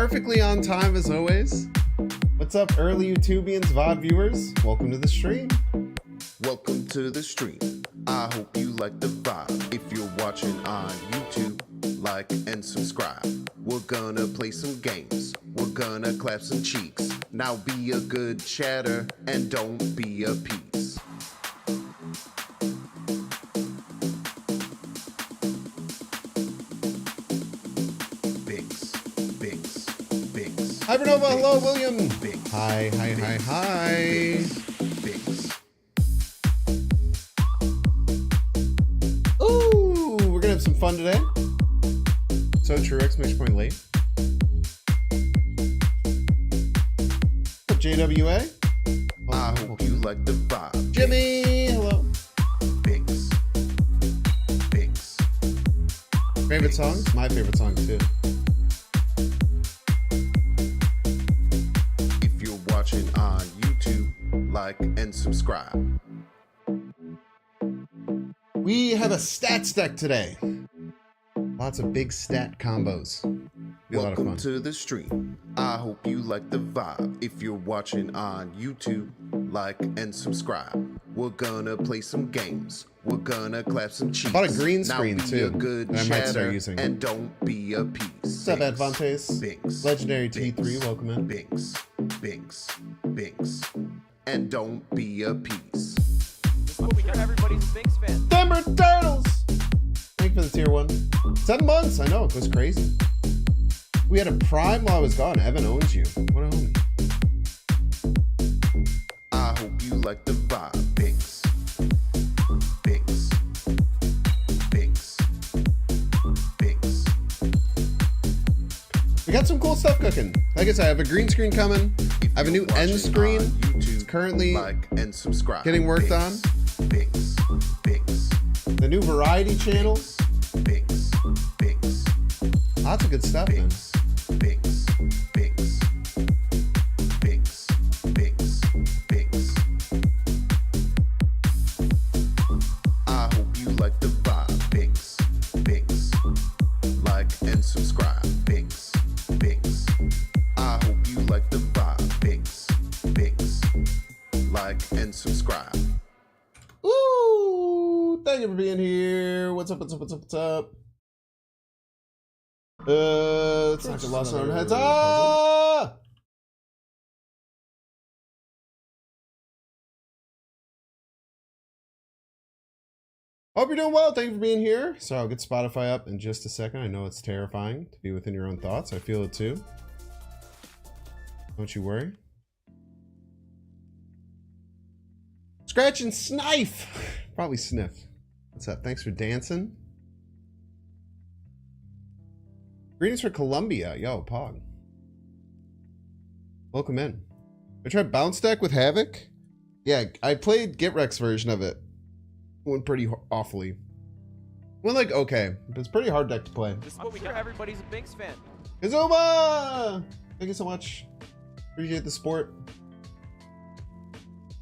perfectly on time as always. What's up, early YouTubians, VOD viewers? Welcome to the stream. Welcome to the stream. I hope you like the vibe. If you're watching on YouTube, like and subscribe. We're gonna play some games. We're gonna clap some cheeks. Now be a good chatter and don't be a piece. Binks. Hybernova, hello, William. Binks. Hi. Binks. Ooh, we're gonna have some fun today. So true, exclamation point late. What's up, JWA? I hope you like the vibe. Jimmy, hello. Binks. Favorite songs? My favorite song too. If you're watching on YouTube, like and subscribe. We have a stats deck today. Lots of big stat combos. Be a lot of Welcome fun. to the stream. I hope you like the vibe. If you're watching on YouTube, like and subscribe. We're gonna play some games. We're gonna clap some cheeks. Bought a green screen, now be too, a good that I might start chatter using. and don't be a piece. What's up, Advantes? Binks. Legendary T3, welcome in. Binks. And don't be a piece. We got everybody's a Binks fan. Denver Turtles! Thank you for the tier 1. 7 months, I know, it goes crazy. We had a prime while I was gone. Evan owns you. What a homie. I hope you like the vibe. Binks. We got some cool stuff cooking. Like I said, I have a green screen coming. I have a new end screen. It's currently like and subscribe. getting worked on. Binks. The new variety channel. Binks. Lots of good stuff, man. Binks. I hope you like the vibe. Binks. Like and subscribe. Binks. I hope you like the vibe. Binks. Like and subscribe. Ooh, thank you for being here. What's up? Let's not get lost in our heads. Ah! Hope you're doing well. Thank you for being here. So I'll get Spotify up in just a second. I know it's terrifying to be within your own thoughts. I feel it too. Don't you worry. Scratch and snife. Probably sniff. What's up? Thanks for dancing. Greetings for Colombia. Yo, Pog. Welcome in. I tried Bounce Deck with Havoc. Yeah, I played GitRex version of it. Went pretty awfully. Went like okay, but it's a pretty hard deck to play. This is what we got. Everybody's a Binks fan. Kazuma! Thank you so much. Appreciate the support.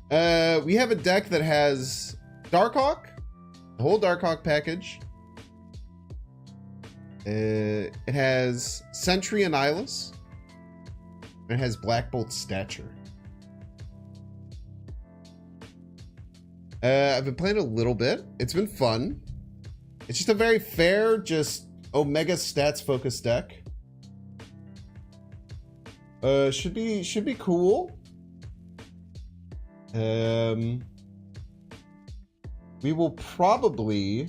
We have a deck that has Darkhawk, the whole Darkhawk package. It has Sentry and Annihilus. And it has Black Bolt Stature. I've been playing a little bit. It's been fun. It's just a very fair, just Omega stats focused deck. Should be cool. We will probably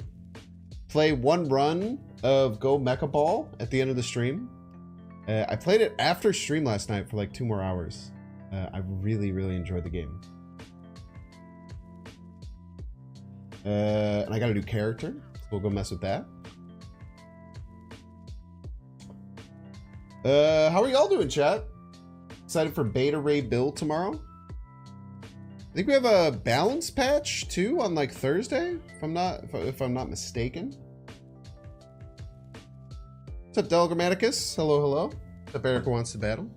play one run of Go Mecha Ball at the end of the stream. I played it after stream last night for like 2 more hours. I really enjoyed the game. And I got a new character, so we'll go mess with that. How are y'all doing, chat? Excited for Beta Ray build tomorrow? I think we have a balance patch too on like Thursday, if I'm not mistaken. What's up, Del Grammaticus? Hello. What's up, Erica wants to battle?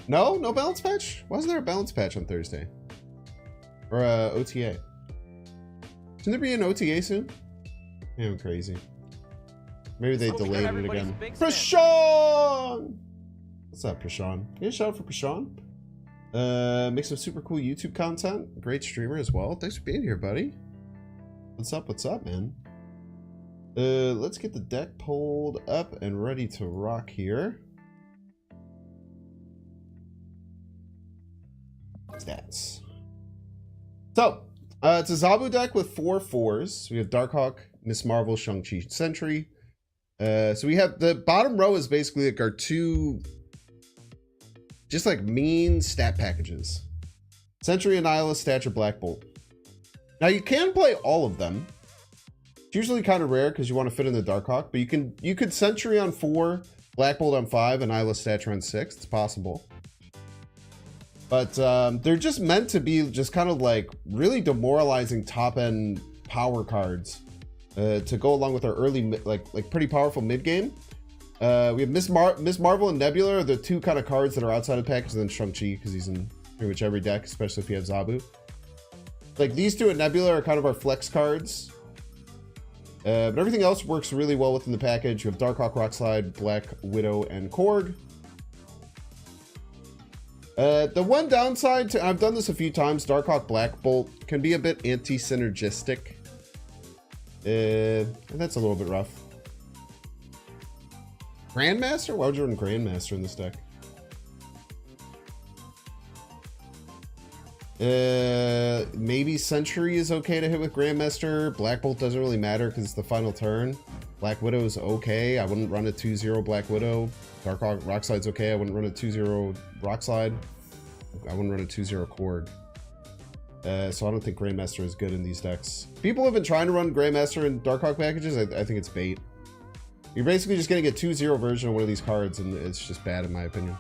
No balance patch? Wasn't there a balance patch on Thursday? Or OTA? Shouldn't there be an OTA soon? Yeah, I'm crazy. Maybe they This is what we delayed got, it everybody's again. a Binks fan. Prashan! What's up, Prashan? Can you shout out for Prashan? Make some super cool YouTube content. Great streamer as well. Thanks for being here, buddy. What's up, man? Let's get the deck pulled up and ready to rock here. Stats. So, it's a Zabu deck with 4 4s. We have Darkhawk, Miss Marvel, Shang-Chi, Sentry. So we have the bottom row is basically like our 2 just like mean stat packages. Sentry, Annihilus, Stature, Black Bolt. Now you can play all of them. It's usually kind of rare because you want to fit in the Darkhawk, but you could Sentry on 4, Black Bolt on 5, Annihilus, Stature on 6. It's possible. But they're just meant to be just kind of like really demoralizing top end power cards to go along with our early like pretty powerful mid game. We have Miss Marvel and Nebula are the 2 kind of cards that are outside of the package, and then Shang-Chi because he's in pretty much every deck, especially if you have Zabu. Like these 2 and Nebula are kind of our flex cards. But everything else works really well within the package. You have Darkhawk, Rockslide, Black Widow, and Korg. The one downside to, I've done this a few times, Darkhawk Black Bolt can be a bit anti-synergistic. And that's a little bit rough. Grandmaster? Why would you run Grandmaster in this deck? Maybe Sentry is okay to hit with Grandmaster. Black Bolt doesn't really matter because it's the final turn. Black Widow is okay. I wouldn't run a 2-0 Black Widow. Darkhawk Rockslide's okay. I wouldn't run a 2-0 Rockslide. I wouldn't run a 2-0 Korg. So I don't think Grandmaster is good in these decks. People have been trying to run Grandmaster in Darkhawk packages. I think it's bait. You're basically just getting a 2-0 version of one of these cards, and it's just bad in my opinion.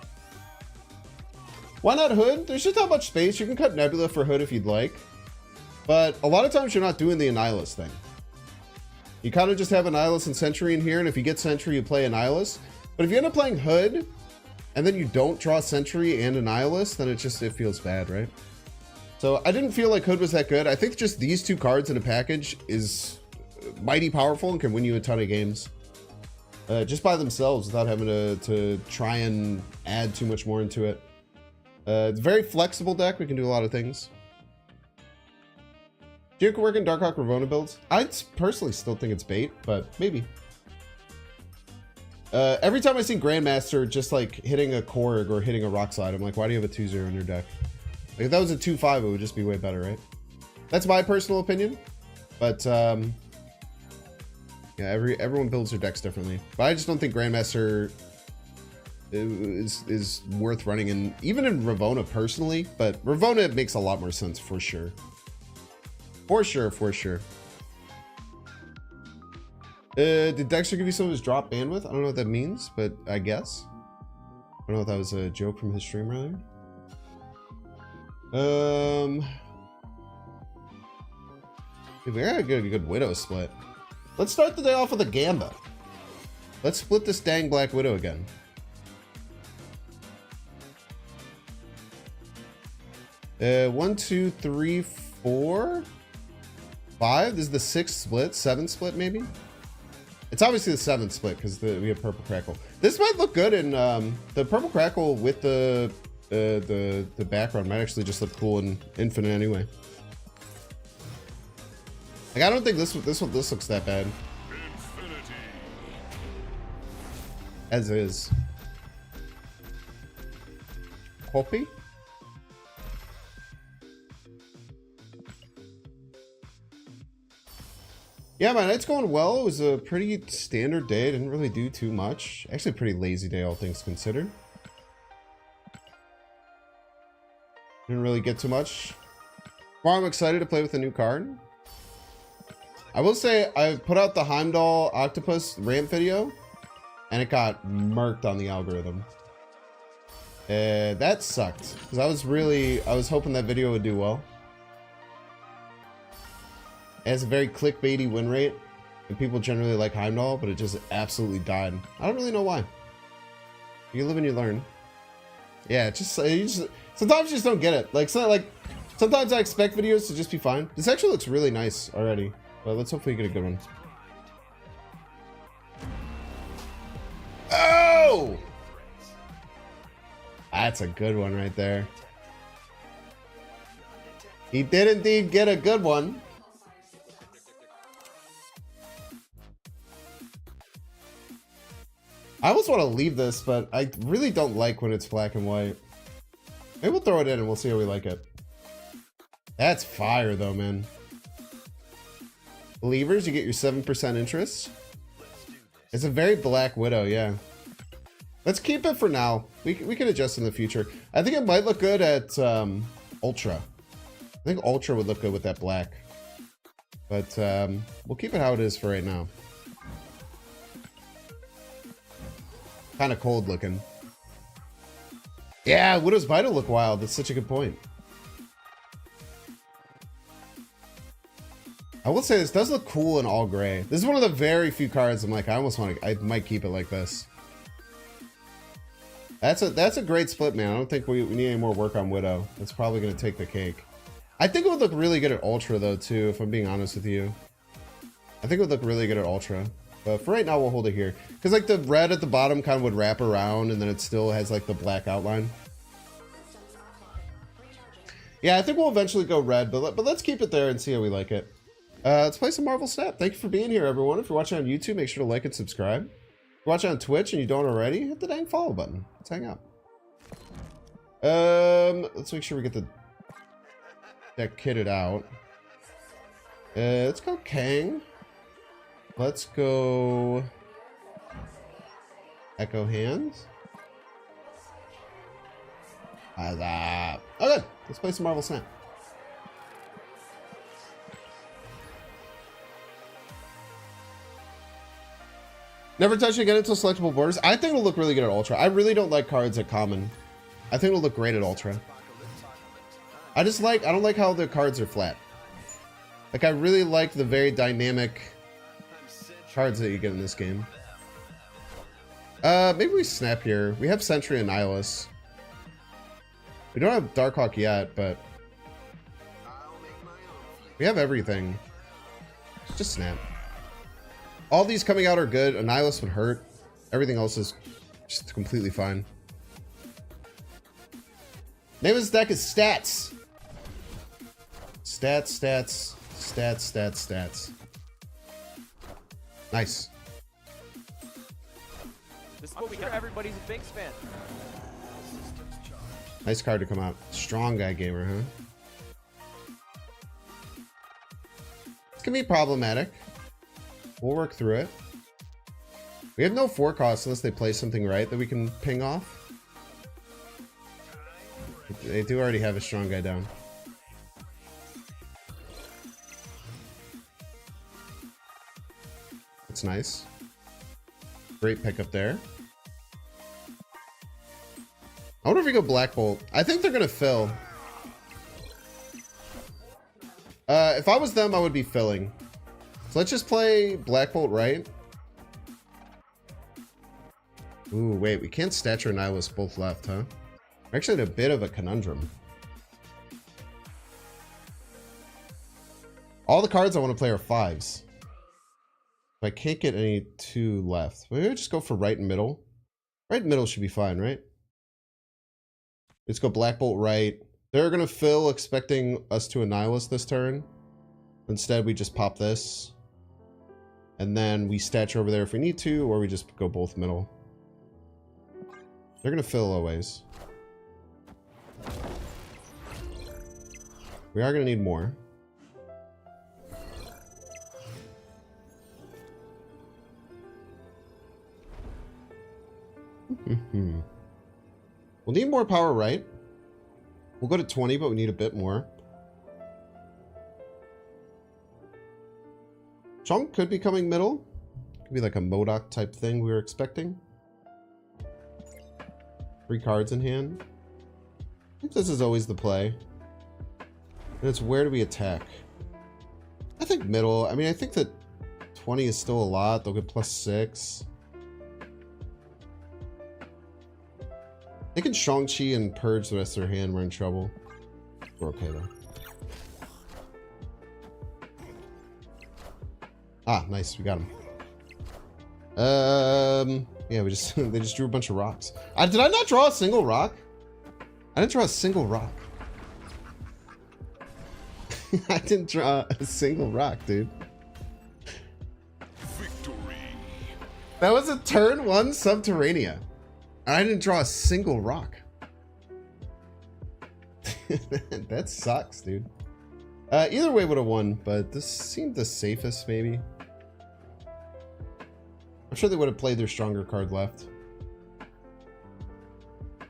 Why not Hood? There's just not much space. You can cut Nebula for Hood if you'd like. But a lot of times you're not doing the Annihilus thing. You kind of just have Annihilus and Sentry in here, and if you get Sentry, you play Annihilus. But if you end up playing Hood, and then you don't draw Sentry and Annihilus, then it feels bad, right? So I didn't feel like Hood was that good. I think just these 2 cards in a package is mighty powerful and can win you a ton of games. Just by themselves without having to try and add too much more into it. It's a very flexible deck. We can do a lot of things. Do you work in Darkhawk Ravonna builds? I personally still think it's bait, but maybe. Every time I see Grandmaster just like hitting a Korg or hitting a Rockslide, I'm like, why do you have a 2-0 in your deck? Like, if that was a 2-5, it would just be way better, right? That's my personal opinion. But, yeah, everyone builds their decks differently. But I just don't think Grandmaster is worth running in, even in Ravonna personally. But Ravonna makes a lot more sense for sure. For sure. Did Dexter give you some of his drop bandwidth? I don't know what that means, but I guess. I don't know if that was a joke from his stream earlier. We gotta get a good Widow split. Let's start the day off with a Gamba. Let's split this dang Black Widow again. One, two, three, 4, 5. This is the 6th split, 7th split maybe. It's obviously the 7th split because we have Purple Crackle. This might look good in the Purple Crackle with the background might actually just look cool in Infinite anyway. Like I don't think this looks that bad. Infinity. As is. Copy. Yeah, my night's going well. It was a pretty standard day. I didn't really do too much. Actually, a pretty lazy day, all things considered. Didn't really get too much. Well, I'm excited to play with a new card. I will say, I put out the Heimdall Octopus ramp video, and it got murked on the algorithm. That sucked, because I was hoping that video would do well. It has a very clickbaity win rate, and people generally like Heimdall, but it just absolutely died. I don't really know why. You live and you learn. Yeah, sometimes you just don't get it. Sometimes I expect videos to just be fine. This actually looks really nice already, but let's hopefully get a good one. go! That's a good one right there. He did indeed get a good one. I almost want to leave this, but I really don't like when it's black and white. Maybe we'll throw it in and we'll see how we like it. That's fire though, man. Believers, you get your 7% interest. It's a very Black Widow, yeah. Let's keep it for now. We can adjust in the future. I think it might look good at Ultra. I think Ultra would look good with that black. But we'll keep it how it is for right now. Kind of cold looking. Yeah, Widow's Vital look wild. That's such a good point. I will say this does look cool in all gray. This is one of the very few cards I'm like, I almost want to, I might keep it like this. That's a great split, man. I don't think we need any more work on Widow. That's probably going to take the cake. I think it would look really good at Ultra though, too, if I'm being honest with you. I think it would look really good at Ultra. But for right now, we'll hold it here. Because like the red at the bottom kind of would wrap around and then it still has like the black outline. Yeah, I think we'll eventually go red, but let's keep it there and see how we like it. Let's play some Marvel Snap. Thank you for being here, everyone. If you're watching on YouTube, make sure to like and subscribe. If you're watching on Twitch and you don't already, hit the dang follow button. Let's hang out. Let's make sure we get that kitted out. Let's go Kang. Let's go Echo Hands. Okay, let's play some Marvel Snap. Never touch it again until selectable borders. I think it'll look really good at Ultra. I really don't like cards at Common. I think it'll look great at Ultra. I don't like how the cards are flat. Like, I really like the very dynamic cards that you get in this game. Maybe we snap here. We have Sentry and Nihilus. We don't have Darkhawk yet, but we have everything. Just snap. All these coming out are good. Annihilus would hurt. Everything else is just completely fine. Name of this deck is Stats. Stats. Nice. This is what we got. Everybody's a Binks fan. Nice card to come out. Strong Guy Gamer, huh? This can be problematic. We'll work through it. We have no 4 costs unless they play something right that we can ping off. They do already have a strong guy down. That's nice. Great pickup there. I wonder if we go Black Bolt. I think they're gonna fill. If I was them, I would be filling. So let's just play Black Bolt, right? Ooh, wait, we can't Stature and Nihilus both left, huh? We're actually in a bit of a conundrum. All the cards I want to play are 5s. I can't get any 2 left. Maybe just go for right and middle. Right and middle should be fine, right? Let's go Black Bolt right. They're going to fill expecting us to Annihilus this turn. Instead, we just pop this. And then we Stature over there if we need to, or we just go both middle. They're going to fill always. We are going to need more. We'll need more power, right? We'll go to 20, but we need a bit more. Chunk could be coming middle. Could be like a MODOK type thing we were expecting. 3 cards in hand. I think this is always the play. And it's where do we attack? I think middle. I mean, I think that 20 is still a lot. They'll get +6. They can Shang-Chi and purge the rest of their hand. We're in trouble. We're okay though. Ah, nice. We got him. Yeah, we just they just drew a bunch of rocks. Did I not draw a single rock? I didn't draw a single rock. I didn't draw a single rock, dude. Victory. That was a turn 1 Subterranea. I didn't draw a single rock. That sucks, dude. Either way would have won, but this seemed the safest, maybe. I'm sure they would have played their stronger card left.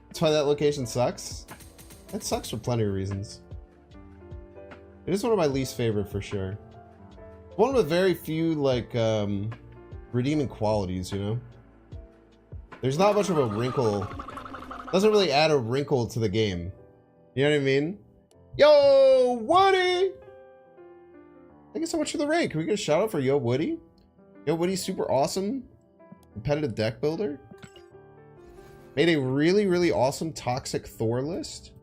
That's why that location sucks. That sucks for plenty of reasons. It is one of my least favorite for sure. One of the very few, like, redeeming qualities, you know? There's not much of a wrinkle. Doesn't really add a wrinkle to the game. You know what I mean? Yo, Woody! Thank you so much for the raid. Can we get a shout out for Yo Woody? Yo Woody's super awesome. Competitive deck builder. Made a really, really awesome Toxic Thor list.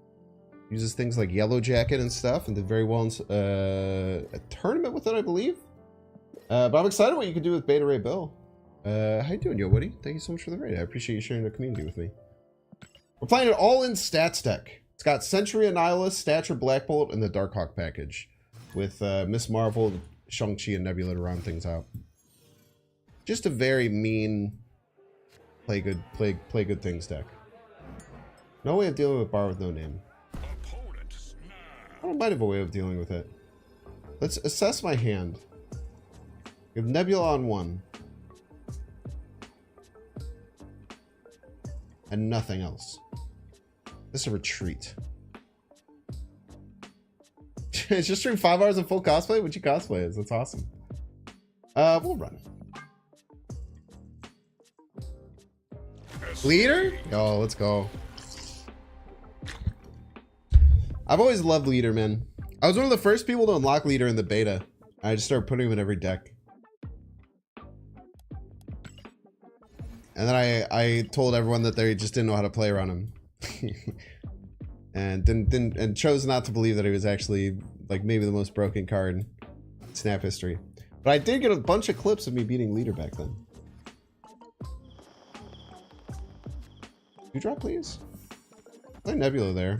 Uses things like Yellow Jacket and stuff, and did very well in a tournament with it, I believe. But I'm excited what you can do with Beta Ray Bill. How you doing, Yo Woody? Thank you so much for the raid. I appreciate you sharing the community with me. We're playing an all-in stats deck. It's got Century Annihilus, Stature Black Bolt, and the Darkhawk package. With Miss Marvel, Shang-Chi, and Nebula to round things out. Just a very mean play good things deck. No way of dealing with bar with no name. I might have a way of dealing with it. Let's assess my hand. We have Nebula on 1. And nothing else. This is a retreat. It's just stream 5 hours of full cosplay? What'd you cosplay as? That's awesome. We'll run. Leader? Oh, let's go. I've always loved Leader, man. I was one of the first people to unlock Leader in the beta. I just started putting him in every deck. And then I told everyone that they just didn't know how to play around him. and chose not to believe that he was actually like maybe the most broken card in Snap history. But I did get a bunch of clips of me beating Leader back then. You drop, please. Play Nebula there.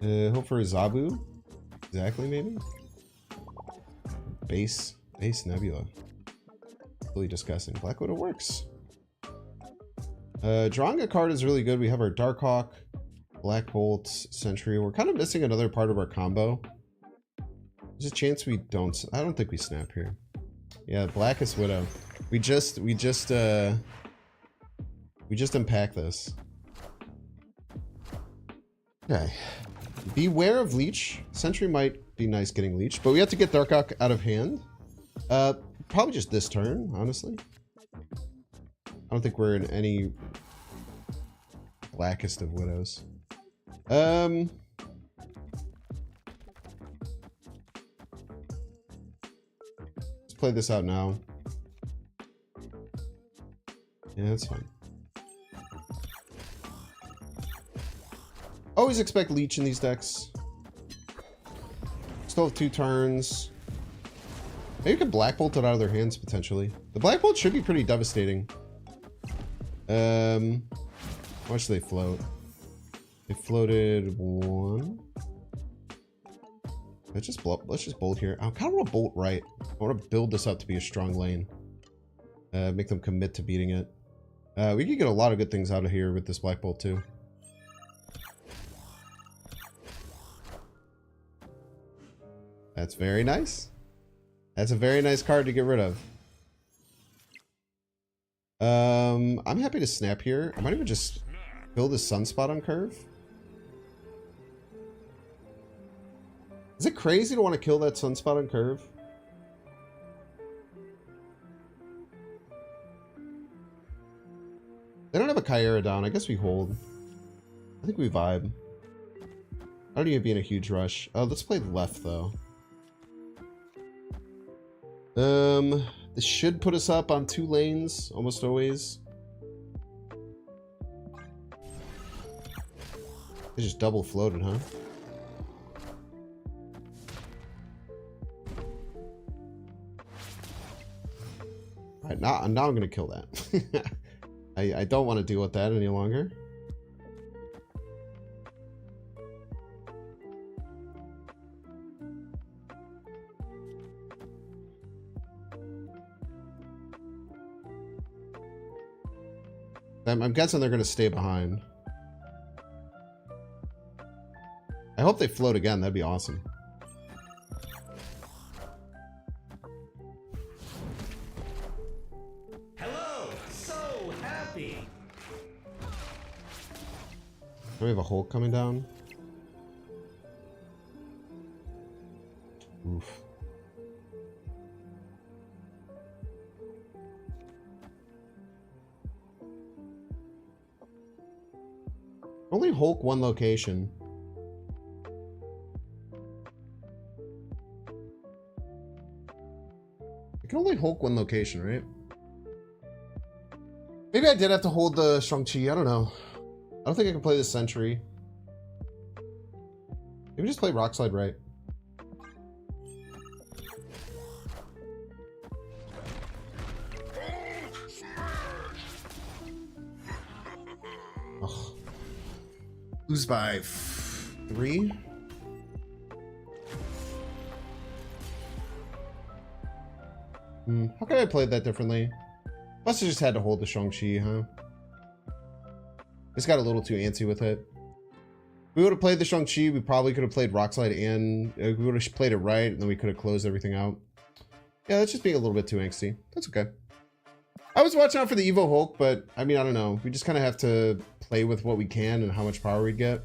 Hope for a Zabu. Exactly, maybe. Base Nebula. Really disgusting. Black Widow works. Drawing a card is really good. We have our Darkhawk, Black Bolt, Sentry. We're kind of missing another part of our combo. There's a chance we don't. I don't think we snap here. Yeah, Blackest Widow. We just unpack this. Okay. Beware of Leech. Sentry might be nice getting Leech, but we have to get Darkhawk out of hand. Probably just this turn, honestly. I don't think we're in any Blackest of Widows. Let's play this out now. Yeah, that's fine. Always expect Leech in these decks. Still have 2 turns. Maybe we can Black Bolt it out of their hands, potentially. The Black Bolt should be pretty devastating. How much do they float? They floated 1. Let's just bolt here. I kind of want to bolt right. I want to build this up to be a strong lane. Make them commit to beating it. We could get a lot of good things out of here with this Black Bolt too. That's very nice. That's a very nice card to get rid of. I'm happy to snap here. I might even just build a Sunspot on curve. Is it crazy to want to kill that Sunspot on curve? They don't have a Chimera down. I guess we hold. I think we vibe. I don't even be in a huge rush. Oh, let's play left though. This should put us up on 2 lanes almost always. They just double floated, huh? All right, now I'm gonna kill that. I don't want to deal with that any longer. I'm guessing they're gonna stay behind. I hope they float again. That'd be awesome. Hello, so happy. Do we have a Hulk coming down? Oof. Only Hulk one location. I can only Hulk one location, right? Maybe I did have to hold the Shang-Chi. I don't know. I don't think I can play the Sentry. Maybe just play Rock Slide right. Ugh. Lose by 3? How could I play that differently? Must have just had to hold the Shang-Chi, huh? Just got a little too antsy with it. If we would have played the Shang-Chi, we probably could have played Rock Slide and we would have played it right, and then we could have closed everything out. Yeah, that's just being a little bit too angsty. That's okay. I was watching out for the Evo Hulk, but I mean, I don't know. We just kind of have to play with what we can and how much power we'd get.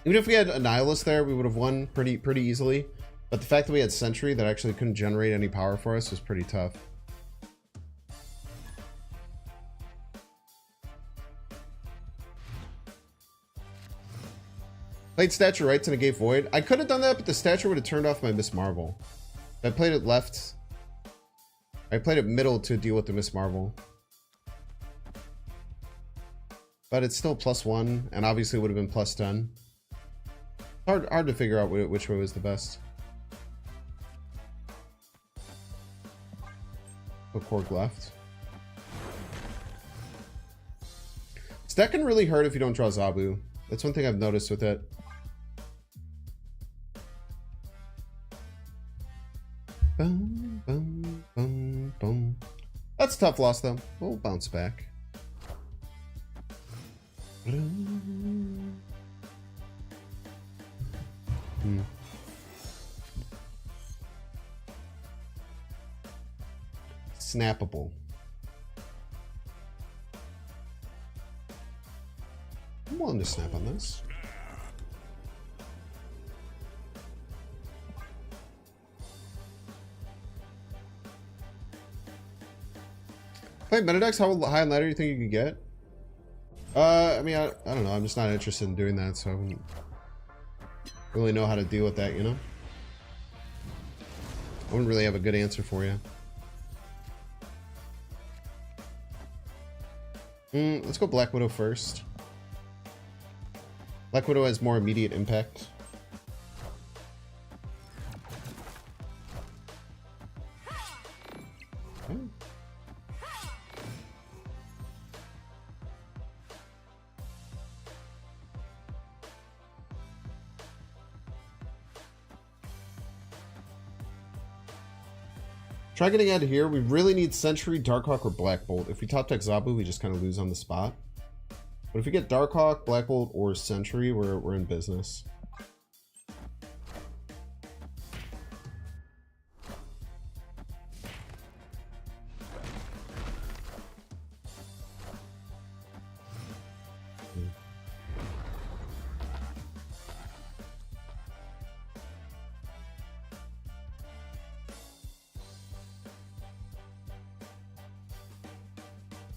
Even if we had a Nihilist there, we would have won pretty easily. But the fact that we had Sentry that actually couldn't generate any power for us was pretty tough. Played Stature right to negate Void. I could have done that, but the Stature would have turned off my Miss Marvel. If I played it left. I played it middle to deal with the Miss Marvel. But it's still +1, and obviously would have been +10. Hard to figure out which way was the best. Put Korg left. That can really hurt if you don't draw Zabu. That's one thing I've noticed with it. Boom, boom, boom, boom. That's a tough loss, though. We'll bounce back. Snappable. I'm willing to snap on this. Play Metadex, how high on ladder do you think you could get? I mean, I don't know. I'm just not interested in doing that, so I wouldn't really know how to deal with that, you know? I wouldn't really have a good answer for you. Let's go Black Widow first. Black Widow has more immediate impact. Okay. Try getting out of here. We really need Sentry, Darkhawk, or Black Bolt. If we top deck Zabu, we just kind of lose on the spot. But if we get Darkhawk, Black Bolt, or Sentry, we're in business.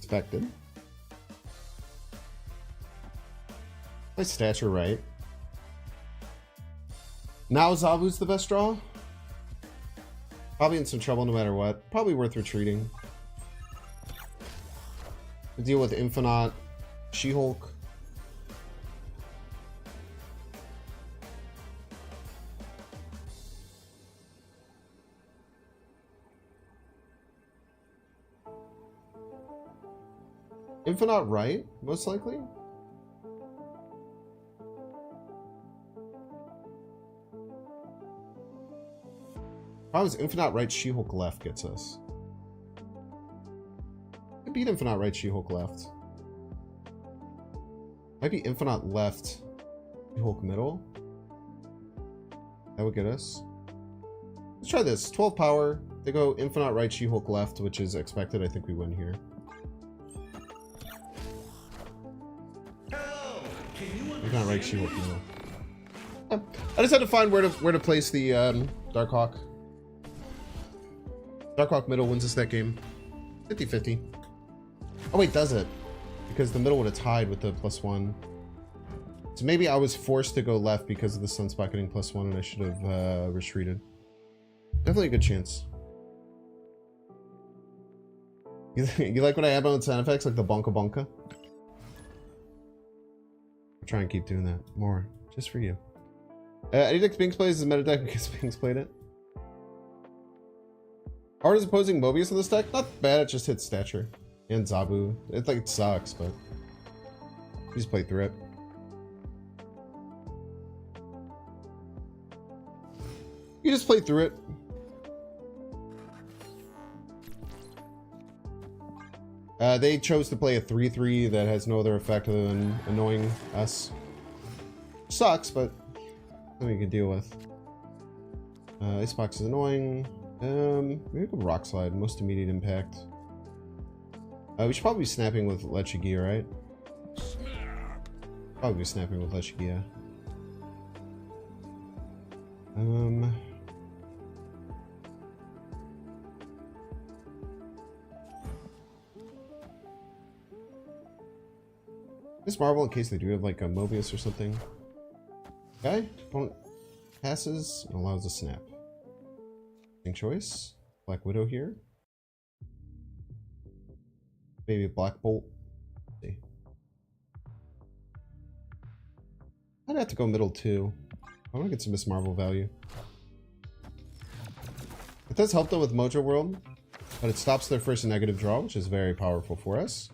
Expected. My stature right. Now Zabu's the best draw. Probably in some trouble no matter what. Probably worth retreating. To deal with Infinite, She-Hulk. Infinite right, most likely. Problem is Infinite right She-Hulk left gets us. I beat Infinite right She-Hulk left. Might be Infinite left She-Hulk middle. That would get us. Let's try this. 12 power. They go Infinite right She-Hulk left, which is expected. I think we win here. Infinite right She-Hulk middle. Yeah. I just had to find where to place the Darkhawk. Darkhawk middle wins us that game. 50-50. Oh wait, does it? Because the middle would have tied with the +1. So maybe I was forced to go left because of the Sunspot getting +1 and I should have retreated. Definitely a good chance. You like when I add my own sound effects, like the bonka bonka? I'll try and keep doing that more, just for you. Any deck Spinks plays is meta deck because Spinks played it. Hard is opposing Mobius in this deck? Not bad, it just hits stature. And Zabu. It's like it sucks, but you just play through it. You just play through it. They chose to play a 3-3 that has no other effect other than annoying us. Sucks, but something you can deal with. Icebox is annoying. Maybe we could Rock Slide, most immediate impact. We should probably be snapping with Lechigia, right? Probably be snapping with Lechigia. This Marvel in case they do have like a Mobius or something. Okay, opponent passes and allows a snap. Choice. Black Widow here. Maybe Black Bolt. Let's see. I'd have to go middle too. I want to get some Miss Marvel value. It does help them with Mojo World, but it stops their first negative draw, which is very powerful for us.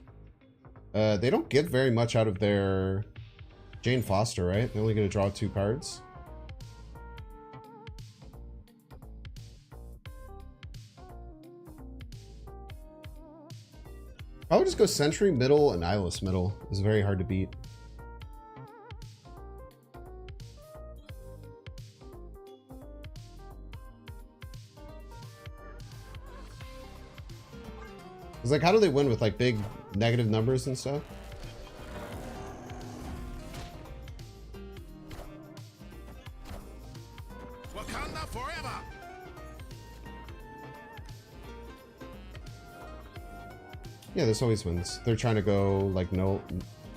They don't get very much out of their Jane Foster, right? They only get to draw 2 cards. I would just go Sentry middle and Eyeless middle. It's very hard to beat. It's like, how do they win with like big negative numbers and stuff? Wakanda forever. Yeah, this always wins. They're trying to go like no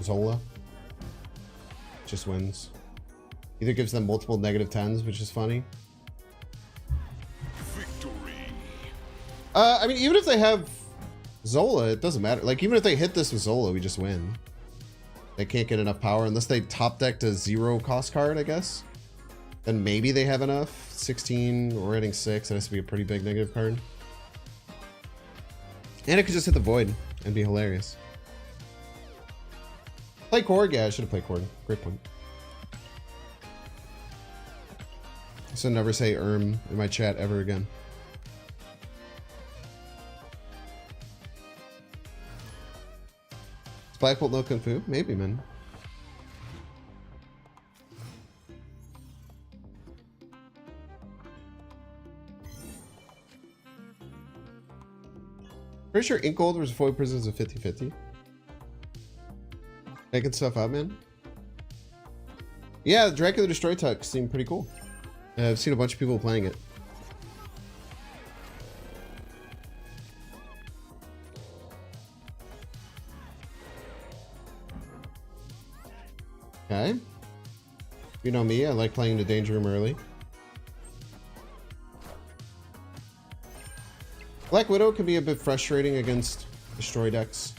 Zola. Just wins. Either gives them multiple negative 10s, which is funny. Victory. I mean, even if they have Zola, it doesn't matter. Like, even if they hit this with Zola, we just win. They can't get enough power unless they top decked a 0 cost card, I guess. Then maybe they have enough. 16, we're hitting 6. That has to be a pretty big negative card. And it could just hit the Void and be hilarious. Play Korg? Yeah, I should have played Korg. Great point. So never say in my chat ever again. Is Black Bolt no Kung Fu? Maybe, man. Pretty sure Ink Gold versus Void Prisons is a 50-50. Making stuff out, man. Yeah, Dracula Destroy Tech seemed pretty cool. I've seen a bunch of people playing it. Okay. You know me, I like playing the Danger Room early. Black Widow can be a bit frustrating against Destroy decks.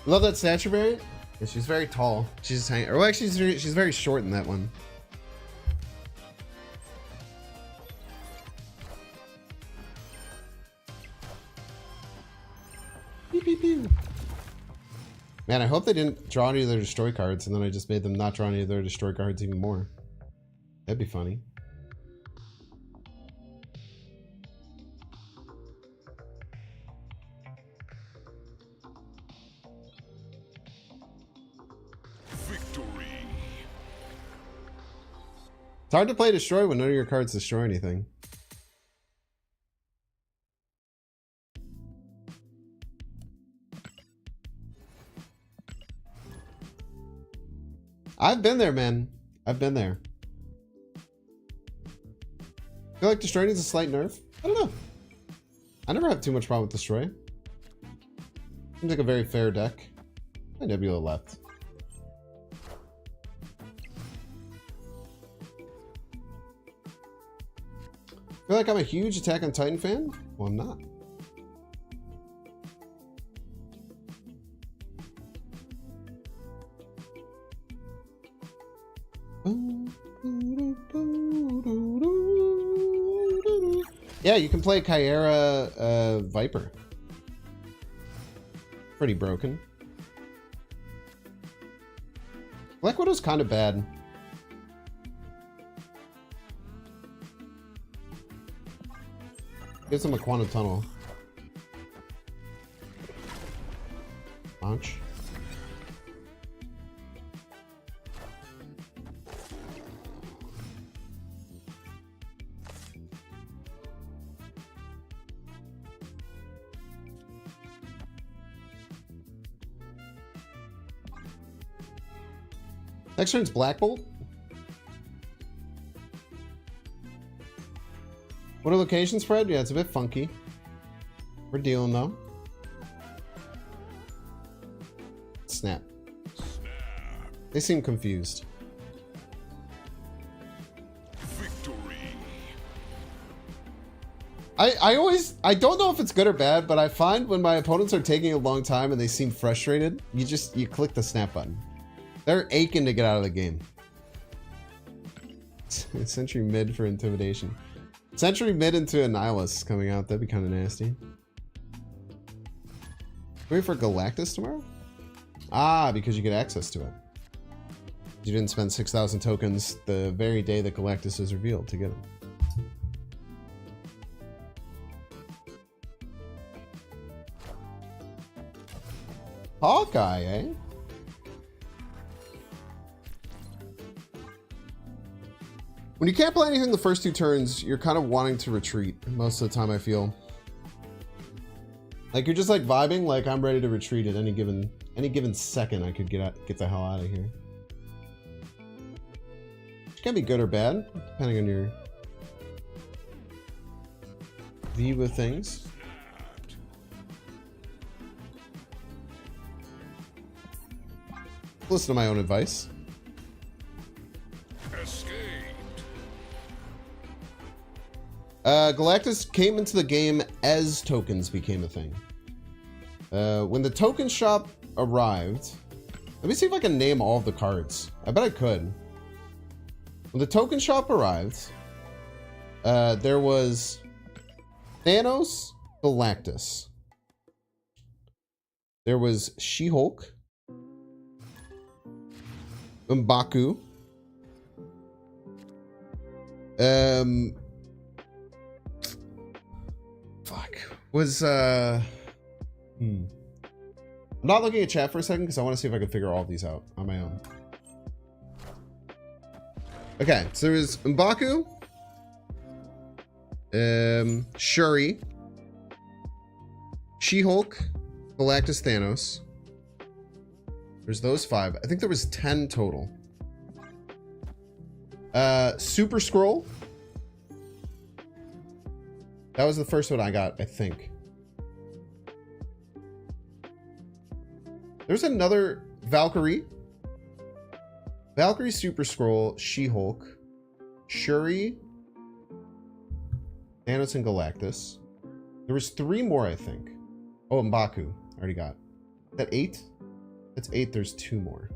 Love that stature variant. Yeah, she's very tall. She's just hanging. Or well, actually, she's very short in that one. Pew, pew, pew. Man, I hope they didn't draw any of their destroy cards, and then I just made them not draw any of their destroy cards even more. That'd be funny. Victory. It's hard to play destroy when none of your cards destroy anything. I've been there, man. I've been there. I feel like destroy needs a slight nerf. I don't know. I never have too much problem with destroy. Seems like a very fair deck. My Nebula left. I feel like I'm a huge Attack on Titan fan. Well, I'm not. Yeah, you can play Kyera Viper. Pretty broken. Black Widow's kind of bad. Gives him a Quantum Tunnel. Launch. Next turn's Black Bolt. What are location spread? Yeah, it's a bit funky. We're dealing though. Snap. They seem confused. Victory. I don't know if it's good or bad, but I find when my opponents are taking a long time and they seem frustrated, you click the snap button. They're aching to get out of the game. Sentry mid for intimidation. Sentry mid into a Nihilus coming out. That'd be kind of nasty. Wait for Galactus tomorrow? Ah, because you get access to it. You didn't spend 6,000 tokens the very day that Galactus is revealed to get him. Hawkeye, eh? When you can't play anything the first two turns, you're kind of wanting to retreat most of the time, I feel. Like, you're just like vibing, like I'm ready to retreat at any given second. I could get the hell out of here. Which can be good or bad, depending on your view of things. Listen to my own advice. Galactus came into the game as tokens became a thing. When the token shop arrived, let me see if I can name all of the cards. I bet I could. When the token shop arrived, there was Thanos, Galactus. There was She-Hulk, M'Baku, I'm not looking at chat for a second because I want to see if I can figure all of these out on my own. Okay, so there was M'Baku, Shuri, She-Hulk, Galactus, Thanos. There's those 5. I think there was 10 total. Super Skrull. That was the first one I got, I think. There's another Valkyrie. Valkyrie, Super Skrull, She-Hulk, Shuri, Thanos, and Galactus. There was 3 more, I think. Oh, M'Baku. I already got. Is that 8? That's 8. There's 2 more.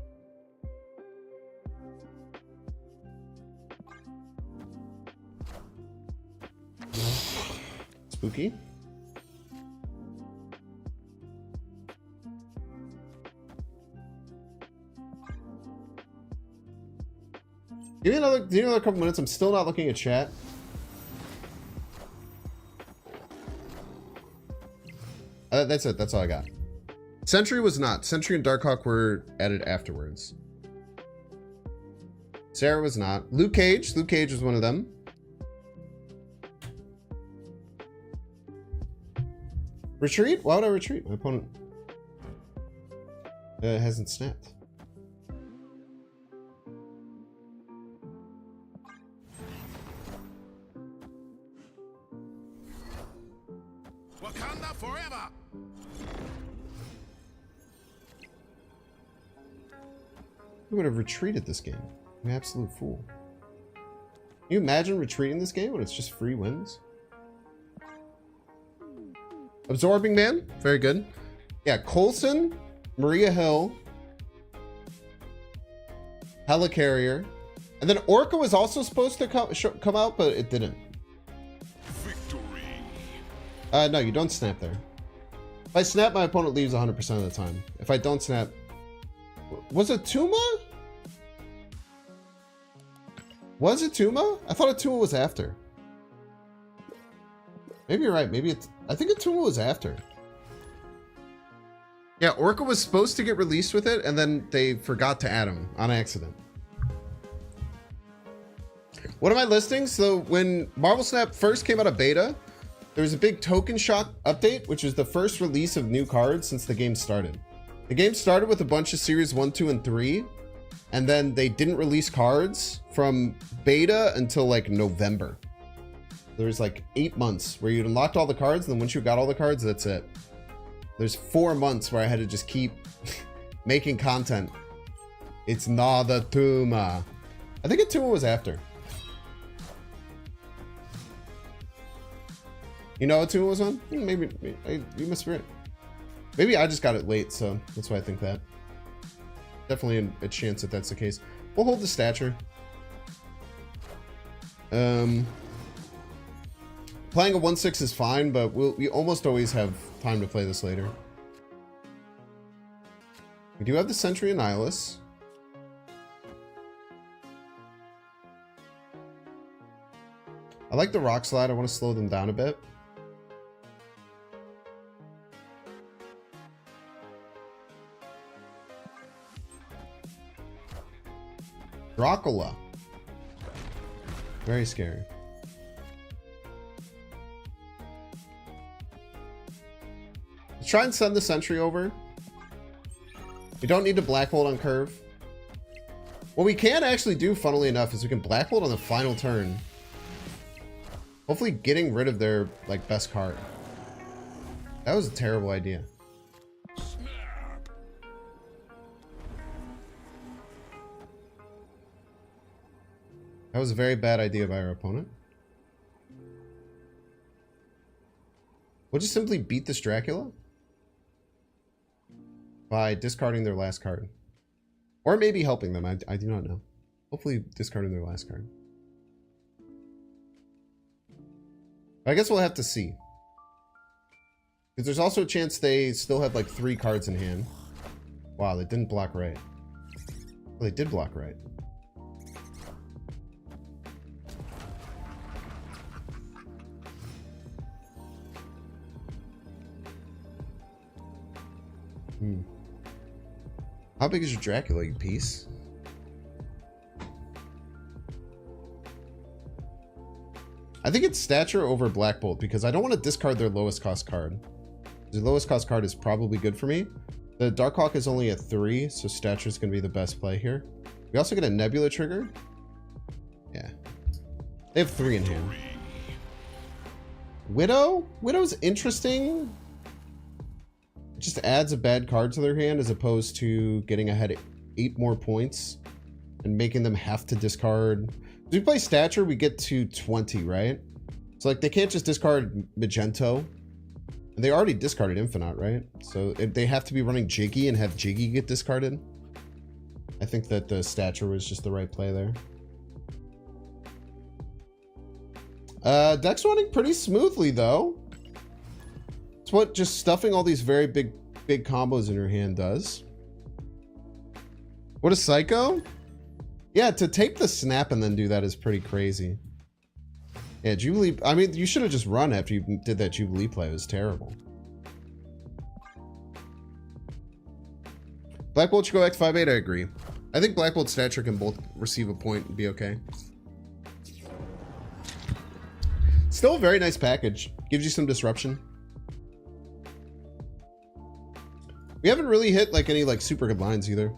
Spooky. Give me another couple minutes. I'm still not looking at chat. That's it. That's all I got. Sentry was not. Sentry and Darkhawk were added afterwards. Sarah was not. Luke Cage. Luke Cage was one of them. Retreat? Why would I retreat? My opponent hasn't snapped. Wakanda forever. We would have retreated this game. I'm an absolute fool. Can you imagine retreating this game when it's just free wins? Absorbing Man, very good. Yeah, Coulson, Maria Hill, Helicarrier, and then Orca was also supposed to come out, but it didn't. Victory. No, you don't snap there. If I snap, my opponent leaves 100% of the time. If I don't snap, was it Tuma? Was it Tuma? I thought Tuma was after. Maybe you're right. Maybe it's... I think Tuma was after. Yeah, Orca was supposed to get released with it, and then they forgot to add him on accident. What am I listing? So when Marvel Snap first came out of beta, there was a big token shock update, which was the first release of new cards since the game started. The game started with a bunch of Series 1, 2, and 3, and then they didn't release cards from beta until like November. There's like 8 months where you'd unlocked all the cards, and then once you got all the cards, that's it. There's 4 months where I had to just keep making content. It's not the Tuma. I think Tuma was after. You know what Tuma was on? Maybe you must be right. Maybe I just got it late, so that's why I think that. Definitely a chance that that's the case. We'll hold the stature. Playing a 1/6 is fine, but we almost always have time to play this later. We do have the Sentry and Nihilus. I like the Rock Slide. I want to slow them down a bit. Dracula. Very scary. Let's try and send the Sentry over. We don't need to Black Bolt on curve. What we can actually do, funnily enough, is we can Black Bolt on the final turn. Hopefully getting rid of their, like, best card. That was a terrible idea. That was a very bad idea by our opponent. We'll just simply beat this Dracula by discarding their last card. Or maybe helping them, I do not know. Hopefully discarding their last card. I guess we'll have to see. Because there's also a chance they still have like 3 cards in hand. Wow, they didn't block right. Well, they did block right. How big is your Dracula, you piece? I think it's stature over Black Bolt because I don't want to discard their lowest cost card. The lowest cost card is probably good for me. The Darkhawk is only at 3, so stature is going to be the best play here. We also get a Nebula trigger. Yeah. They have 3 in hand. Widow? Widow's interesting. It just adds a bad card to their hand as opposed to getting ahead 8 more points and making them have to discard. If we play stature, we get to 20, right? So like they can't just discard Magento. And they already discarded Infinite, right? So they have to be running Jiggy and have Jiggy get discarded. I think that the stature was just the right play there. Deck's running pretty smoothly though. It's what just stuffing all these very big combos in your hand does. What a Psycho? Yeah, to tape the snap and then do that is pretty crazy. Yeah, Jubilee... I mean, you should have just run after you did that Jubilee play. It was terrible. Black Bolt should go X58, I agree. I think Black Bolt Stature can both receive a point and be okay. Still a very nice package. Gives you some disruption. We haven't really hit like any like super good lines either.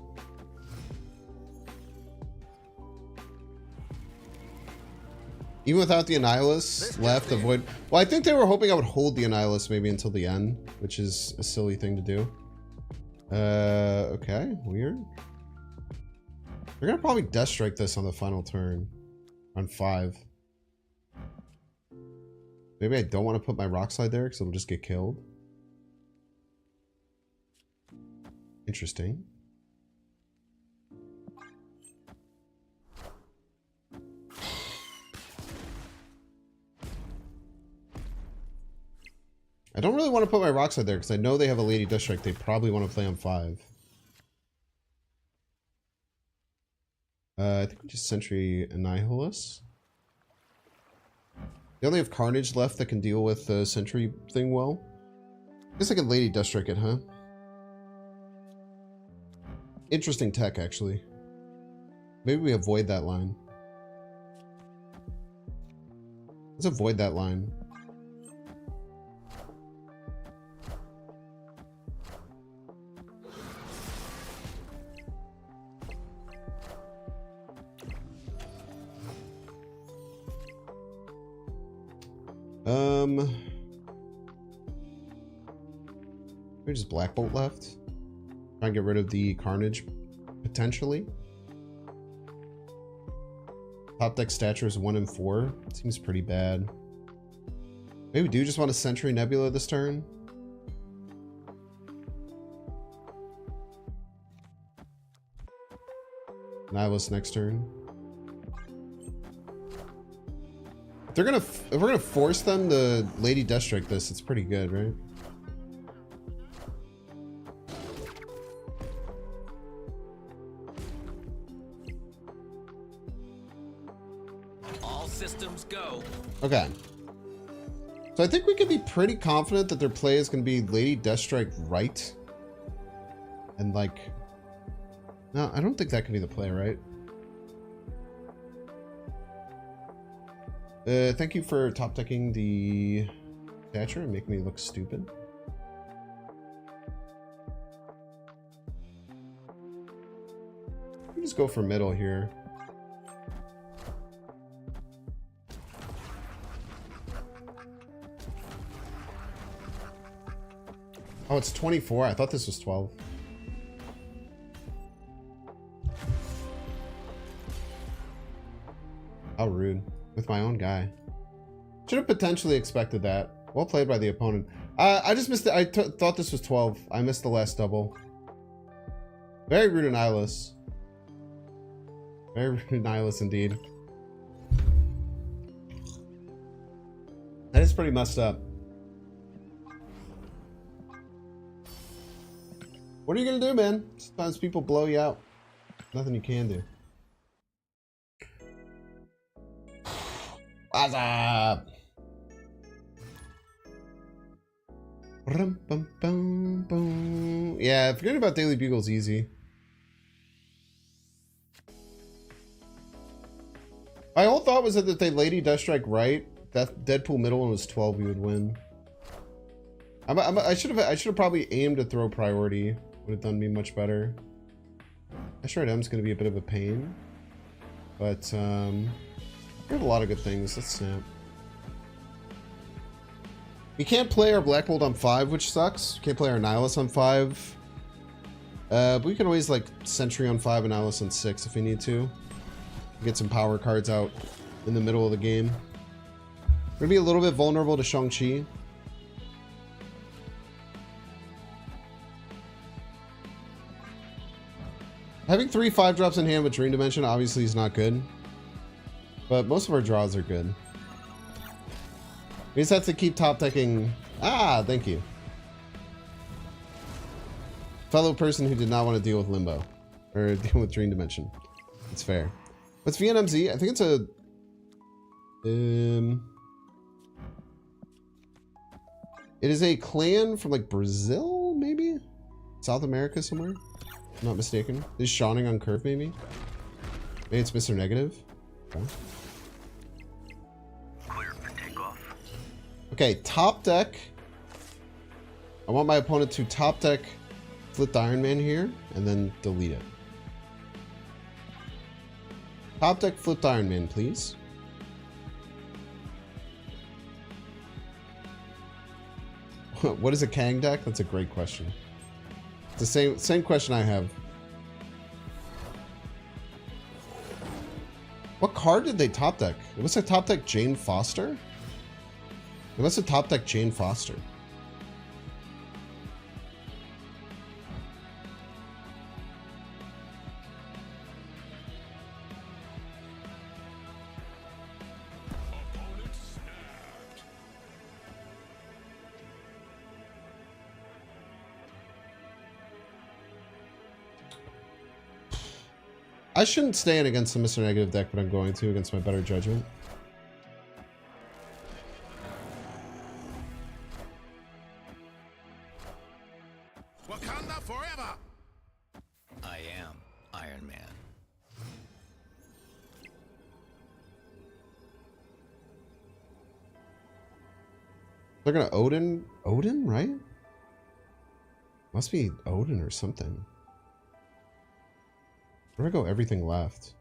Even without the Annihilus left, avoid... Well, I think they were hoping I would hold the Annihilus maybe until the end, which is a silly thing to do. Okay, weird. They're gonna probably Death Strike this on the final turn. On 5. Maybe I don't want to put my Rock Slide there because it'll just get killed. Interesting. I don't really want to put my Rock Slide there because I know they have a Lady Death Strike they probably want to play on 5. I think we just Sentry Annihilus. They only have Carnage left that can deal with the Sentry thing well. I guess I could Lady Death Strike it, huh? Interesting tech, actually. Maybe we avoid that line. Let's avoid that line. Maybe just Black Bolt left. Try and get rid of the Carnage, potentially. Top deck stature is 1 and 4. Seems pretty bad. Maybe we do just want a Sentry Nebula this turn. Nihilus next turn. If we're gonna force them to Lady Death Strike this, it's pretty good, right? All systems go. Okay. So I think we can be pretty confident that their play is going to be Lady Death Strike right. And like... No, I don't think that can be the play, right? Thank you for top decking the Thatcher and making me look stupid. We just go for middle here. Oh, it's 24. I thought this was 12. How rude. With my own guy. Should have potentially expected that. Well played by the opponent. I just missed it. I thought this was 12. I missed the last double. Very rude Annihilus. Very rude Annihilus indeed. That is pretty messed up. What are you gonna do, man? Sometimes people blow you out. Nothing you can do. What's up? Yeah, forgetting about Daily Bugle's easy. My whole thought was that if they Lady Death Strike right, that Deadpool middle one was 12, we would win. I should have probably aimed to throw priority. Would have done me much better. Asteroid M's gonna be a bit of a pain, but we have a lot of good things. Let's snap. We can't play our Black Bolt on 5, which sucks. We can't play our Nihilus on 5. But we can always like Sentry on 5 and Nihilus on 6 if we need to. Get some power cards out in the middle of the game. We're gonna be a little bit vulnerable to Shang-Chi. Having 3 5-drops in hand with Dream Dimension obviously is not good. But most of our draws are good. We just have to keep top decking. Ah, thank you. Fellow person who did not want to deal with Limbo. Or deal with Dream Dimension. It's fair. What's VNMZ? I think it's a... It is a clan from like Brazil, maybe? South America somewhere? I'm not mistaken. Is Shawning on curve, maybe? Maybe it's Mr. Negative. Okay. Clear for takeoff. Okay, top deck. I want my opponent to top deck Flip the Iron Man here, and then delete it. Top deck Flip the Iron Man, please. What is a Kang deck? That's a great question. It's the same question I have. What card did they top deck? It must have top deck Jane Foster? It must have top deck Jane Foster. I shouldn't stand against the Mr. Negative deck, but I'm going to against my better judgment. Wakanda forever! I am Iron Man. They're gonna Odin, right? Must be Odin or something. We're gonna go everything left.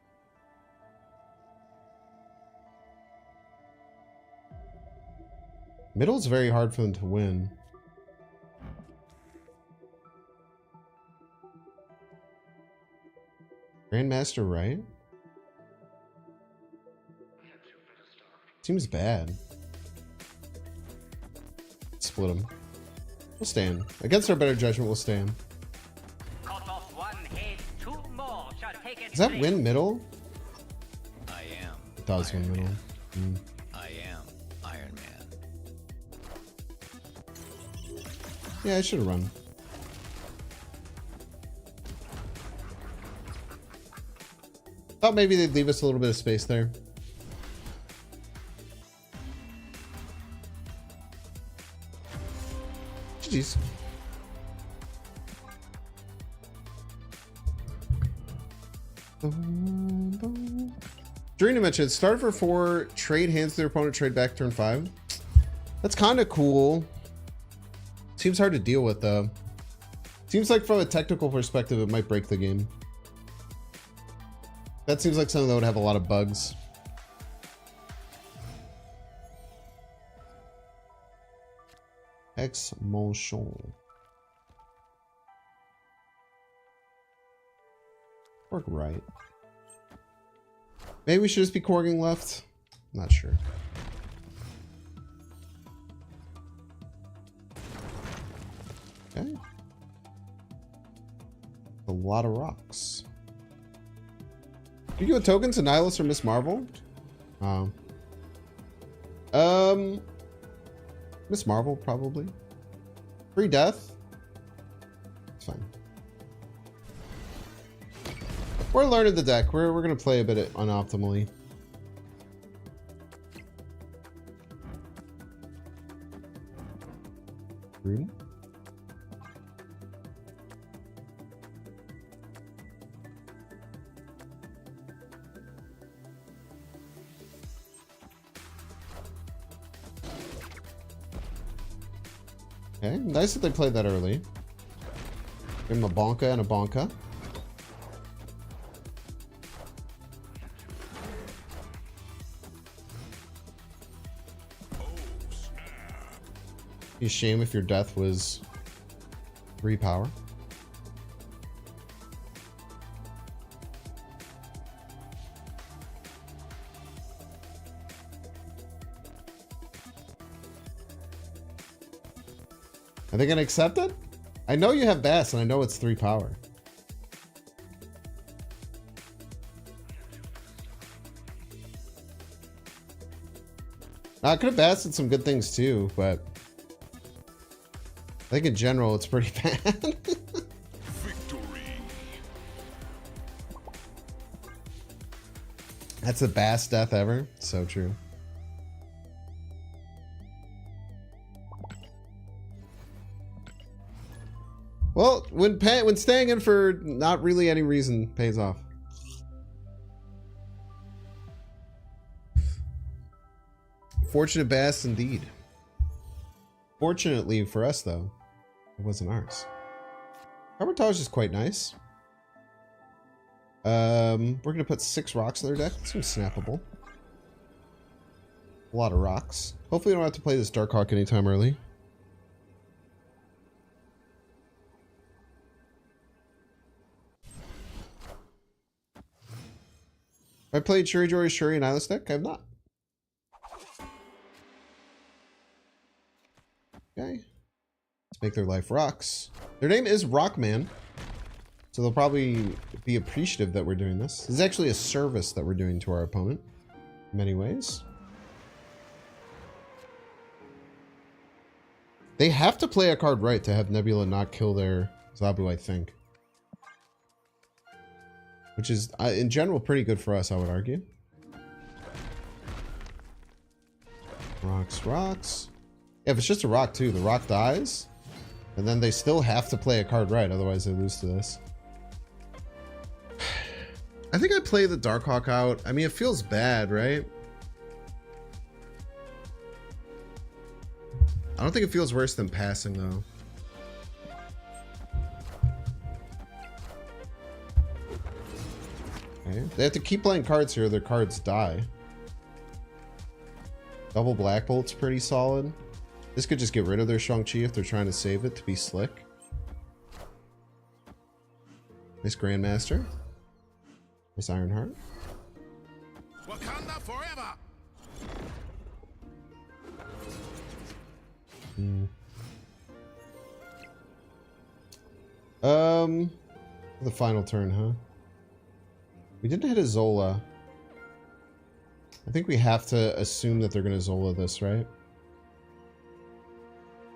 Middle's very hard for them to win. Grandmaster, right? Seems bad. Split them. We'll stand. Against our better judgment, we'll stand. Does that win middle? I am. It does win middle. I am Iron Man. Yeah, I should have run. Thought maybe they'd leave us a little bit of space there. GG's. During the mention, start for 4, trade hands to their opponent, trade back turn 5. That's kind of cool. Seems hard to deal with though. Seems like from a technical perspective, it might break the game. That seems like something that would have a lot of bugs. Ex-motion. Work right. Maybe we should just be corging left. Not sure. Okay. A lot of rocks. You go tokens to Nihilus or Miss Marvel? Miss Marvel probably. Free death. It's fine. We're learning the deck. We're gonna play a bit unoptimally. Rude. Okay, nice that they played that early. Give him a bonka and a bonka. Be a shame if your death was 3 power. Are they gonna accept it? I know you have Bass, and I know it's 3 power. I could have Bassed some good things too, but I think in general it's pretty bad. Victory! That's the best death ever. So true. Well, when staying in for not really any reason pays off. Fortunate bass indeed. Fortunately for us, though, it wasn't ours. Arbitrage is quite nice. We're gonna put 6 rocks in their deck. That seems snappable. A lot of rocks. Hopefully, we don't have to play this Darkhawk anytime early. I played Shuri Jory, Shuri, and Eyeless deck. I have not. Okay. Let's make their life rocks. Their name is Rockman. So they'll probably be appreciative that we're doing this. This is actually a service that we're doing to our opponent. In many ways. They have to play a card right to have Nebula not kill their Zabu, I think. Which is, in general, pretty good for us, I would argue. Rocks, rocks. Yeah, if it's just a rock, too, the rock dies. And then they still have to play a card right, otherwise they lose to this. I think I play the Darkhawk out. I mean, it feels bad, right? I don't think it feels worse than passing, though. Okay. They have to keep playing cards here, or their cards die. Double Black Bolt's pretty solid. This could just get rid of their Shang-Chi if they're trying to save it to be slick. Nice Grandmaster. Nice Ironheart. Wakanda forever. The final turn, huh? We didn't hit a Zola. I think we have to assume that they're going to Zola this, right?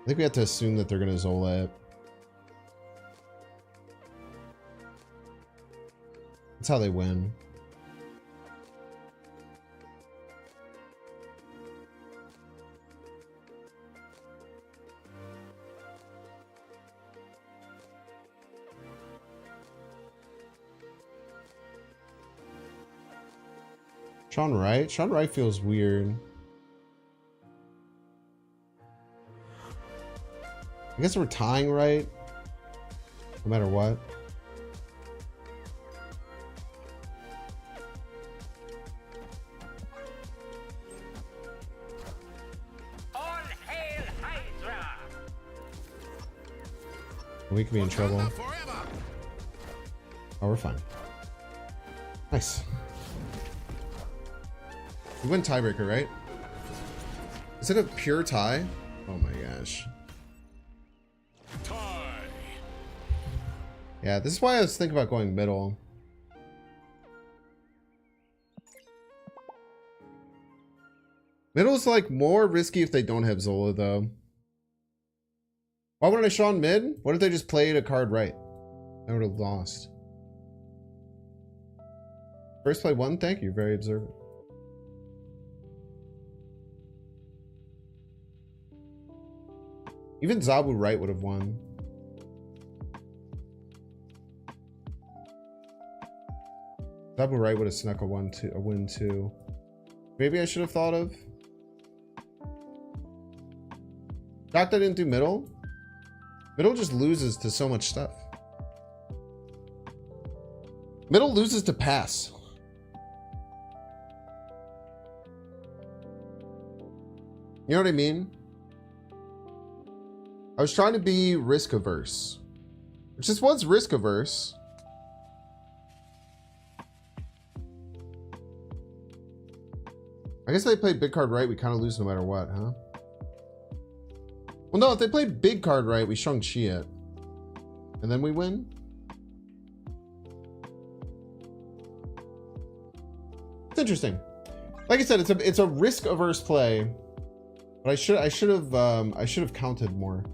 I think we have to assume that they're going to Zola it. That's how they win. Sean Wright? Sean Wright feels weird. I guess we're tying right. No matter what. All hail Hydra! We could be in trouble. Wakanda forever. Oh, we're fine. Nice. We win tiebreaker, right? Is it a pure tie? Oh my gosh. Tie. Yeah, this is why I was thinking about going middle. Middle's like more risky if they don't have Zola, though. Why wouldn't I Sean mid? What if they just played a card right? I would have lost. First play 1, thank you. Very observant. Even Zabu right would have won. Zabu right would have snuck a win too. Maybe I should have thought of. Shocked I didn't do middle. Middle just loses to so much stuff. Middle loses to pass. You know what I mean? I was trying to be risk averse. Which this was risk averse. I guess they play big card right, we kind of lose no matter what, huh? Well, no, if they play big card right, we Shang-Chi it. And then we win? It's interesting. Like I said, it's a risk averse play. But I should have counted more.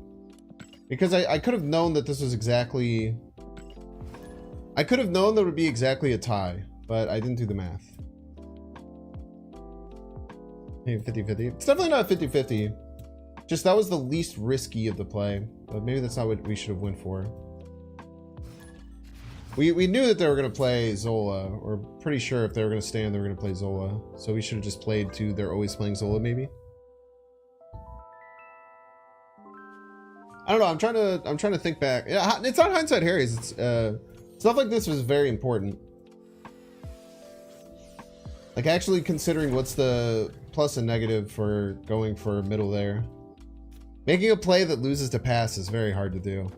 Because I could have known that this was exactly... I could have known that it would be exactly a tie, but I didn't do the math. Maybe 50-50. It's definitely not 50-50. Just that was the least risky of the play. But maybe that's not what we should have went for. We knew that they were going to play Zola. Or pretty sure if they were going to stand, they were going to play Zola. So we should have just played to they're always playing Zola, maybe. I don't know. I'm trying to think back. Yeah, it's not hindsight Harry's. It's stuff like this was very important. Like actually considering what's the plus and negative for going for middle there. Making a play that loses to pass is very hard to do.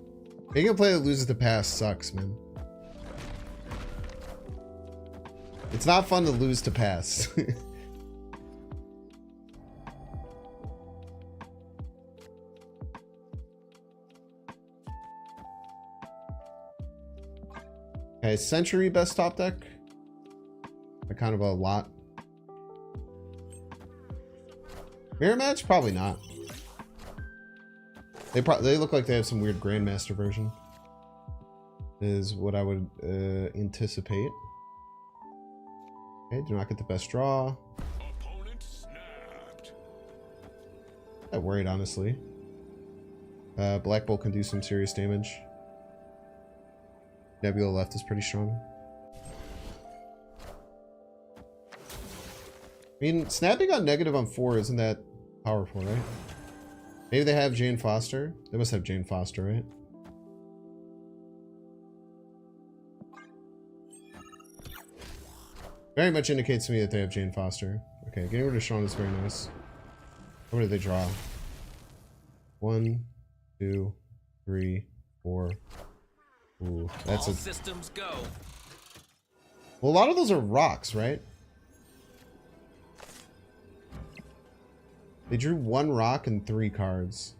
Making a play that loses to pass sucks, man. It's not fun to lose to pass. Okay, Century best top deck. Kind of a lot. Mirror match? Probably not. They look like they have some weird Grandmaster version. Is what I would anticipate. Okay, do not get the best draw. Opponent snapped. Not worried, honestly. Black Bolt can do some serious damage. Nebula left is pretty strong. I mean, snapping on negative on 4 isn't that powerful, right? Maybe they have Jane Foster. They must have Jane Foster, right? Very much indicates to me that they have Jane Foster. Okay, getting rid of Sean is very nice. What did they draw? 1, 2, 3, 4. Ooh, that's All a... systems go. Well, a lot of those are rocks, right? They drew 1 rock and 3 cards.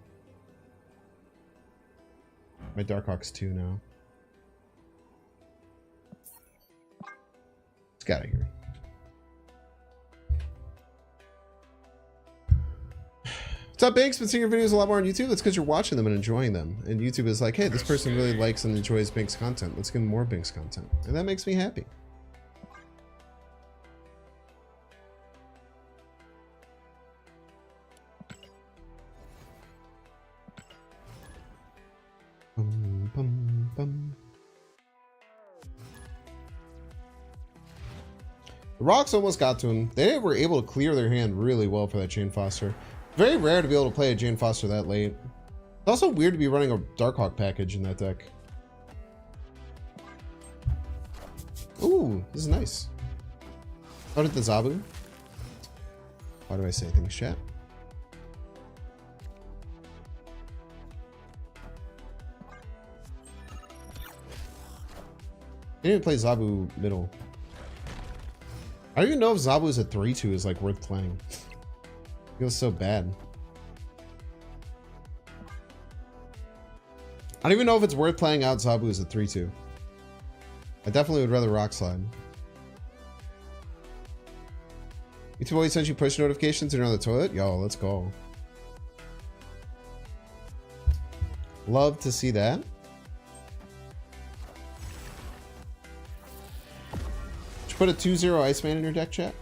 My Darkhawk's 2 now. Let's get out of here. What's up, Banks? Been seeing your videos a lot more on YouTube. That's because you're watching them and enjoying them. And YouTube is like, hey, this person really likes and enjoys Banks content. Let's give them more Banks content. And that makes me happy. Bum, bum, bum. The rocks almost got to him. They were able to clear their hand really well for that Jane Foster. Very rare to be able to play a Jane Foster that late. It's also weird to be running a Darkhawk package in that deck. Ooh, this is nice. How did the Zabu? Why do I say things, chat? I didn't even play Zabu middle. I don't even know if Zabu's at 3-2 is like worth playing. It feels so bad. I don't even know if it's worth playing out Zabu's at 3-2. I definitely would rather Rock Slide. YouTube always sends you push notifications and you're on the toilet? Yo, let's go. Love to see that. Put a 2-0 Iceman in your deck, chat.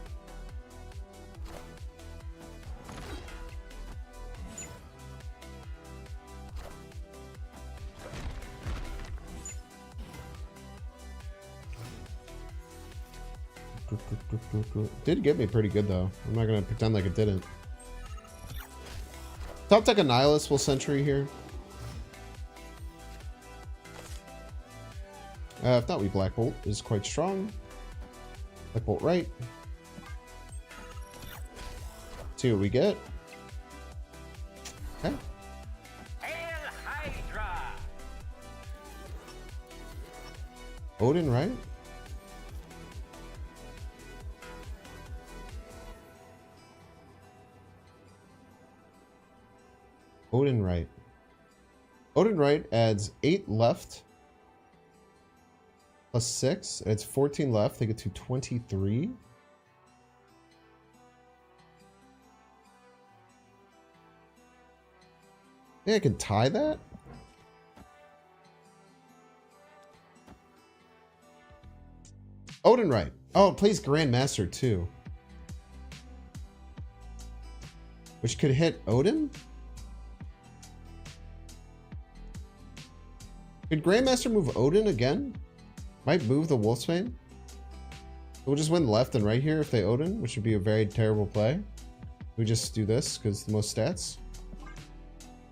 Did get me pretty good though. I'm not gonna pretend like it didn't. Top deck a Nihilist will Sentry here. If not, we Black Bolt is quite strong. Black Bolt right. See what we get. Okay. Hail Hydra. Odin right. Odin right. Odin right adds 8 left. Plus 6. It's 14 left. They get to 23. Yeah, I can tie that. Odin right. Oh, it plays Grandmaster too. which could hit Odin. Could Grandmaster move Odin again? Might move the Wolfsbane. We'll just win left and right here if they Odin, which would be a very terrible play. We just do this because the most stats.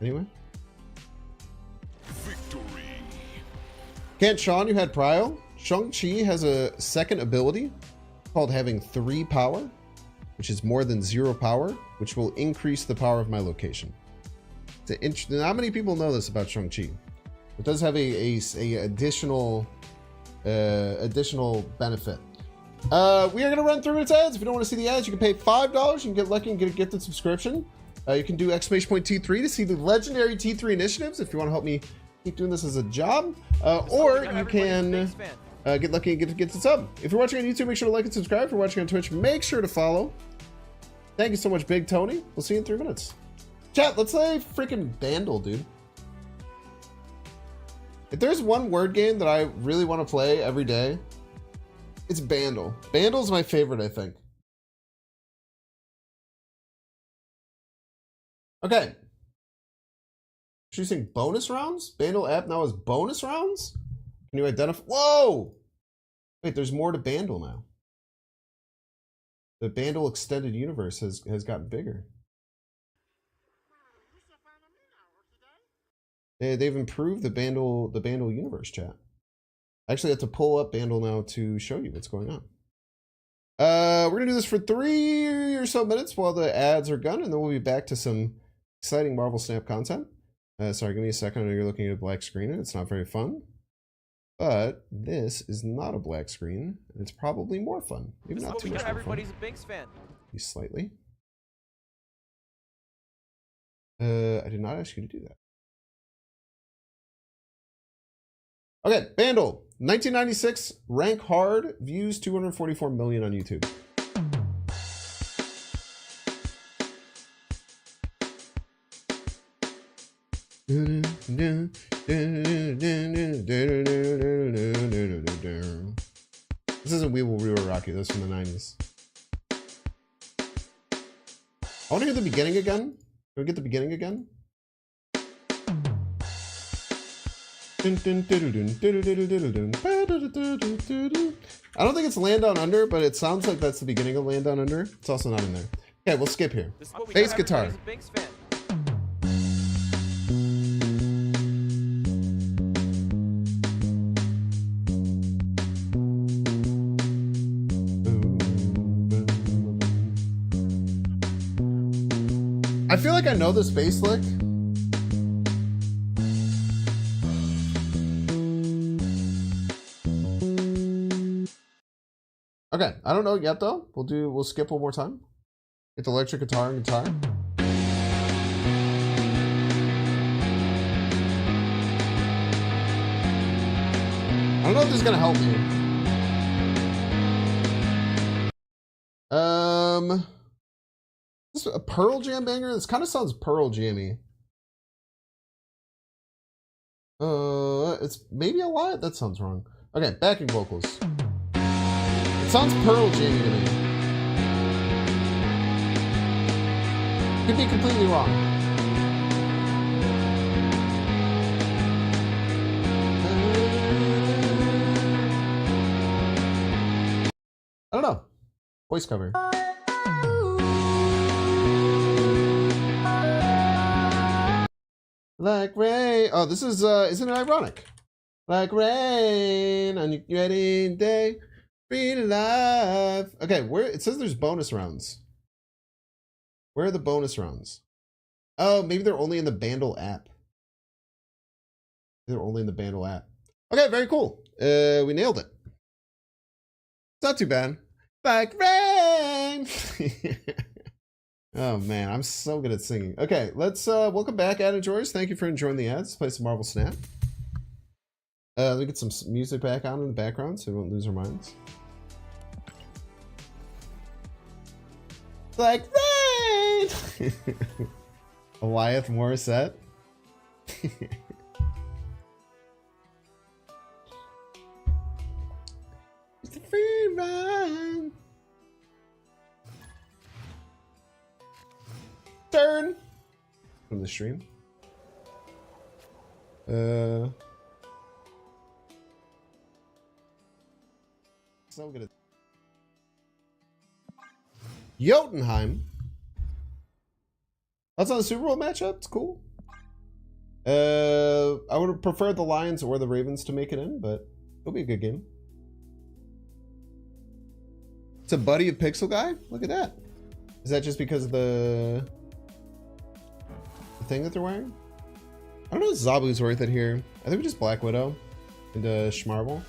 Anyway. Victory. Can't Sean, you had Prio? Shang-Chi has a second ability called having 3 power, which is more than 0 power, which will increase the power of my location. Not many people know this about Shang-Chi. It does have a additional benefit. We are going to run through its ads. If you don't want to see the ads, you can pay $5. You can get lucky and get a gifted subscription. You can do !T3 to see the legendary T3 initiatives if you want to help me keep doing this as a job. Or you can get lucky and get the sub. If you're watching on YouTube, make sure to like and subscribe. If you're watching on Twitch, make sure to follow. Thank you so much, Big Tony. We'll see you in 3 minutes. Chat, let's play freaking Bandle, dude. If there's one word game that I really want to play every day, it's Bandle. Bandle's my favorite, I think. Okay. Choosing bonus rounds? Bandle app now has bonus rounds? Can you identify? Whoa! Wait, there's more to Bandle now. The Bandle extended universe has gotten bigger. They've improved the Bandle universe, chat. I actually have to pull up Bandle now to show you what's going on. We're gonna do this for 3 or so minutes while the ads are gone, and then we'll be back to some exciting Marvel Snap content. Sorry, give me a second. I know you're looking at a black screen and it's not very fun. But this is not a black screen, and it's probably more fun. Maybe not too much more fun. Everybody's a Binks fan. Slightly. I did not ask you to do that. Okay, Bandle, 1996, rank hard, views 244 million on YouTube. This isn't We Will Rock You, that's from the 90s. I want to hear the beginning again. Can we get the beginning again? I don't think it's Land Down Under, but it sounds like that's the beginning of Land Down Under. It's also not in there. Okay, we'll skip here. Bass guitar. Everybody's a Binks fan. I feel like I know this bass lick. Okay, I don't know it yet though. We'll skip one more time. Get the electric guitar and guitar. I don't know if this is gonna help me. This is a Pearl Jam banger? This kind of sounds Pearl Jammy. It's maybe a lot? That sounds wrong. Okay, backing vocals. It sounds Pearl Jammy to me. Could be completely wrong. I don't know. Voice cover. Like rain. Oh, this is, isn't it ironic? Like rain on your wedding day. Be alive. Okay, where it says there's bonus rounds. Where are the bonus rounds? Oh, maybe they're only in the Bandle app. They're only in the Bandle app. Okay, very cool. We nailed it. It's not too bad. Like rain. Oh man, I'm so good at singing. Okay, let's welcome back, ad enjoyers. Thank you for enjoying the ads. Let's play some Marvel Snap. Let me get some music back on in the background so we won't lose our minds. Like rain. Goliath Morissette. It's a free ride. Turn from the stream. So good. Jotunheim. That's on the Super Bowl matchup. It's cool. I would have preferred the Lions or the Ravens to make it in, but it'll be a good game. It's a buddy of Pixel Guy. Look at that. Is that just because of the thing that they're wearing? I don't know if Zabu's worth it here. I think we just Black Widow into Schmarvel.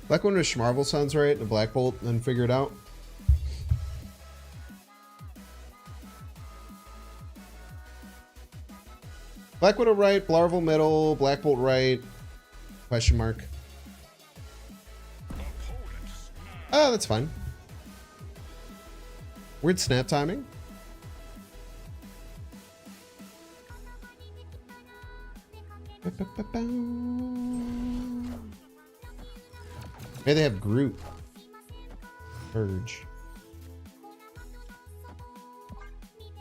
Black Widow to Schmarvel sounds right. The Black Bolt, then figure it out. Black Widow right, Blarvel middle, Black Bolt right, question mark. Oh, that's fine. Weird snap timing. Maybe they have Groot. Urge.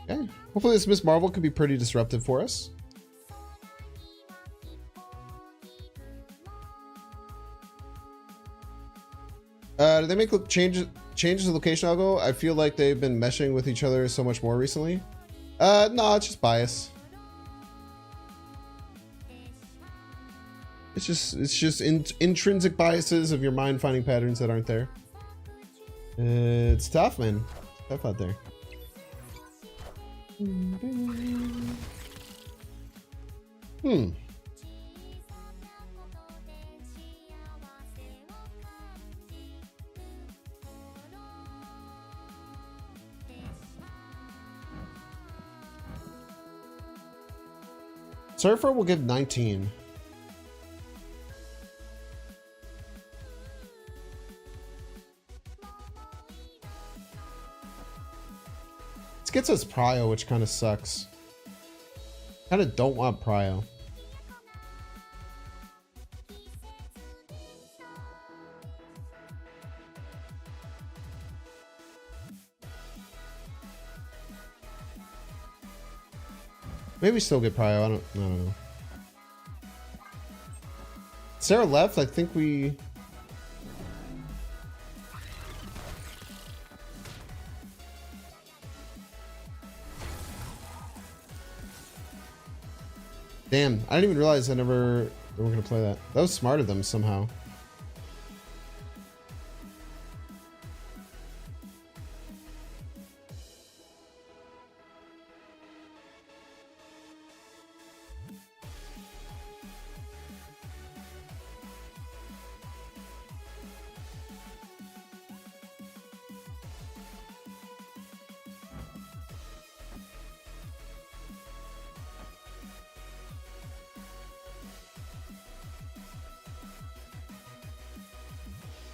Okay. Hopefully this Miss Marvel could be pretty disruptive for us. Did they make changes to location algo? I feel like they've been meshing with each other so much more recently. No, it's just bias. It's just intrinsic biases of your mind finding patterns that aren't there. It's tough, man. It's tough out there. Surfer will give 19. This gets us Prio, which kind of sucks. Kind of don't want Prio. Maybe we still get Prio. I don't know. Sarah left. I think we. Damn, I didn't even realize they were gonna play that. That was smart of them somehow.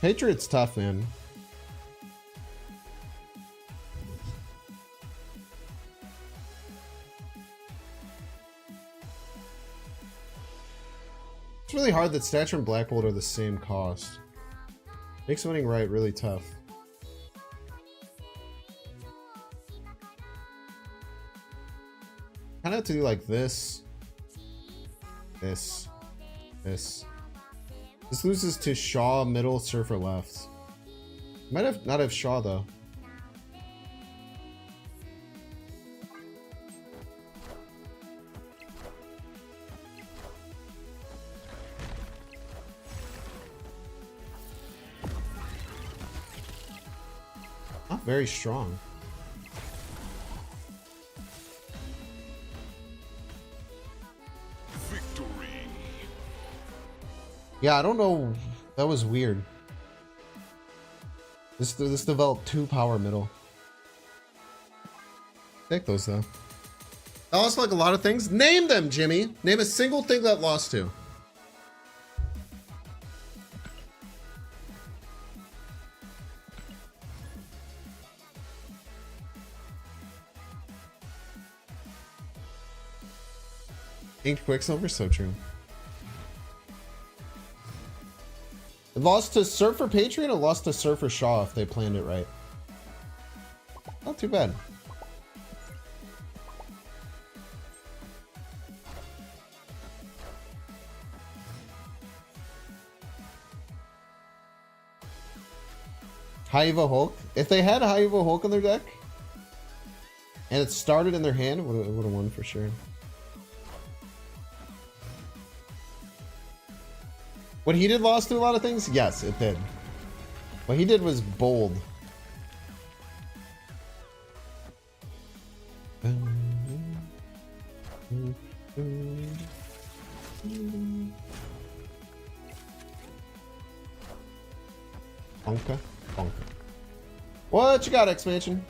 Patriot's tough, man. It's really hard that Stature and Black Bolt are the same cost. Makes winning right really tough. Kind of have to do like this. This. This loses to Shaw middle, Surfer left. Might have not have Shaw though. Not very strong. Yeah, I don't know. That was weird. This developed 2 power middle. Take those though. I lost like a lot of things. Name them, Jimmy. Name a single thing that lost to. Inked Quicksilver, so true. It lost to Surfer Patriot or lost to Surfer Shaw if they planned it right. Not too bad. High Evo Hulk. If they had High Evo Hulk on their deck, and it started in their hand, it would have won for sure. What he did lost to a lot of things? Yes, it did. What he did was bold. Bonka, bonka. What you got, expansion?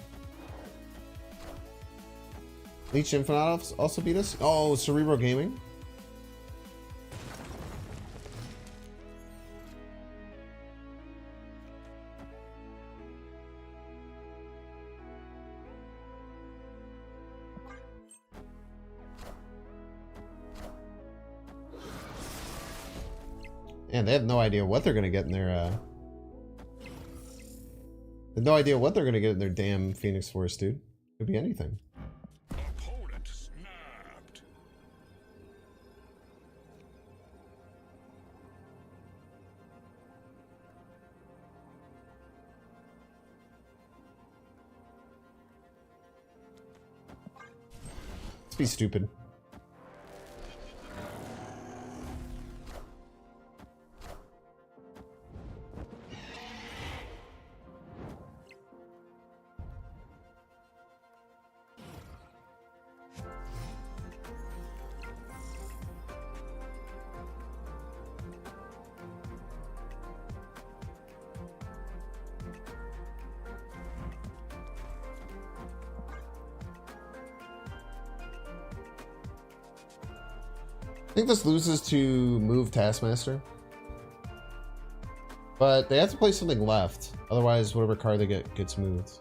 Leech Infinite also beat us? Oh, Cerebro Gaming. And they have no idea what they're gonna get in their they have no idea what they're gonna get in their damn Phoenix Force, dude. Could be anything. Opponent snapped. Let's be stupid. I think this loses to move Taskmaster. But they have to play something left. Otherwise, whatever card they get gets moved.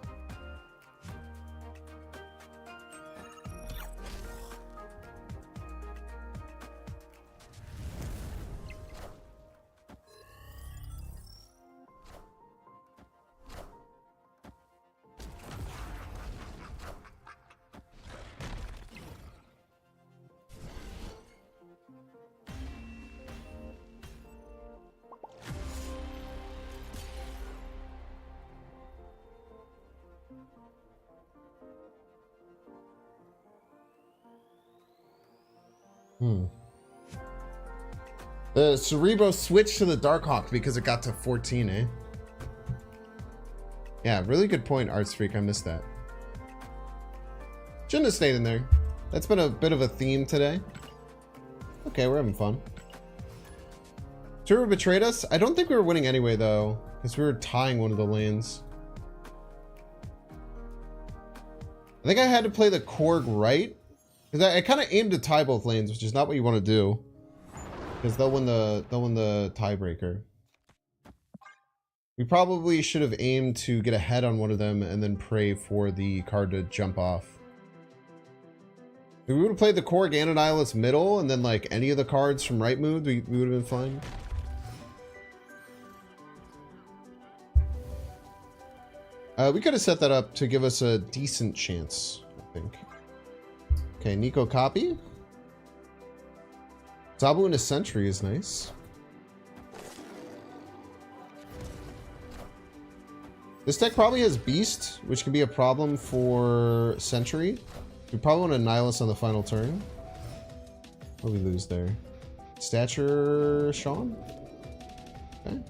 The Cerebro switched to the Darkhawk because it got to 14, eh? Yeah, really good point, Arts Freak. I missed that. Shouldn't have stayed in there. That's been a bit of a theme today. Okay, we're having fun. Turbo betrayed us? I don't think we were winning anyway, though, because we were tying one of the lanes. I think I had to play the Korg right, because I kind of aimed to tie both lanes, which is not what you want to do. Because they'll win the tiebreaker. We probably should have aimed to get ahead on one of them and then pray for the card to jump off. If we would have played the Korg and Annihilus middle and then like any of the cards from right moved, we would have been fine. We could have set that up to give us a decent chance, I think. Okay, Nico copy. Zabu in a Sentry is nice. This deck probably has Beast, which could be a problem for Sentry. We probably want to Nihilus on the final turn. What did we lose there? Stature Sean? Okay.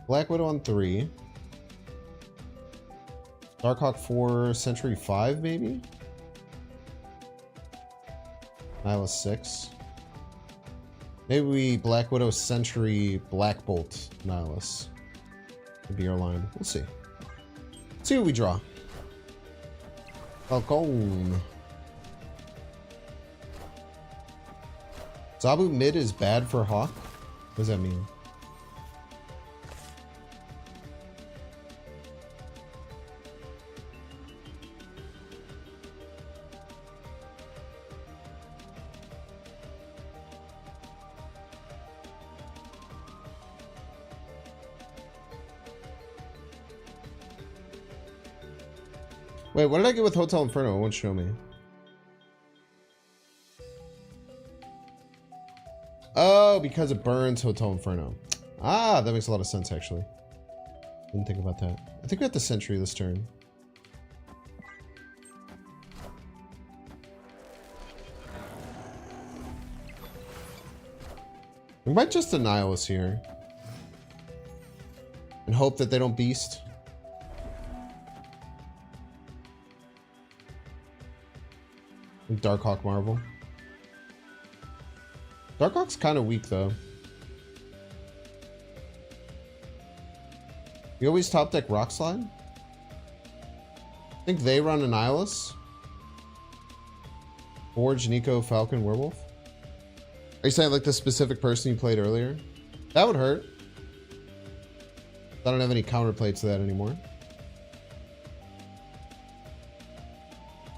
Black Widow on 3. Darkhawk 4, Sentry 5, maybe? Nihilus 6. Maybe we Black Widow, Sentry, Black Bolt, Nihilus. Could be our line. We'll see. Let's see what we draw. Falcon. Zabu mid is bad for Hawk? What does that mean? Wait, what did I get with Hotel Inferno? It won't show me. Oh, because it burns Hotel Inferno. Ah, that makes a lot of sense, actually. Didn't think about that. I think we have the Sentry this turn. We might just Annihilus here. And hope that they don't Beast. And Darkhawk Marvel. Darkhawk's kind of weak, though. You always top deck Rock Slide? I think they run Annihilus. Forge, Nico, Falcon, Werewolf. Are you saying like the specific person you played earlier? That would hurt. I don't have any counterplay to that anymore.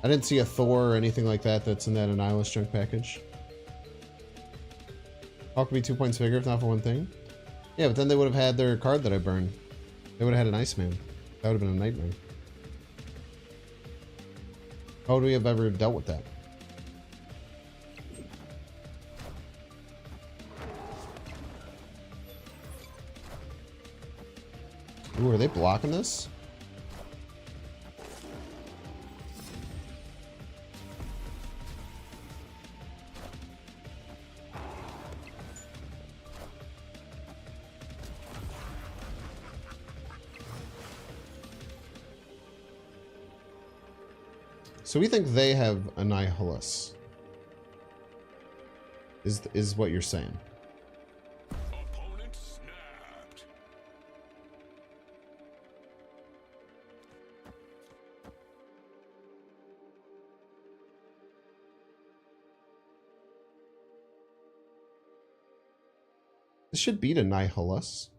I didn't see a Thor or anything like that that's in that Annihilus junk package. Hawk could be 2 points bigger if not for one thing. Yeah, but then they would have had their card that I burned. They would have had an Iceman. That would have been a nightmare. How would we have ever dealt with that? Ooh, are they blocking this? So we think they have Annihilus. Is what you're saying. Opponent snapped. This should beat Annihilus.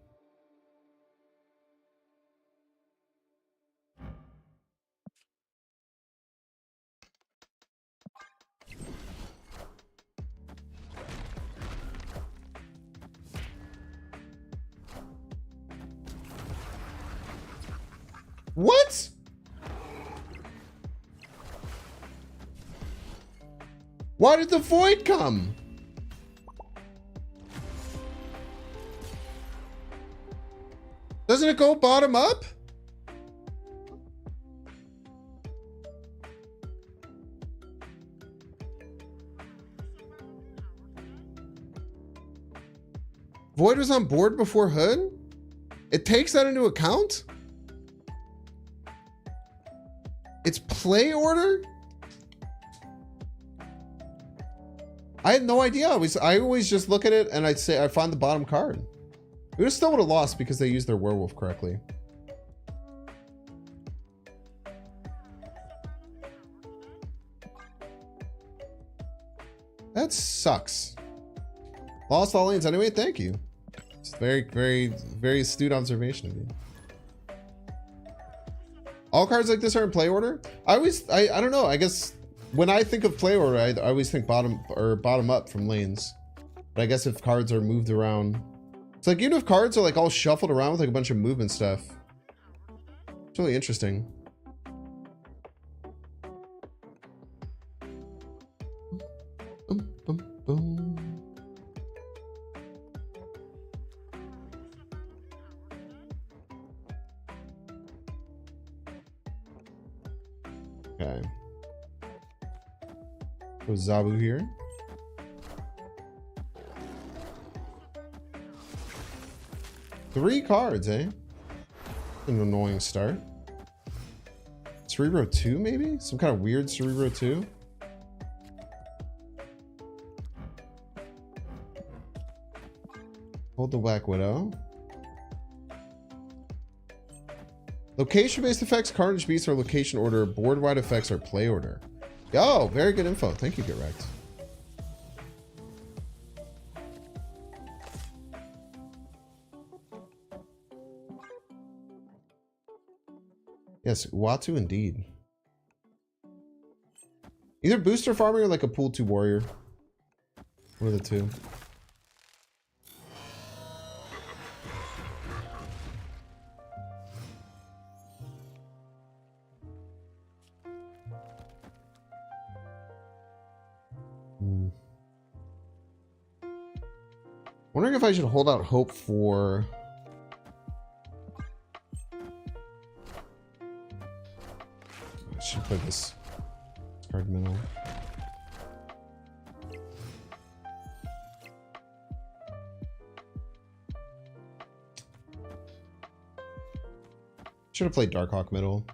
What? Why did the void come? Doesn't it go bottom up? Void was on board before Hood? It takes that into account? It's play order? I had no idea. I always just look at it and I'd say I find the bottom card. We still would have lost because they used their werewolf correctly. That sucks. Lost all lanes anyway. Thank you. It's very, very, very astute observation of you. All cards like this are in play order. I don't know. I guess when I think of play order, I always think bottom up from lanes. But I guess if cards are moved around, it's like even if cards are like all shuffled around with like a bunch of movement stuff, it's really interesting. Okay. Go Zabu here. Three cards, eh? An annoying start. Cerebro 2, maybe? Some kind of weird Cerebro 2? Hold the Black Widow. Location-based effects, Carnage Beasts are location order. Board-wide effects are play order. Yo, very good info. Thank you, Get Wrecked. Yes, Uatu indeed. Either booster farming or like a pool 2 warrior. One of the two. Wondering if I should hold out hope for... I should play this card middle. Should have played Darkhawk middle.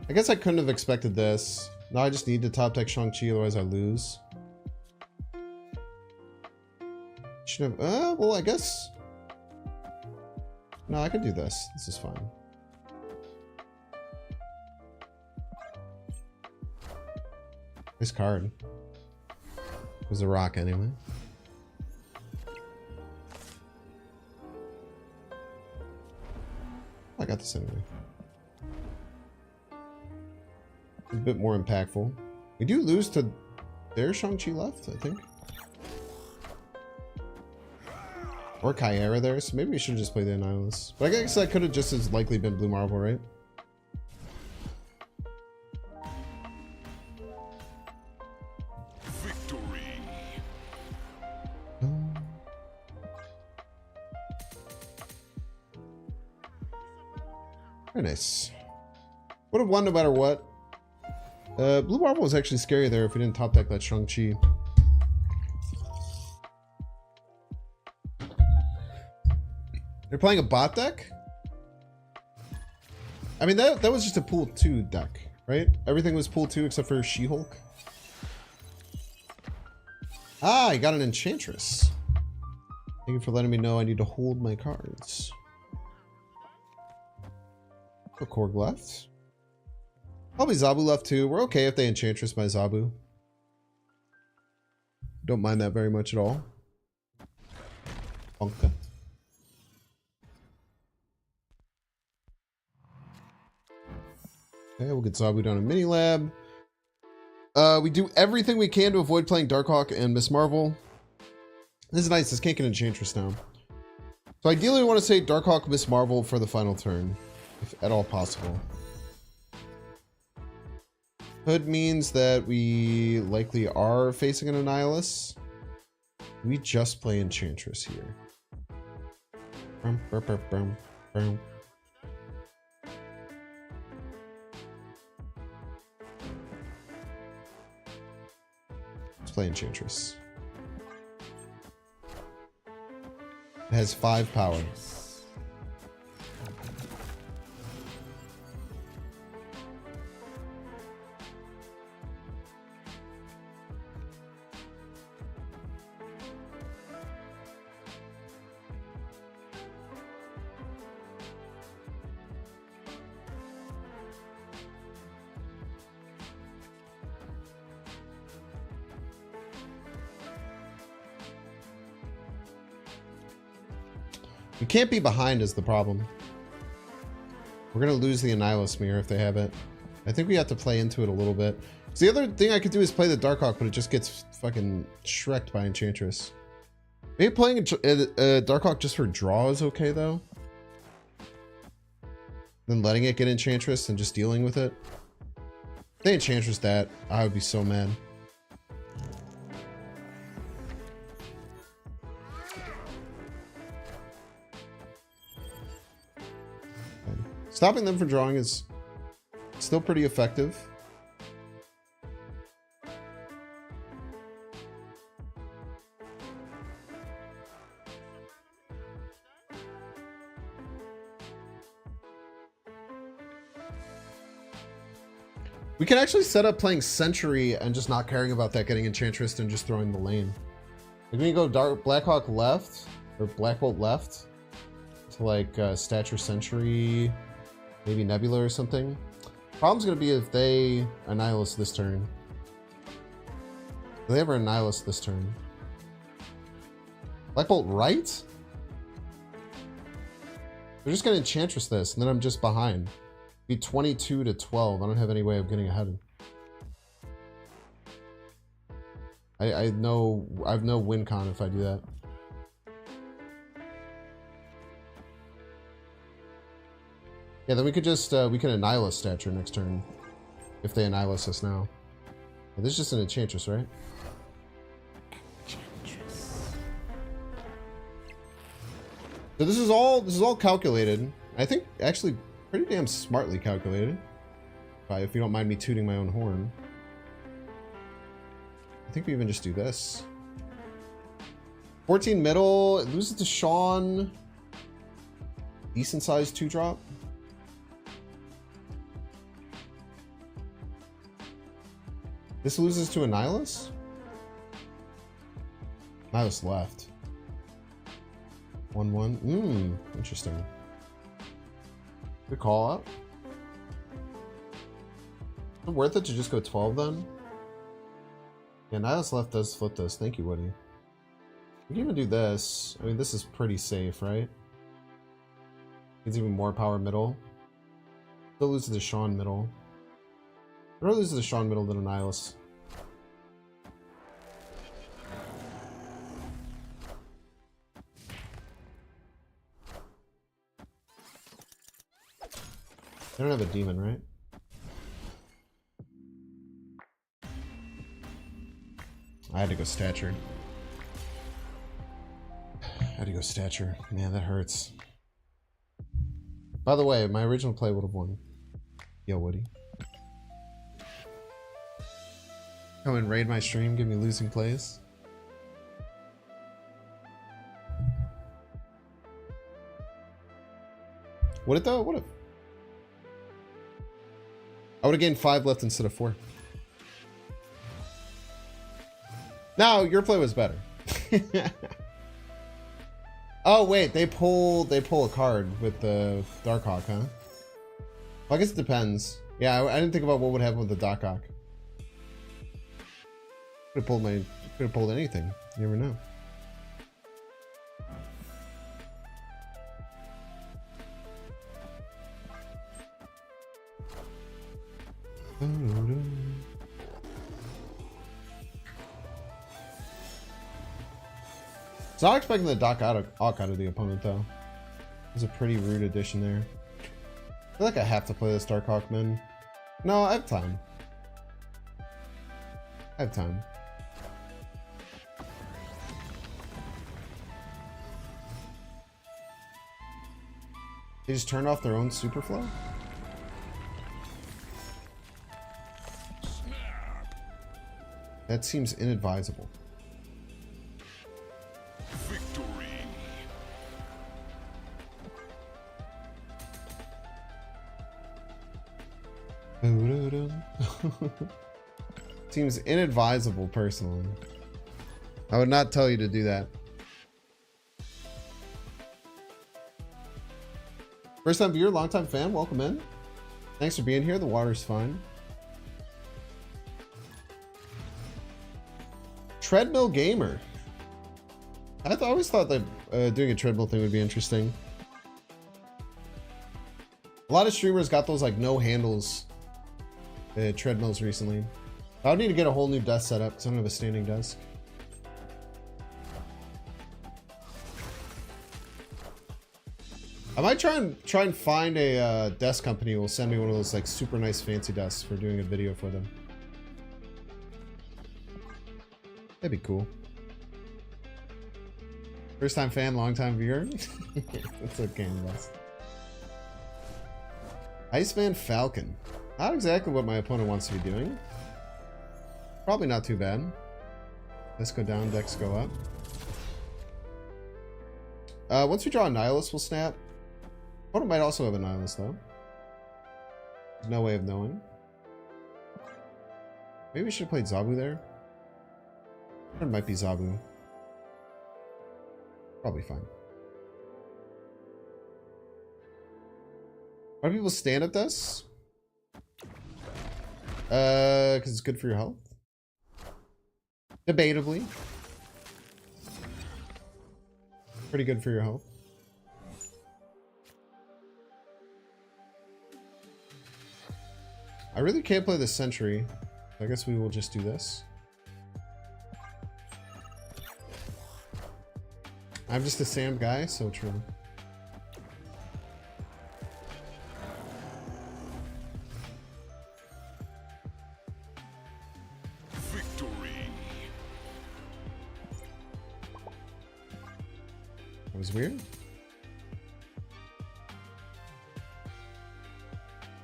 I guess I couldn't have expected this. Now I just need to top deck Shang-Chi, otherwise I lose. Should have, well, I guess. No, I could do this. This is fine. Nice card. It was a rock anyway. I got this anyway. A bit more impactful. We do lose to their Shang-Chi left, I think. Or Kyera there, so maybe we should just play the Annihilus. But I guess that could have just as likely been Blue Marvel, right? Victory. Very nice. Would have won no matter what. Blue Marvel was actually scary there if we didn't top deck that Shang-Chi. They're playing a bot deck? I mean, that was just a pool 2 deck, right? Everything was pool 2 except for She-Hulk. Ah, I got an Enchantress. Thank you for letting me know I need to hold my cards. A Korg left. Probably Zabu left too. We're okay if they Enchantress my Zabu. Don't mind that very much at all. Bonka. Okay, we'll get Zabu down in Mini Lab. We do everything we can to avoid playing Darkhawk and Miss Marvel. This is nice. This can't get Enchantress now. So ideally we want to say Darkhawk, Miss Marvel for the final turn, if at all possible. Hood means that we likely are facing an Annihilus. We just play Enchantress here. Let's play Enchantress. It has 5 power. We can't be behind is the problem. We're going to lose the Annihilus Mirror if they have it. I think we have to play into it a little bit. So the other thing I could do is play the Darkhawk, but it just gets fucking shreked by Enchantress. Maybe playing a Darkhawk just for draw is okay, though. Then letting it get Enchantress and just dealing with it. If they Enchantress that, I would be so mad. Stopping them from drawing is still pretty effective. We can actually set up playing Sentry and just not caring about that getting Enchantress and just throwing the lane. Like we can go Blackhawk left, or Black Bolt left, to like Stature Sentry, maybe Nebula or something. Problem's gonna be if they Annihilus this turn. If they ever Annihilus this turn. Black Bolt right? They're just gonna Enchantress this, and then I'm just behind. Be 22 to 12. I don't have any way of getting ahead. I have no win con if I do that. Yeah, then we could just we can Annihilus Stature next turn if they Annihilus us now. Yeah, this is just an Enchantress, right? Enchantress. So this is all calculated. I think actually pretty damn smartly calculated. If you don't mind me tooting my own horn. I think we even just do this. 14 middle, it loses to Sean. Decent sized 2-drop. This loses to a Nihilus? Nihilus left. 1-1. Interesting. Good call out. Is it worth it to just go 12 then? Yeah, Nihilus left does flip this. Thank you, Woody. We can even do this. I mean, this is pretty safe, right? Needs even more power middle. Still loses to Sean middle. I'd rather lose to Sean middle than a Nihilus. They don't have a demon, right? I had to go stature. Man, that hurts. By the way, my original play would have won. Yo, Woody. Come and raid my stream, give me losing plays. Would it though? Would have. I would have gained 5 left instead of 4. No, your play was better. Oh wait, they pull a card with the Darkhawk, huh? Well, I guess it depends. Yeah, I didn't think about what would happen with the Darkhawk. Could have pulled anything. You never know. So I'm not expecting the Doc out of the opponent though. It's a pretty rude addition there. I feel like I have to play this Darkhawk, man. No, I have time. They just turned off their own Superflow? That seems inadvisable. Victory. Seems inadvisable, personally. I would not tell you to do that. First time viewer, long time fan, welcome in. Thanks for being here, the water's fine. Treadmill gamer. I always thought that doing a treadmill thing would be interesting. A lot of streamers got those like no handles treadmills recently. I would need to get a whole new desk setup because I don't have a standing desk. I might try and find a desk company who will send me one of those like super nice fancy desks for doing a video for them. That'd be cool. First time fan, long time viewer. That's okay, boss. Iceman Falcon. Not exactly what my opponent wants to be doing. Probably not too bad. Let's go down, decks go up. Once we draw a Nihilus, we'll snap. Opponent might also have a Nihilus though. There's no way of knowing. Maybe we should have played Zabu there. It might be Zabu. Probably fine. Why do people stand at this? Because it's good for your health. Debatably. Pretty good for your health. I really can't play the Sentry. I guess we will just do this. I'm just a Sam guy, so true. Victory. That was weird.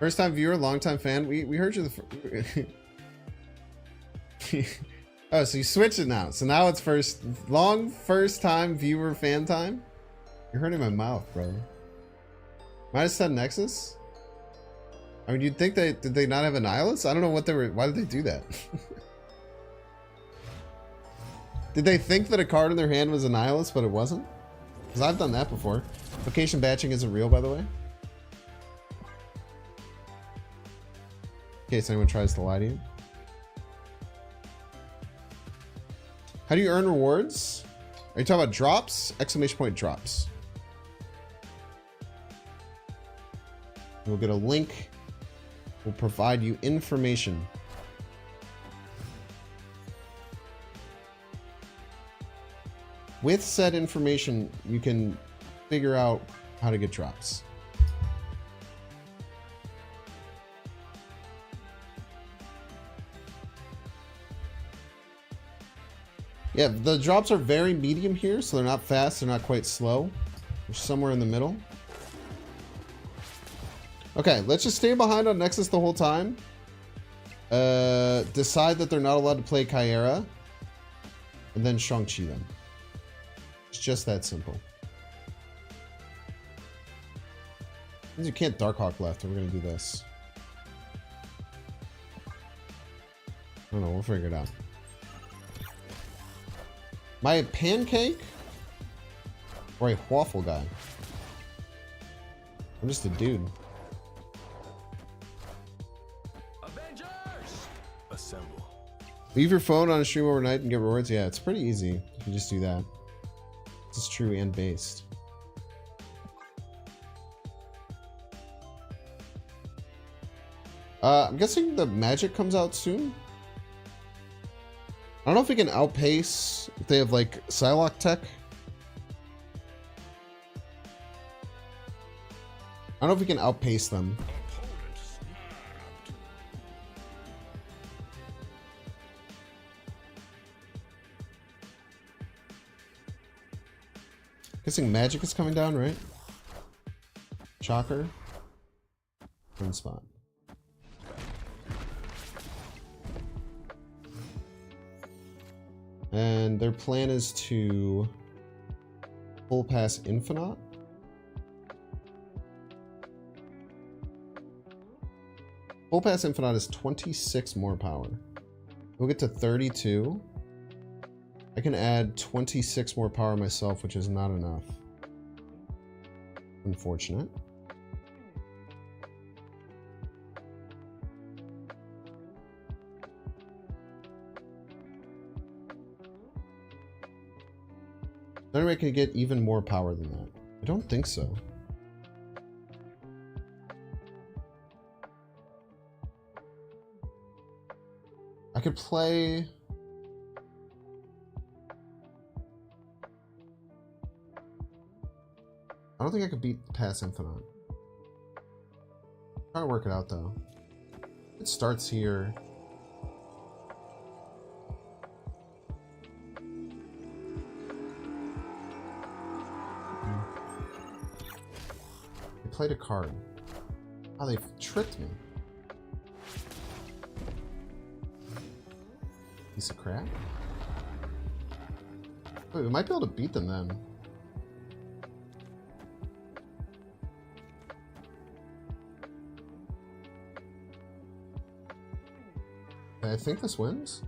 First time viewer, long time fan. We heard you oh, so you switched it now. So now it's first time viewer fan time. You're hurting my mouth, bro. -10 Nexus? I mean, you'd think did they not have a nihilist? I don't know what they were. Why did they do that? Did they think that a card in their hand was a nihilist, but it wasn't? Because I've done that before. Location batching isn't real, by the way. In case anyone tries to lie to you. How do you earn rewards? Are you talking about drops? Exclamation point drops. We'll get a link. We'll provide you information. With said information, you can figure out how to get drops. Yeah, the drops are very medium here, so they're not fast, they're not quite slow. They're somewhere in the middle. Okay, let's just stay behind on Nexus the whole time. Decide that they're not allowed to play Kyera. And then Shang-Chi them. It's just that simple. Means you can't Darkhawk left, and we're gonna do this. I don't know, we'll figure it out. Am I a pancake? Or a waffle guy? I'm just a dude. Avengers! Assemble. Leave your phone on a stream overnight and get rewards? Yeah, it's pretty easy. You can just do that. This is true and based. I'm guessing the magic comes out soon. I don't know if we can outpace if they have like Psylocke tech. I don't know if we can outpace them. Guessing magic is coming down, right? Shocker. One spot. And their plan is to full pass Infinite. Full pass Infinite is 26 more power. We'll get to 32. I can add 26 more power myself, which is not enough. Unfortunate. Anyway, can get even more power than that? I don't think so. I could play... I don't think I could beat past Infinite. Trying to work it out though. It starts here. They played a card. Oh, they tricked me. Piece of crap. Wait, we might be able to beat them then. I think this wins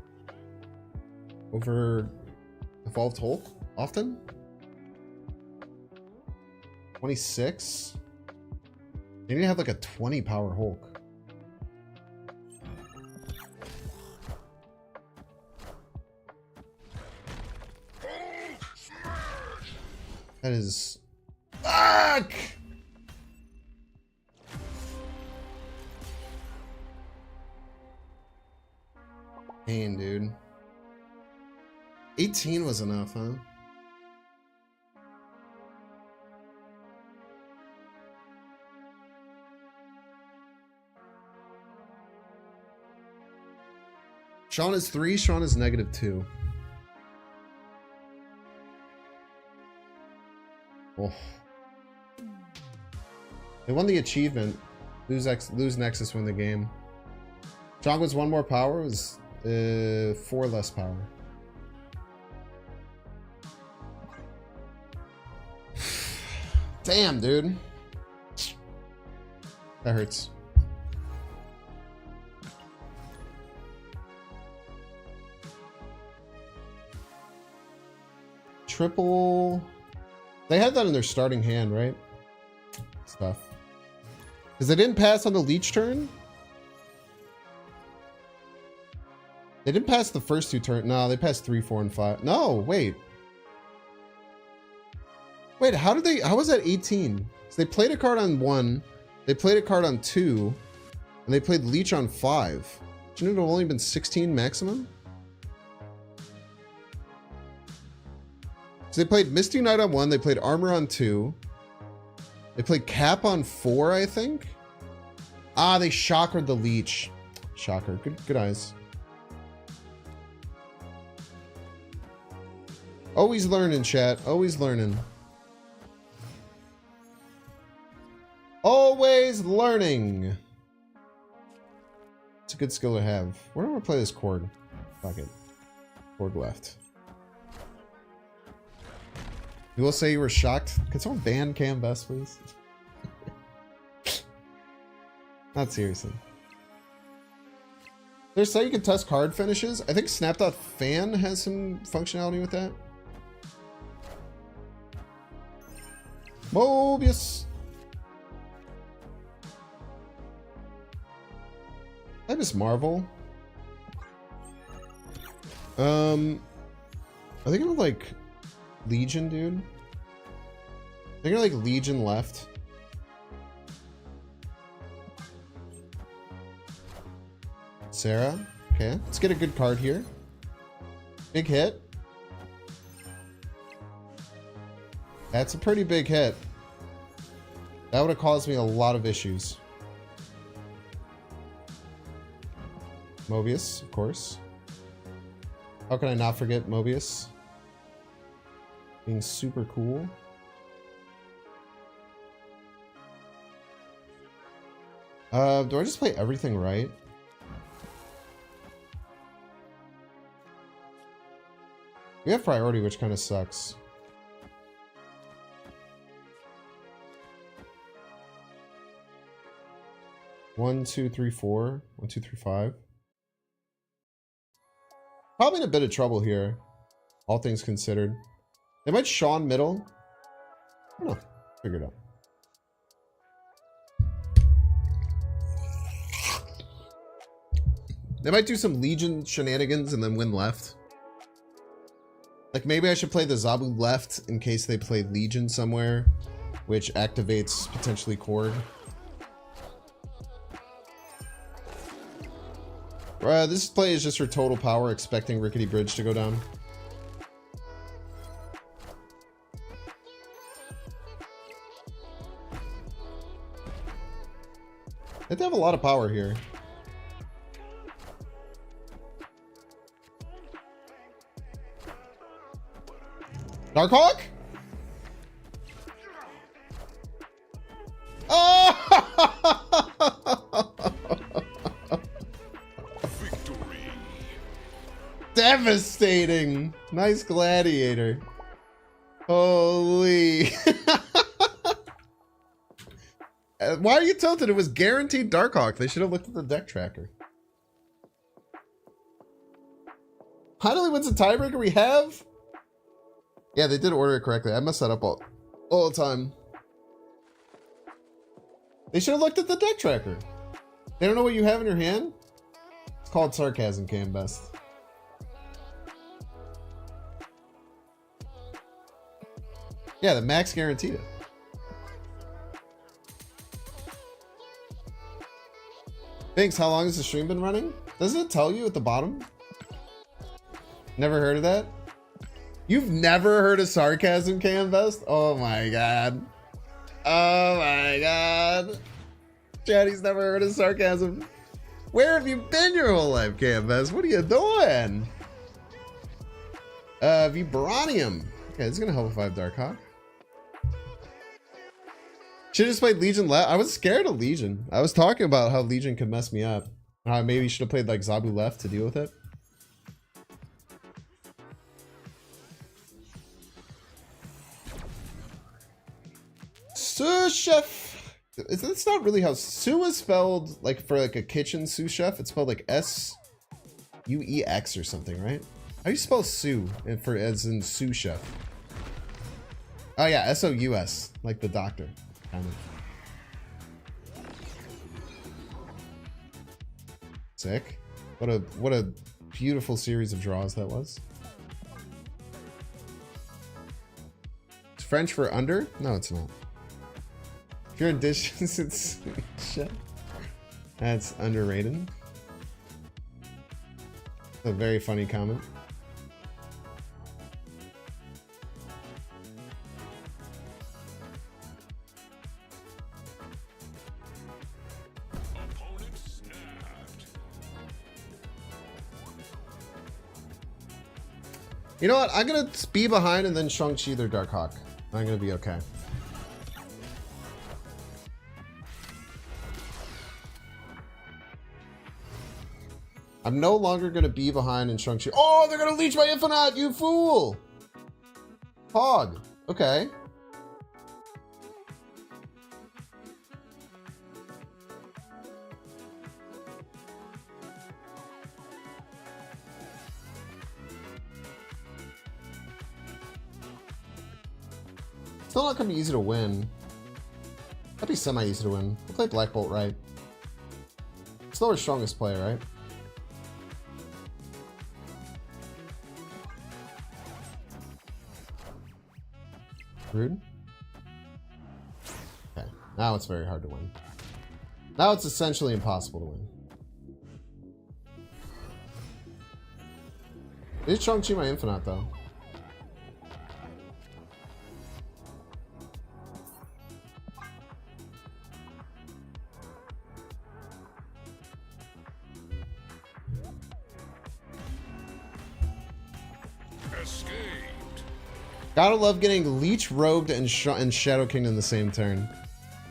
over Evolved Hulk often. 26. They need to have like a 20 power Hulk. That is fuck. Pain, dude. 18 was enough, huh? Sean is 3, Sean is -2. Oh. They won the achievement. Lose Nexus, win the game. Strong was 1 more power, was 4 less power. Damn, dude. That hurts. Triple. They had that in their starting hand, right? Stuff. Because they didn't pass on the leech turn. They didn't pass the first 2 turns. No, they passed 3, 4, and 5. No, wait. Wait, how was that 18? So they played a card on 1. They played a card on 2. And they played leech on 5. Shouldn't it have only been 16 maximum? So they played Misty Knight on 1. They played Armor on 2. They played Cap on 4, I think. Ah, they shockered the leech. Shocker. Good eyes. Always learning, chat. Always learning. Always learning. It's a good skill to have. Where do I want to play this chord? Fuck it. Chord left. You will say you were shocked. Could someone ban Cam Best, please? Not seriously. There's so you can test card finishes. I think Snap.fan has some functionality with that. Mobius. I miss Marvel. I think I'm like Legion, dude. I think I'm like Legion left. Sarah. Okay, let's get a good card here. Big hit. That's a pretty big hit. That would have caused me a lot of issues. Mobius, of course. How can I not forget Mobius? Being super cool. Do I just play everything right? We have priority, which kind of sucks. One, two, three, four. 1, 2, 3, 5. Probably in a bit of trouble here, all things considered. They might Sean middle. I don't know. Figure it out. They might do some Legion shenanigans and then win left. Like maybe I should play the Zabu left in case they play Legion somewhere, which activates potentially Cord. This play is just for total power, expecting Rickety Bridge to go down. They have a lot of power here. Darkhawk? Oh! Victory. Devastating. Nice gladiator. Holy. Why are you tilted? It was guaranteed Darkhawk. They should have looked at the deck tracker. Finally wins a tiebreaker we have? Yeah, they did order it correctly. I messed that up all the time. They should have looked at the deck tracker. They don't know what you have in your hand? It's called sarcasm, Cam Best. Yeah, the max guaranteed it. Thanks, how long has the stream been running? Doesn't it tell you at the bottom? Never heard of that? You've never heard of sarcasm, Cam Best? Oh my god. Oh my god. Chatty's never heard of sarcasm. Where have you been your whole life, Cam Best? What are you doing? Vibranium. Okay, this is gonna help if I have Darkhawk. Should have just played Legion left. I was scared of Legion. I was talking about how Legion could mess me up. I maybe should have played like Zabu left to deal with it. Sous chef. It's not really how sous is spelled, like for like a kitchen sous chef. It's spelled like S-U-E-X or something, right? How do you spell sous for as in sous chef? Oh yeah, S-O-U-S, like the doctor, kind of. Sick. What a beautiful series of draws that was. It's French for under? No, it's not. If you're in dishes, it's shit. That's underrated. A very funny comment. Opponent snapped. You know what? I'm gonna be behind and then Shang-Chi their Dark Hawk. I'm gonna be okay. I'm no longer gonna be behind in Shang-Chi. Oh, they're gonna leech my Infinite, you fool! Hog. Okay. Still not gonna be easy to win. That'd be semi-easy to win. We'll play Black Bolt right. Still our strongest player, right? Rude. Okay, now it's very hard to win. Now it's essentially impossible to win. Is Shang-Chi my Infinite though? Escaped. Gotta love getting Leech, Robed, and Shadow King in the same turn.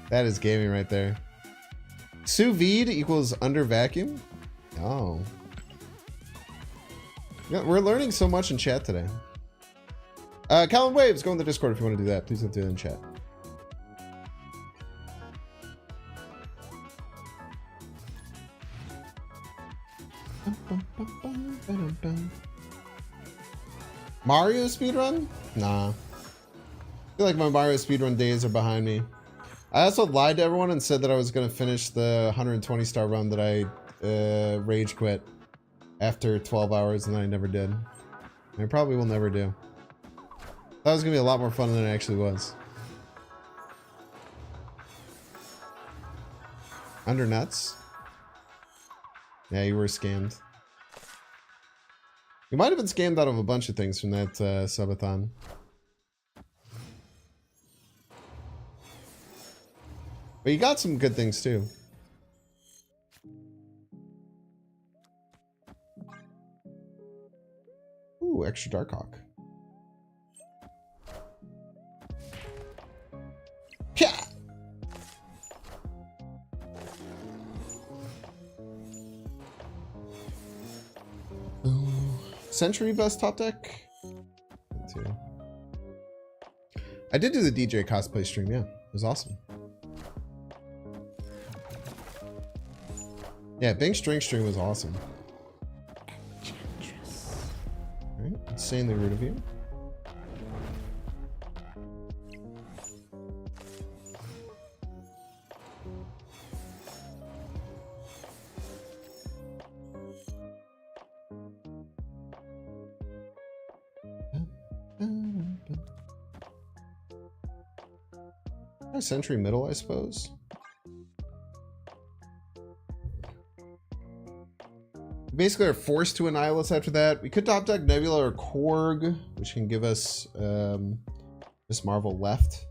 That is gaming right there. Sous vide equals under vacuum? Oh. Yeah, we're learning so much in chat today. Calvin Waves, go in the Discord if you want to do that. Please don't do it in chat. Mario speedrun? Nah. I feel like my Mario speedrun days are behind me. I also lied to everyone and said that I was going to finish the 120 star run that I rage quit after 12 hours and I never did. I probably will never do. That was going to be a lot more fun than it actually was. Under nuts? Yeah, you were scammed. You might have been scammed out of a bunch of things from that subathon. But you got some good things too. Ooh, extra Dark Hawk. Yeah. Century best top deck? I did do the DJ cosplay stream, yeah. It was awesome. Yeah, Bing String stream was awesome. Alright, insanely rude of you. Century middle, I suppose. We basically are forced to Annihilus after that. We could top deck Nebula or Korg, which can give us Miss Marvel left.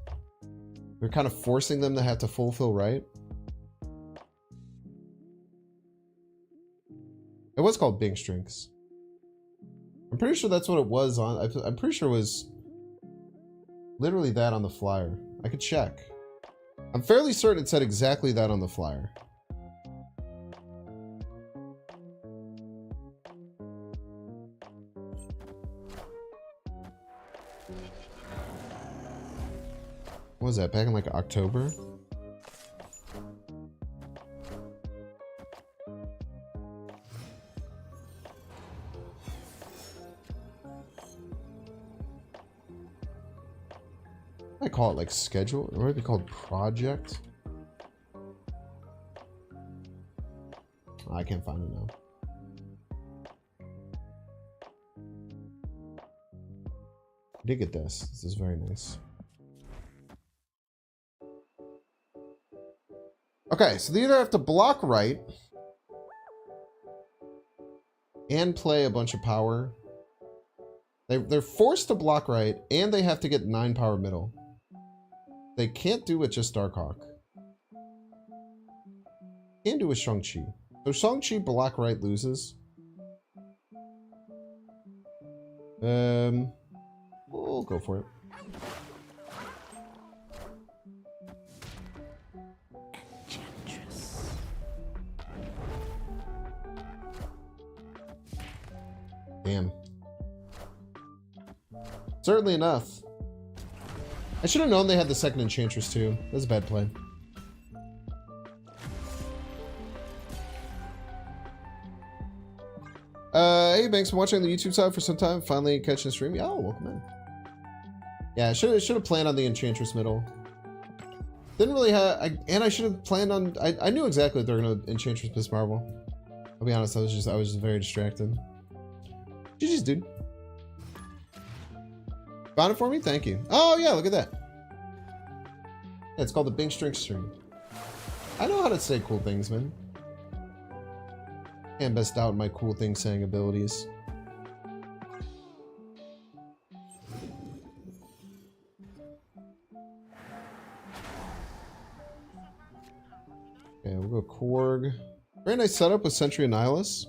We're kind of forcing them to have to fulfill right. It was called Bing Strings. I'm pretty sure that's what it was on. I'm pretty sure it was literally that on the flyer. I could check. I'm fairly certain it said exactly that on the flyer. What was that, back in like October? I call it like schedule, or would it be called project? I can't find it now. I did get this. This is very nice. Okay, so they either have to block right and play a bunch of power. They're forced to block right, and they have to get 9 power middle. They can't do it just Darkhawk. Can do with Shang-Chi. So Shang-Chi block right loses. We'll go for it. Damn. Certainly enough. I should have known they had the second Enchantress too. That was a bad play. Hey, Banks, been watching on the YouTube side for some time. Finally catching the stream. Oh, welcome in. Yeah, I should have planned on the Enchantress middle. Didn't really have... I should have planned on... I knew exactly that they were going to Enchantress Miss Marvel. I'll be honest, I was just very distracted. GG's, dude. Found it for me? Thank you. Oh, yeah, look at that. Yeah, it's called the Bink Strink Stream. I know how to say cool things, man. Can't best doubt my cool thing saying abilities. Okay, we'll go Korg. Very nice setup with Sentry and Nihilus.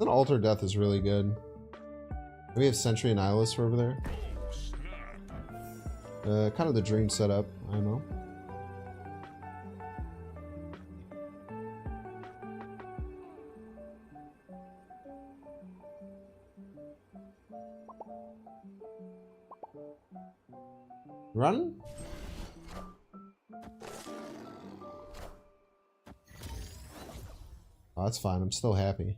An Alter Death is really good. We have Sentry and Nihilus over there. Kind of the dream setup, I don't know. Run? Oh, that's fine. I'm still happy.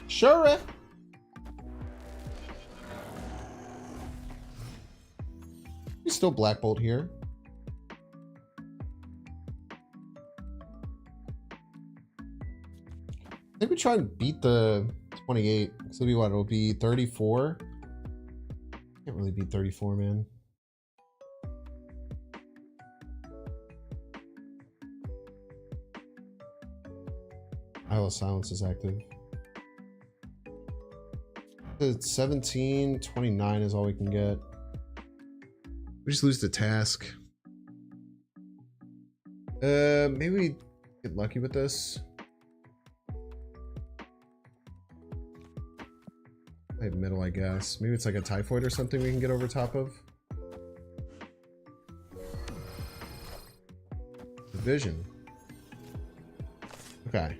Sure. We still Black Bolt here. I think we try and beat the 28. So it'll be what? It'll be 34. Can't really beat 34, man. Isle of Silence is active. It's 17, 29 is all we can get. We just lose the task. Maybe we get lucky with this. Play middle, I guess. Maybe it's like a Typhoid or something we can get over top of. Division. Okay.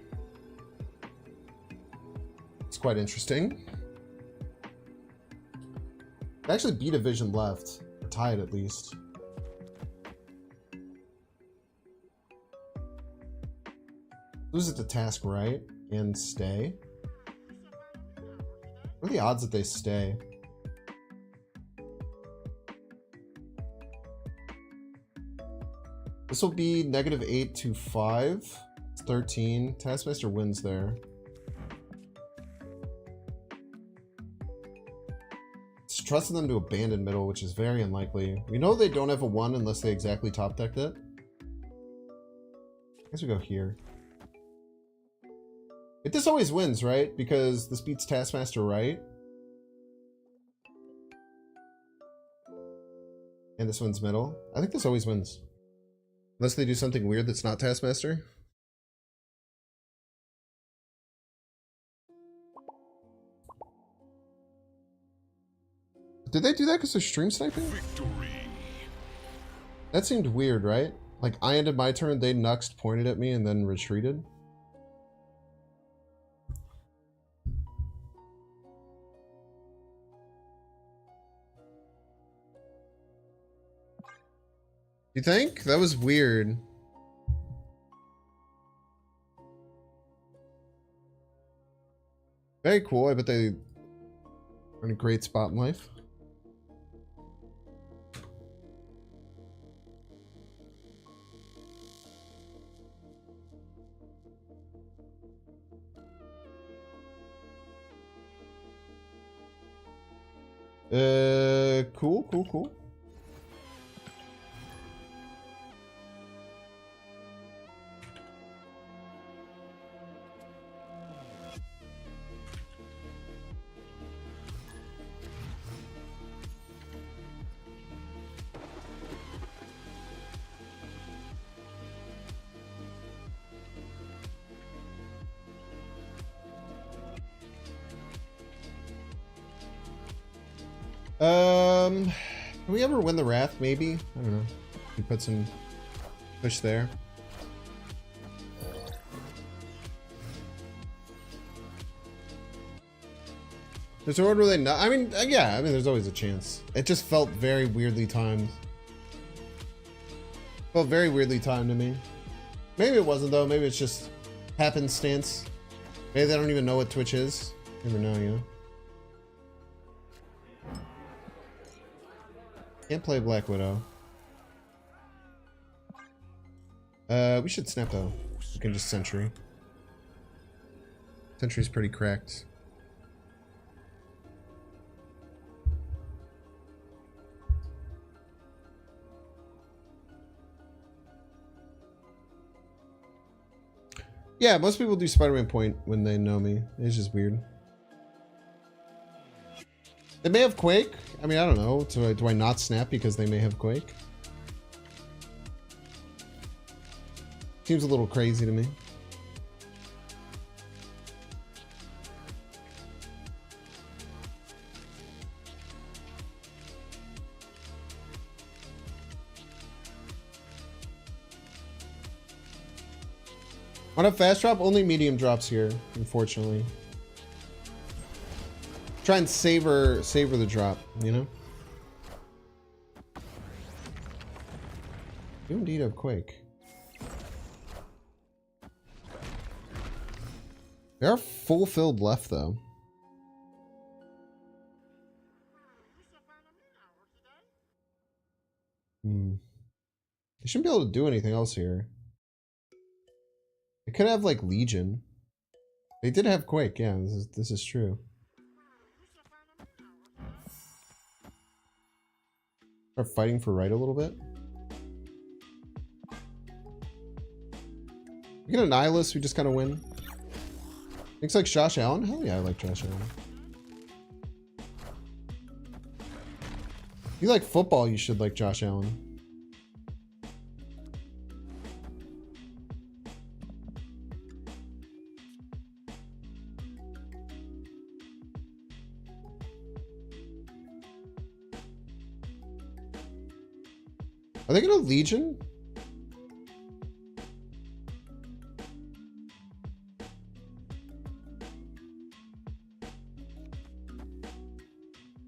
It's quite interesting. Actually beat a vision left, or tie it at least. Lose it to task right and stay. What are the odds that they stay? This will be -8 to 5. It's 13. Taskmaster wins there. It's trusting them to abandon middle, which is very unlikely. We know they don't have a 1 unless they exactly top decked it. I guess we go here. This always wins, right? Because this beats Taskmaster, right? And this one's middle. I think this always wins. Unless they do something weird that's not Taskmaster. Did they do that because they're stream sniping? Victory. That seemed weird, right? Like, I ended my turn, they nuxed, pointed at me, and then retreated. You think? That was weird. Very cool. I bet they are in a great spot in life. Cool. Can we ever win the Wrath? Maybe? I don't know. We put some push there. There's a road where they not. I mean, yeah. I mean, there's always a chance. It just felt very weirdly timed. Felt very weirdly timed to me. Maybe it wasn't though. Maybe it's just happenstance. Maybe they don't even know what Twitch is. Never know, you know. Can't play Black Widow. We should snap though. We can just Sentry. Sentry's pretty cracked. Yeah, most people do Spider-Man point when they know me. It's just weird. They may have Quake. I mean, I don't know. Do I not snap because they may have Quake? Seems a little crazy to me. On a fast drop, only medium drops here, unfortunately. Try and savor the drop, you know? You indeed have Quake. There are full filled left though. They shouldn't be able to do anything else here. They could have like Legion. They did have Quake, yeah, this is true. Start fighting for right a little bit. We get a Nihilist, we just kind of win. Looks like Josh Allen? Hell yeah, I like Josh Allen. If you like football, you should like Josh Allen. Are they gonna Legion?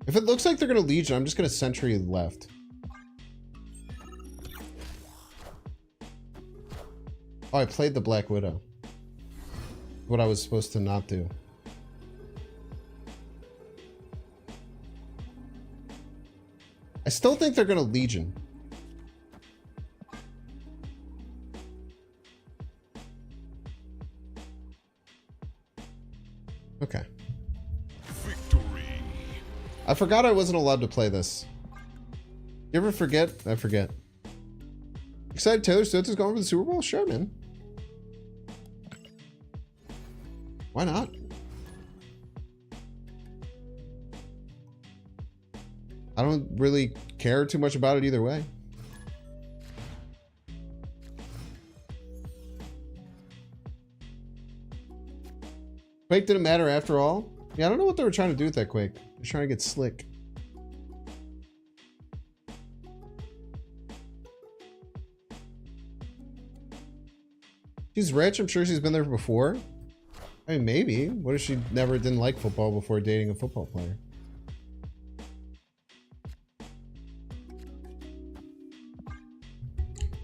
If it looks like they're gonna Legion, I'm just gonna Sentry left. Oh, I played the Black Widow. What I was supposed to not do. still think they're gonna Legion. Okay. Victory. I forgot I wasn't allowed to play this. You ever forget? I forget. Excited Taylor Swift is going for the Super Bowl? Sure, man. Why not? I don't really care too much about it either way. Quake didn't matter after all. Yeah, I don't know what they were trying to do with that Quake. They're trying to get slick. She's rich. I'm sure she's been there before. I mean, maybe. What if she never didn't like football before dating a football player?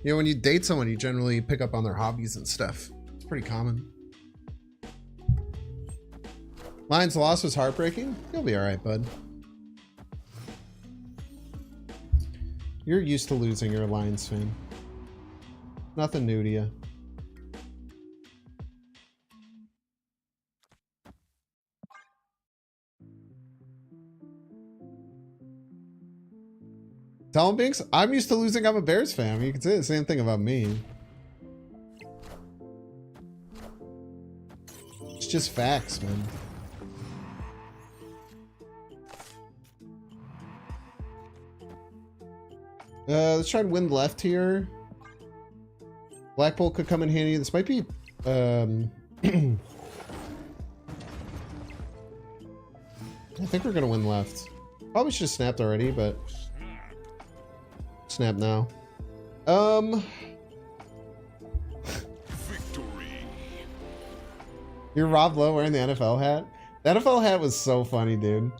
You know, when you date someone, you generally pick up on their hobbies and stuff. It's pretty common. Lions loss was heartbreaking. You'll be all right, bud. You're used to losing. You're a Lions fan. Nothing new to you. Tell him, Binks, I'm used to losing. I'm a Bears fan. You can say the same thing about me. It's just facts, man. Let's try and win left here. Black Bolt could come in handy. This might be I think we're gonna win left. Probably should have snapped already, but snap now. Victory. You're Rob Lowe wearing the NFL hat? The NFL hat was so funny, dude.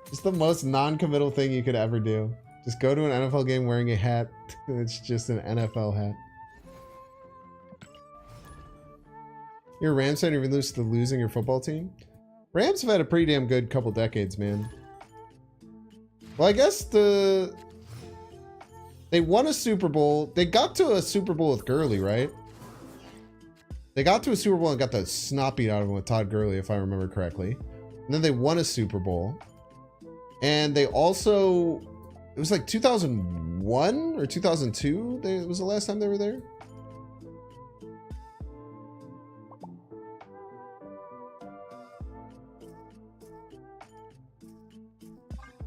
It's the most non-committal thing you could ever do. Just go to an NFL game wearing a hat. It's just an NFL hat. You're a Rams fan, even lose to losing your football team? Rams have had a pretty damn good couple decades, man. Well, I guess they won a Super Bowl. They got to a Super Bowl with Gurley, right? They got to a Super Bowl and got the snot beat out of them with Todd Gurley, if I remember correctly. And then they won a Super Bowl. And they also... It was like 2001 or 2002. It was the last time they were there.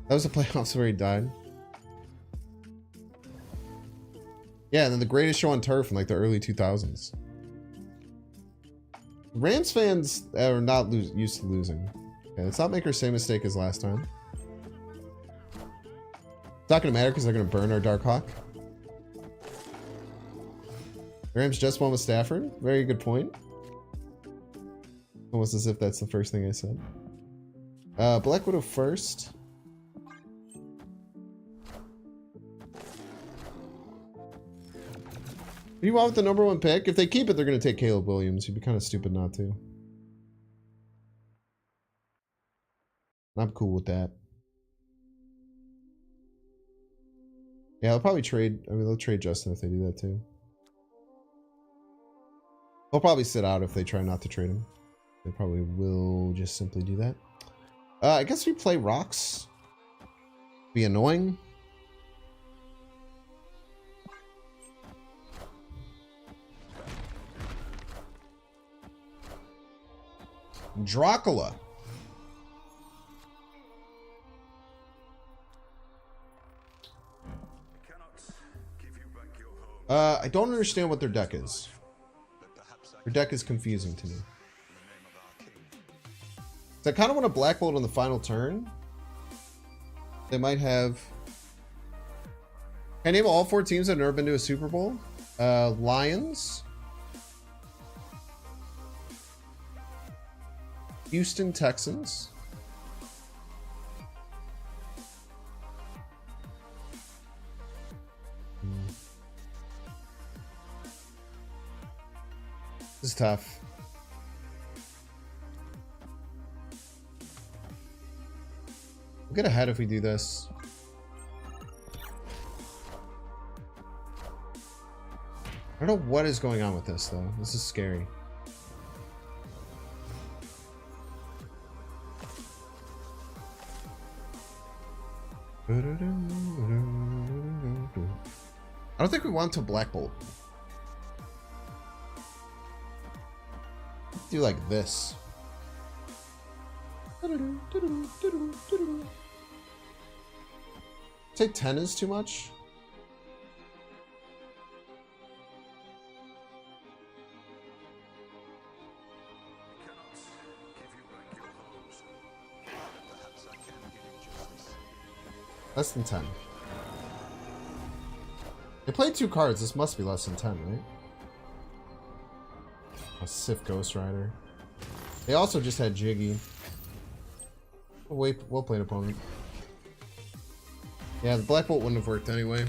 That was the playoffs where he died. Yeah, and then the greatest show on turf in like the early 2000s. Rams fans are not used to losing. Okay, let's not make our same mistake as last time. It's not going to matter because they're going to burn our Dark Hawk. The Rams just won with Stafford. Very good point. Almost as if that's the first thing I said. Black Widow first. Who do you want with the number 1 pick? If they keep it, they're going to take Caleb Williams. You'd be kind of stupid not to. I'm cool with that. Yeah, they'll probably trade. I mean, they'll trade Justin if they do that too. They'll probably sit out if they try not to trade him. They probably will just simply do that. I guess we play Rocks. Be annoying. Dracula. I don't understand what their deck is. Their deck is confusing to me. So I kind of want to Black Bolt on the final turn. They might have... Can I name all 4 teams that have never been to a Super Bowl? Lions. Houston Texans. This is tough. We'll get ahead if we do this. I don't know what is going on with this though. This is scary. I don't think we want to Black Bolt. Do like this. Say 10 is too much. Less than 10. They played 2 cards. This must be less than 10, right? A Sif Ghost Rider. They also just had Jiggy. We'll play an opponent. Yeah, the Black Bolt wouldn't have worked anyway.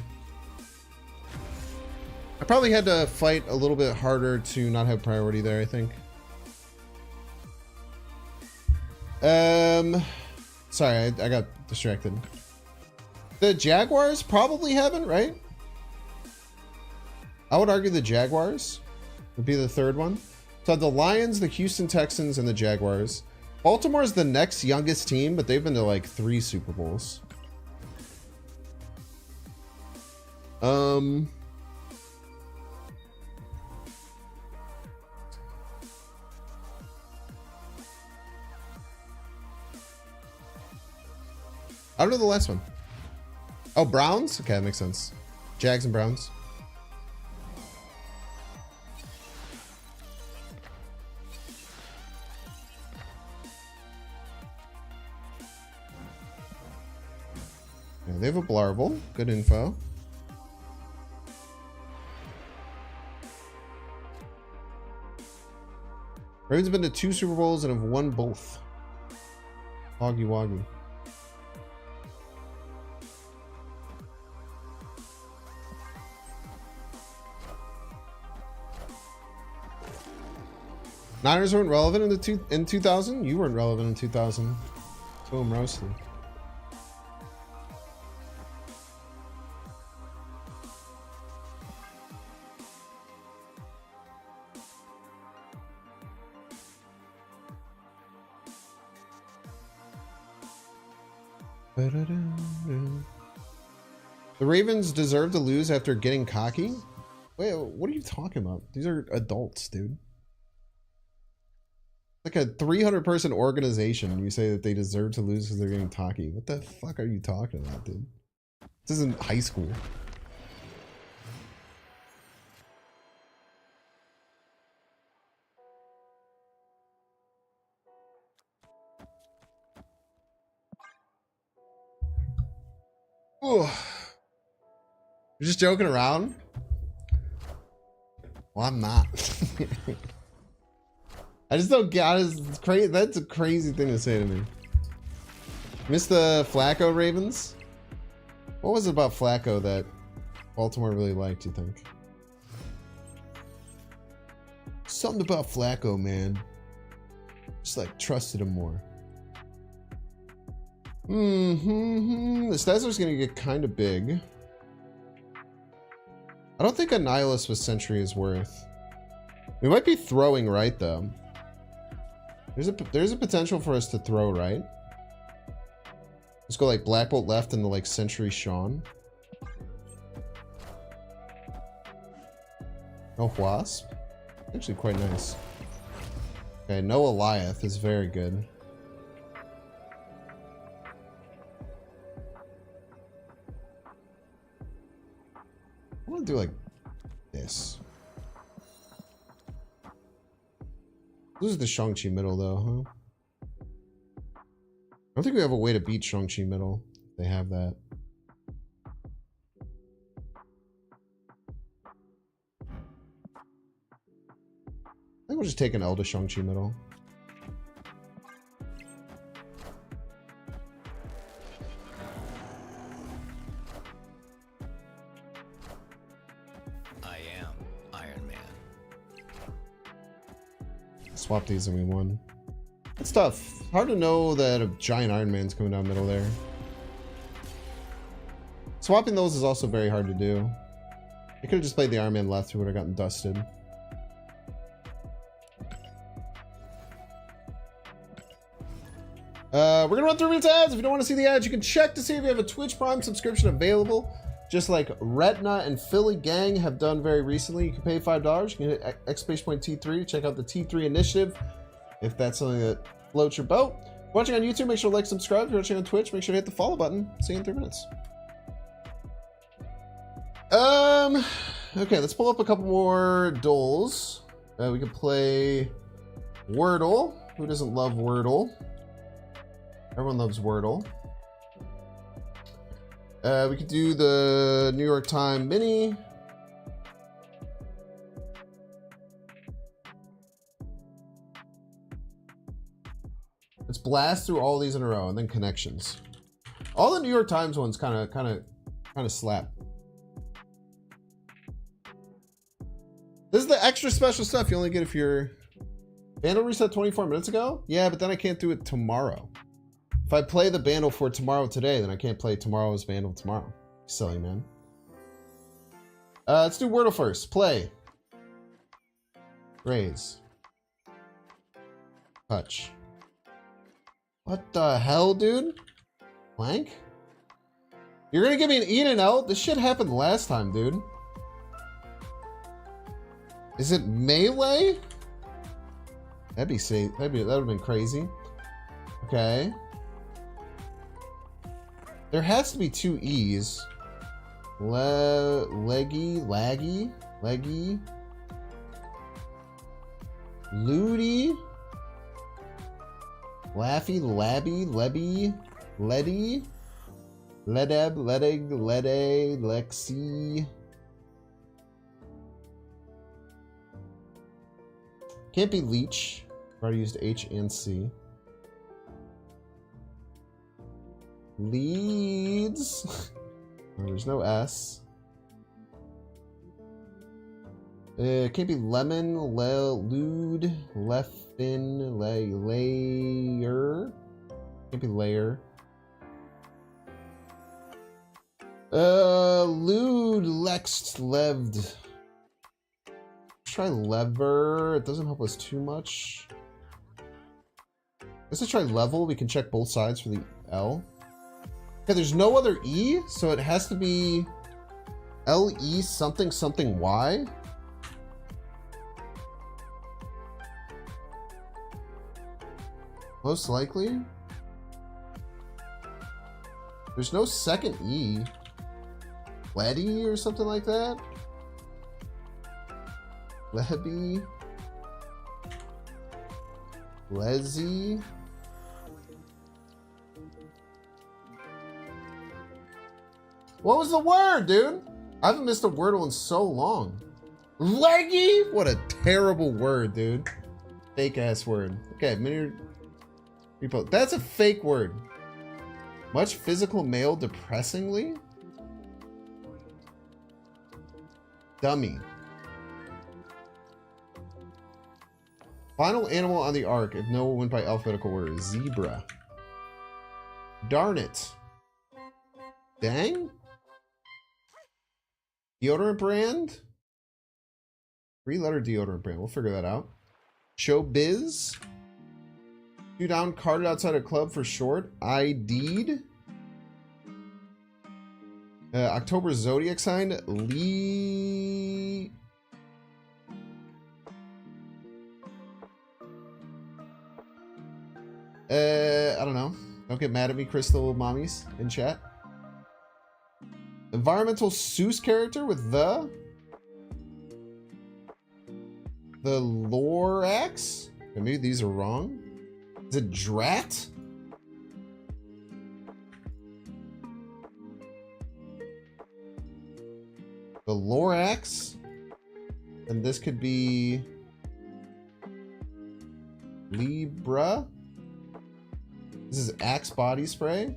I probably had to fight a little bit harder to not have priority there, I think. Sorry, I got distracted. The Jaguars probably haven't, right? I would argue the Jaguars would be the third one. So the Lions, the Houston Texans, and the Jaguars. Baltimore's the next youngest team, but they've been to like 3 Super Bowls. I don't know the last one. Oh, Browns? Okay, that makes sense. Jags and Browns. Yeah, they have a Blarble. Good info. Ravens have been to 2 Super Bowls and have won both. Woggy woggy. Niners weren't relevant in 2000. You weren't relevant in 2000. Boom, roasted. The Ravens deserve to lose after getting cocky? Wait, what are you talking about? These are adults, dude. Like a 300-person organization, you say that they deserve to lose because they're getting cocky. What the fuck are you talking about, dude? This isn't high school. Ooh. You're just joking around? Well, I'm not. I just don't get it. It's crazy. That's a crazy thing to say to me. Miss the Flacco Ravens? What was it about Flacco that Baltimore really liked, you think? Something about Flacco, man. Just like trusted him more. The Stezzler's gonna get kind of big. I don't think a Nihilist with Sentry is worth. We might be throwing right though. There's a potential for us to throw right. Let's go like Black Bolt left and the like Sentry Sean. No Wasp. Actually quite nice. Okay, no Eliath is very good. I want to do like this. This is the Shang-Chi middle though, huh? I don't think we have a way to beat Shang-Chi middle. They have that. I think we'll just take an L to Shang-Chi middle. I am Iron Man. Swap these and we won. It's tough. Hard to know that a giant Iron Man's coming down middle there. Swapping those is also very hard to do. I could have just played the Iron Man left, who would have gotten dusted. We're gonna run through these ads. If you don't want to see the ads, you can check to see if you have a Twitch Prime subscription available. Just like Retna and Philly Gang have done very recently. You can pay $5. You can hit exclamation point T3 to check out the T3 initiative if that's something that floats your boat. If you're watching on YouTube, make sure to like, subscribe. If you're watching on Twitch, make sure to hit the follow button. See you in 3 minutes. Okay, let's pull up a couple more duels. We can play Wordle. Who doesn't love Wordle? Everyone loves Wordle. We could do the New York Times mini. Let's blast through all these in a row and then connections. All the New York Times ones kind of slap. This is the extra special stuff you only get if you're... Bandle reset 24 minutes ago? Yeah, but then I can't do it tomorrow. If I play the Bandle for tomorrow today, then I can't play tomorrow's Bandle tomorrow. Silly, man. Let's do Wordle first. Play. Raise. Touch. What the hell, dude? Blank? You're gonna give me an E and an L? This shit happened last time, dude. Is it melee? That'd be safe. That would have been crazy. Okay. There has to be 2 E's. Leggy. Looty. Laffy, labby, lebby, leddy. Ledeb, ledig, lede, lexi. Can't be leech. I already used H and C. Leads. Oh, there's no S. Can't be lemon, lewd, leffin, layer. Can't be layer. Lewd, lext, leved. Try lever. It doesn't help us too much. Let's just try level. We can check both sides for the L. Okay, there's no other E, so it has to be L-E something something Y. Most likely. There's no second E. Letty or something like that. Lehby. Lezzy. What was the word, dude? I haven't missed a Wordle in so long. Leggy? What a terrible word, dude. Fake ass word. Okay, mini repo. That's a fake word. Much physical male depressingly? Dummy. Final animal on the ark if no one went by alphabetical order. Zebra. Darn it. Dang? Deodorant brand? 3-letter deodorant brand. We'll figure that out. Showbiz. 2 down, carded outside a club for short. ID'd. October zodiac sign. Lee. I don't know. Don't get mad at me, crystal mommies in chat. Environmental Seuss character with the Lorax? Okay, maybe these are wrong. Is it Drat? The Lorax? And this could be Libra. This is Axe body spray.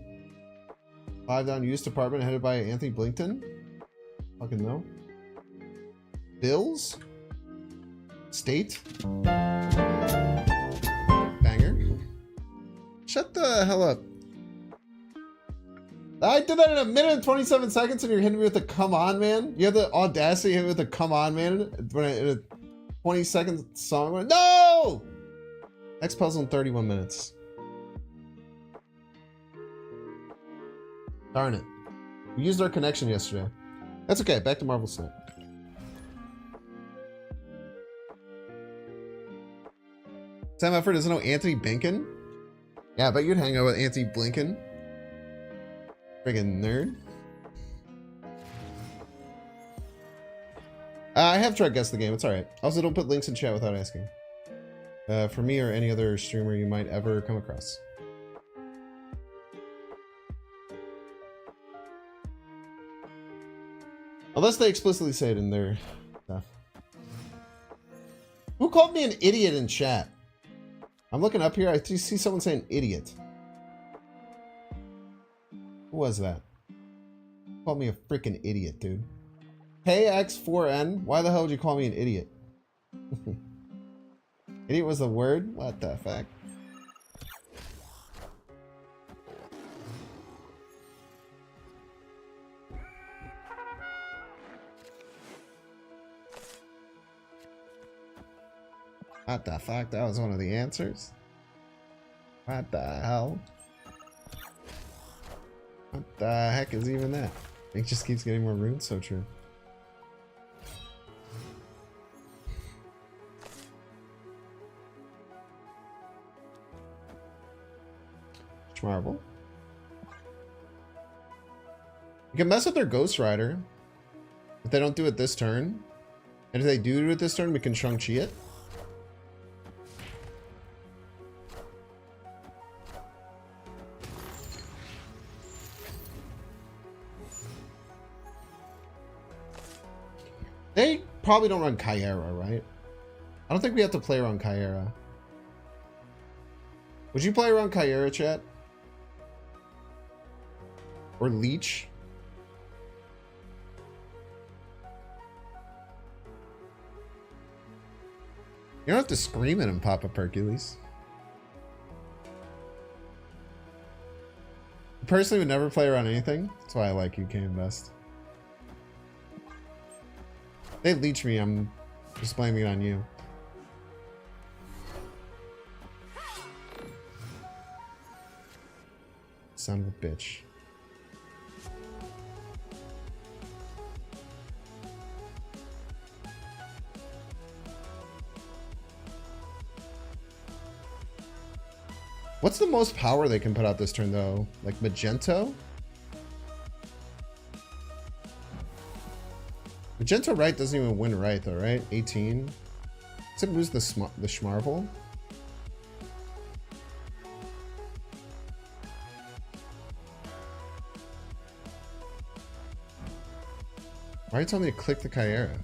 5 down use department headed by Anthony Blinkton. Fucking no. Bills. State. Banger. Shut the hell up. I did that in a minute and 27 seconds and you're hitting me with a come on, man? You have the audacity to hit me with a come on, man? When in a 20-second song? No! Next puzzle in 31 minutes. Darn it. We used our connection yesterday. That's okay. Back to Marvel Snap. Sam Effort doesn't know Anthony Blinken? Yeah, I bet you'd hang out with Anthony Blinken. Friggin' nerd. I have tried guess the game. It's alright. Also, don't put links in chat without asking. For me or any other streamer you might ever come across. Unless they explicitly say it in their stuff. Who called me an idiot in chat? I'm looking up here. I see someone saying idiot. Who was that? Called me a freaking idiot, dude. KX4N? Why the hell would you call me an idiot? Idiot was a word? What the fuck? What the fuck? That was one of the answers? What the hell? What the heck is even that? It just keeps getting more runes, so true. Marvel. You can mess with their Ghost Rider if they don't do it this turn. And if they do it this turn, we can Shang-Chi it. They probably don't run Kyera, right? I don't think we have to play around Kyera. Would you play around Kyera, chat? Or Leech? You don't have to scream at him, Papa Hercules. I personally would never play around anything. That's why I like UK best. They leech me, I'm just blaming it on you. Son of a bitch. What's the most power they can put out this turn, though? Like Magento? Magento right doesn't even win right, though, right? 18. Does it lose the Schmarvel? Why are you telling me to click the Kyera?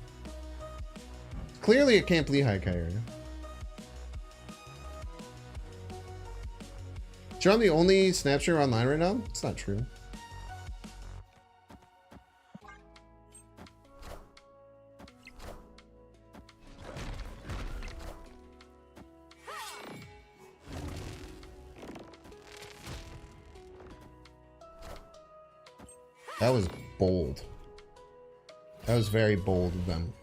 Clearly it can't Lehigh Kyera. You're on the only Snapshot online right now? It's not true. That was bold. That was very bold of them.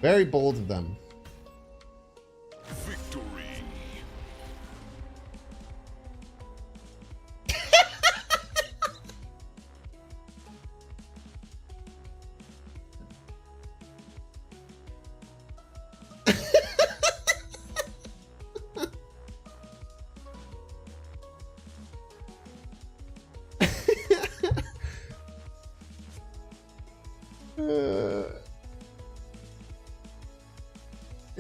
Very bold of them. Victory.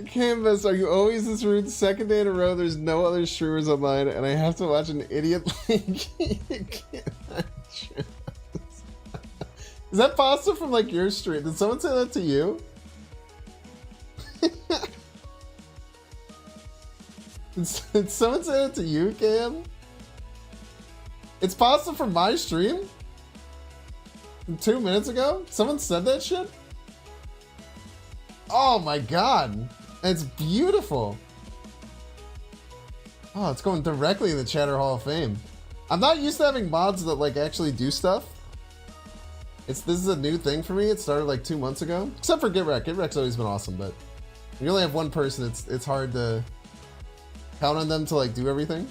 Canvas, are you always this rude? Second day in a row, there's no other streamers online, and I have to watch an idiot like Is that pasta from like your stream? Did someone say that to you? Did someone say that to you, Cam? It's pasta from my stream? 2 minutes ago? Someone said that shit? Oh my god. It's beautiful. Oh, it's going directly in the Chatter Hall of Fame. I'm not used to having mods that like actually do stuff. This is a new thing for me. It started like 2 months ago. Except for GitRec. GitRec's always been awesome, but when you only have one person, it's hard to count on them to like do everything.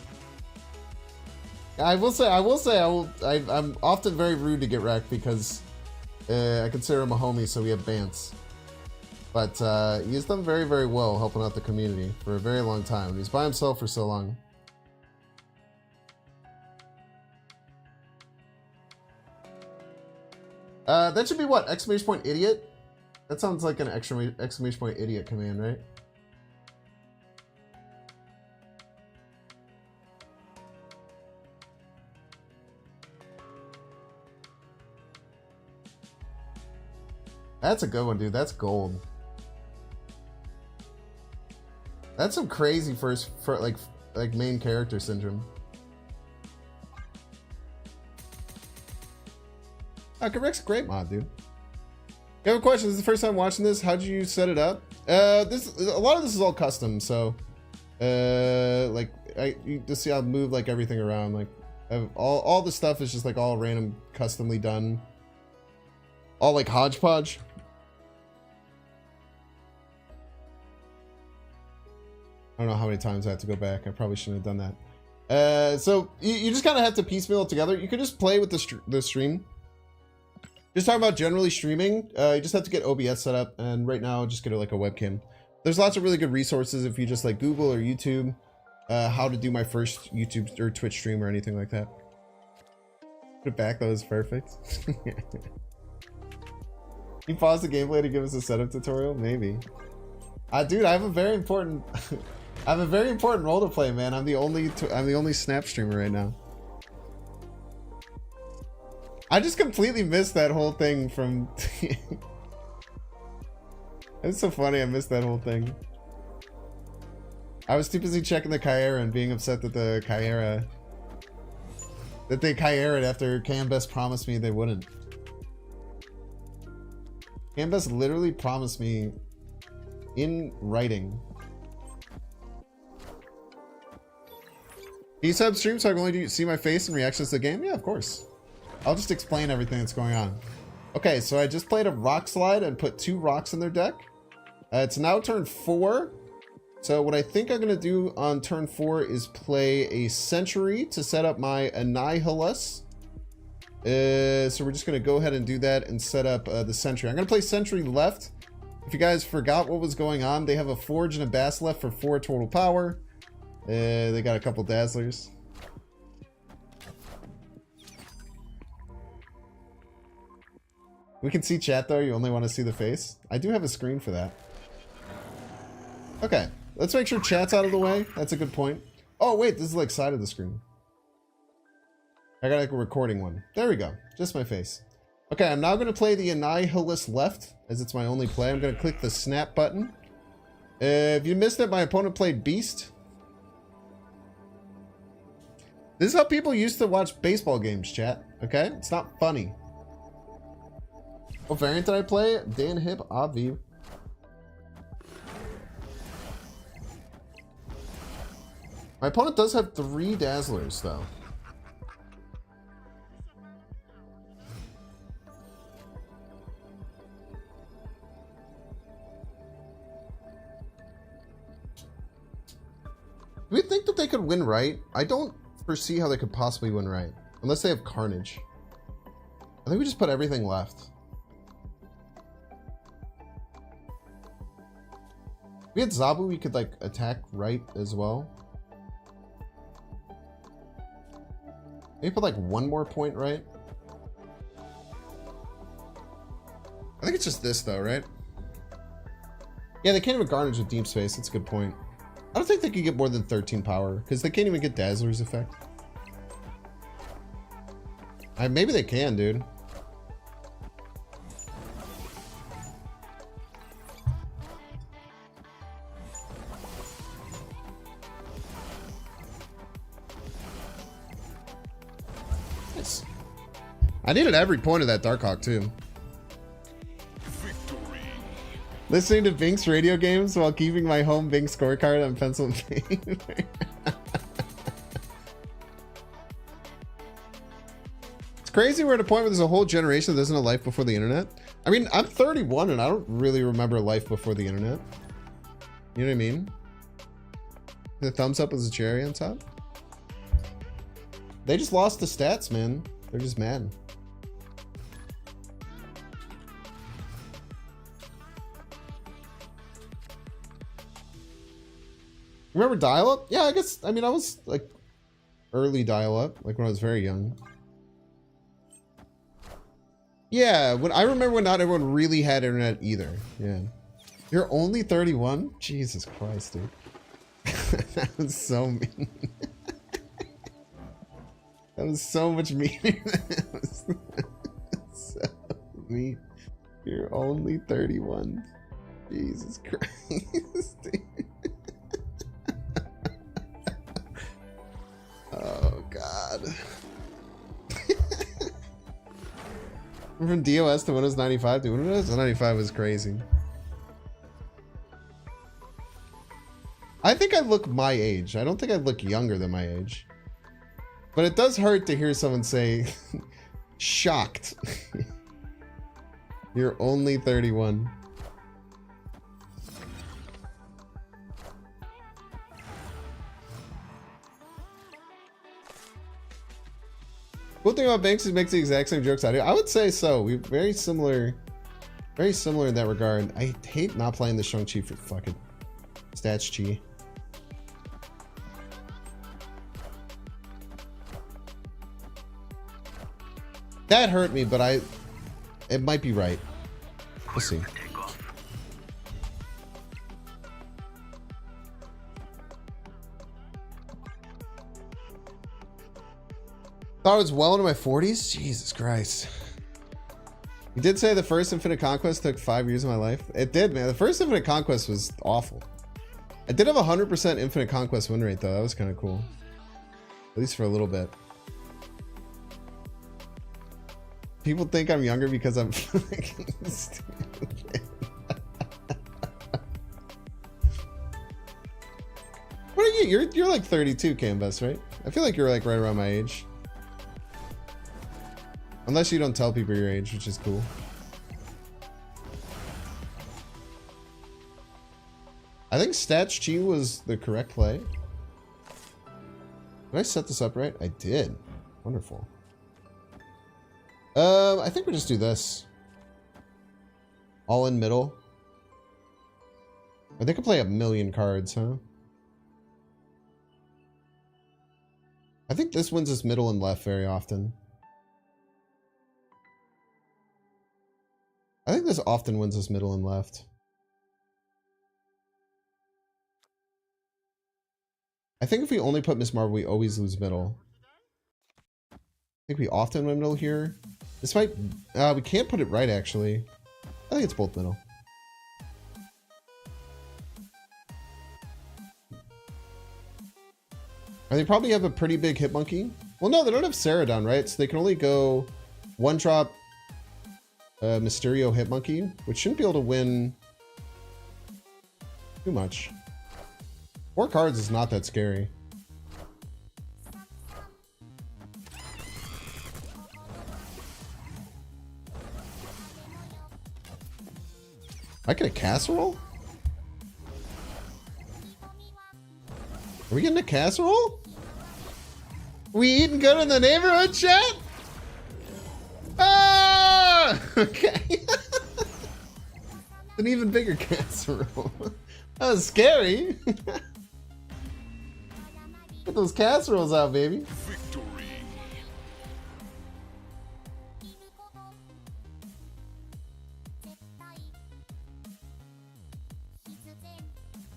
I'm often very rude to GitRec because I consider him a homie, so we have bants. But he's done very, very well helping out the community for a very long time. He's by himself for so long. That should be what? Exclamation point idiot? That sounds like an exclamation point idiot command, right? That's a good one, dude. That's gold. That's some crazy like main character syndrome. GitRec's a great mod, dude. You have a question? This is the first time watching this. How'd you set it up? A lot of this is all custom, so you just see I'll move like everything around. Like all the stuff is just like all random, customly done. All like hodgepodge. I don't know how many times I have to go back. I probably shouldn't have done that. So you just kind of have to piecemeal it together. You could just play with the stream. Just talking about generally streaming, you just have to get OBS set up, and right now just get like a webcam. There's lots of really good resources if you just like Google or YouTube how to do my first YouTube or Twitch stream or anything like that. Put it back, that was perfect. You pause the gameplay to give us a setup tutorial? Maybe. Dude, I have a very important I have a very important role to play, man. I'm the only Snap streamer right now. I just completely missed that whole thing from... It's so funny, I missed that whole thing. I was too busy checking the Kyera and being upset that the Kyera... That they Kyera'd after Cambest promised me they wouldn't. Cambest literally promised me in writing. Can you sub stream so I can only see my face and reactions to the game? Yeah, of course. I'll just explain everything that's going on. Okay, so I just played a rock slide and put 2 rocks in their deck. It's now turn 4. So what I think I'm going to do on turn 4 is play a Sentry to set up my Annihilus. So we're just going to go ahead and do that and set up the Sentry. I'm going to play Sentry left. If you guys forgot what was going on, they have a Forge and a Basilisk for 4 total power. They got a couple Dazzlers. We can see chat though, you only want to see the face. I do have a screen for that. Okay, let's make sure chat's out of the way. That's a good point. Oh wait, this is like side of the screen. I got like a recording one. There we go, just my face. Okay, I'm now going to play the Annihilus left, as it's my only play. I'm going to click the snap button. If you missed it, my opponent played Beast. This is how people used to watch baseball games, chat. Okay, it's not funny. What variant did I play? Dan Hip, Obvi. My opponent does have 3 Dazzlers, though. Do we think that they could win right? I don't foresee how they could possibly win right. Unless they have Carnage. I think we just put everything left. If we had Zabu, we could like attack right as well. Maybe put like 1 more point right. I think it's just this though, right? Yeah, they can't even Garnish with Deep Space. That's a good point. I don't think they could get more than 13 power because they can't even get Dazzler's effect. Maybe they can, dude. Nice. I needed every point of that Darkhawk too. Victory. Listening to Bink's radio games while keeping my home Bink scorecard on pencil and paper. crazy we're at a point where there's a whole generation that doesn't know life before the internet. I mean, I'm 31 and I don't really remember life before the internet. You know what I mean? The thumbs up was a cherry on top. They just lost the stats, man. They're just mad. Remember dial-up? Yeah, I guess, I mean, I was like early dial-up, like when I was very young. Yeah, when I remember when not everyone really had internet either. Yeah. You're only 31? Jesus Christ, dude. That was so mean. That was so much meaner. That was so mean. You're only 31. Jesus Christ, dude. Oh, God. From DOS to Windows 95 to Windows 95 was crazy. I think I look my age. I don't think I look younger than my age. But it does hurt to hear someone say, shocked. You're only 31. Cool thing about Banks is he makes the exact same jokes I do. I would say so. We're very similar in that regard. I hate not playing the Shang-Chi for fucking Stats Chi. That hurt me, but it might be right. We'll see. Thought I was well into my 40s? Jesus Christ. You did say the first Infinite Conquest took 5 years of my life? It did, man. The first Infinite Conquest was awful. I did have a 100% Infinite Conquest win rate, though. That was kind of cool. At least for a little bit. People think I'm younger because I'm fucking stupid. What are you? You're like 32, Canvas, right? I feel like you're like right around my age. Unless you don't tell people your age, which is cool. I think Stats Chi was the correct play. Did I set this up right? I did. Wonderful. I think we just do this. All in middle. Or they could play a million cards, huh? I think this wins us middle and left very often. I think this often wins us middle and left. I think if we only put Miss Marvel, we always lose middle. I think we often win middle here. This might... we can't put it right, actually. I think it's both middle. They probably have a pretty big hit monkey. Well, no, they don't have Ceradon, right? So they can only go one drop Mysterio hit monkey, which shouldn't be able to win too much. 4 cards is not that scary. I get a casserole? Are we getting a casserole? We eating good in the neighborhood, chat? Ah! Okay. An even bigger casserole. That was scary. Get those casseroles out, baby. Victory.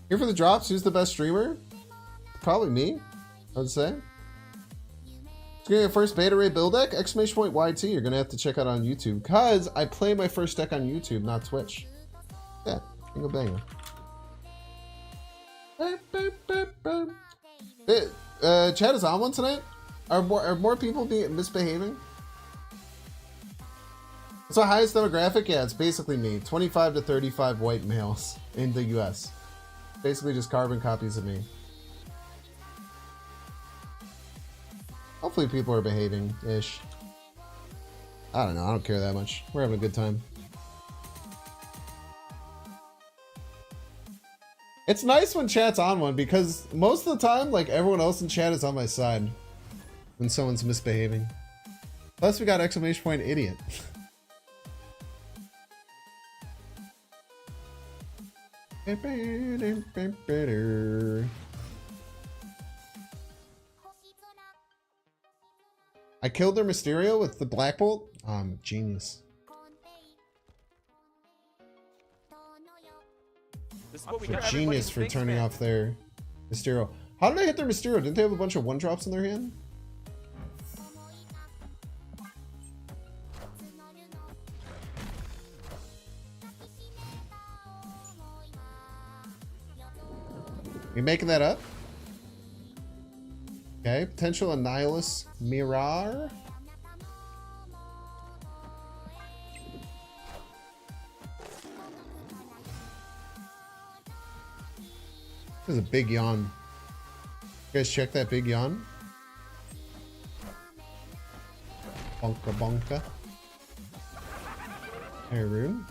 Here for the drops. Who's the best streamer? Probably me, I would say. It's getting a first beta ray build deck! Exclamation point YT. You're gonna have to check out on YouTube because I play my first deck on YouTube, not Twitch. Yeah, bingo bango. Chat is on one tonight. Are more people misbehaving? What's the highest demographic? Yeah, it's basically me. 25 to 35 white males in the US. Basically just carbon copies of me. Hopefully people are behaving-ish. I don't know. I don't care that much. We're having a good time. It's nice when chat's on one because most of the time, like, everyone else in chat is on my side when someone's misbehaving. Plus, we got exclamation point idiot. I killed their Mysterio with the Black Bolt. Oh, I'm a genius. This is what we A got. genius for turning off their Mysterio. How did they hit their Mysterio? Didn't they have a bunch of 1-drops in their hand? You making that up? Okay, potential Annihilus Mirar. This is a big yawn. You guys check that big yawn? Bonka bonka. Hey, Rune.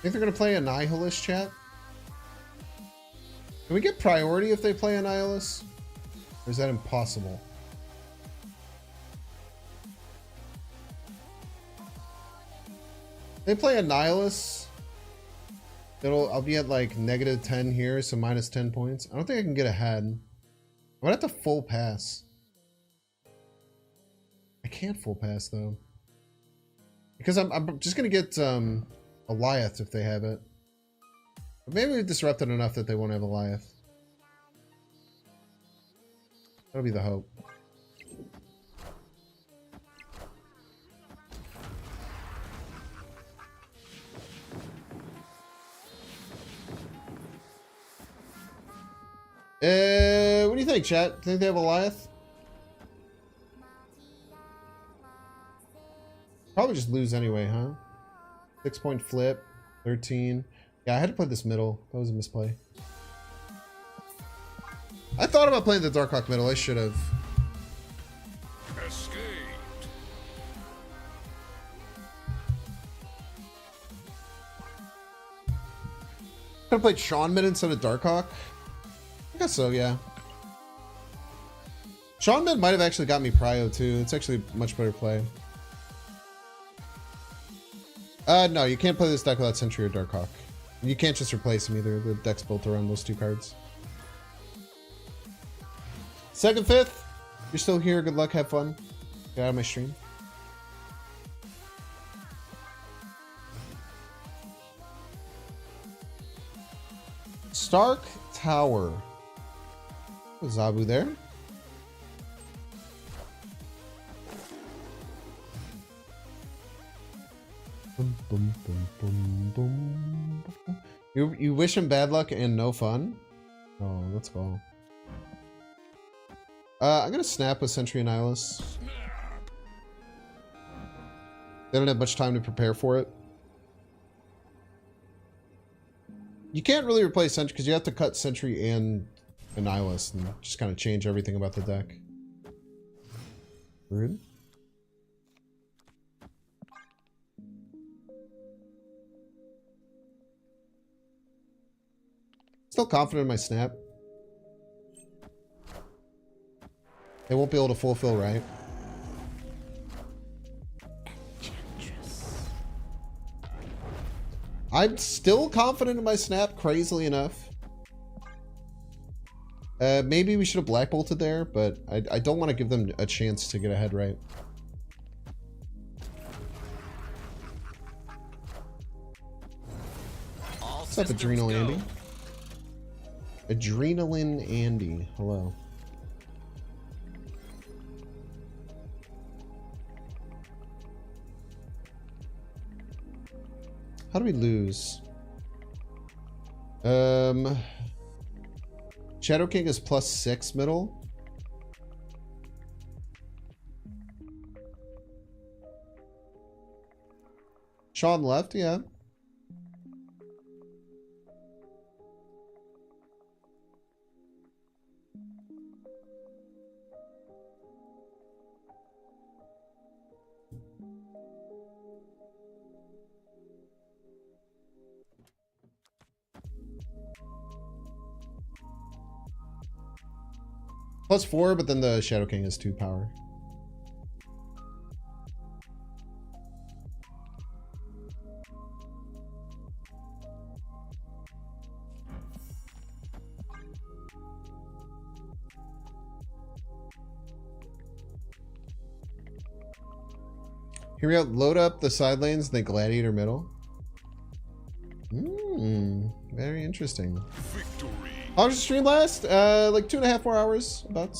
Think they're gonna play Annihilus, chat? Can we get priority if they play Annihilus? Or is that impossible? If they play Annihilus, I'll be at like -10 here, so -10 points. I don't think I can get ahead. I'm gonna have to full pass. I can't full pass though. Because I'm just gonna get Goliath if they have it. But maybe we've disrupted enough that they won't have Goliath. That'll be the hope. What do you think, chat? Think they have Goliath? Probably just lose anyway, huh? 6-point flip, 13. Yeah, I had to play this middle. That was a misplay. I thought about playing the Darkhawk middle. I should have. Escaped. Could have played Sean mid instead of Darkhawk. I guess so, yeah. Sean mid might have actually got me Prio too. It's actually a much better play. No, you can't play this deck without Sentry or Darkhawk. You can't just replace them either. The deck's built around those two cards. 2nd, 5th. You're still here. Good luck. Have fun. Get out of my stream. Stark Tower. Zabu there. Boom, boom, boom, boom, boom. You wish him bad luck and no fun? Oh, let's go. I'm gonna snap with Sentry and Annihilus. They don't have much time to prepare for it. You can't really replace Sentry because you have to cut Sentry and Annihilus and just kind of change everything about the deck. Rude. Still confident in my snap. They won't be able to fulfill, right? I'm still confident in my snap, crazily enough. Maybe we should have Black Bolted there, but I don't want to give them a chance to get ahead, right? What's up, Adrenal Andy? Adrenaline Andy, hello. How do we lose? Shadow King is +6 middle. Sean left, yeah. +4, but then the Shadow King is 2 power. Here we go. Load up the side lanes, then Gladiator middle. Very interesting. Victory. How much did the stream last? Like 2.5 more hours, about.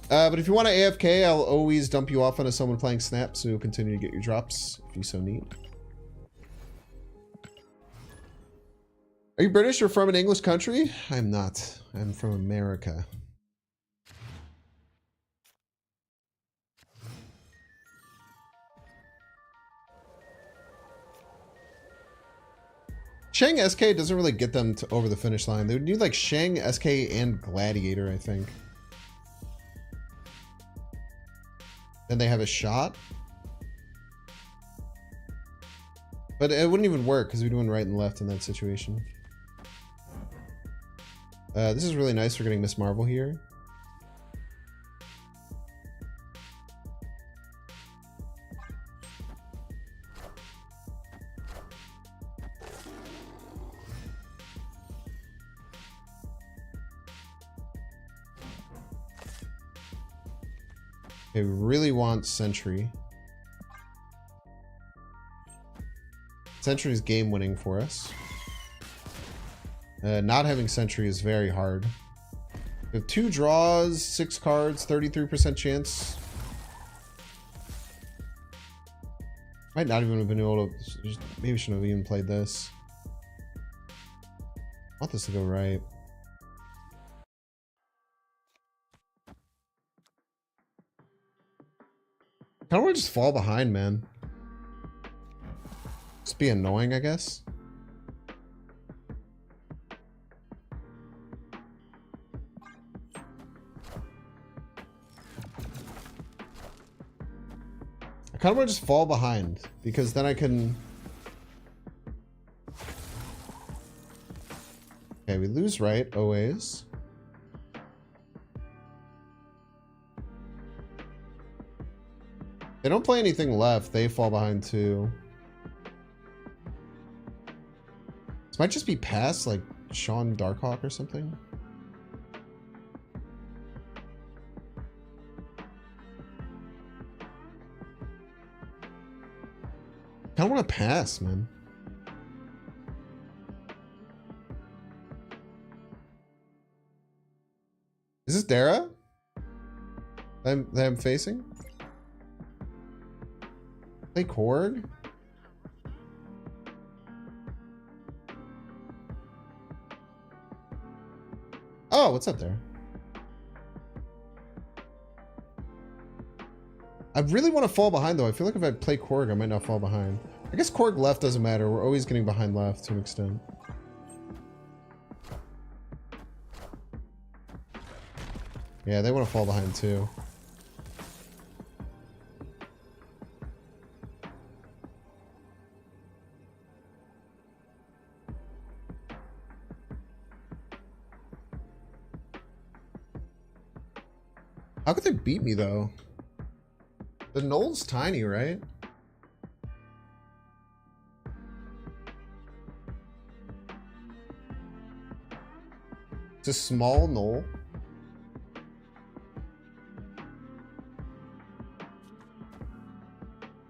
But if you want to AFK, I'll always dump you off onto someone playing Snap, so you'll continue to get your drops if you so need. Are you British or from an English country? I'm not. I'm from America. Shang SK doesn't really get them to over the finish line. They would need like Shang, SK, and Gladiator, I think. Then they have a shot. But it wouldn't even work because we're doing right and left in that situation. This is really nice for getting Miss Marvel here. Okay, we really want Sentry. Sentry is game winning for us. Not having Sentry is very hard. We have 2 draws, 6 cards, 33% chance. Might not even have been able to... Maybe shouldn't have even played this. I want this to go right. I don't want to just fall behind, man. Just be annoying, I guess. I kind of want to just fall behind because then I can... Okay, we lose right always. They don't play anything left. They fall behind too. This might just be past like Sean Darkhawk or something. I don't want to pass, man. Is this Dara? That I'm facing? Play Korg? Oh, what's up there? I really want to fall behind though. I feel like if I play Korg, I might not fall behind. I guess Korg left doesn't matter. We're always getting behind left to an extent. Yeah, they want to fall behind too. How could they beat me though? The knoll's tiny, right? It's a small knoll.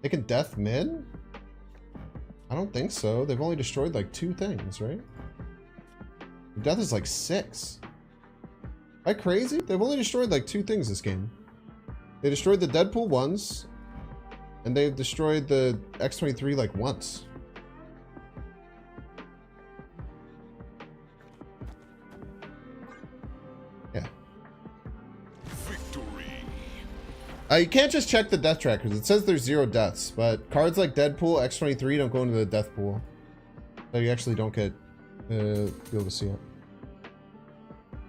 They can death mid? I don't think so. They've only destroyed like 2 things, right? Death is like 6. Am I crazy? They've only destroyed like 2 things this game. They destroyed the Deadpool once, and they've destroyed the X-23 like once. You can't just check the death trackers. It says there's 0 deaths, but cards like Deadpool, X23 don't go into the death pool. So you actually don't get be able to see it.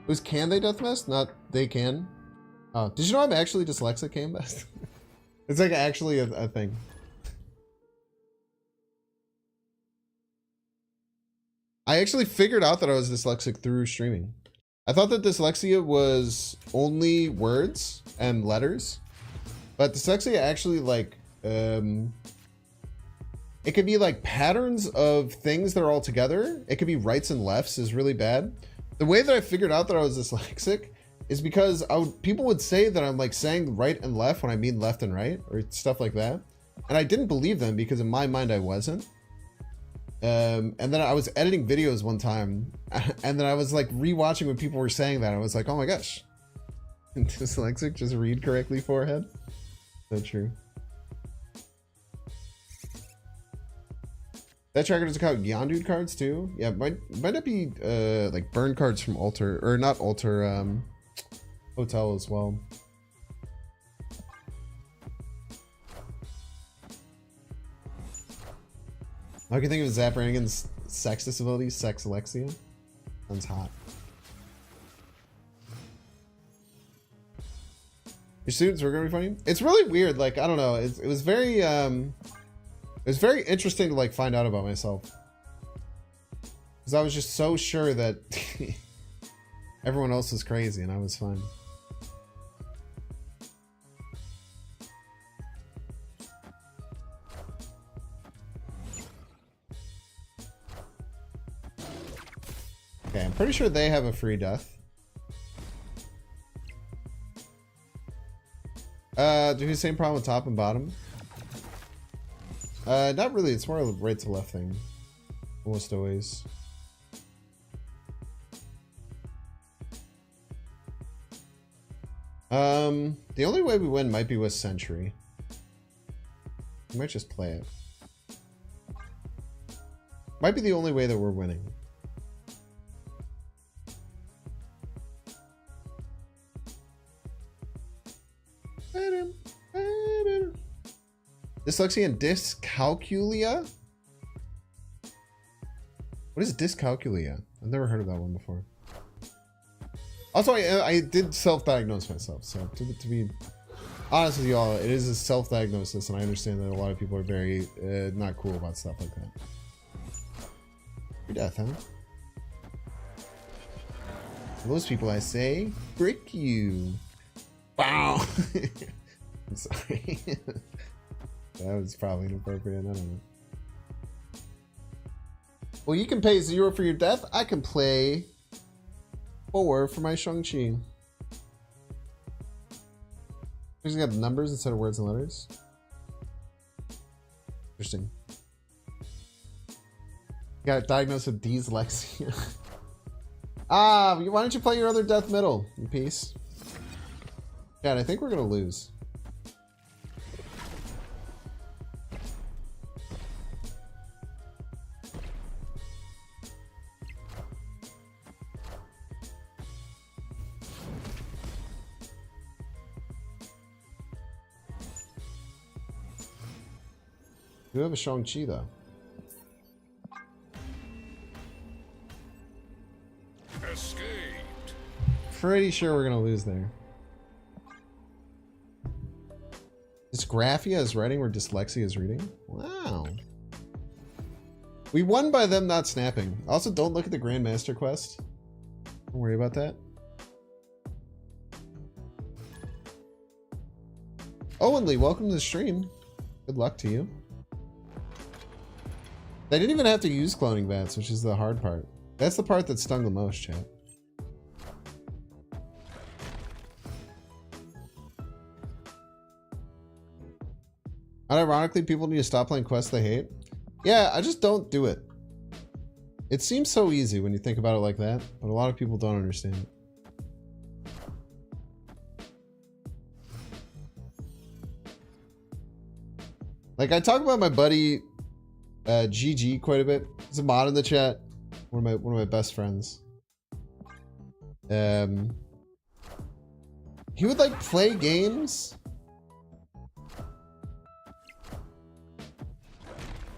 Who's can they death mist? Not they can. Oh, did you know I'm actually dyslexic, Cam Best? It's like actually a thing. I actually figured out that I was dyslexic through streaming. I thought that dyslexia was only words and letters, but dyslexia actually like it could be like patterns of things that are all together. It could be rights and lefts is really bad. The way that I figured out that I was dyslexic is because people would say that I'm like saying right and left when I mean left and right or stuff like that. And I didn't believe them because in my mind I wasn't. And then I was editing videos one time and then I was like rewatching when people were saying that. I was like, oh my gosh. Dyslexic, just read correctly forehead. So true. That tracker doesn't count Yondude cards too. Yeah, might not be like burn cards from Alter or not Alter Hotel as well. I can think of Zap Brannigan's sex disability, Sex Alexia. Sounds hot. Your students were gonna be funny. It's really weird. Like I don't know. It was very interesting to like find out about myself because I was just so sure that everyone else was crazy and I was fine. Okay, I'm pretty sure they have a free death. Do you have the same problem with top and bottom? Not really. It's more of a right to left thing. Almost always. The only way we win might be with Sentry. We might just play it. Might be the only way that we're winning. Dyslexia and dyscalculia? What is dyscalculia? I've never heard of that one before. Also, I did self-diagnose myself, so to be honest with you all, it is a self-diagnosis, and I understand that a lot of people are very not cool about stuff like that. Your death, huh? For those people, I say, frick you. Wow. I'm sorry. That was probably inappropriate. I don't know. Well, you can pay 0 for your death. I can play 4 for my Shang-Chi. Just got numbers instead of words and letters. Interesting. Got diagnosed with dyslexia. Why don't you play your other death middle in peace? God, I think we're gonna lose. We have a Shang-Chi though. Escaped. Pretty sure we're gonna lose there. Dysgraphia is writing where dyslexia is reading? Wow. We won by them not snapping. Also, don't look at the Grandmaster quest. Don't worry about that. Owenly, welcome to the stream. Good luck to you. They didn't even have to use cloning bats, which is the hard part. That's the part that stung the most, chat. Unironically, people need to stop playing quests they hate. Yeah, I just don't do it. It seems so easy when you think about it like that, but a lot of people don't understand it. Like, I talk about my buddy GG quite a bit. He's a mod in the chat. One of my best friends. He would like play games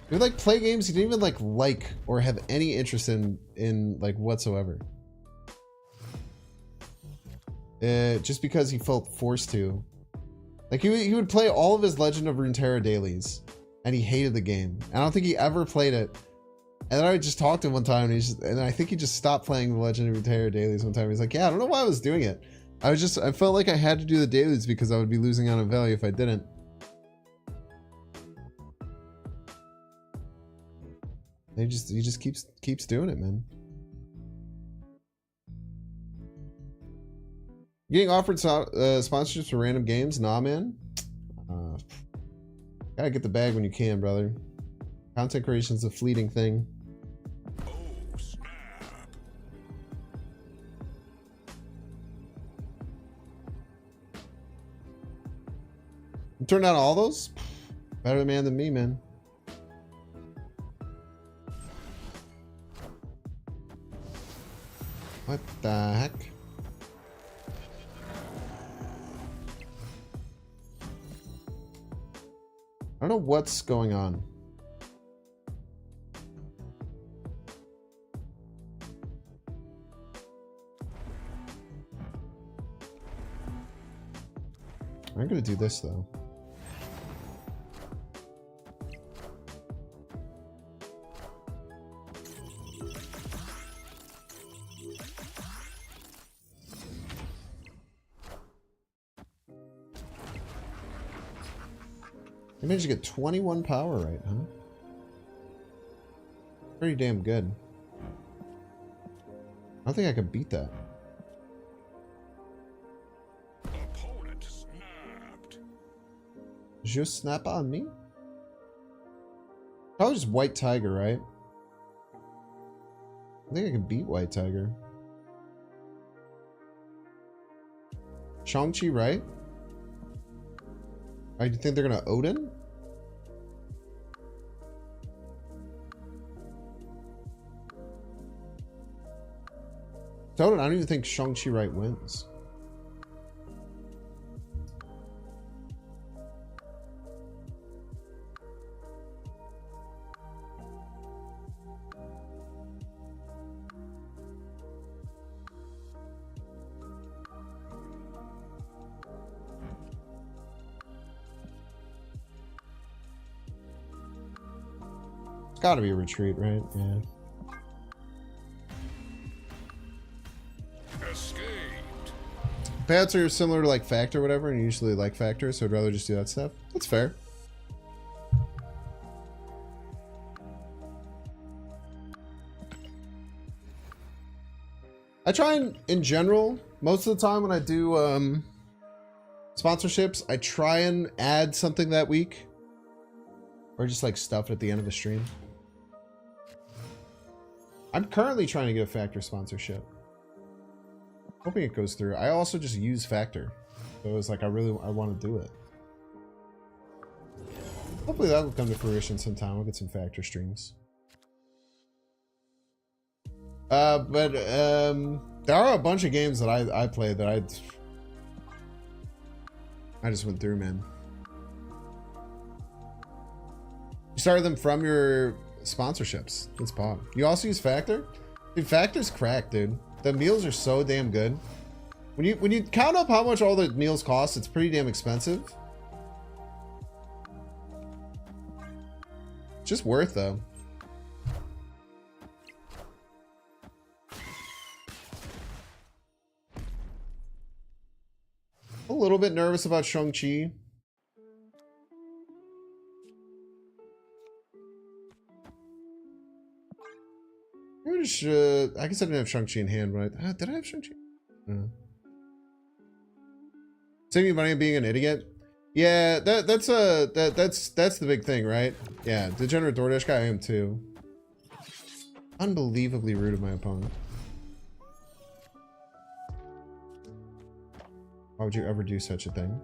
He would like play games he didn't even like or have any interest in like whatsoever. Just because he felt forced to. Like he would play all of his Legend of Runeterra dailies, and he hated the game. I don't think he ever played it. And then I just talked to him one time, and I think he just stopped playing the Legend of Runeterra dailies one time. He's like, "Yeah, I don't know why I was doing it. I felt like I had to do the dailies because I would be losing out on value if I didn't." He just keeps doing it, man. Getting offered sponsorships for random games? Nah, man. Gotta get the bag when you can, brother. Content creation's a fleeting thing. Oh, snap. You turned out all those? Better man than me, man. What the heck? I don't know what's going on. I'm gonna do this though. I managed to get 21 power right, huh? Pretty damn good. I don't think I could beat that. Opponent snapped. Did you snap on me? Probably just White Tiger, right? I think I can beat White Tiger. Shang-Chi, right? I think they're gonna Odin? Odin, I don't even think Shang-Chi right wins. It's gotta be a retreat, right? Yeah. Escaped. Paths are similar to like Factor or whatever, and usually like Factor, so I'd rather just do that stuff. That's fair. I try and, in general, most of the time when I do sponsorships, I try and add something that week. Or just like stuff at the end of the stream. I'm currently trying to get a Factor sponsorship. Hoping it goes through. I also just use Factor. So it was like I want to do it. Hopefully that will come to fruition sometime. We'll get some Factor streams. But there are a bunch of games that I played that I just went through, man. You started them from your sponsorships. That's pog. You also use Factor? Dude, Factor's crack, dude. The meals are so damn good. When you count up how much all the meals cost, it's pretty damn expensive. Just worth though. A little bit nervous about Shang-Chi. I guess I didn't have Shang-Chi in hand, right? Did I have Shang-Chi? No. Saving money and being an idiot? Yeah, that's the big thing, right? Yeah, degenerate DoorDash guy, I am too. Unbelievably rude of my opponent. Why would you ever do such a thing?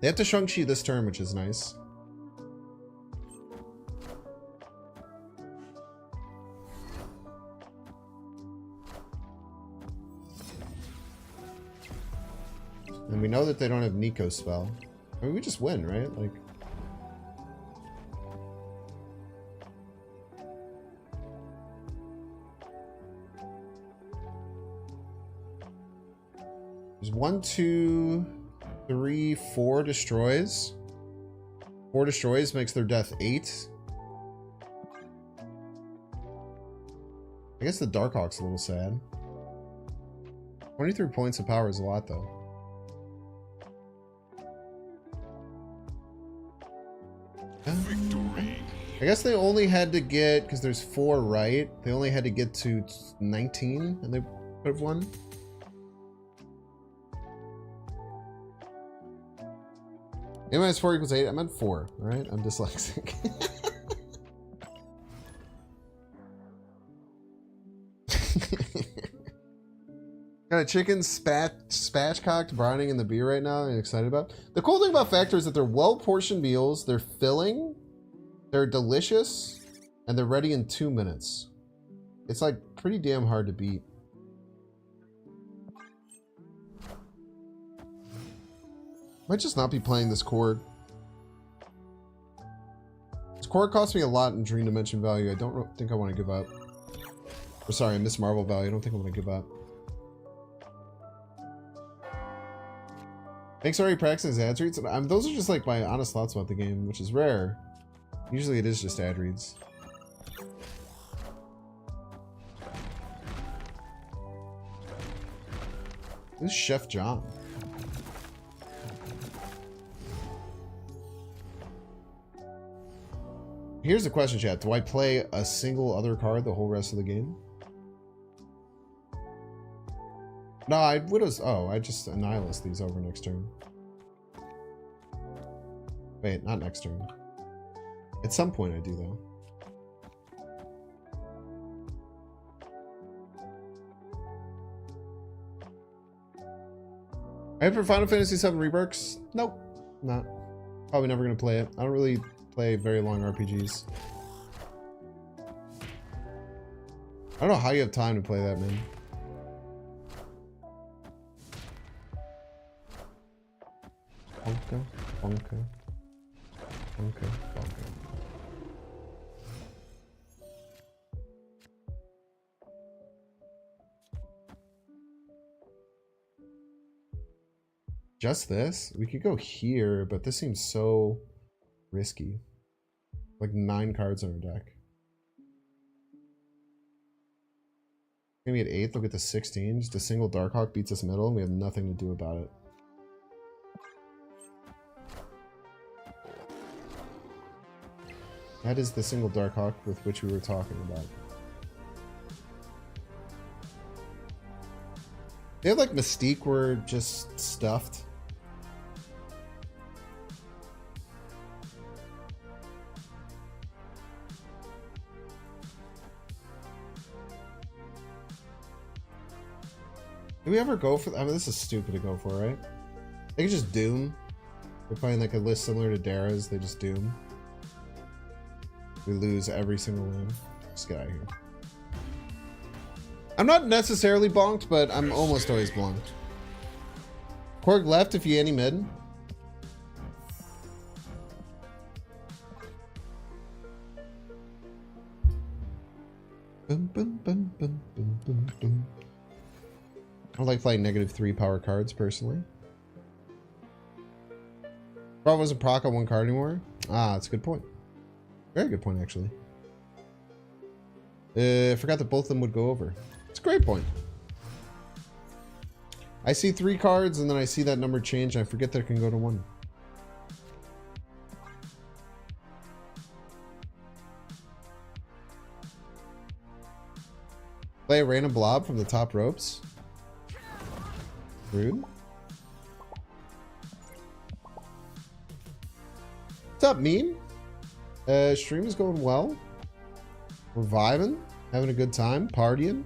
They have to Shang-Chi this turn, which is nice. And we know that they don't have Nico's spell. I mean, we just win, right? Like, There's 1, 2, 3, 4 destroys. 4 destroys makes their death 8. I guess the Darkhawk's a little sad. 23 points of power is a lot, though. Victory. I guess they only had to get, because there's 4 right, they only had to get to 19, and they could have won. A minus 4 equals 8. I meant 4, alright? I'm dyslexic. Got a chicken spatchcocked brining in the beer right now. I'm excited about. The cool thing about Factor is that they're well-portioned meals. They're filling. They're delicious. And they're ready in 2 minutes. It's like pretty damn hard to beat. Might just not be playing this cord. This cord cost me a lot in Dream Dimension value. I don't think I want to give up. Or sorry, Miss Marvel value. I don't think I want to give up. Thanks already practicing his ad reads. Those are just like my honest thoughts about the game, which is rare. Usually it is just ad reads. Who's Chef John? Here's the question, chat. Do I play a single other card the whole rest of the game? No, I would have... Oh, I just annihilate these over next turn. Wait, not next turn. At some point I do, though. I have for Final Fantasy VII Rebirths? Nope. Not. Probably never going to play it. I don't really play very long RPGs. I don't know how you have time to play that, man. Bonka, bonka, bonka, bonka. Just this? We could go here, but this seems so risky. Like 9 cards on our deck. Maybe at 8th, look at the 16. Just a single Darkhawk beats us middle, and we have nothing to do about it. That is the single Darkhawk with which we were talking about. They have like Mystique were just stuffed. Did we ever go for... I mean, this is stupid to go for, right? They could just Doom. They're playing like a list similar to Dara's. They just Doom. We lose every single lane. Let's get out of here. I'm not necessarily bonked, but I'm almost always blonked. Korg left if you any mid. Boom, boom, boom, boom, boom, boom, boom. I don't like playing -3 power cards, personally. Probably wasn't proc on 1 card anymore. Ah, that's a good point. Very good point, actually. I forgot that both of them would go over. It's a great point. I see 3 cards, and then I see that number change, and I forget that it can go to 1. Play a random blob from the top ropes. Rude. What's up, meme? Stream is going well. We're vibing, having a good time, partying.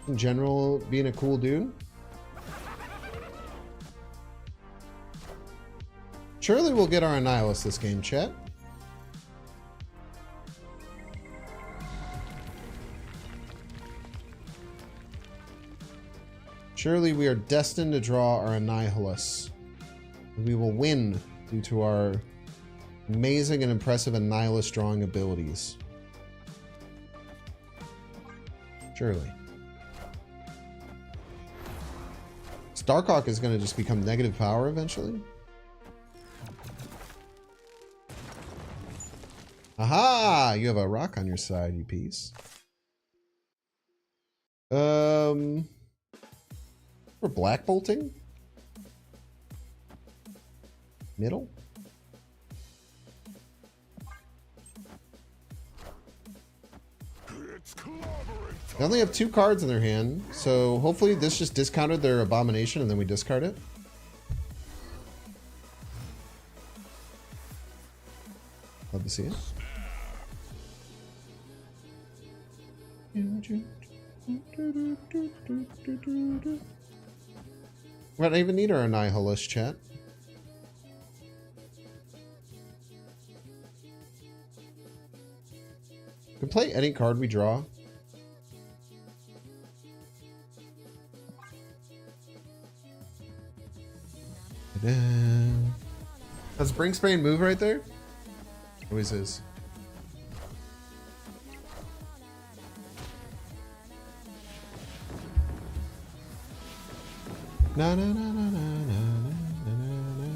In general, being a cool dude. Surely we'll get our Annihilus this game, chat. Surely we are destined to draw our Annihilus. We will win due to our amazing and impressive Annihilus drawing abilities. Surely. Darkhawk is going to just become negative power eventually. Aha! You have a rock on your side, you piece. We're black bolting? Middle? They only have 2 cards in their hand, so hopefully this just discounted their abomination and then we discard it. Love to see it. We don't even need our Annihilus, chat. We can play any card we draw. Does Bring Sprain move right there? Always is. Na na na na na na na na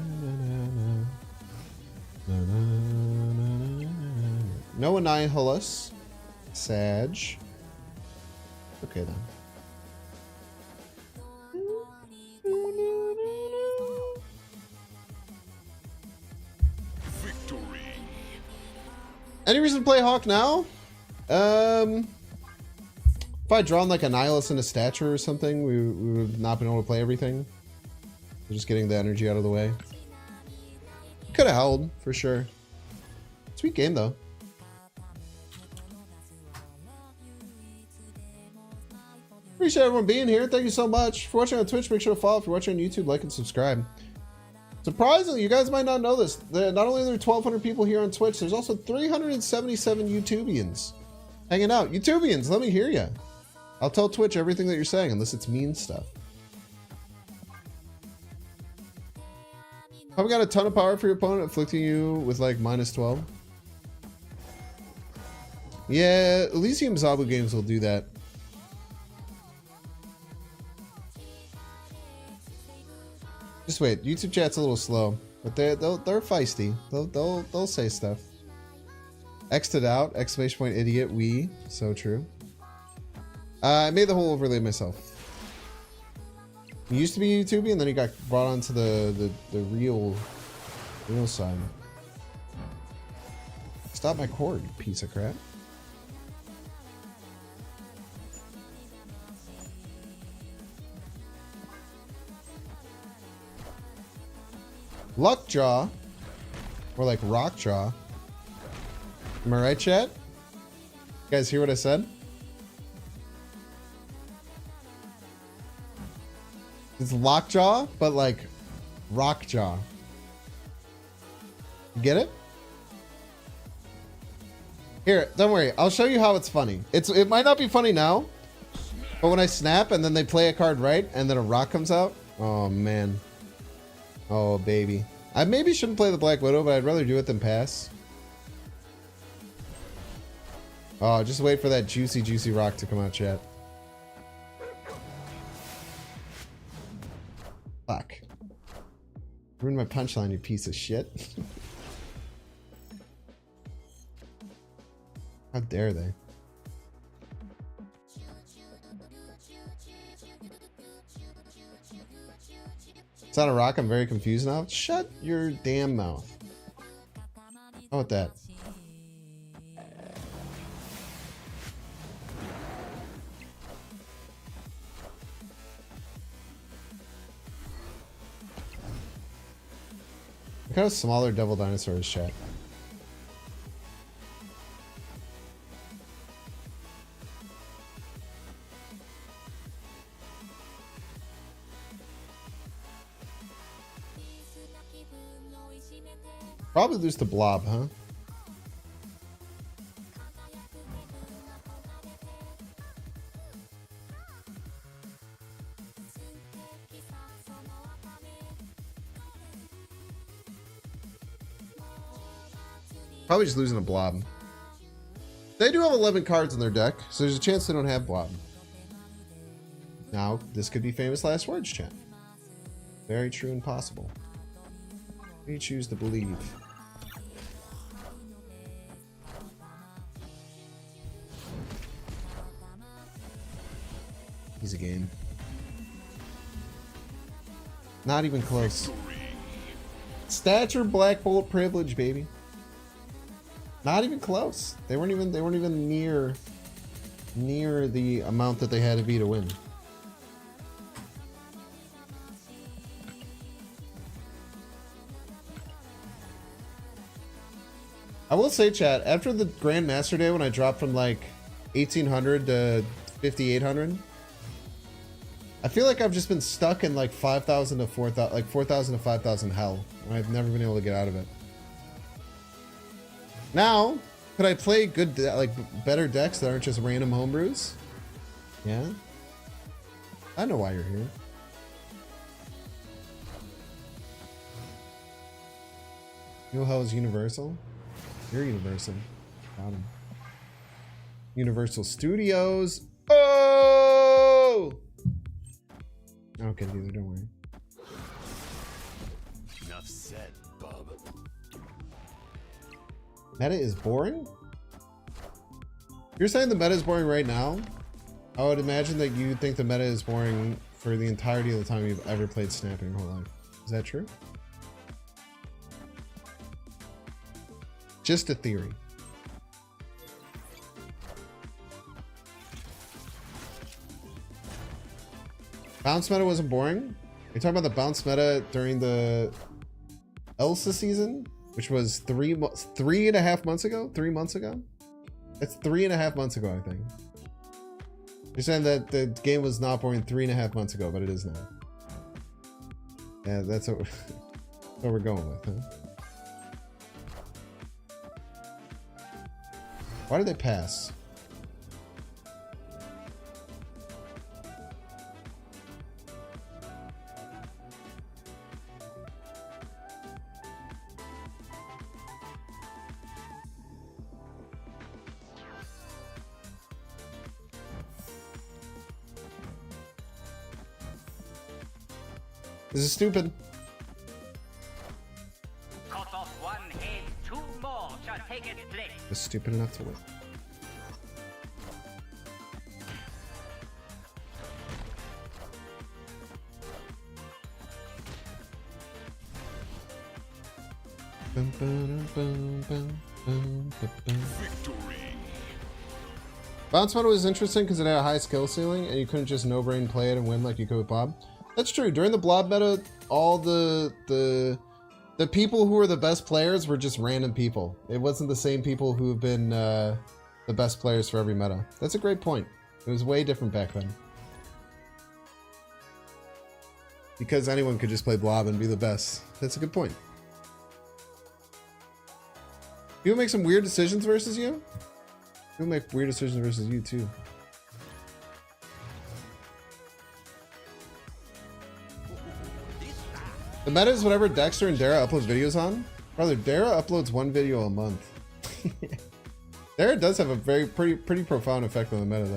na. No Annihilus. Sag. Okay then. Any reason to play Hawk now? If I had drawn like a Nihilus and a Stature or something, we would have not been able to play everything. We're just getting the energy out of the way. Could have held, for sure. Sweet game, though. Appreciate everyone being here. Thank you so much. For watching on Twitch, make sure to follow. If you're watching on YouTube, like and subscribe. Surprisingly, you guys might not know this. Not only are there 1,200 people here on Twitch, there's also 377 YouTubians hanging out. YouTubians, let me hear ya. I'll tell Twitch everything that you're saying, unless it's mean stuff. Probably got a ton of power for your opponent, afflicting you with like -12. Yeah, Elysium Zabu games will do that. Just wait, YouTube chat's a little slow, but they're feisty. They'll say stuff. X'd out! Exclamation point! Idiot! We so true. I made the whole overlay myself. He used to be YouTubing, and then he got brought onto the real side. Stop my cord, you piece of crap. Luckjaw, or like Rockjaw. Am I right, chat? You guys hear what I said? It's Lockjaw, but like Rockjaw. Get it? Here, don't worry. I'll show you how it's funny. It might not be funny now, but when I snap and then they play a card right and then a rock comes out. Oh man. Oh baby. I maybe shouldn't play the Black Widow, but I'd rather do it than pass. Oh, just wait for that juicy rock to come out, chat. Fuck. Ruined my punchline, you piece of shit. How dare they? It's not a rock, I'm very confused now. Shut your damn mouth. How about that? Look how smaller Devil Dinosaur is, chat. Probably lose to Blob, huh? Probably just losing a Blob. They do have 11 cards in their deck, so there's a chance they don't have Blob. Now, this could be famous last words, chat. Very true and possible. We choose to believe. Easy game. Not even close. Stature Black Bolt privilege, baby. Not even close. They weren't even near the amount that they had to be to win. I will say, chat, after the Grandmaster Day when I dropped from like 1800 to 5800, I feel like I've just been stuck in like 5,000 to 4,000, like 4,000 to 5,000 hell. And I've never been able to get out of it. Now, could I play good, like better decks that aren't just random homebrews? Yeah. I know why you're here. New Hell is Universal. You're Universal. Got him. Universal Studios. Oh! I don't get it either, don't worry. Enough said, bub. Meta is boring? You're saying the meta is boring right now? I would imagine that you think the meta is boring for the entirety of the time you've ever played Snap in your whole life. Is that true? Just a theory. Bounce meta wasn't boring? You're talking about the bounce meta during the Elsa season, which was 3.5 months ago? 3 months ago? It's 3.5 months ago, I think. You're saying that the game was not boring 3.5 months ago, but it is now. Yeah, that's what we're going with, huh? Why did they pass? This is stupid. Cut off one head, two more shall take its place. Was stupid enough to win. Victory. Bounce meta was interesting because it had a high skill ceiling and you couldn't just no-brain play it and win like you could with Blob. That's true. During the Blob meta, all the people who were the best players were just random people. It wasn't the same people who have been the best players for every meta. That's a great point. It was way different back then. Because anyone could just play Blob and be the best. That's a good point. People make some weird decisions versus you? People make weird decisions versus you too. The meta is whatever Dexter and Dara upload videos on. Brother, Dara uploads one video a month. Dara does have a pretty profound effect on the meta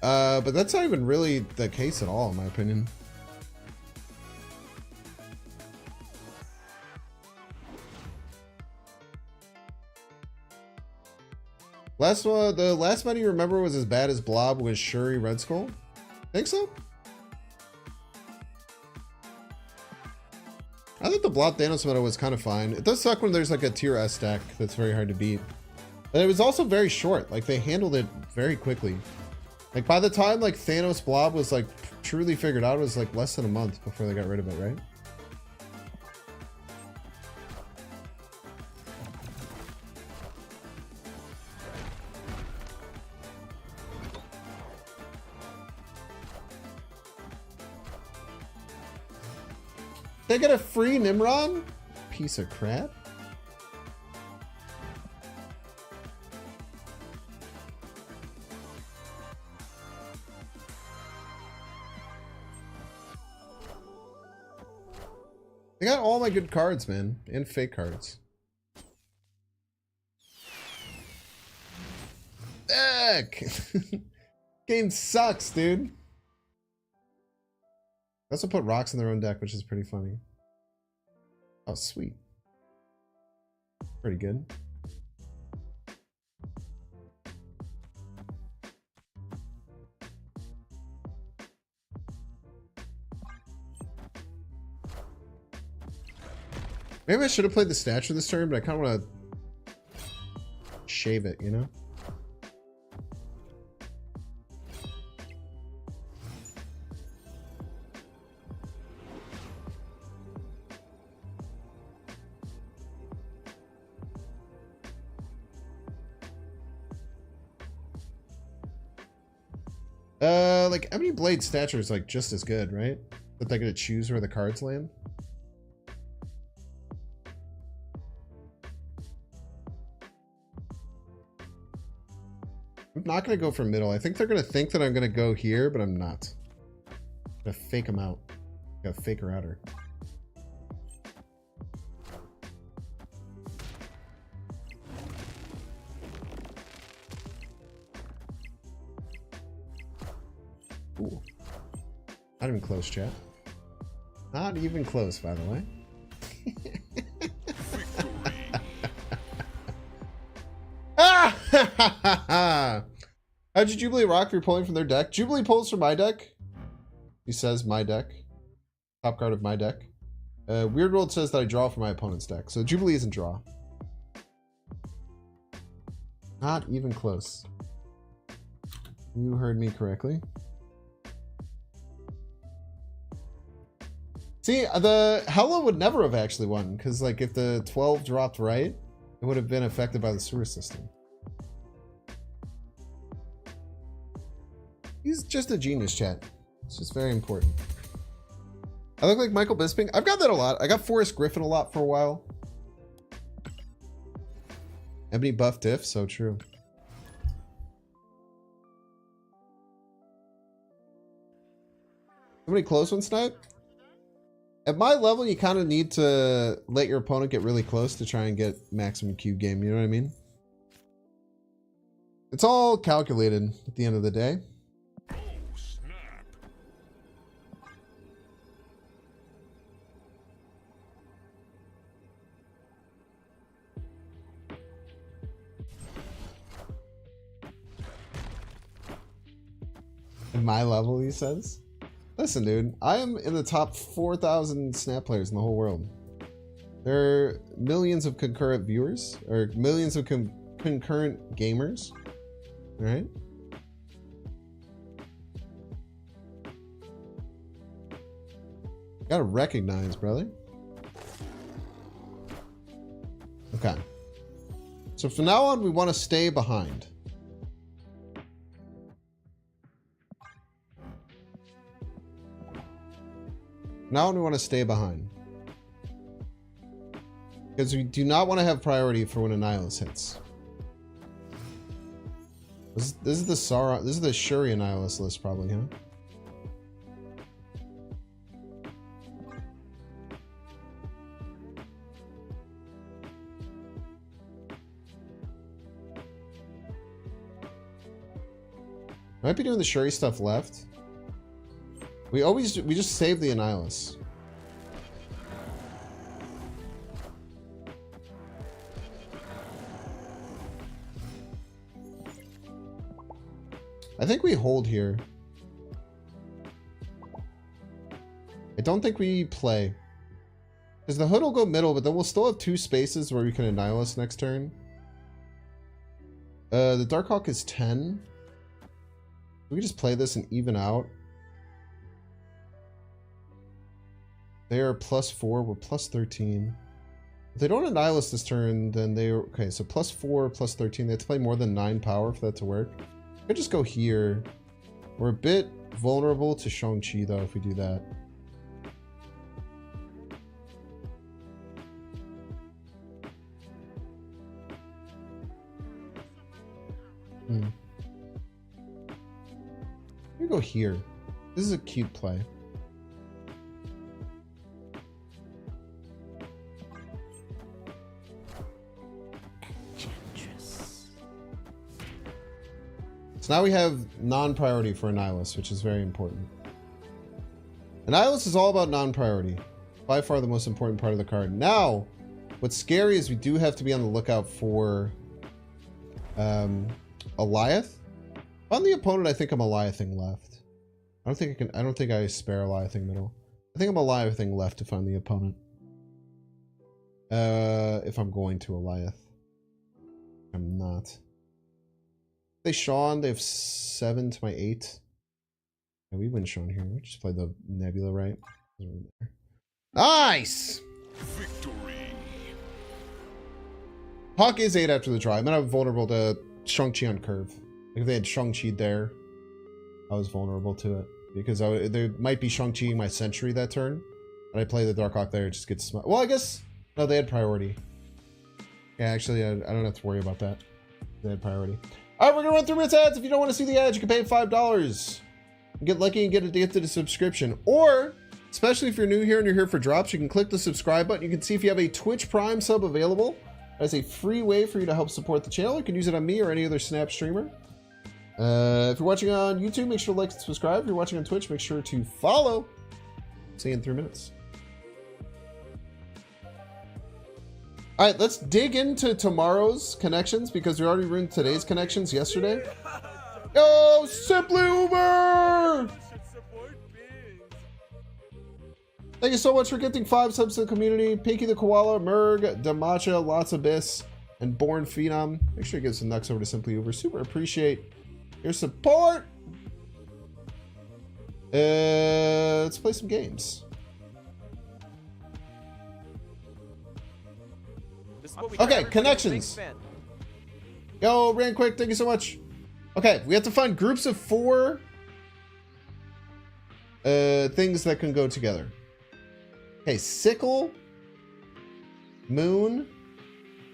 though. But that's not even really the case at all, in my opinion. The last meta you remember was as bad as Blob was Shuri Red Skull? Think so? I think the Blob Thanos meta was kind of fine. It does suck when there's like a tier S deck that's very hard to beat. But it was also very short. Like they handled it very quickly. Like by the time like Thanos Blob was like truly figured out, it was like less than a month before they got rid of it, right? They get a free Nimrod? Piece of crap. They got all my good cards, man. And fake cards. Heck! Game sucks, dude. They also put rocks in their own deck, which is pretty funny. Oh, sweet. Pretty good. Maybe I should have played the statue this turn, but I kind of want to shave it, you know? Like Ebony Blade stature is like just as good, right? But they're gonna choose where the cards land. I'm not gonna go for middle. I think they're gonna think that I'm gonna go here, but I'm not. I'm gonna fake them out. Gotta fake her outer. Ooh. Not even close, chat. Not even close, by the way. Ah! How'd you Jubilee rock if you're pulling from their deck? Jubilee pulls from my deck. He says my deck. Top card of my deck. Weird World says that I draw from my opponent's deck. So Jubilee isn't draw. Not even close. You heard me correctly. See, the Hello would never have actually won, because like if the 12 dropped right, it would have been affected by the sewer system. He's just a genius, chat. It's just very important. I look like Michael Bisping. I've got that a lot. I got Forrest Griffin a lot for a while. Ebony buff diff, so true. Somebody close one snipe? At my level, you kind of need to let your opponent get really close to try and get maximum cube game. You know what I mean? It's all calculated at the end of the day. Oh, snap. At my level, he says. Listen, dude, I am in the top 4,000 Snap players in the whole world. There are millions of concurrent viewers, or millions of concurrent gamers. All right? Gotta recognize, brother. Okay. So from now on, we want to stay behind. Now we want to stay behind. Because we do not want to have priority for when a Nihilus hits. This is the Sauron, this is the Shuri Nihilus list probably, huh? Might be doing the Shuri stuff left. We just save the Annihilus. I think we hold here. I don't think we play. Because the Hood will go middle, but then we'll still have two spaces where we can Annihilus next turn. The Darkhawk is 10. We can just play this and even out. They are +4, we're +13. If they don't Annihilus this turn, then they are... Okay, so +4, +13. They have to play more than 9 power for that to work. We could just go here. We're a bit vulnerable to Shang-Chi, though, if we do that. We go here. This is a cute play. So now we have non-priority for Annihilus, which is very important. Annihilus is all about non-priority. By far the most important part of the card. Now, what's scary is we do have to be on the lookout for Eliath. On the opponent, I think I'm Eliathing left. I don't think I spare Eliathing middle. I think I'm Eliathing left to find the opponent. If I'm going to Eliath. I'm not. They Sean, they have 7 to my 8. Yeah, we win Sean here. We just play the Nebula, right? Nice! Victory. Hawk is 8 after the draw. I'm gonna have vulnerable to Shang-Chi on curve. Like if they had Shang-Chi there, I was vulnerable to it. Because there might be Shang-Chi in my Sentry that turn. And I play the Dark Hawk there, it just gets well, I guess... No, they had priority. Yeah, actually, I don't have to worry about that. They had priority. Alright, we're gonna run through its ads. If you don't want to see the ads, you can pay $5. Get lucky and get a gifted subscription. Or, especially if you're new here and you're here for drops, you can click the subscribe button. You can see if you have a Twitch Prime sub available. That's a free way for you to help support the channel. You can use it on me or any other Snap streamer. If you're watching on YouTube, make sure to like and subscribe. If you're watching on Twitch, make sure to follow. See you in 3 minutes. All right, let's dig into tomorrow's connections because we already ruined today's connections yesterday. Yo, Simply Uber! Thank you so much for gifting 5 subs to the community. Pinky the Koala, Merg, Damacha, Lots Abyss, and Born Phenom. Make sure you give some nucks over to Simply Uber. Super appreciate your support. Let's play some games. Okay, connections. Yo, ran quick. Thank you so much. Okay, we have to find groups of 4 things that can go together. Okay, sickle, moon,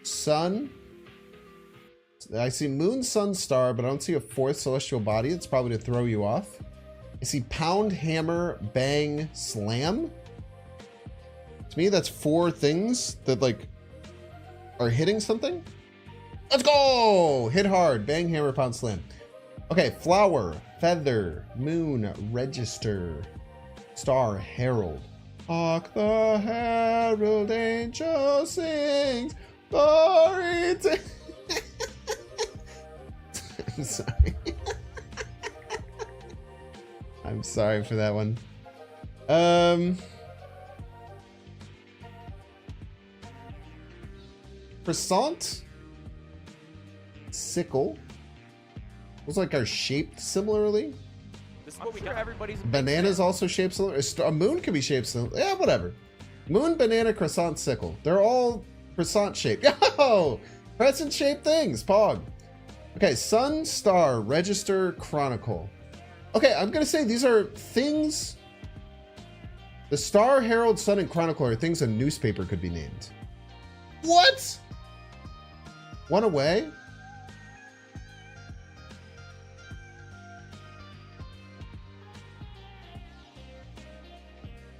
sun. I see moon, sun, star, but I don't see a 4th celestial body. It's probably to throw you off. I see pound, hammer, bang, slam. To me, that's 4 things that like are hitting something. Let's go! Hit hard, bang, hammer, pound, slam. Okay, flower, feather, moon, register, star, herald. Hark the herald angel sings, glory to... I'm sorry. I'm sorry for that one. Croissant, sickle. Looks like are shaped similarly. This is what we got. Everybody's Bananas also shaped similar. A moon could be shaped similar. Yeah, whatever. Moon, banana, croissant, sickle. They're all croissant shaped. Yo! Crescent shaped things. Pog. Okay, sun, star, register, chronicle. Okay, I'm gonna say these are things. The star, herald, sun, and chronicle are things a newspaper could be named. What? One away?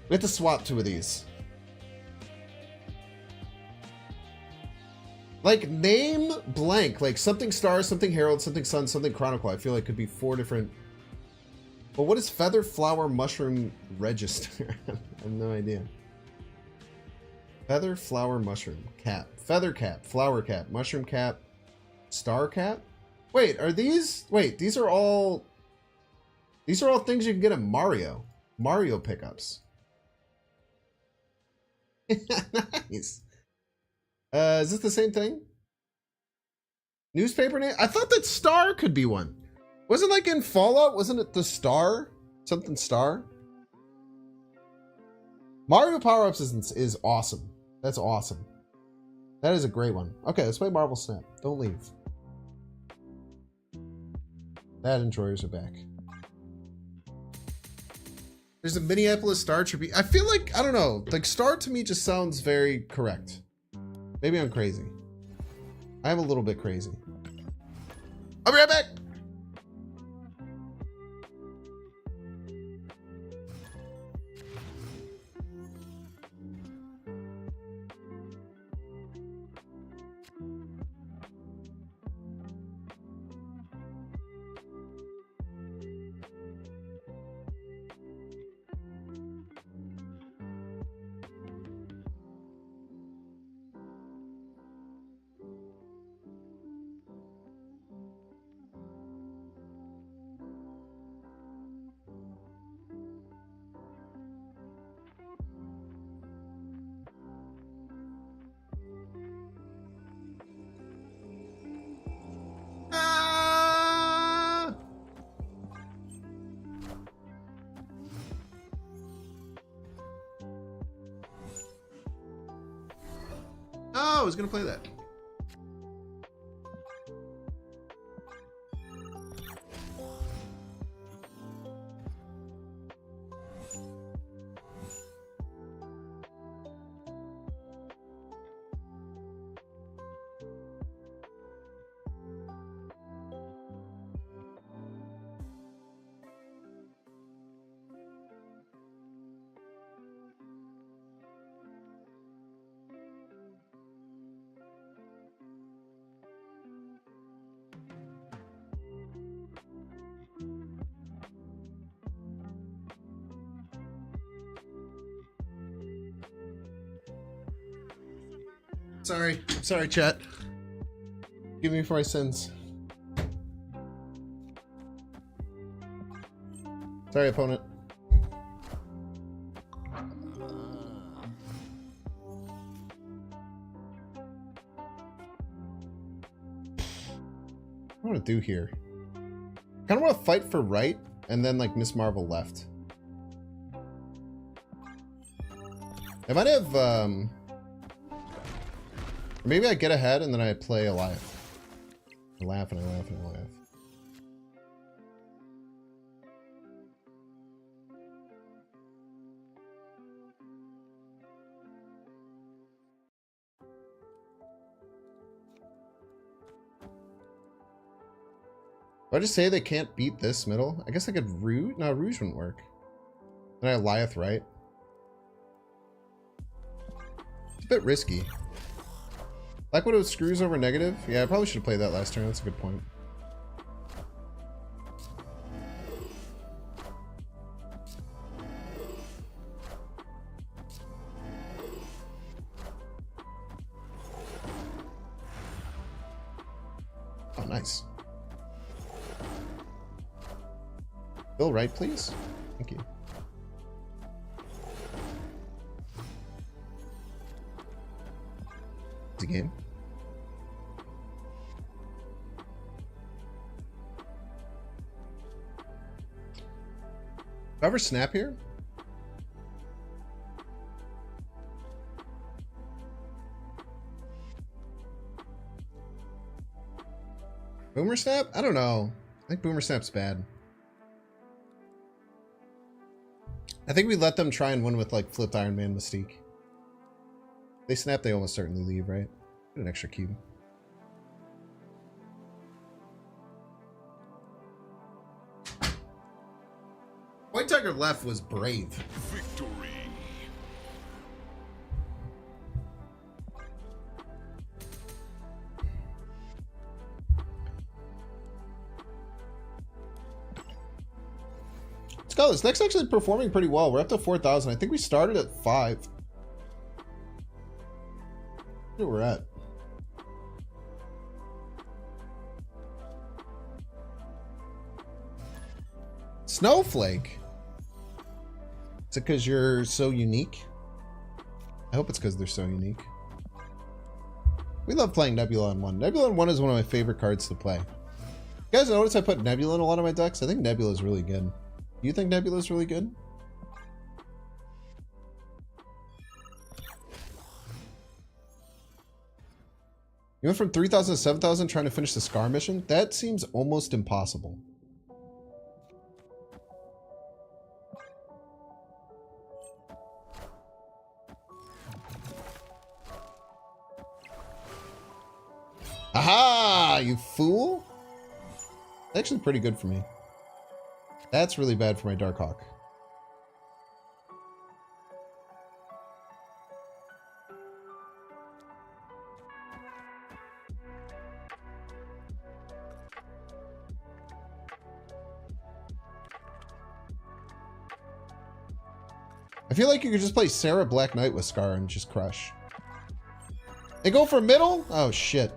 We have to swap 2 of these. Like, name blank. Like, something star, something herald, something sun, something chronicle. I feel like could be 4 different... But what is feather, flower, mushroom, register? I have no idea. Feather, flower, mushroom, cap. Feather cap, flower cap, mushroom cap, star cap? Wait, are these... Wait, these are all... These are all things you can get in Mario. Mario pickups. Nice. Is this the same thing? Newspaper name? I thought that star could be one. Wasn't like in Fallout? Wasn't it the star? Something star? Mario power-ups is awesome. That's awesome. That is a great one. Okay, let's play Marvel Snap. Don't leave. That enjoyers are back. There's a Minneapolis Star Tribune. I feel like, I don't know, like Star to me just sounds very correct. Maybe I'm crazy. I am a little bit crazy. I'll be right back. I was gonna play that. Sorry, chat. Give me for my sins. Sorry, opponent. What do I want to do here? Kind of want to fight for right, and then like Miss Marvel left. I might have maybe I get ahead and then I play Eliath. I laugh and I laugh and I laugh. Do I just say they can't beat this middle? I guess I could Rouge? No, Rouge wouldn't work. Then I Eliath right. It's a bit risky. Like when it was screws over negative? Yeah, I probably should have played that last turn. That's a good point. Oh, nice. Bill right, please. Thank you. It's a game. Do I ever snap here? Boomer snap? I don't know. I think boomer snap's bad. I think we let them try and win with like flipped Iron Man Mystique. If they snap, they almost certainly leave, right? Get an extra cube. White Tiger left was brave. Victory. Let's go. This next actually performing pretty well. We're up to 4,000. I think we started at 5. Where we're at. Snowflake. Is it because you're so unique? I hope it's because they're so unique. We love playing Nebula on 1. Nebula on 1 is one of my favorite cards to play. You guys notice I put Nebula in a lot of my decks? I think Nebula is really good. Do you think Nebula is really good? You went from 3,000 to 7,000 trying to finish the Scar mission? That seems almost impossible. Aha! You fool! Actually pretty good for me. That's really bad for my Darkhawk. I feel like you could just play Sarah Black Knight with Scar and just crush. They go for middle? Oh shit.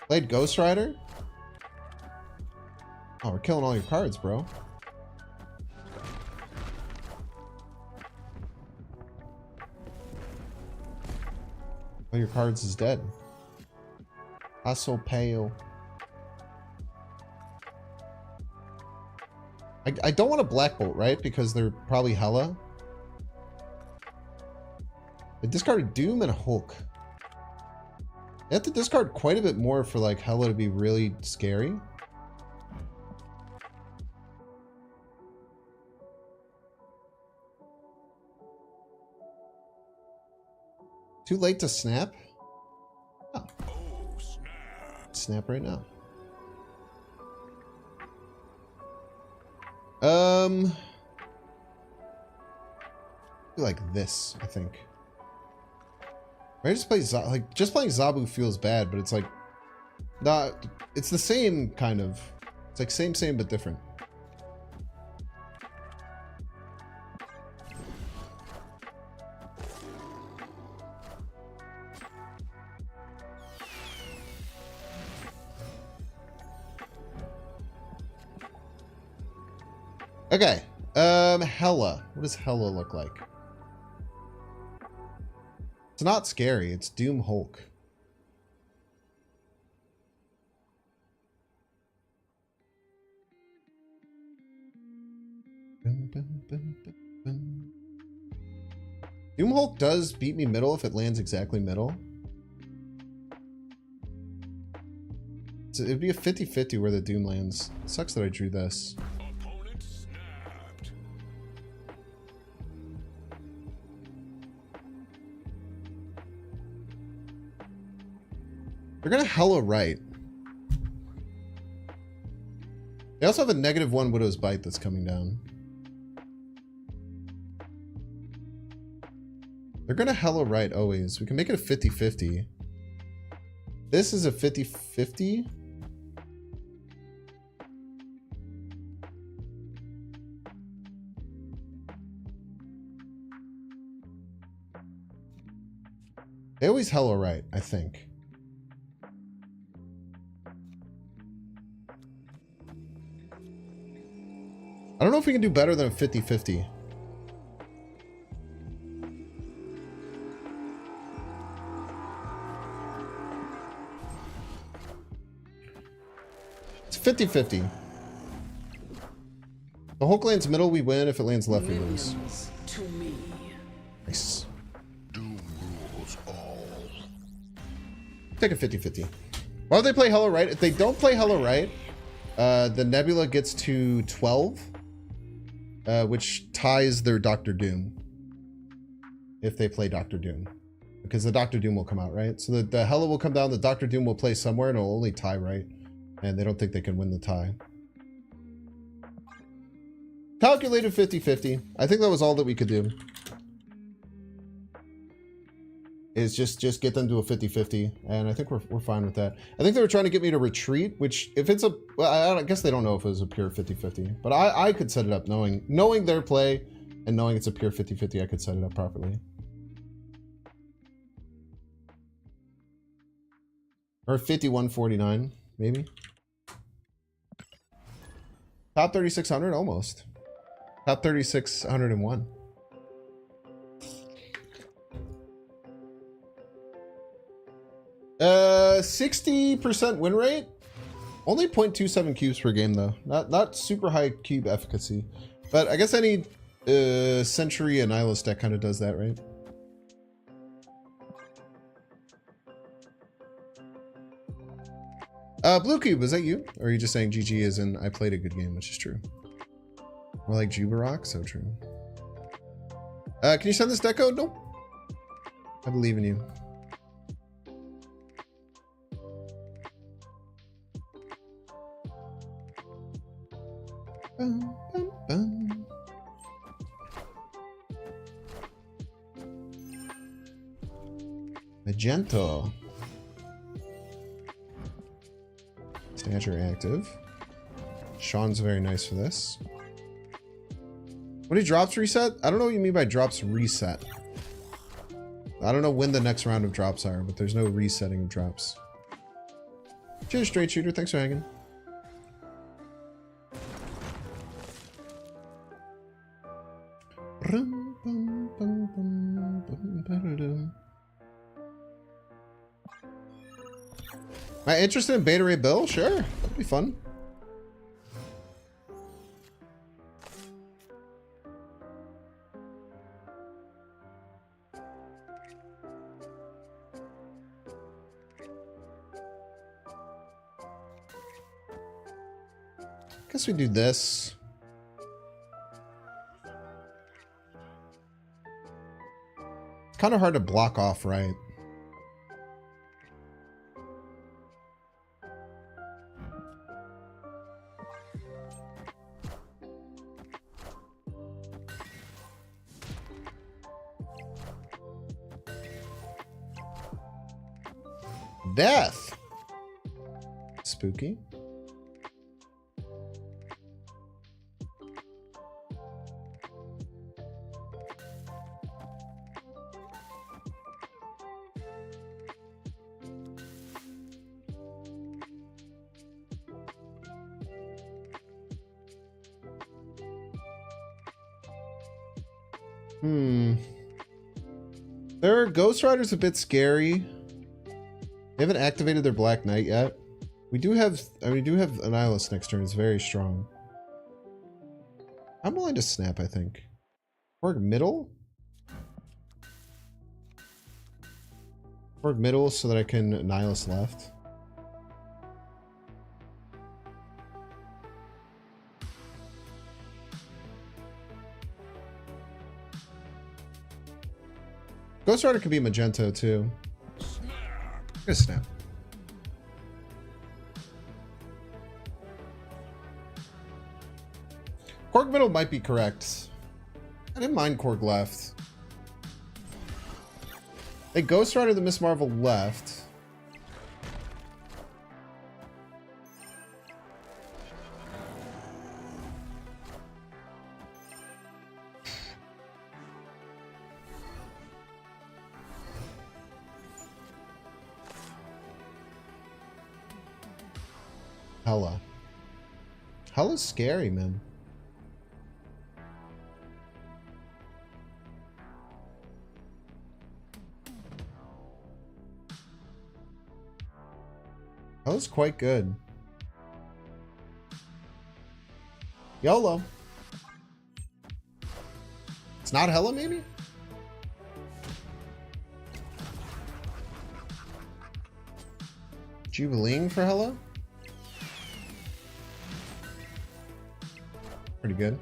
Played Ghost Rider? Oh, we're killing all your cards, bro. All your cards is dead. Aso pale. I don't want a Black Bolt, right? Because they're probably hella. I discarded Doom and Hulk. You have to discard quite a bit more for like Hella to be really scary. Too late to snap? Oh. Oh, snap. Snap right now. Like this, I think. Right, just play like just playing Zabu feels bad, but it's like not. It's the same kind of. It's like same but different. Okay. Hella. What does Hella look like? It's not scary. It's Doom Hulk. Doom Hulk does beat me middle if it lands exactly middle. So it'd be a 50-50 where the Doom lands. Sucks that I drew this. Opponent snapped. They're gonna Hella right. They also have a -1 Widow's Bite that's coming down. They're gonna Hella right always. We can make it a 50-50. This is a 50-50. They always Hella right, I think. I don't know if we can do better than a 50-50. It's 50-50. The Hulk lands middle, we win. If it lands left, we lose. To me. Nice. Doom rules all. Take a 50-50. Why would they play Hella right? If they don't play Hella right, the Nebula gets to 12. Which ties their Doctor Doom if they play Doctor Doom, because the Doctor Doom will come out, right? So the Hella will come down, the Doctor Doom will play somewhere, and it'll only tie right, and they don't think they can win the tie. Calculated 50-50. I think that was all that we could do. Is just get them to a 50-50, and I think we're fine with that. I think they were trying to get me to retreat, which if it's a, well, I guess they don't know if it was a pure 50-50, but I could set it up knowing their play and knowing it's a pure 50-50, I could set it up properly. Or 51-49, maybe. Top 3,600, almost. Top 3,601. 60% win rate. Only 0.27 cubes per game though. Not super high cube efficacy. But I guess any Century and Nihilist deck kind of does that, right? Blue Cube, was that you? Or are you just saying GG as in I played a good game, which is true? More like Jubarok, so true. Can you send this deck code? Nope. I believe in you. Bum, bum, bum. Magento. Stature active. Sean's very nice for this. What do drops reset? I don't know what you mean by drops reset. I don't know when the next round of drops are, but there's no resetting of drops. Cheers, Straight Shooter. Thanks for hanging. Am I interested in Beta Ray Bill? Sure, that'd be fun. Guess we do this. Kind of hard to block off, right? Death. Spooky. Their Ghost Rider's a bit scary. They haven't activated their Black Knight yet. We do have Annihilus next turn. It's very strong. I'm willing to snap, I think. Org middle? Org middle so that I can Annihilus left. Ghost Rider could be Magento too. Gonna snap. Korg middle might be correct. I didn't mind Korg left. They Ghost Rider the Miss Marvel left. Hella. Hella's scary, man. Hella's quite good. YOLO. It's not Hella, maybe? Jubileeing for Hella? Pretty good.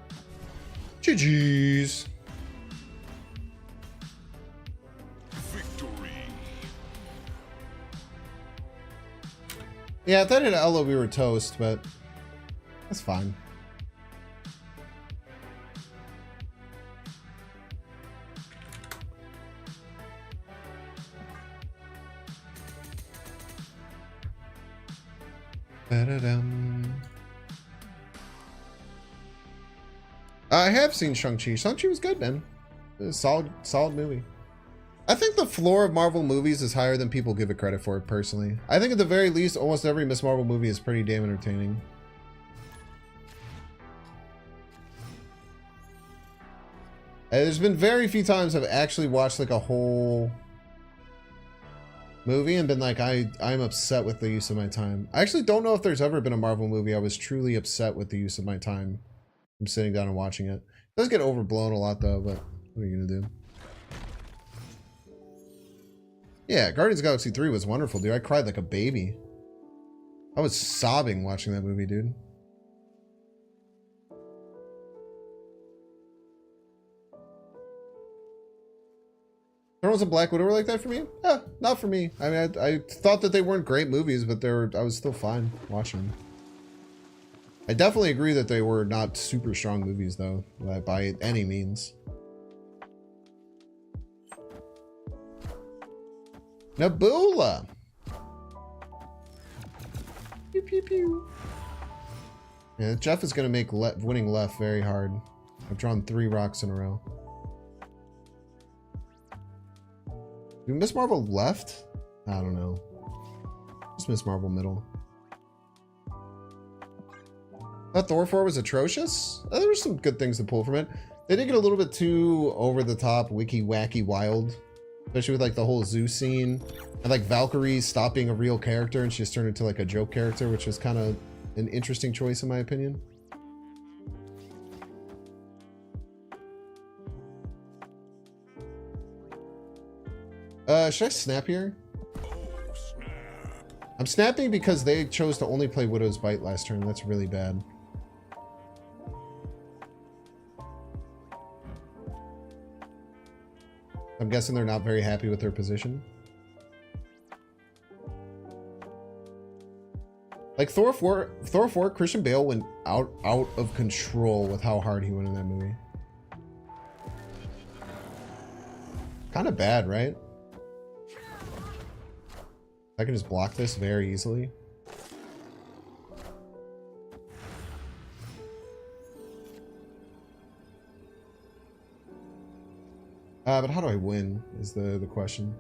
GG's. Victory. Yeah, if that hit Ella, we were toast, but that's fine. Ba-da-dum. I have seen Shang-Chi. Shang-Chi was good, man. It was a solid movie. I think the floor of Marvel movies is higher than people give it credit for, personally. I think at the very least, almost every Miss Marvel movie is pretty damn entertaining. There's been very few times I've actually watched like a whole movie and been like, I'm upset with the use of my time. I actually don't know if there's ever been a Marvel movie I was truly upset with the use of my time. I'm sitting down and watching it. It does get overblown a lot though, but what are you gonna do? Yeah, Guardians of the Galaxy 3 was wonderful, dude. I cried like a baby. I was sobbing watching that movie, dude. Eternals and Black Widow were like that for me? Yeah, not for me. I mean, I thought that they weren't great movies, but I was still fine watching them. I definitely agree that they were not super strong movies, though, by any means. Nebula! Pew, pew, pew. Yeah, Jeff is going to make winning left very hard. I've drawn 3 rocks in a row. Do Miss Marvel left? I don't know. Just Miss Marvel middle. That Thor 4 was atrocious? There were some good things to pull from it. They did get a little bit too over the top, wiki wacky wild. Especially with like the whole Zeus scene. And like Valkyrie stopped being a real character and she just turned into like a joke character, which was kind of an interesting choice in my opinion. Should I snap here? Oh, snap. I'm snapping because they chose to only play Widow's Bite last turn. That's really bad. I'm guessing they're not very happy with their position. Like Thor 4, Christian Bale went out of control with how hard he went in that movie. Kind of bad, right? I can just block this very easily. But how do I win is the question.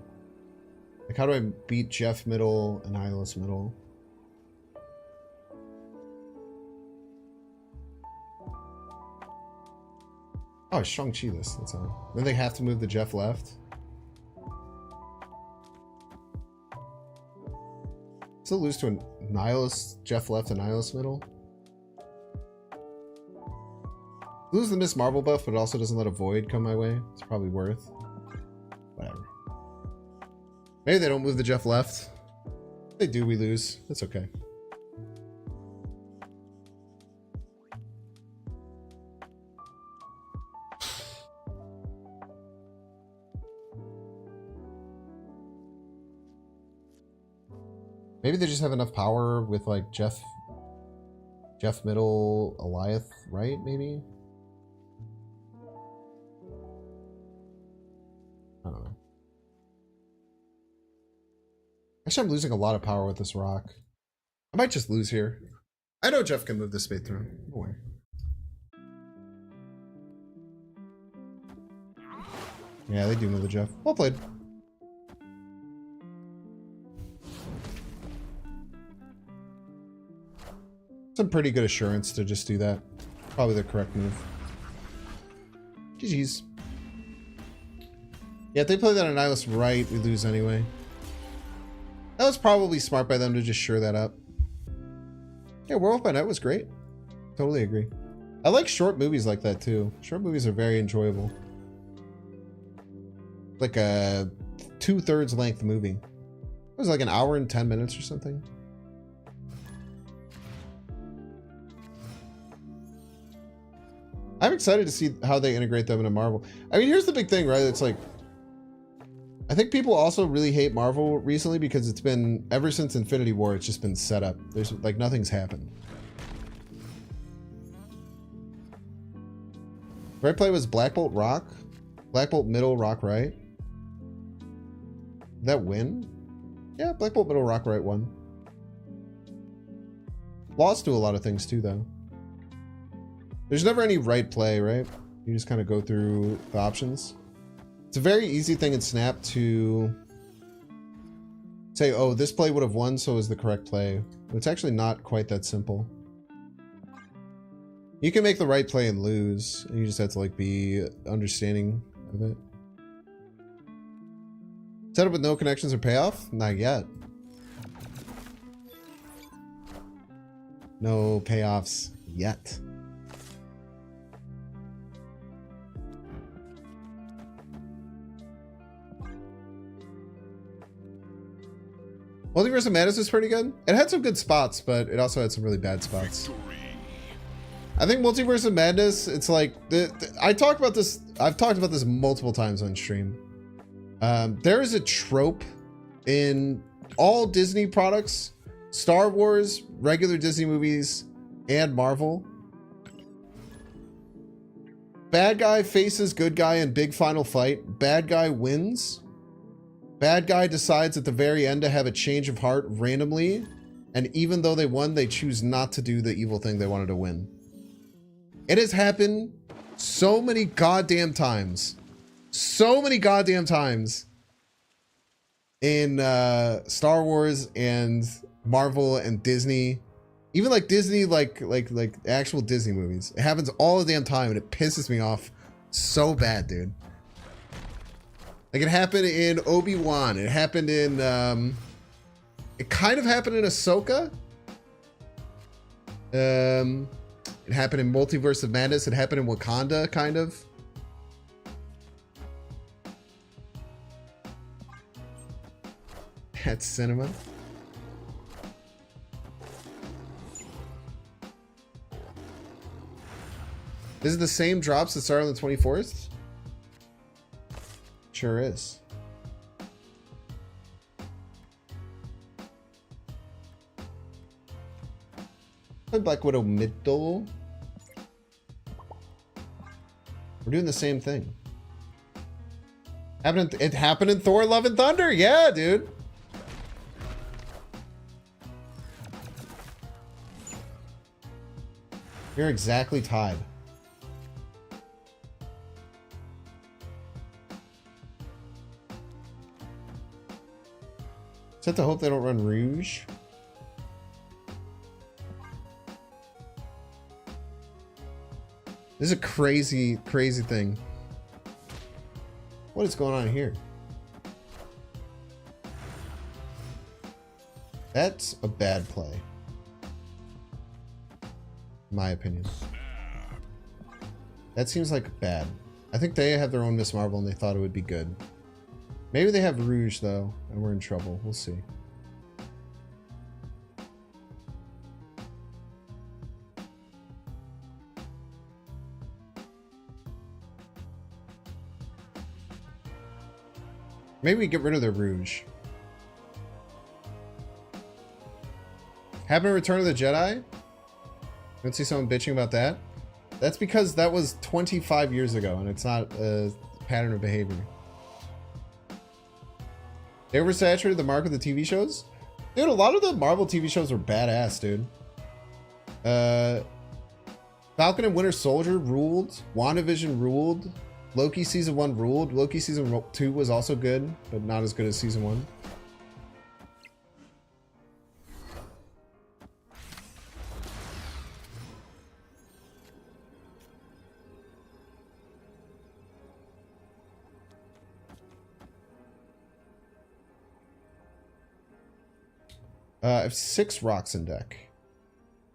Like, how do I beat Jeff middle and Hylas middle? Oh, it's Shang-Chi this, that's all. Then they have to move the Jeff left. Still lose to a Nihilus, Jeff left and Nihilus middle. Lose the Miss Marvel buff, but it also doesn't let a void come my way. It's probably worth. Whatever. Maybe they don't move the Jeff left. If they do, we lose. That's okay. Maybe they just have enough power with like Jeff middle, Eliath, right? Maybe? I don't know. Actually, I'm losing a lot of power with this rock. I might just lose here. I know Jeff can move this Spade Throne. No way. Yeah, they do move the Jeff. Well played. Some pretty good assurance to just do that. Probably the correct move. GG's. Yeah, if they play that on Nihilus right, we lose anyway. That was probably smart by them to just sure that up. Yeah, Werewolf by Night was great. Totally agree. I like short movies like that too. Short movies are very enjoyable. Like a 2/3 length movie. It was like an hour and 10 minutes or something. I'm excited to see how they integrate them into Marvel. I mean, here's the big thing, right? It's like, I think people also really hate Marvel recently because it's been, ever since Infinity War, it's just been set up. There's like, nothing's happened. Right play was Black Bolt Rock. Black Bolt middle, Rock right. Did that win? Yeah, Black Bolt middle, Rock right won. Lost to a lot of things too, though. There's never any right play, right? You just kind of go through the options. It's a very easy thing in Snap to say, oh, this play would have won, so is the correct play. But it's actually not quite that simple. You can make the right play and lose. And you just have to like be understanding of it. Setup with no connections or payoff? Not yet. No payoffs yet. Multiverse of Madness was pretty good. It had some good spots, but it also had some really bad spots. Victory. I think Multiverse of Madness, it's like, I talked about this, I've talked about this multiple times on stream. There is a trope in all Disney products, Star Wars, regular Disney movies, and Marvel. Bad guy faces good guy in big final fight. Bad guy wins. Bad guy decides at the very end to have a change of heart randomly, and even though they won, they choose not to do the evil thing they wanted to win. It has happened so many goddamn times. So many goddamn times in Star Wars and Marvel and Disney. Even like Disney, like actual Disney movies. It happens all the damn time and it pisses me off so bad, dude. Like it happened in Obi-Wan. It happened in, it kind of happened in Ahsoka. It happened in Multiverse of Madness. It happened in Wakanda, kind of. That's cinema. This is the same drops that start on the 24th? Sure is. Played Black Widow middle. We're doing the same thing. It happened in Thor: Love and Thunder. Yeah, dude. You're exactly tied. Is that to hope they don't run Rouge? This is a crazy, crazy thing. What is going on here? That's a bad play. In my opinion. That seems like bad. I think they have their own Miss Marvel and they thought it would be good. Maybe they have Rouge though, and we're in trouble. We'll see. Maybe we get rid of their Rouge. Happened to Return of the Jedi? You don't see someone bitching about that? That's because that was 25 years ago and it's not a pattern of behavior. They oversaturated the market of the TV shows? Dude, a lot of the Marvel TV shows were badass, dude. Falcon and Winter Soldier ruled. WandaVision ruled. Loki Season 1 ruled. Loki Season 2 was also good, but not as good as Season 1. I have 6 rocks in deck.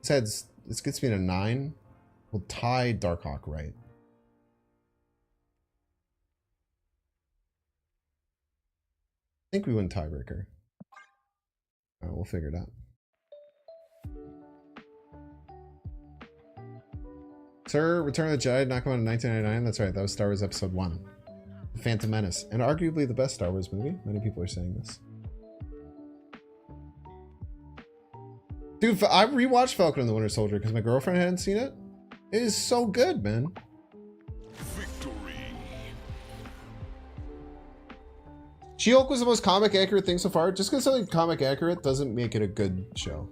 This gets me to 9. We'll tie Darkhawk right. I think we win tiebreaker. Alright, we'll figure it out. Sir, Return of the Jedi did not come out in 1999. That's right, that was Star Wars Episode 1. Phantom Menace. And arguably the best Star Wars movie. Many people are saying this. Dude, I rewatched Falcon and the Winter Soldier because my girlfriend hadn't seen it. It is so good, man. Victory. She-Hulk was the most comic accurate thing so far. Just because something comic accurate doesn't make it a good show.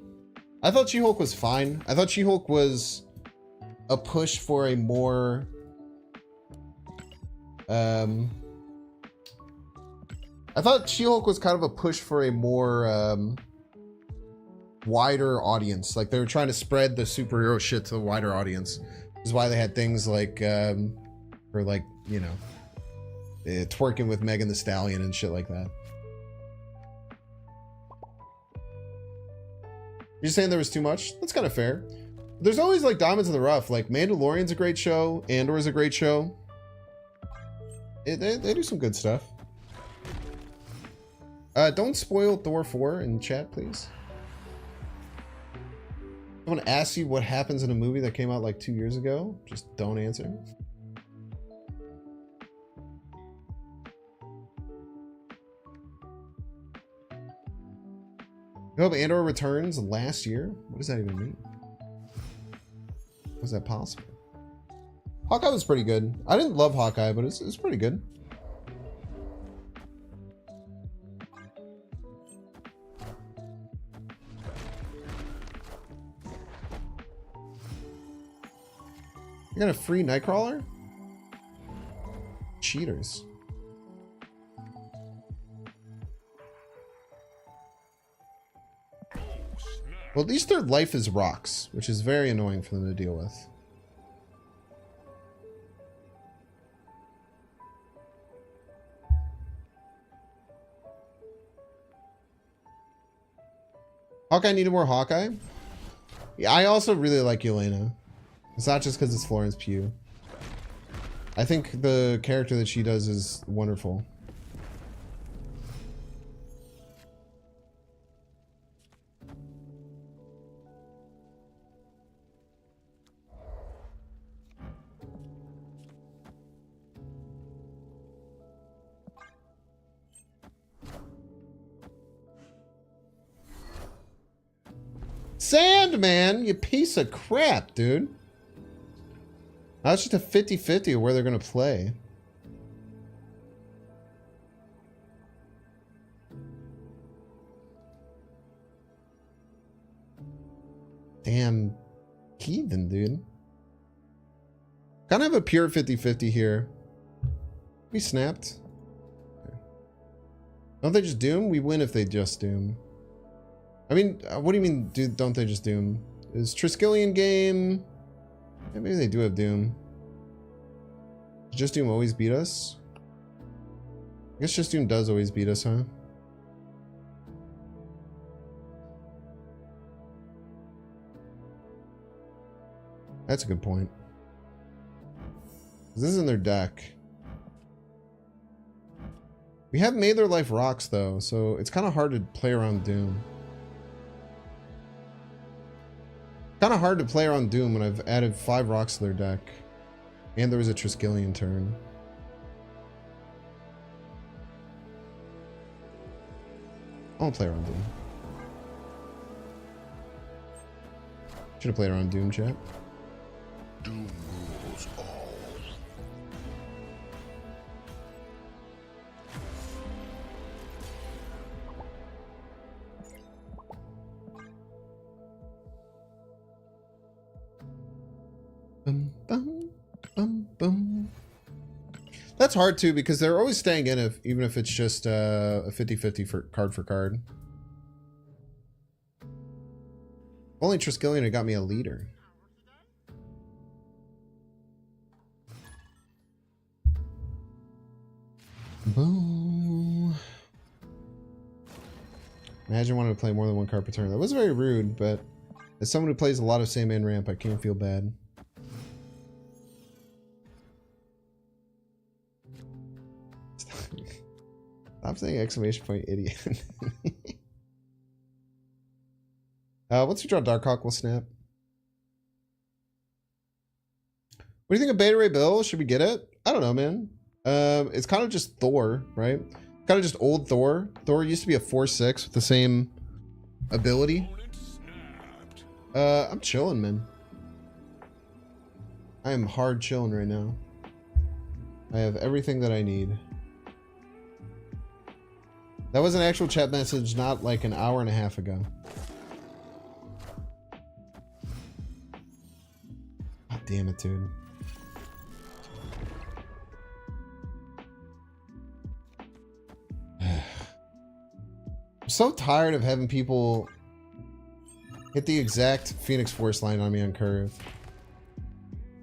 I thought She-Hulk was fine. I thought She-Hulk was a push for a more I thought She-Hulk was kind of a push for a more wider audience. Like they were trying to spread the superhero shit to the wider audience. This is why they had things like for like, you know, twerking with Megan Thee Stallion and shit like that. You're saying there was too much? That's kind of fair. There's always like diamonds in the rough. Like Mandalorian's a great show. Andor's a great show. They do some good stuff. Don't spoil Thor 4 in chat, please. Someone asks you what happens in a movie that came out like 2 years ago. Just don't answer. You hope Andor returns last year? What does that even mean? Was that possible? Hawkeye was pretty good. I didn't love Hawkeye, but it's pretty good. You got a free Nightcrawler? Cheaters. Well, at least their life is rocks, which is very annoying for them to deal with. Hawkeye needed more Hawkeye? Yeah, I also really like Yelena. It's not just because it's Florence Pugh. I think the character that she does is wonderful. sand, man! You piece of crap, dude. That's just a 50-50 of where they're gonna play. Damn heathen, dude. Kind of have a pure 50-50 here. We snapped. Don't they just doom? We win if they just doom. I mean, what do you mean, dude, don't they just doom? Is Triskelion game? Yeah, maybe they do have doom. Does just doom always beat us? I guess just doom does always beat us, huh? That's a good point. This is in their deck. We have made their life rocks though, so it's kind of hard to play around Doom. Kind of hard to play around Doom when I've added 5 rocks to their deck. And there was a Triskelion turn. I won't play around Doom. Should have played around Doom, chat. Doom rules all. Bum, bum, bum, bum. That's hard too because they're always staying in even if it's just a 50-50 for card. Only Triskelion got me a leader. Boom. Imagine wanting to play more than 1 card per turn. That was very rude, but as someone who plays a lot of same man ramp, I can't feel bad. Stop saying exclamation point, idiot. Once we draw Darkhawk, we'll snap. What do you think of Beta Ray Bill? Should we get it? I don't know, man. It's kind of just Thor, right? Kind of just old Thor. Thor used to be a 4/6 with the same ability. I'm chilling, man. I am hard chilling right now. I have everything that I need. That was an actual chat message, not like an hour and a half ago. God damn it, dude. I'm so tired of having people hit the exact Phoenix Force line on me on curve.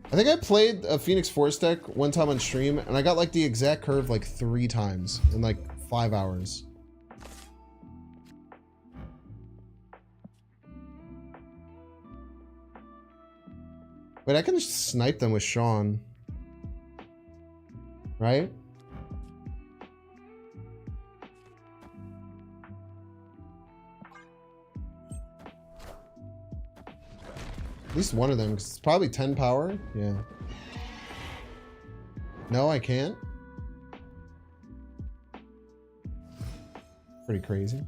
I think I played a Phoenix Force deck one time on stream and I got like the exact curve like 3 times in like 5 hours. Wait, I can just snipe them with Sean. Right? At least one of them, because it's probably 10 power. Yeah. No, I can't. Pretty crazy.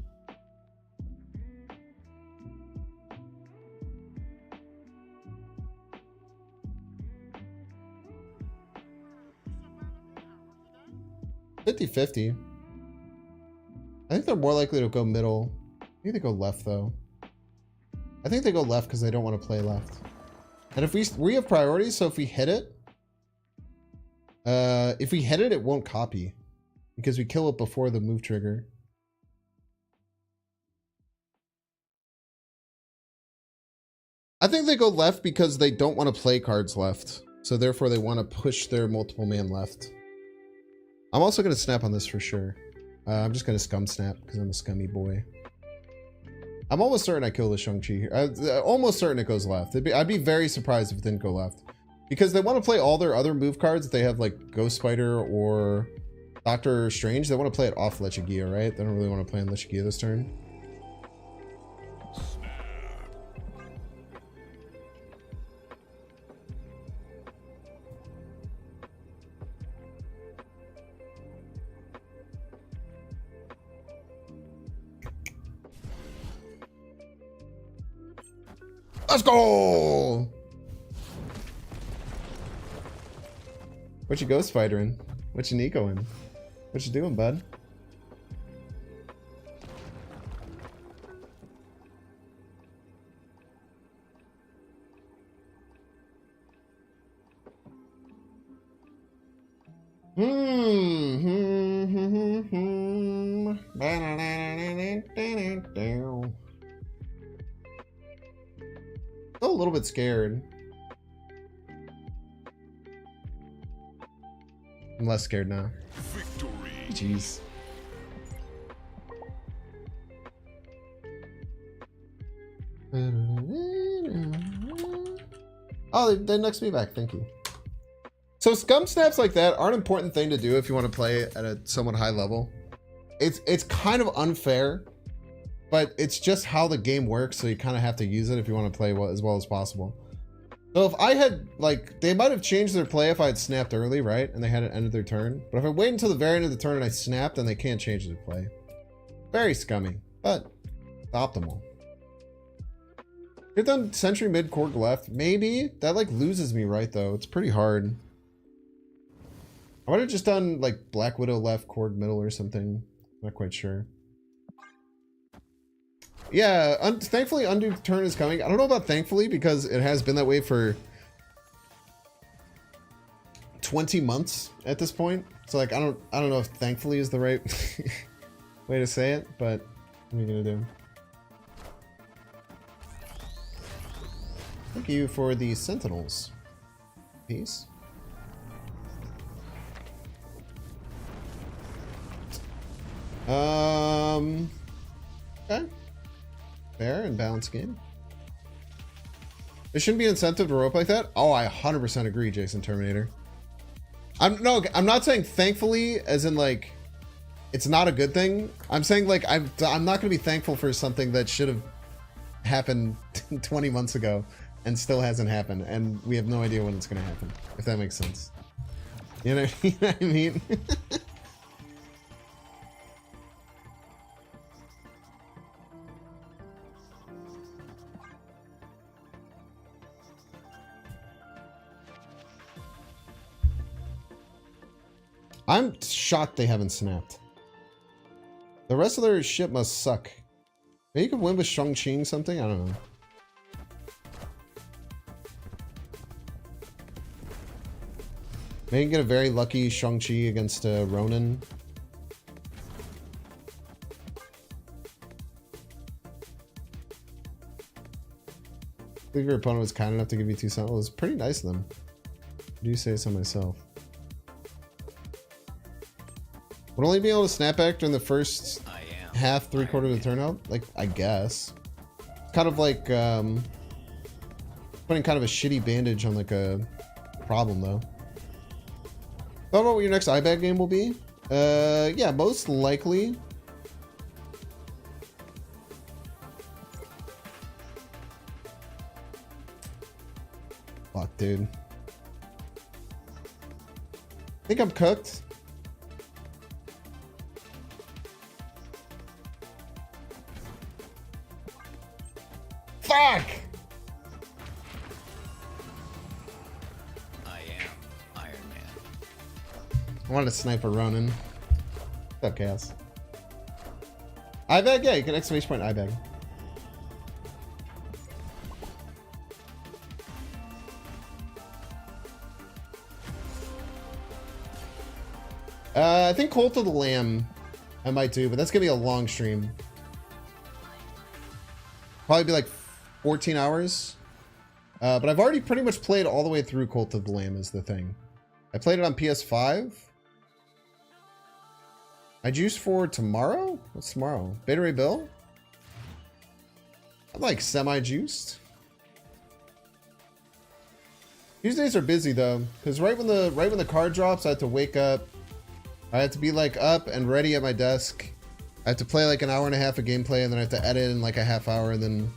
$50-50. I think they're more likely to go middle. I think they go left though. I think they go left because they don't want to play left. And if we have priorities, so if we hit it, it won't copy because we kill it before the move trigger. I think they go left because they don't want to play cards left. So therefore they want to push their multiple man left. I'm also going to snap on this for sure. I'm just going to scum snap because I'm a scummy boy. I'm almost certain I kill the Shang-Chi here. Almost certain it goes left. I'd be very surprised if it didn't go left. Because they want to play all their other move cards. They have like Ghost Spider or Doctor Strange. They want to play it off Lechigia, right? They don't really want to play on Lechigia this turn. Let's go! What you Ghost Fighter in? What you Nico in? What you doing, bud? Still a little bit scared. I'm less scared now. Victory. Jeez. Oh, they nexted me back. Thank you. So scum snaps like that are an important thing to do if you want to play at a somewhat high level. It's kind of unfair, but it's just how the game works, so you kind of have to use it if you want to play as well as possible. So if I had, like, they might have changed their play if I had snapped early, right? And they hadn't ended their turn. But if I wait until the very end of the turn and I snapped, then they can't change their play. Very scummy, but optimal. You've done Sentry mid, Korg left. Maybe. That, like, loses me, right, though. It's pretty hard. I would have just done, like, Black Widow left, Korg middle or something. Not quite sure. Yeah, thankfully undo turn is coming. I don't know about thankfully because it has been that way for 20 months at this point. So like I don't know if thankfully is the right way to say it, but what are you gonna do? Thank you for the Sentinels. Peace. Okay. Fair and balanced game. There shouldn't be incentive to rope like that. Oh, I 100% agree, Jason Terminator. I'm not saying thankfully as in like it's not a good thing. I'm saying like I'm not gonna be thankful for something that should have happened 20 months ago and still hasn't happened, and we have no idea when it's gonna happen, if that makes sense. You know what I mean? I'm shocked they haven't snapped. The rest of their shit must suck. Maybe you could win with Shang-Chi something? I don't know. Maybe you can get a very lucky Shang-Chi against Ronin. I believe your opponent was kind enough to give you 2 cents. Well, it was pretty nice of them. I do say so myself. Would only be able to snap back during the first half, 3/4 of the turn out? Like, I guess. It's kind of like, putting kind of a shitty bandage on, like, a problem, though. Thought about what your next iBag game will be? Yeah, most likely. Fuck, dude. I think I'm cooked. Fuck! I am Iron Man. I wanted to snipe a Ronin. What's up, Chaos? iBag? Yeah, you can exclamation point iBag. I think Cult of the Lamb I might do, but that's gonna be a long stream. Probably be like 14 hours. But I've already pretty much played all the way through Cult of the Lamb is the thing. I played it on PS5. I juiced for tomorrow? What's tomorrow? Beta Ray Bill? I'm like semi-juiced. Tuesdays are busy though, because right when the card drops, I have to wake up. I have to be like up and ready at my desk. I have to play like an hour and a half of gameplay, and then I have to edit in like a half hour and then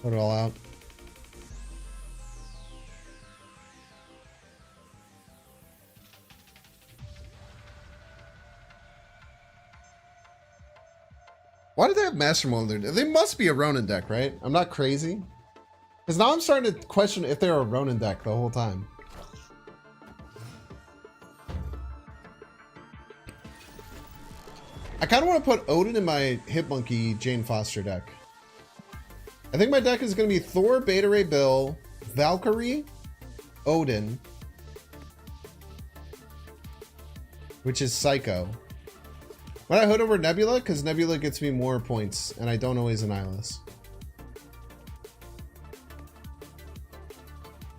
put it all out. Why do they have Master Mode in there? They must be a Ronin deck, right? I'm not crazy. Because now I'm starting to question if they're a Ronin deck the whole time. I kind of want to put Odin in my Hitmonkey Jane Foster deck. I think my deck is going to be Thor, Beta Ray Bill, Valkyrie, Odin, which is Psycho. When I hood over Nebula, because Nebula gets me more points, and I don't always Annihilus.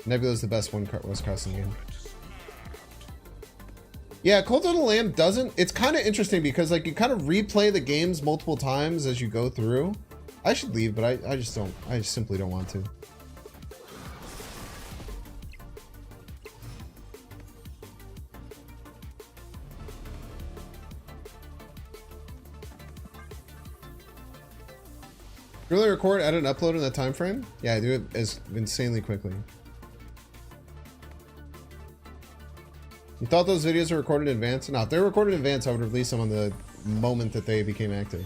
Nebula's the best one West Crossing game. Yeah, Cult of the Lamb doesn't... It's kind of interesting because like you kind of replay the games multiple times as you go through. I should leave, but I just don't... I just simply don't want to. You really record, edit, and upload in that time frame? Yeah, I do it as insanely quickly. You thought those videos were recorded in advance? No, if they're recorded in advance, I would release them on the moment that they became active.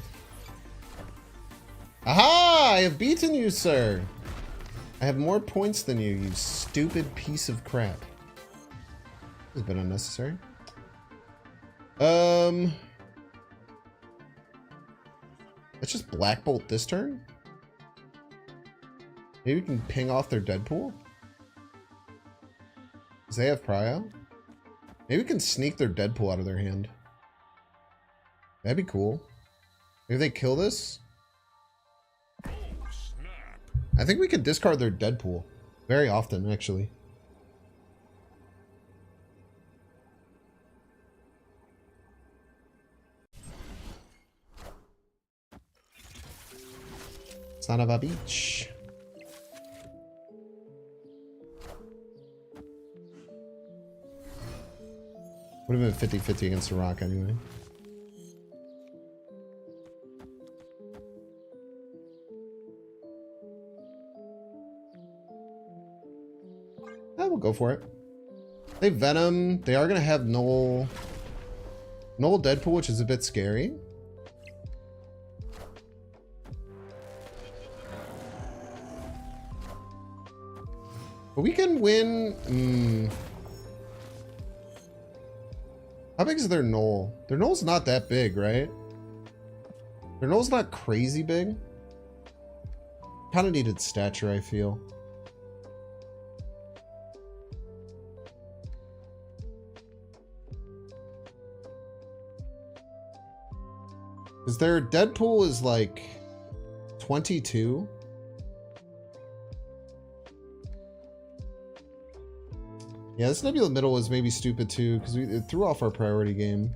Aha! I have beaten you, sir! I have more points than you, you stupid piece of crap. This has been unnecessary. Let's just Black Bolt this turn? Maybe we can ping off their Deadpool? Because they have Prio? Maybe we can sneak their Deadpool out of their hand. That'd be cool. Maybe they kill this? I think we could discard their Deadpool. Very often, actually. Son of a beach. Would have been 50-50 against the Rock anyway. We'll go for it. They Venom. They are going to have Null Deadpool, which is a bit scary. But we can win. How big is their Null? Their Null's not that big, right? Their Null's not crazy big. Kind of needed stature, I feel. Because their Deadpool is like 22. Yeah, this Nebula middle was maybe stupid too, because it threw off our priority game.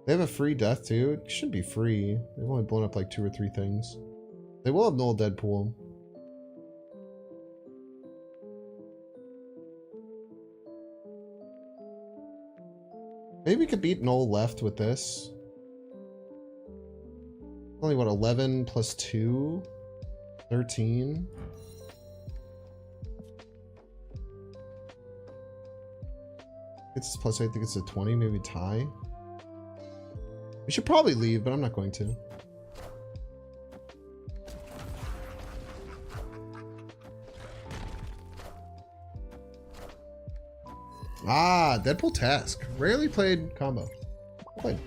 They have a free death too. It should be free. They've only blown up like 2 or 3 things. They will have Null Deadpool. Maybe we could beat Null left with this. Only what, 11 plus 2? 13? It's plus 8, I think it's a 20, maybe tie. We should probably leave, but I'm not going to. Ah, Deadpool Task. Rarely played combo. Played.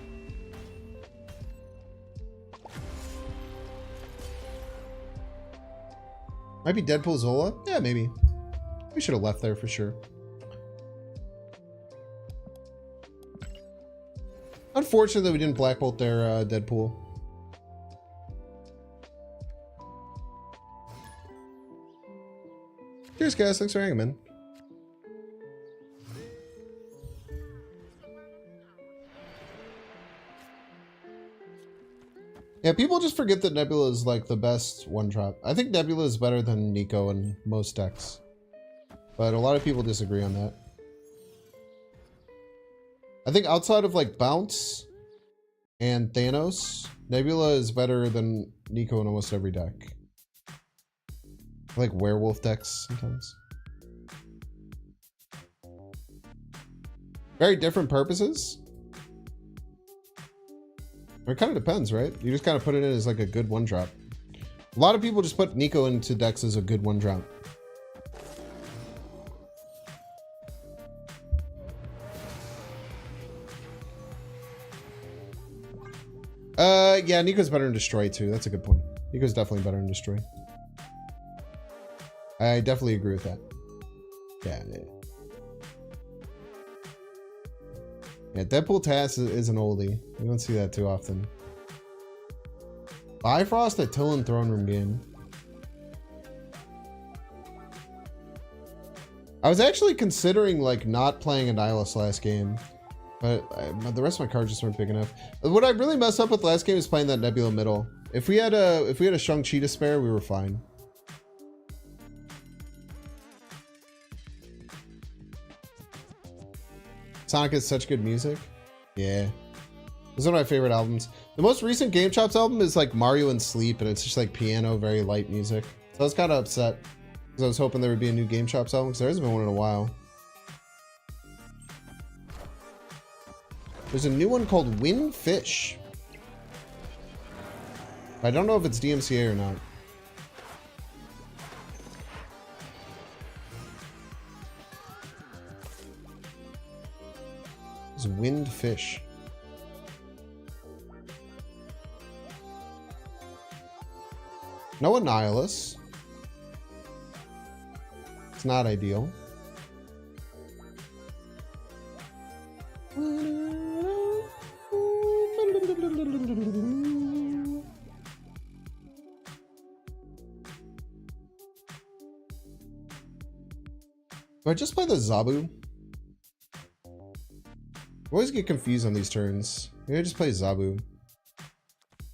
Might be Deadpool Zola? Yeah, maybe. We should have left there for sure. Unfortunate that we didn't Black Bolt their Deadpool. Cheers, guys. Thanks for hanging, man. Yeah, people just forget that Nebula is like the best one-drop. I think Nebula is better than Nico in most decks. But a lot of people disagree on that. I think outside of like Bounce and Thanos, Nebula is better than Nico in almost every deck. I like werewolf decks sometimes. Very different purposes. It kind of depends, right? You just kind of put it in as like a good one drop. A lot of people just put Nico into decks as a good one drop. Yeah, Nico's better in Destroy too. That's a good point. Nico's definitely better in Destroy. I definitely agree with that. Yeah. Yeah, Deadpool Tass is an oldie. You don't see that too often. Bifrost at Tillin Throne Room game. I was actually considering like not playing a Nihilus last game, but the rest of my cards just weren't big enough. What I really messed up with last game is playing that Nebula middle. If we had a Shang-Chi to spare, we were fine. Sonic has such good music. Yeah. It's one of my favorite albums. The most recent Game Chops album is like Mario and Sleep, and it's just like piano, very light music. So I was kind of upset because I was hoping there would be a new Game Chops album because there hasn't been one in a while. There's a new one called Windfish. I don't know if it's DMCA or not. It's Windfish. No Annihilus. It's not ideal. Do I just play the Zabu? I always get confused on these turns. Maybe I just play Zabu.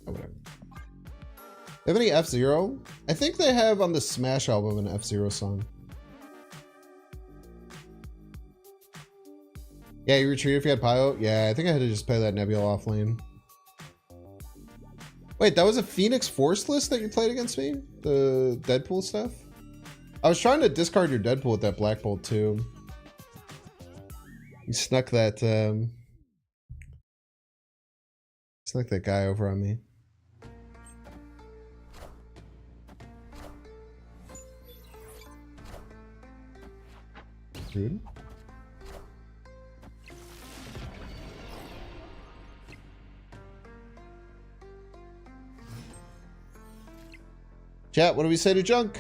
Oh, whatever. They have any F-Zero? I think they have on the Smash album an F-Zero song. Yeah, you retreat if you had Pyro? Yeah, I think I had to just play that Nebula off lane. Wait, that was a Phoenix Force list that you played against me? The Deadpool stuff? I was trying to discard your Deadpool with that Black Bolt too. You snuck that guy over on me. Rude. Chat, what do we say to junk?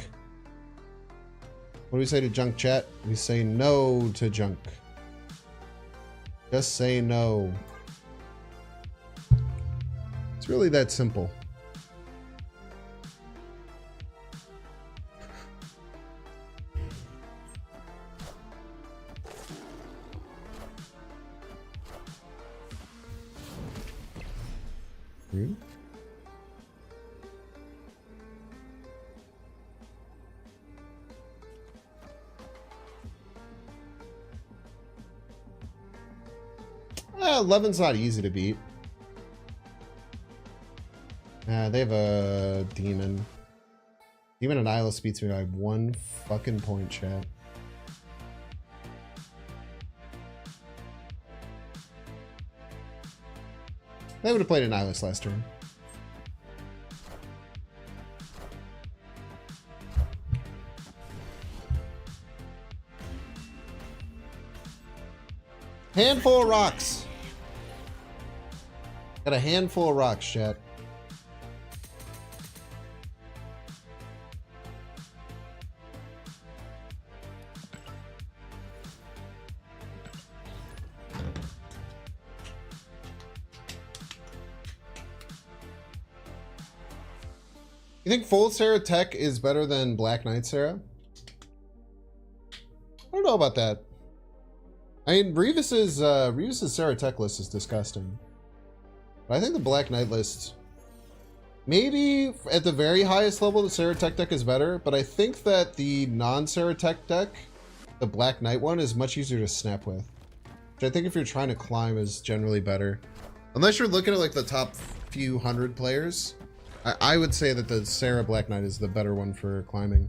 What do we say to junk, chat? We say no to junk. Just say no. It's really that simple. Rude. 11's not easy to beat. They have a Demon. Demon and Nihilus beats me by 1 fucking point, chat. They would have played a Nihilus last turn. Handful of rocks. Got a handful of rocks, chat. You think full Sarah tech is better than Black Knight Sarah? I don't know about that. I mean, Revis's Sarah tech list is disgusting. But I think the Black Knight list, maybe at the very highest level, the Sarah tech deck is better. But I think that the non-Sarah tech deck, the Black Knight one, is much easier to snap with. Which I think if you're trying to climb is generally better. Unless you're looking at like the top few hundred players, I would say that the Sarah Black Knight is the better one for climbing.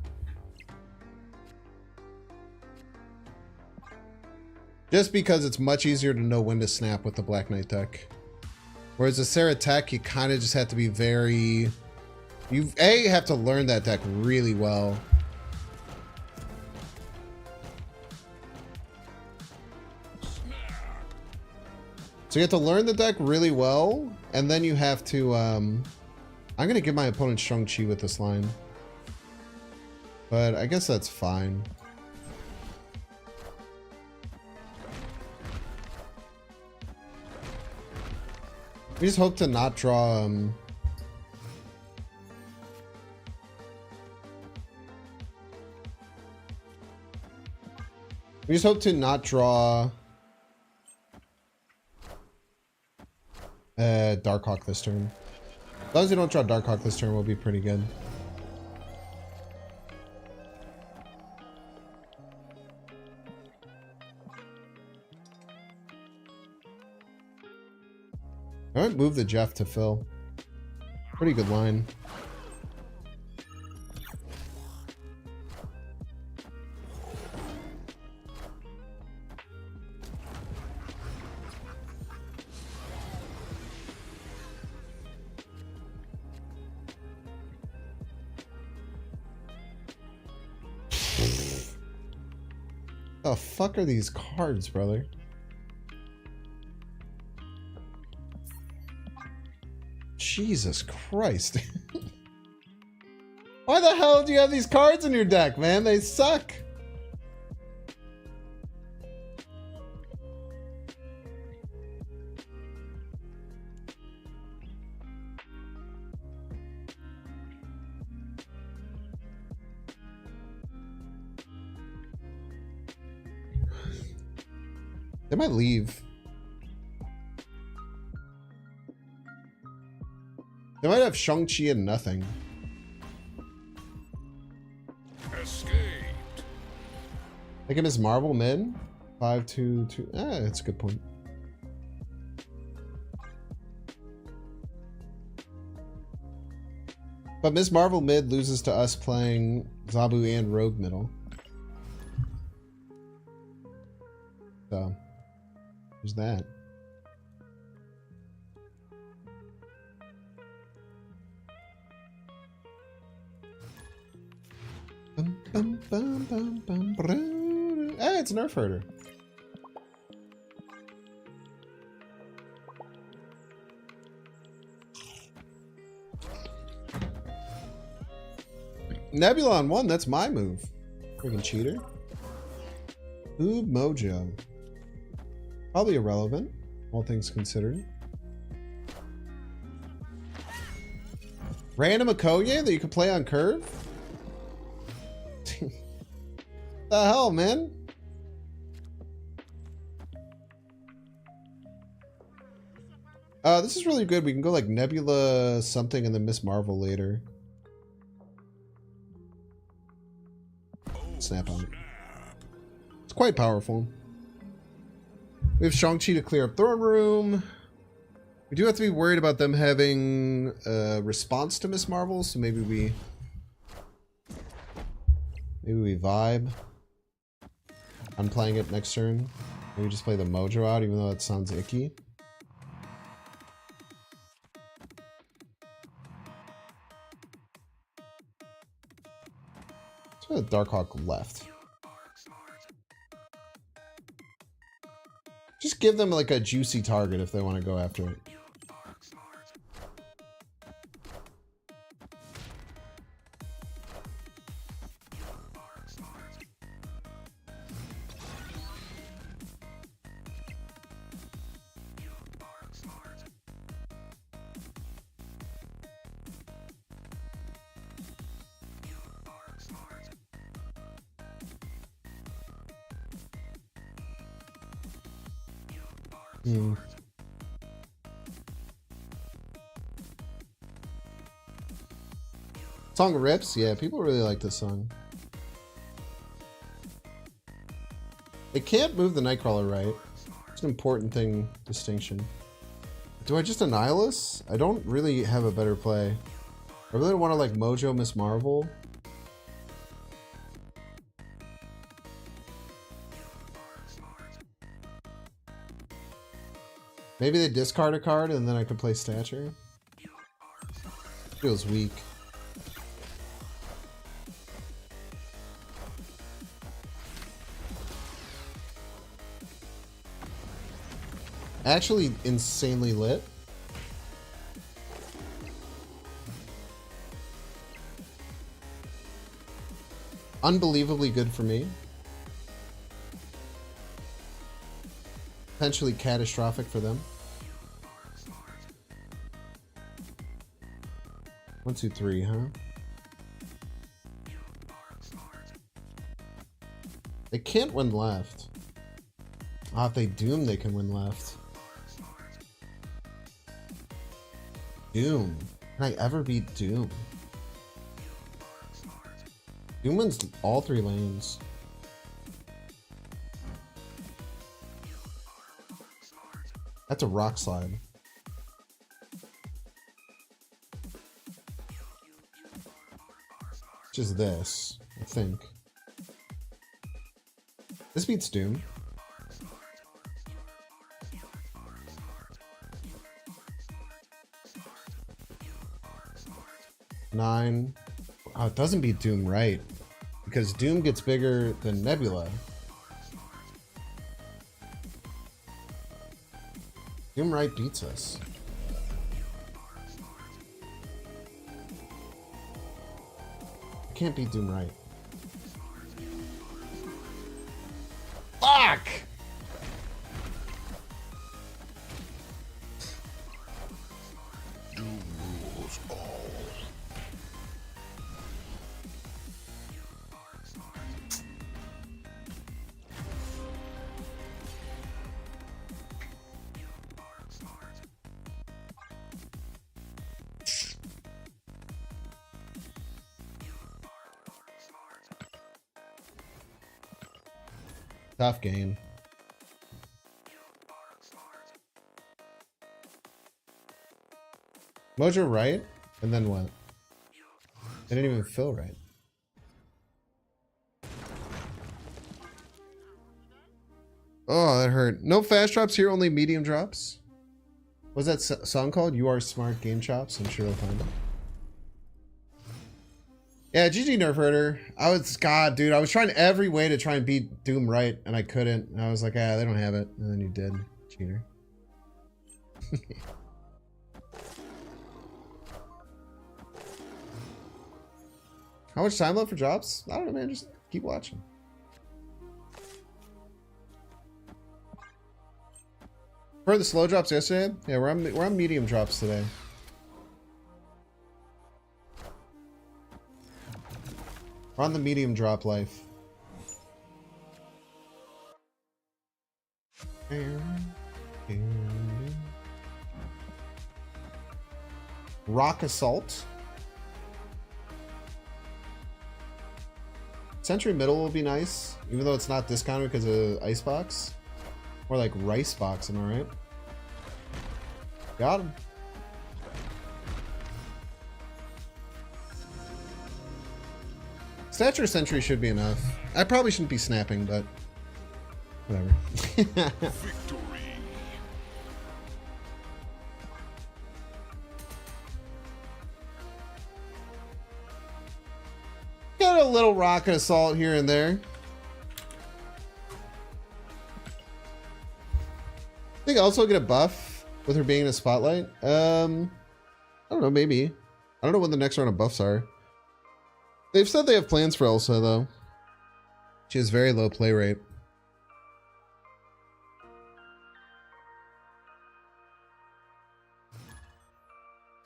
Just because it's much easier to know when to snap with the Black Knight deck. Whereas a Sarah Tech, you kind of just have to be very... You have to learn that deck really well. So you have to learn the deck really well, and then you have to... I'm going to give my opponent Shang-Chi with this line. But I guess that's fine. We just hope to not draw... We just hope to not draw... Darkhawk this turn. As long as we don't draw Darkhawk this turn, we'll be pretty good. I might move the Jeff to Phil. Pretty good line. The fuck are these cards, brother? Jesus Christ. Why the hell do you have these cards in your deck, man? They suck. They might leave. They might have Shang-Chi and nothing. Escaped. Like him as Marvel mid? 5-2-2. That's a good point. But Ms. Marvel mid loses to us playing Zabu and Rogue middle. So, there's that. Hey, it's Nerf Herder. Nebula on 1, that's my move. Freaking cheater. Ooh, Mojo. Probably irrelevant, all things considered. Random Okoye that you can play on curve? The hell, man? This is really good. We can go like Nebula something and then Miss Marvel later. Snap on it. It's quite powerful. We have Shang-Chi to clear up Throne Room. We do have to be worried about them having a response to Miss Marvel, so maybe we vibe. I'm playing it next turn. Maybe just play the Mojo out, even though that sounds icky. Let's put a Darkhawk left. Just give them like a juicy target if they want to go after it. Song rips? Yeah, people really like this song. They can't move the Nightcrawler right. It's an important distinction. Do I just Annihilus? I don't really have a better play. I really want to like Mojo Miss Marvel. Maybe they discard a card and then I could play Stature. Feels weak. Actually insanely lit. Unbelievably good for me. Potentially catastrophic for them. 1, 2, 3, huh? They can't win left. Ah, if they doom, they can win left. Doom. Can I ever beat Doom? Doom wins all 3 lanes. That's a rock slide. Just this, I think. This beats Doom. Nine. Oh, it doesn't beat Doom, right? Because Doom gets bigger than Nebula. Doom right beats us. I can't beat Doom right. Fuck! Doom rules all. Tough game. Mojo right? And then what? They didn't even fill right. Oh, that hurt. No fast drops here, only medium drops. What's that song called? You Are Smart Game Chops. I'm sure they'll find it. Yeah, GG Nerf Herder. God, dude, I was trying every way to try and beat Doom right, and I couldn't. And I was like, ah, they don't have it. And then you did. Cheater. How much time left for drops? I don't know, man. Just keep watching. For the slow drops yesterday? Yeah, we're on medium drops today. We're on the medium drop life. Rock Assault. Sentry Middle will be nice, even though it's not discounted because of Icebox. Or like Rice Box, am I right? Got him. Stature Sentry should be enough. I probably shouldn't be snapping, but whatever. Victory. Got a little Rocket Assault here and there. I think also get a buff with her being in a spotlight. I don't know, maybe. I don't know when the next round of buffs are. They've said they have plans for Elsa, though. She has very low play rate.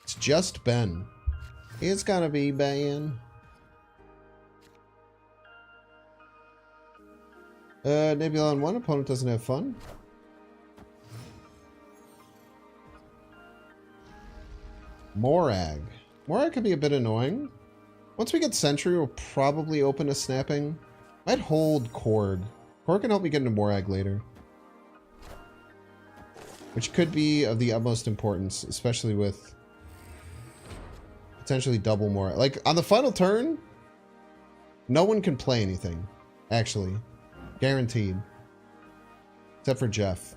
It's just Ben. It's gonna be Ben. Nebula on 1, opponent doesn't have fun. Morag. Morag could be a bit annoying. Once we get Sentry, we'll probably open a snapping. Might hold Cord. Cord can help me get into Morag later. Which could be of the utmost importance, especially with potentially double Morag. Like, on the final turn, no one can play anything, actually. Guaranteed. Except for Jeff.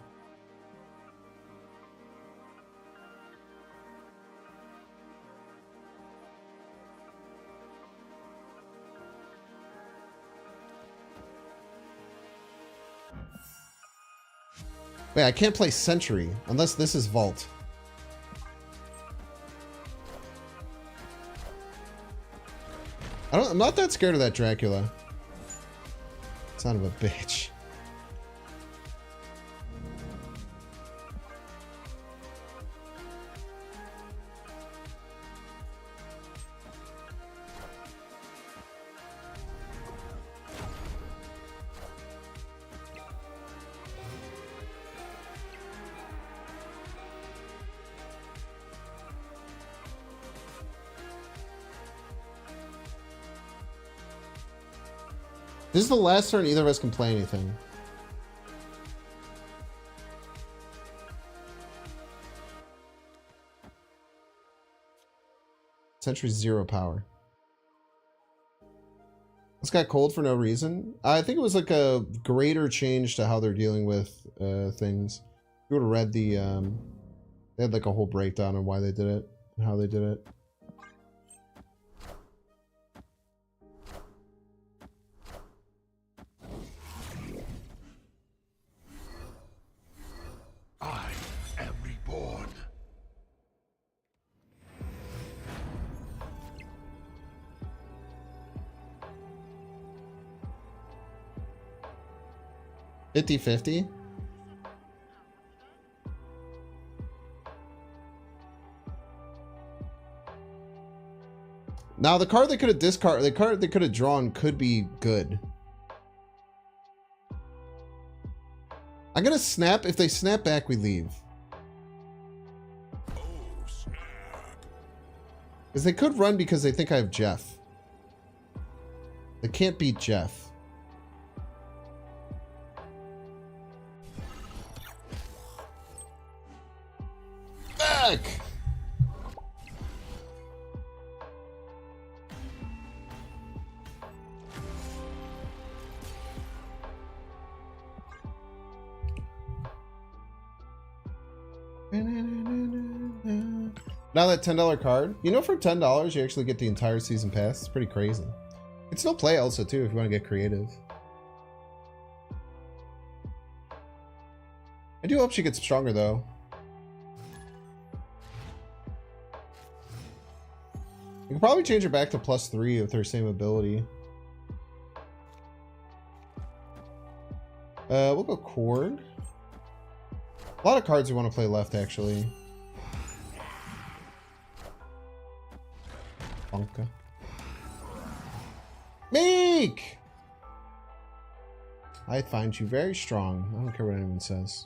Wait, I can't play Sentry unless this is Vault. I'm not that scared of that Dracula. Son of a bitch. This is the last turn either of us can play anything. Sentry's 0 power. This got cold for no reason. I think it was like a greater change to how they're dealing with things. You would have read the they had like a whole breakdown on why they did it and how they did it. I am reborn. $50-50. Now the card they could have discarded, the card they could have drawn could be good. I'm gonna snap. If they snap back, we leave. Oh, snap. Because they could run because they think I have Jeff. They can't beat Jeff. Fuck! Now that $10 card, you know, for $10 you actually get the entire season pass. It's pretty crazy. You can still play Elsa too if you want to get creative. I do hope she gets stronger though. You can probably change her back to +3 with her same ability. We'll go Korg. A lot of cards we want to play left, actually. Bunka. Meek! I find you very strong. I don't care what anyone says.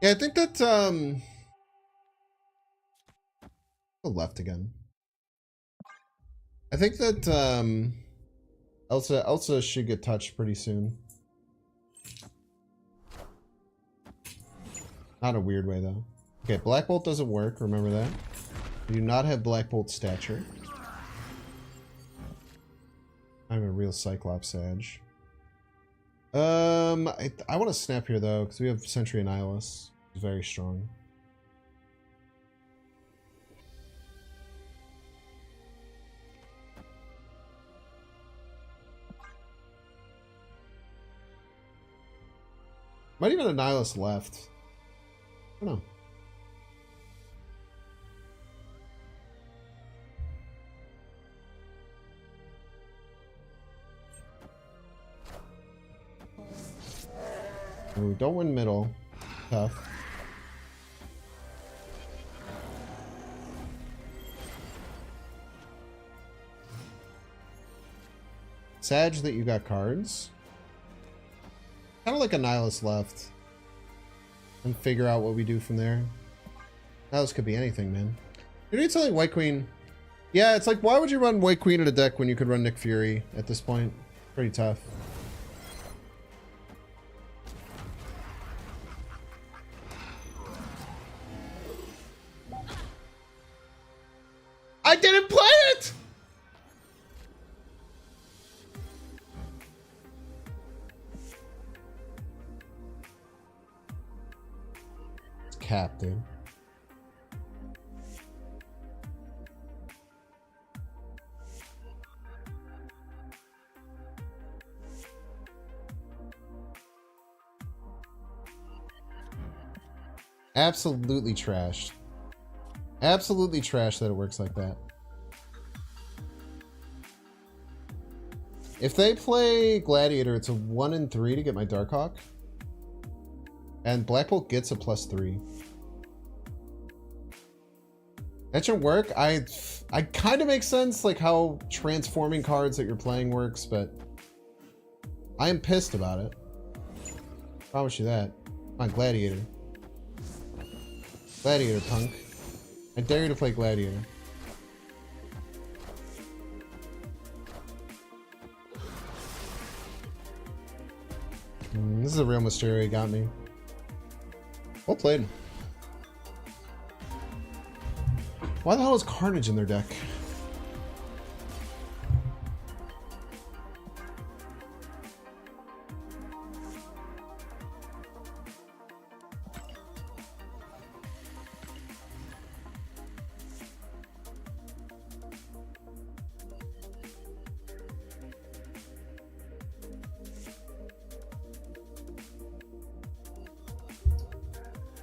Yeah, I think that, go left again. I think that, Elsa should get touched pretty soon. Not in a weird way, though. Okay, Black Bolt doesn't work, remember that. We do not have Black Bolt stature. I'm a real Cyclops Sage. I want to snap here, though, because we have Sentry and Annihilus. It's very strong. Might even Annihilus left. I don't know. Ooh, don't win middle. Tough. Sag that you got cards. Kind of like Annihilus left. And figure out what we do from there. Annihilus could be anything, man. You need something White Queen. Yeah, it's like, why would you run White Queen in a deck when you could run Nick Fury at this point? Pretty tough. I didn't play it! It's capped, dude. Absolutely trashed. Absolutely trash that it works like that. If they play Gladiator, it's a 1 in 3 to get my Darkhawk. And Black Bolt gets a +3. That should work. I kind of makes sense, like how transforming cards that you're playing works, but I am pissed about it. Promise you that. Come on, Gladiator. Gladiator, punk. I dare you to play Gladiator. This is a real Mysterio, got me. Well played. Why the hell is Carnage in their deck?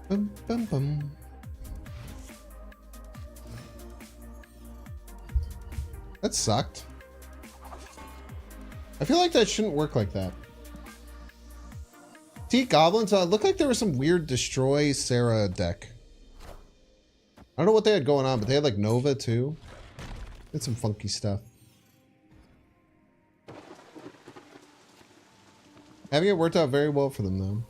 Bum, bum, bum. That sucked. I feel like that shouldn't work like that. Teak Goblins, looked like there was some weird Destroy Sarah deck. I don't know what they had going on, but they had like Nova too. Did some funky stuff. Having it worked out very well for them though.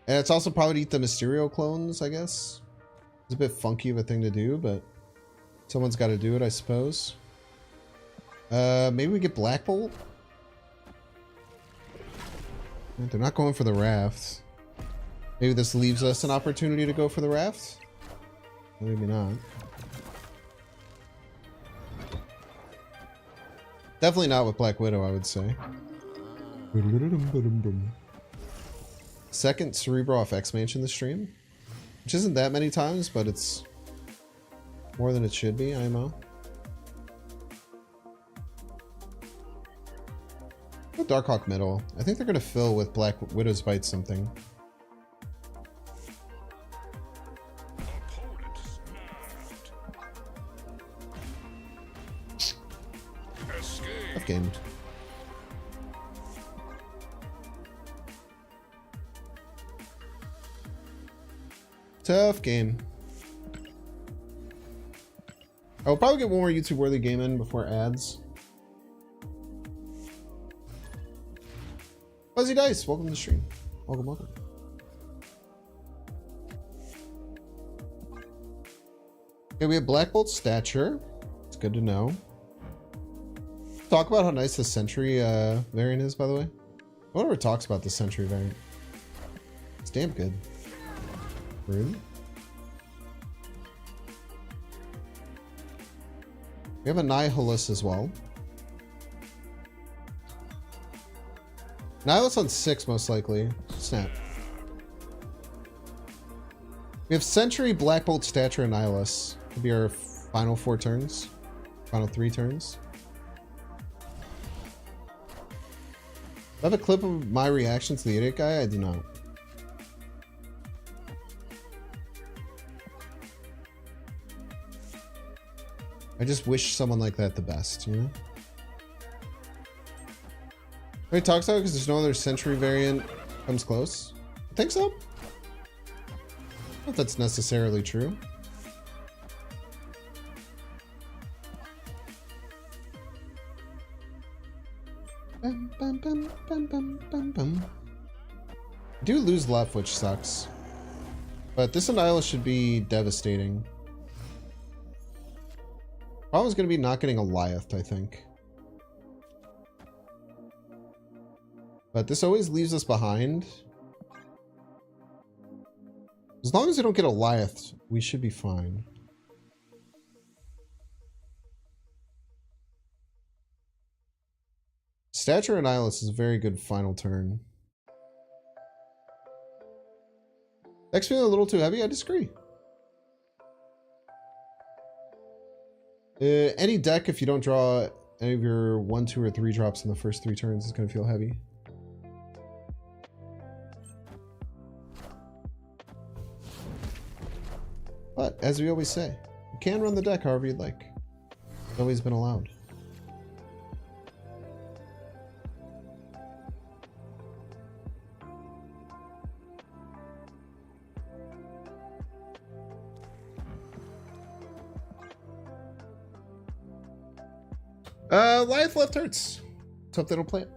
And it's also probably to eat the Mysterio clones, I guess. It's a bit funky of a thing to do, but someone's got to do it, I suppose. Maybe we get Black Bolt? They're not going for the raft. Maybe this leaves us an opportunity to go for the raft? Maybe not. Definitely not with Black Widow, I would say. Second Cerebro FX Mansion this stream, which isn't that many times, but it's more than it should be, IMO. Darkhawk middle. I think they're going to fill with Black Widow's Bite something. Tough game. Tough game. I'll probably get one more YouTube worthy game in before ads. Fuzzy Dice, welcome to the stream. Welcome, welcome. Okay, we have Black Bolt Stature. It's good to know. Talk about how nice the Sentry variant is, by the way. Whoever talks about the Sentry variant. It's damn good. Rude. We have a Nihilus as well. Nihilus on 6 most likely. Snap. We have Sentry, Black Bolt, Stature, and Nihilus. Could be our final 4 turns. Final 3 turns. Do I have a clip of my reaction to the idiot guy? I do not. I just wish someone like that the best, you know? Wait, talks about because there's no other Sentry variant comes close? I think so. I don't know if that's necessarily true. Bum, bum, bum, bum, bum, bum, bum. I do lose left, which sucks. But this Annihilus should be devastating. Problem is going to be not getting a Goliath, I think. But this always leaves us behind. As long as we don't get a Goliath, we should be fine. Stature Annihilus is a very good final turn. Deck's feeling a little too heavy? I disagree. Any deck, if you don't draw any of your 1, 2, or 3 drops in the first 3 turns is going to feel heavy. But, as we always say, you can run the deck however you'd like. It's always been allowed. Life left hurts. Let's hope they don't play it.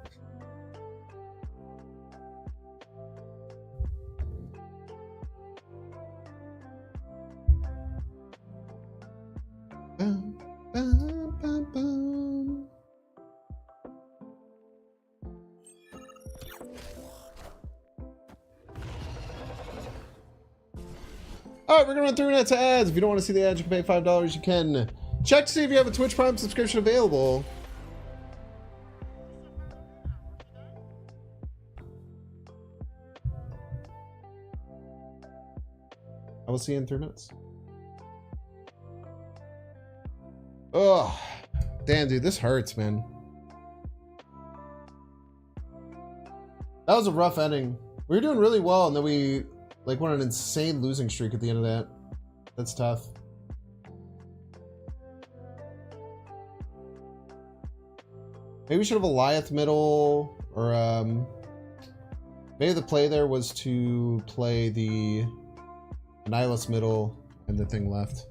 Bum, bum, bum, bum. Alright, we're gonna run through net to ads. If you don't want to see the ads, you can pay $5. You can check to see if you have a Twitch Prime subscription available. I will see you in 3 minutes. Ugh. Damn, dude, this hurts, man. That was a rough ending. We were doing really well, and then we like went on an insane losing streak at the end of that. That's tough. Maybe we should have a Goliath middle, or maybe the play there was to play the Nihilus middle and the thing left.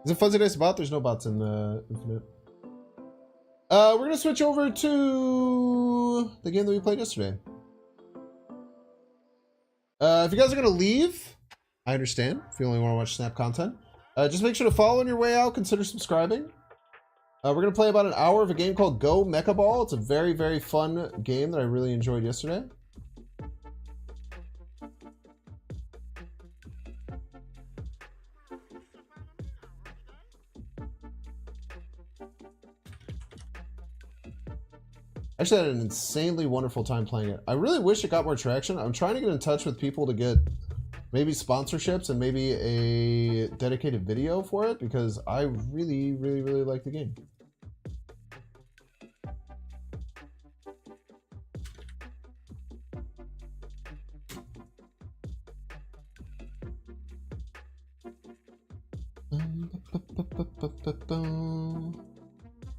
Is it Fuzzy Dice bot? There's no bots in the Infinite. We're gonna switch over to the game that we played yesterday. If you guys are gonna leave, I understand. If you only want to watch Snap content, just make sure to follow on your way out. Consider subscribing. We're gonna play about an hour of a game called Go Mecha Ball. It's a very, very fun game that I really enjoyed yesterday. Actually, I had an insanely wonderful time playing it. I really wish it got more traction. I'm trying to get in touch with people to get maybe sponsorships and maybe a dedicated video for it, because I really, really, really like the game.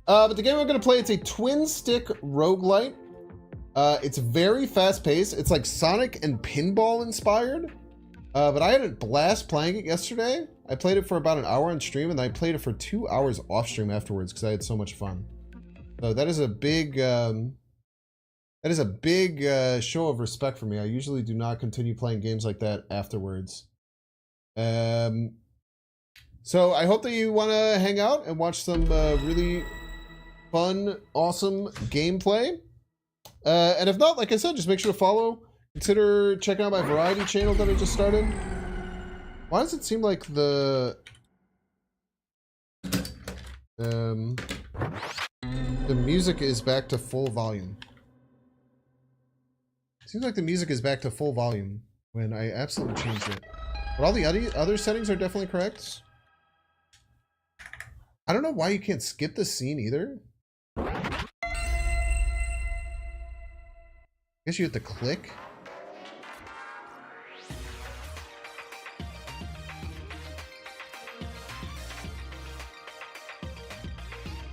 But the game we're going to play, it's a twin stick roguelite. It's very fast paced. It's like Sonic and Pinball inspired. But I had a blast playing it yesterday. I played it for about an hour on stream, and I played it for 2 hours off stream afterwards because I had so much fun. So that is a big show of respect for me. I usually do not continue playing games like that afterwards. So I hope that you want to hang out and watch some really fun, awesome gameplay. And if not, like I said, just make sure to follow. Consider checking out my variety channel that I just started. Why does it seem like the music is back to full volume? Seems like the music is back to full volume when I absolutely changed it. But all the other settings are definitely correct. I don't know why you can't skip this scene either. I guess you have to click.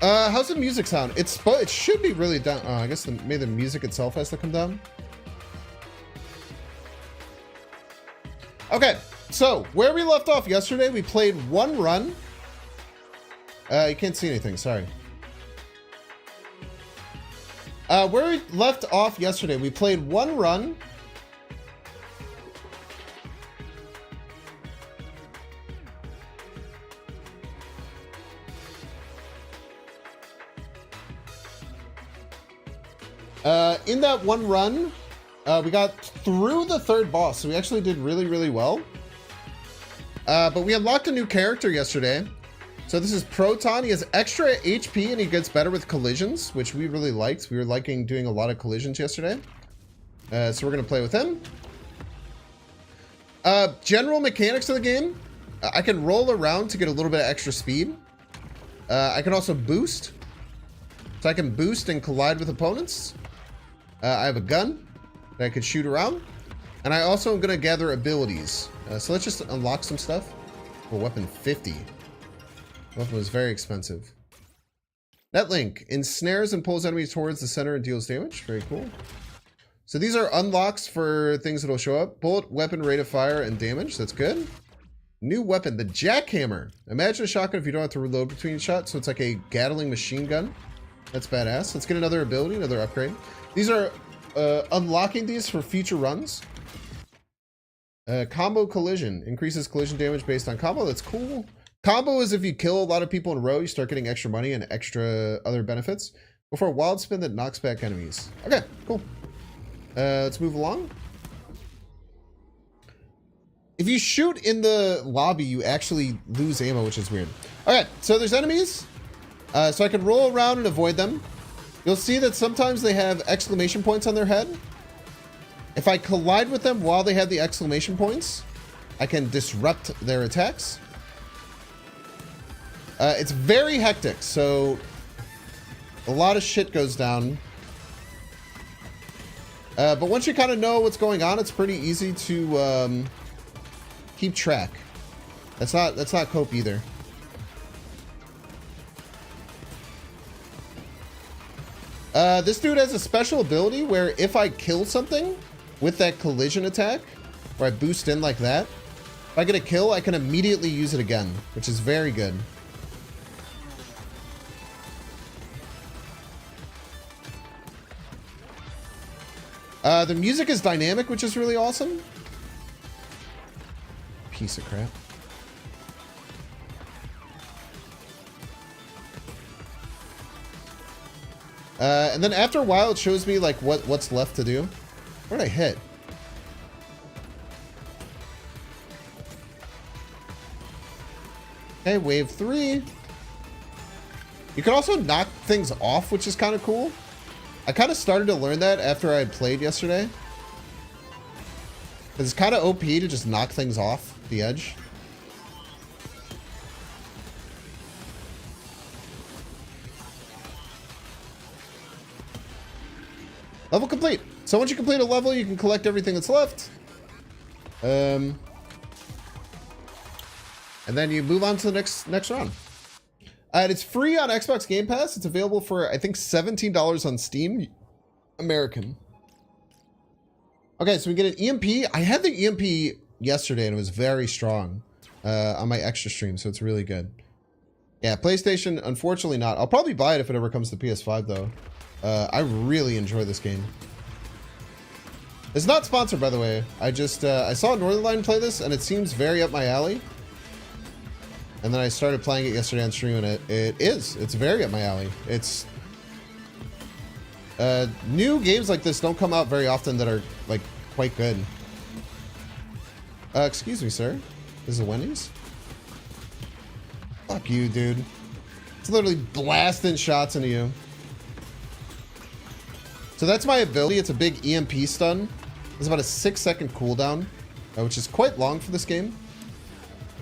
How's the music sound? It should be really down. Oh, I guess maybe the music itself has to come down. Okay, so where we left off yesterday, we played one run. You can't see anything, sorry. Where we left off yesterday, we played one run. In that one run, we got through the third boss, so we actually did really, really well. But we unlocked a new character yesterday. So this is Proton. He has extra HP and he gets better with collisions, which we really liked. We were liking doing a lot of collisions yesterday. So we're going to play with him. General mechanics of the game. I can roll around to get a little bit of extra speed. I can also boost. So I can boost and collide with opponents. I have a gun that I could shoot around. And I also am going to gather abilities. So let's just unlock some stuff. For weapon 50. Weapon was very expensive. Netlink ensnares and pulls enemies towards the center and deals damage. Very cool. So these are unlocks for things that'll show up. Bullet, weapon, rate of fire, and damage. That's good. New weapon, the jackhammer. Imagine a shotgun if you don't have to reload between shots. So it's like a Gatling machine gun. That's badass. Let's get another ability, another upgrade. These are unlocking these for future runs. Combo collision. Increases collision damage based on combo. That's cool. Combo is if you kill a lot of people in a row, you start getting extra money and extra other benefits. Before a wild spin that knocks back enemies. Okay, cool. Let's move along. If you shoot in the lobby, you actually lose ammo, which is weird. Okay, so there's enemies. So I can roll around and avoid them. You'll see that sometimes they have exclamation points on their head. If I collide with them while they have the exclamation points, I can disrupt their attacks. It's very hectic, so a lot of shit goes down. But once you kind of know what's going on, it's pretty easy to keep track. That's not cope either. This dude has a special ability where if I kill something with that collision attack, where I boost in like that, if I get a kill, I can immediately use it again, which is very good. The music is dynamic, which is really awesome. Piece of crap. And then after a while, it shows me like what's left to do. Where did I hit? Okay, wave 3. You can also knock things off, which is kind of cool. I kind of started to learn that after I had played yesterday. It's kind of OP to just knock things off the edge. Level complete. So once you complete a level, you can collect everything that's left. And then you move on to the next round. And it's free on Xbox Game Pass. It's available for, I think, $17 on Steam. American. Okay, so we get an EMP. I had the EMP yesterday, and it was very strong on my extra stream, so it's really good. Yeah, PlayStation, unfortunately not. I'll probably buy it if it ever comes to PS5, though. I really enjoy this game. It's not sponsored, by the way. I just, I saw Northernlion play this, and it seems very up my alley. And then I started playing it yesterday on stream, and it's very up my alley. It's, new games like this don't come out very often that are, like, quite good. Excuse me, sir. This is a Wendy's? Fuck you, dude. It's literally blasting shots into you. So that's my ability. It's a big EMP stun. It's about a 6-second cooldown, which is quite long for this game.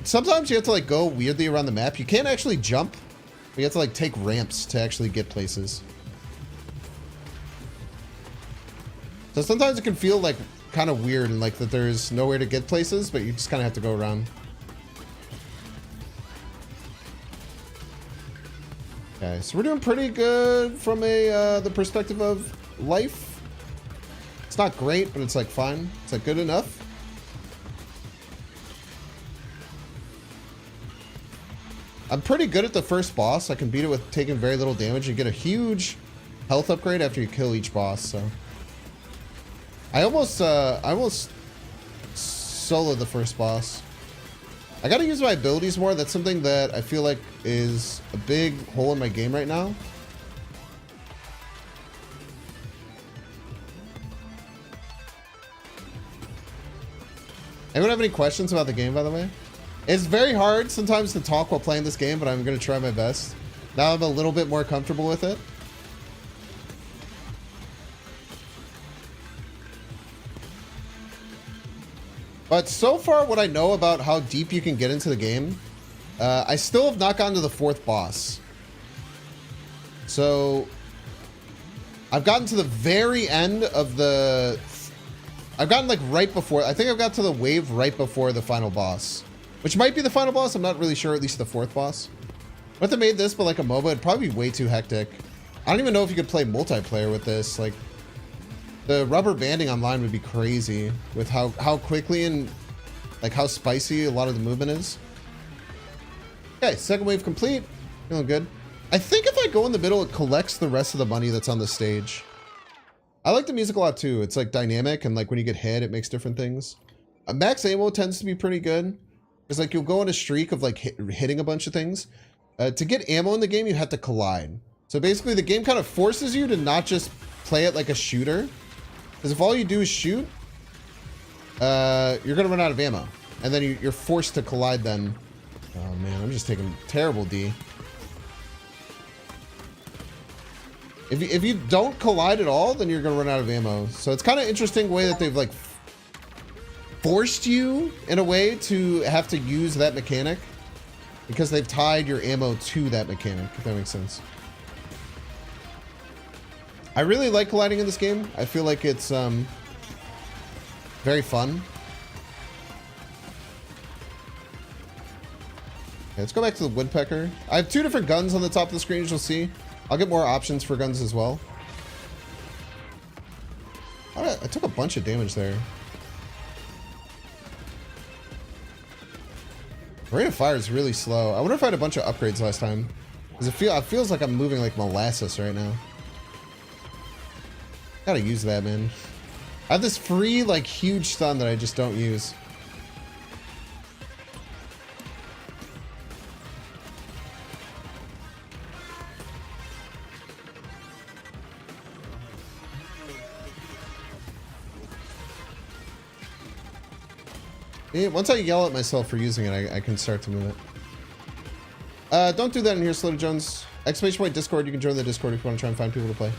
Sometimes you have to like go weirdly around the map. You can't actually jump. But you have to like take ramps to actually get places. So sometimes it can feel like kind of weird and like that there's nowhere to get places, but you just kind of have to go around. Okay, so we're doing pretty good from the perspective of life. It's not great, but it's like fine. It's like good enough. I'm pretty good at the first boss. I can beat it with taking very little damage. You get a huge health upgrade after you kill each boss. So I almost soloed the first boss. I gotta use my abilities more. That's something that I feel like is a big hole in my game right now. Anyone have any questions about the game, by the way? It's very hard sometimes to talk while playing this game, but I'm going to try my best. Now I'm a little bit more comfortable with it. But so far, what I know about how deep you can get into the game, I still have not gotten to the 4th boss. So I've gotten to the very end of the... I've gotten like right before... I think I've got to the wave right before the final boss. Which might be the final boss. I'm not really sure. At least the 4th boss. But if they made this but like a MOBA, it'd probably be way too hectic. I don't even know if you could play multiplayer with this. Like, the rubber banding online would be crazy with how quickly and like how spicy a lot of the movement is. Okay, second wave complete. Feeling good. I think if I go in the middle, it collects the rest of the money that's on the stage. I like the music a lot too. It's like dynamic, and like when you get hit, it makes different things. Max ammo tends to be pretty good. It's like you'll go on a streak of like hitting a bunch of things. To get ammo in the game, you have to collide. So basically the game kind of forces you to not just play it like a shooter. Because if all you do is shoot, you're going to run out of ammo. And then you're forced to collide then. Oh man, I'm just taking terrible D. If you don't collide at all, then you're going to run out of ammo. So it's kind of interesting way that they've like forced you in a way to have to use that mechanic. Because they've tied your ammo to that mechanic, if that makes sense. I really like colliding in this game. I feel like it's very fun. Okay, let's go back to the woodpecker. I have 2 different guns on the top of the screen, as you'll see. I'll get more options for guns as well. I took a bunch of damage there. Rate of fire is really slow. I wonder if I had a bunch of upgrades last time. Because it feels like I'm moving like molasses right now. Gotta use that, man. I have this free, like, huge stun that I just don't use. Yeah, once I yell at myself for using it, I can start to move it. Don't do that in here, Slither Jones. Exclamation point Discord. You can join the Discord if you want to try and find people to play.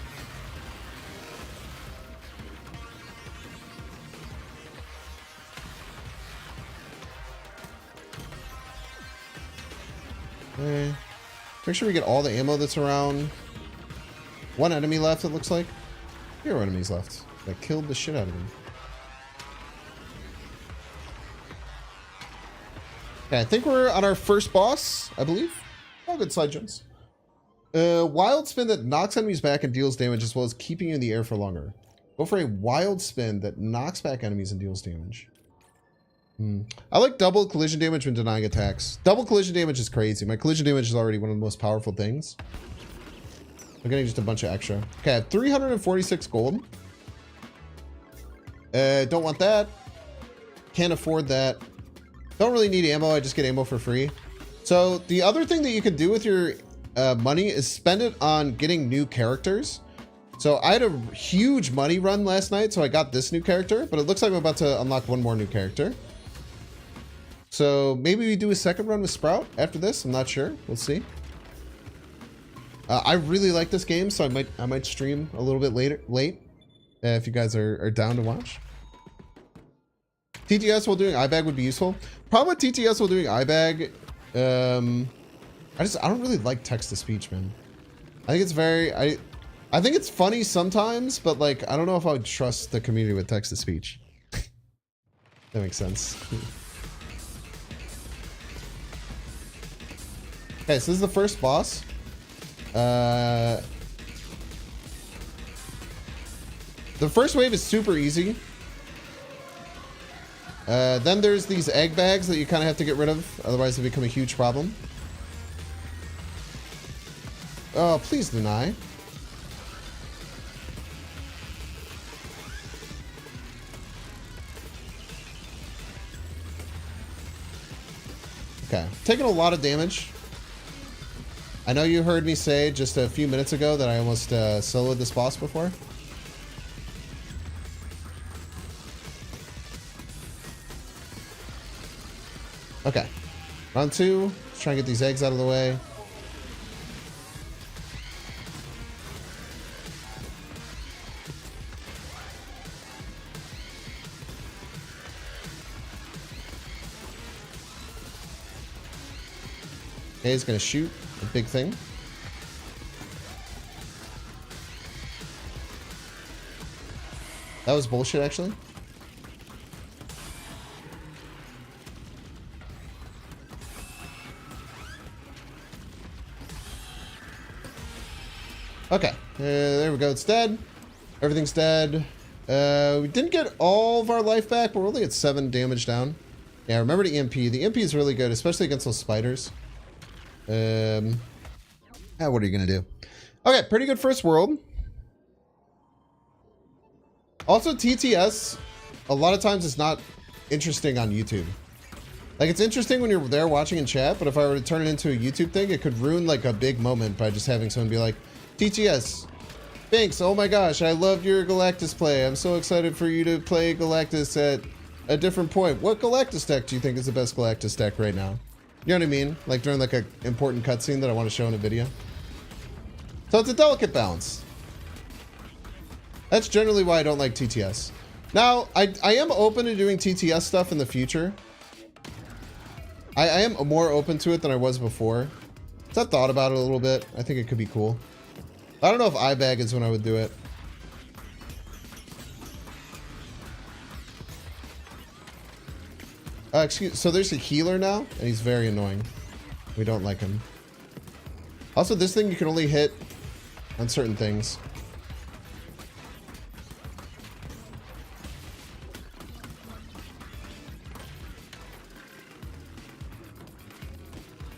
Okay. Make sure we get all the ammo that's around. 1 enemy left, it looks like. 0 enemies left. That killed the shit out of him. Okay, I think we're on our first boss, I believe. Oh, good side jumps. Wild spin that knocks enemies back and deals damage, as well as keeping you in the air for longer. Go for a wild spin that knocks back enemies and deals damage. I like double collision damage when denying attacks. Double collision damage is crazy. My collision damage is already one of the most powerful things. I'm getting just a bunch of extra. Okay, I have 346 gold. Don't want that. Can't afford that. Don't really need ammo. I just get ammo for free. So the other thing that you can do with your money is spend it on getting new characters. So I had a huge money run last night, so I got this new character, but it looks like I'm about to unlock 1 more new character. So maybe we do a second run with Sprout after this. I'm not sure. We'll see. I really like this game, so I might stream a little bit late if you guys are down to watch. TTS while doing iBag would be useful. Problem with TTS while doing iBag, I don't really like text to speech, man. I think it's I think it's funny sometimes, but like I don't know if I would trust the community with text to speech. That makes sense. Okay, so this is the first boss. The first wave is super easy. Then there's these egg bags that you kind of have to get rid of, otherwise they become a huge problem. Oh, please deny. Okay, taking a lot of damage. I know you heard me say just a few minutes ago that I almost soloed this boss before. Okay, round 2. Let's try and get these eggs out of the way. Okay, he's gonna shoot a big thing. That was bullshit, actually. Okay, there we go. It's dead. Everything's dead. We didn't get all of our life back, but we're only at 7 damage down. Yeah, remember the EMP. The EMP is really good, especially against those spiders. What are you gonna do? Okay, pretty good first world. Also, TTS, a lot of times it's not interesting on YouTube. Like, it's interesting when you're there watching in chat, but if I were to turn it into a YouTube thing, it could ruin, like, a big moment by just having someone be like, TTS, thanks, oh my gosh, I loved your Galactus play. I'm so excited for you to play Galactus at a different point. What Galactus deck do you think is the best Galactus deck right now? You know what I mean? Like, during, like, an important cutscene that I want to show in a video. So it's a delicate balance. That's generally why I don't like TTS. Now, I am open to doing TTS stuff in the future. I am more open to it than I was before. So I've thought about it a little bit. I think it could be cool. I don't know if iBag is when I would do it. So there's a healer now, and he's very annoying. We don't like him. Also, this thing you can only hit on certain things.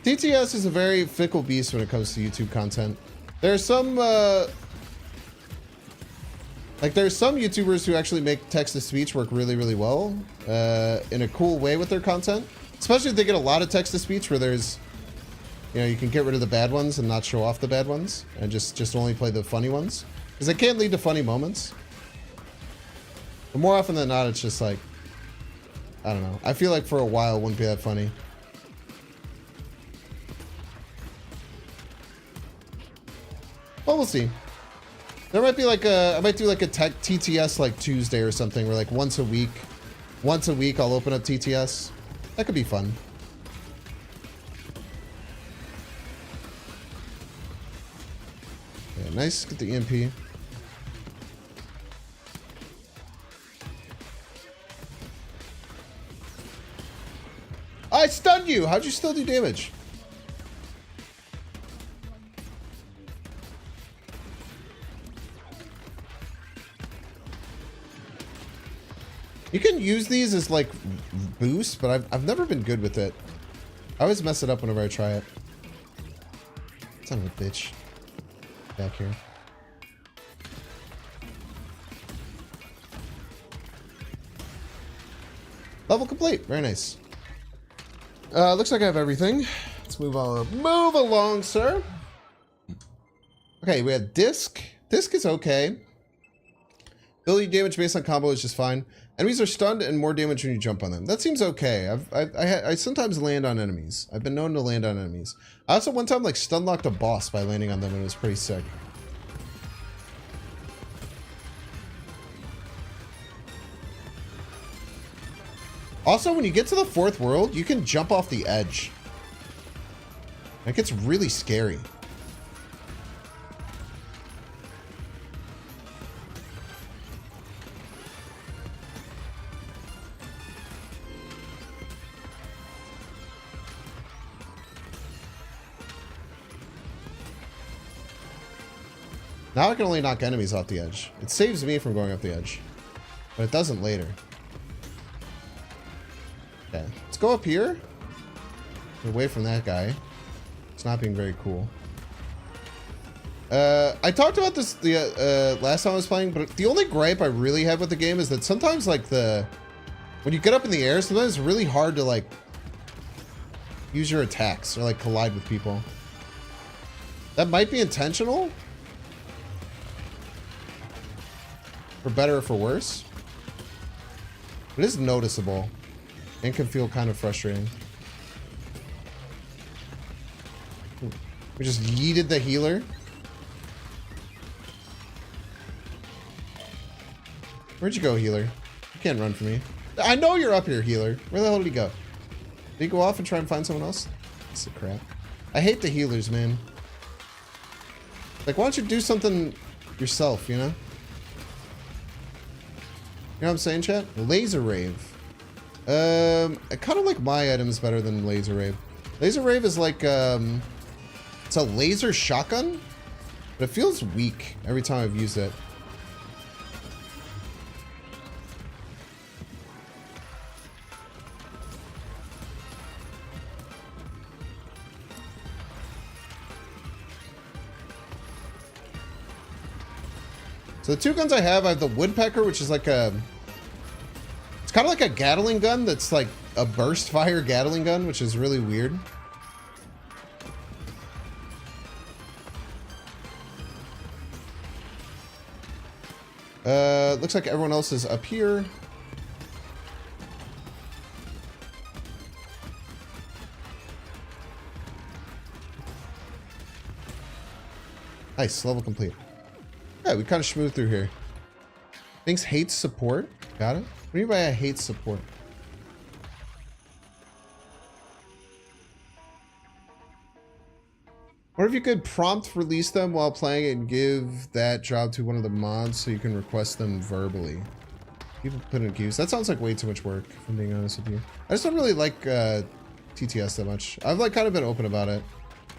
TTS is a very fickle beast when it comes to YouTube content. There's some there's some YouTubers who actually make text-to-speech work really, really well in a cool way with their content. Especially if they get a lot of text-to-speech where there's, you know, you can get rid of the bad ones and not show off the bad ones and just only play the funny ones. Because it can lead to funny moments. But more often than not, it's just like, I don't know. I feel like for a while it wouldn't be that funny. Well, we'll see. There might be like I might do like a tech TTS like Tuesday or something where like once a week I'll open up TTS. That could be fun. Yeah, nice. Get the EMP. I stunned you! How'd you still do damage? You can use these as like boosts, but I've never been good with it. I always mess it up whenever I try it. Son of a bitch. Back here. Level complete. Very nice. Looks like I have everything. Let's move on. Move along, sir. Okay, we have disc. Disc is okay. Ability damage based on combo is just fine. Enemies are stunned and more damage when you jump on them. That seems okay. I sometimes land on enemies. I've been known to land on enemies. I also one time like stun locked a boss by landing on them and it was pretty sick. Also, when you get to the 4th world, you can jump off the edge. It gets really scary. Now I can only knock enemies off the edge. It saves me from going up the edge. But it doesn't later. Okay, let's go up here. Away from that guy. It's not being very cool. I talked about this the last time I was playing, but the only gripe I really have with the game is that sometimes like when you get up in the air, sometimes it's really hard to like use your attacks or like collide with people. That might be intentional. For better or for worse. It is noticeable and can feel kind of frustrating. We just yeeted the healer. Where'd you go, healer? You can't run from me. I know you're up here, healer. Where the hell did he go? Did he go off and try and find someone else? Piece of crap. I hate the healers, man. Like, why don't you do something yourself, you know? know what I'm saying, chat? Laser Rave. I kind of like my items better than Laser Rave. Laser Rave is like, it's a laser shotgun, but it feels weak every time I've used it. So the two guns I have the Woodpecker, which is like a... It's kind of like a Gatling gun that's like a burst fire Gatling gun, which is really weird. Looks like everyone else is up here. Nice, level complete. Yeah, we kind of schmoozed through here. Things hates support. Got it. What do you mean by I hate support? What if you could prompt release them while playing and give that job to one of the mods so you can request them verbally? People put in queues. That sounds like way too much work, if I'm being honest with you. I just don't really like TTS that much. I've like kind of been open about it.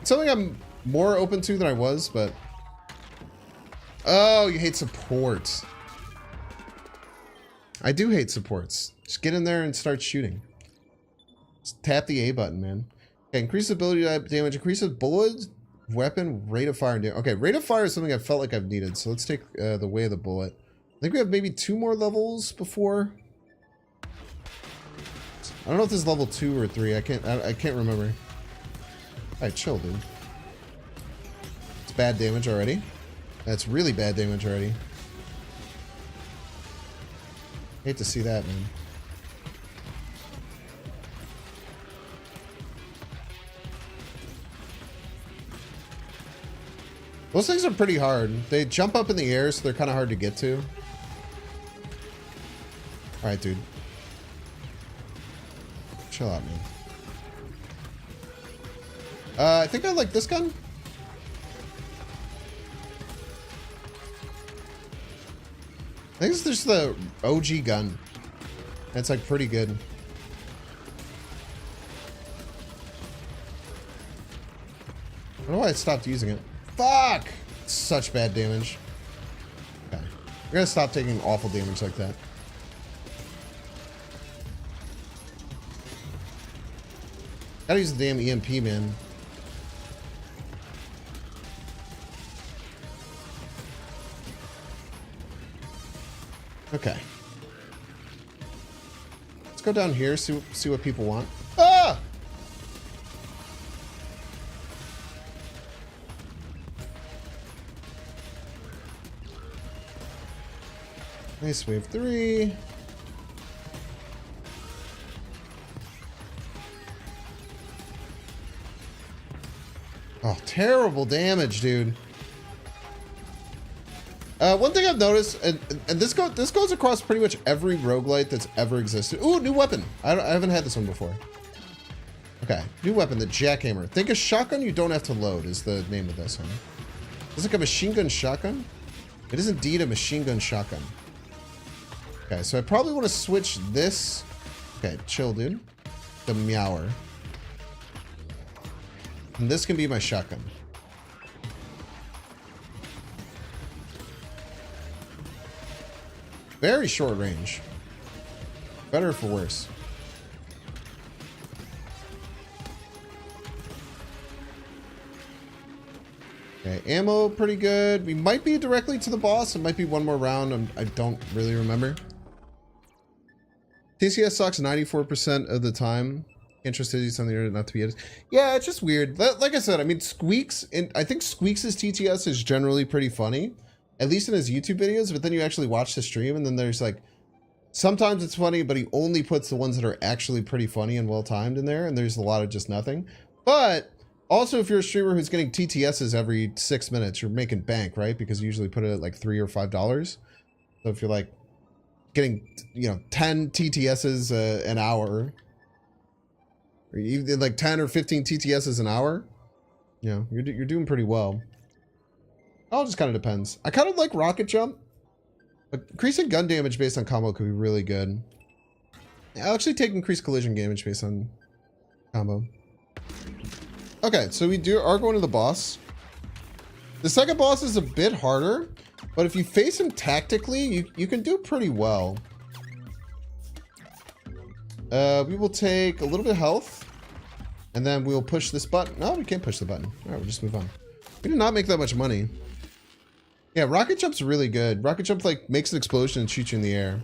It's something I'm more open to than I was, but... Oh, you hate support. I do hate supports. Just get in there and start shooting. Just tap the A button, man. Okay, increase ability damage, increases bullet, weapon, rate of fire, and damage. Okay, rate of fire is something I felt like I've needed, so let's take the way of the bullet. I think we have maybe 2 more levels before. I don't know if this is level 2 or 3. I can't remember. Alright, chill, dude. It's bad damage already. That's really bad damage already. Hate to see that, man. Those things are pretty hard. They jump up in the air, so they're kind of hard to get to. Alright, dude. Chill out, man. I think I like this gun. I think it's just the OG gun. It's like pretty good. I don't know why I stopped using it. Fuck! It's such bad damage. Okay. We're gonna stop taking awful damage like that. Gotta use the damn EMP, man. Okay. Let's go down here, see what people want. Ah! Nice, wave 3. Oh, terrible damage, dude. One thing I've noticed, and this goes across pretty much every roguelite that's ever existed. Ooh, new weapon. I haven't had this one before. Okay, new weapon, the jackhammer. Think a shotgun you don't have to load is the name of this one. Is it like a machine gun shotgun? It is indeed a machine gun shotgun. Okay, so I probably want to switch this. Okay, chill, dude. The meower. And this can be my shotgun. Very short range. Better for worse. Okay, ammo pretty good. We might be directly to the boss. It might be one more round. I don't really remember. TCS sucks 94% of the time. Interested in something or not to be it. Yeah, it's just weird. Like I said, I mean, Squeaks, I think Squeaks' TTS is generally pretty funny. At least in his YouTube videos, but then you actually watch the stream and then there's like, sometimes it's funny, but he only puts the ones that are actually pretty funny and well-timed in there, and there's a lot of just nothing. But also, if you're a streamer who's getting TTSs every 6 minutes, you're making bank, right? Because you usually put it at like $3 or $5. So if you're like getting, 10 TTSs an hour, or even like 10 or 15 TTSs an hour, you're doing pretty well. It all just kind of depends. I kind of like rocket jump. But increasing gun damage based on combo could be really good. I'll actually take increased collision damage based on combo. Okay, so we are going to the boss. The second boss is a bit harder, but if you face him tactically, you can do pretty well. We will take a little bit of health, and then we'll push this button. No, we can't push the button. All right, we'll just move on. We did not make that much money. Yeah, rocket jump's really good. Rocket jump like makes an explosion and shoots you in the air.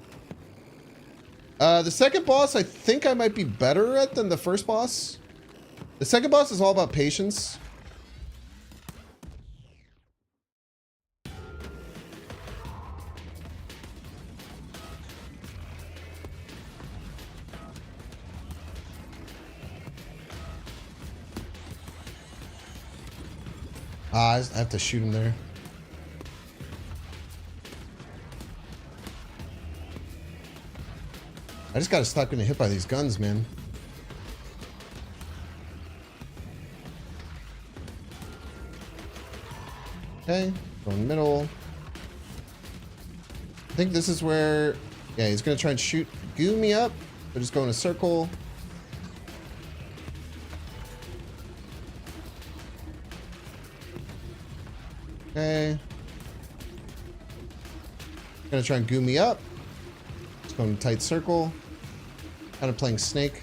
The second boss, I think I might be better at than the first boss. The second boss is all about patience. I have to shoot him there. I just gotta stop getting hit by these guns, man. Okay, go in the middle. I think this is where... Yeah, he's gonna try and shoot goo me up. So just go in a circle. Okay. Gonna try and goo me up. Just go in a tight circle. Kind of playing Snake.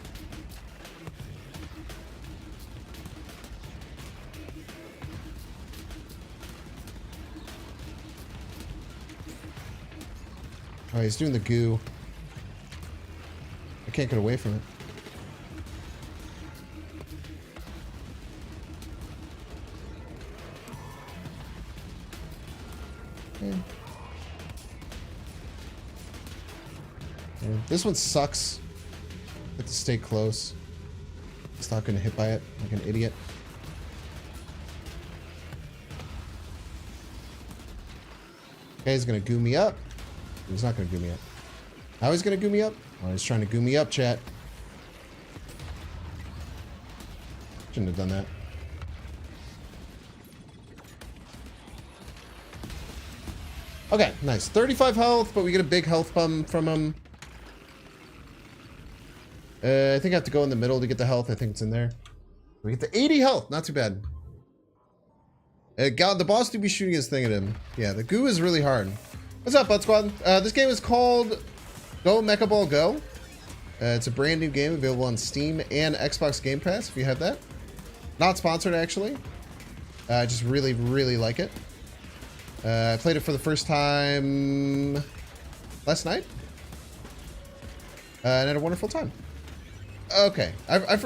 Oh, he's doing the goo. I can't get away from it. Okay. Yeah, this one sucks. Have to stay close. Just not gonna hit by it like an idiot. Okay, he's gonna goo me up. He's not gonna goo me up. How he's gonna goo me up? Oh, he's trying to goo me up, chat. Shouldn't have done that. Okay, nice. 35 health, but we get a big health bump from him. I think I have to go in the middle to get the health. I think it's in there. We get the 80 health. Not too bad. God, the boss do be shooting his thing at him. Yeah, the goo is really hard. What's up, Bud Squad? This game is called Go Mecha Ball Go. It's a brand new game available on Steam and Xbox Game Pass if you have that. Not sponsored, actually. I just really, really like it. I played it for the first time last night. And had a wonderful time. Okay. I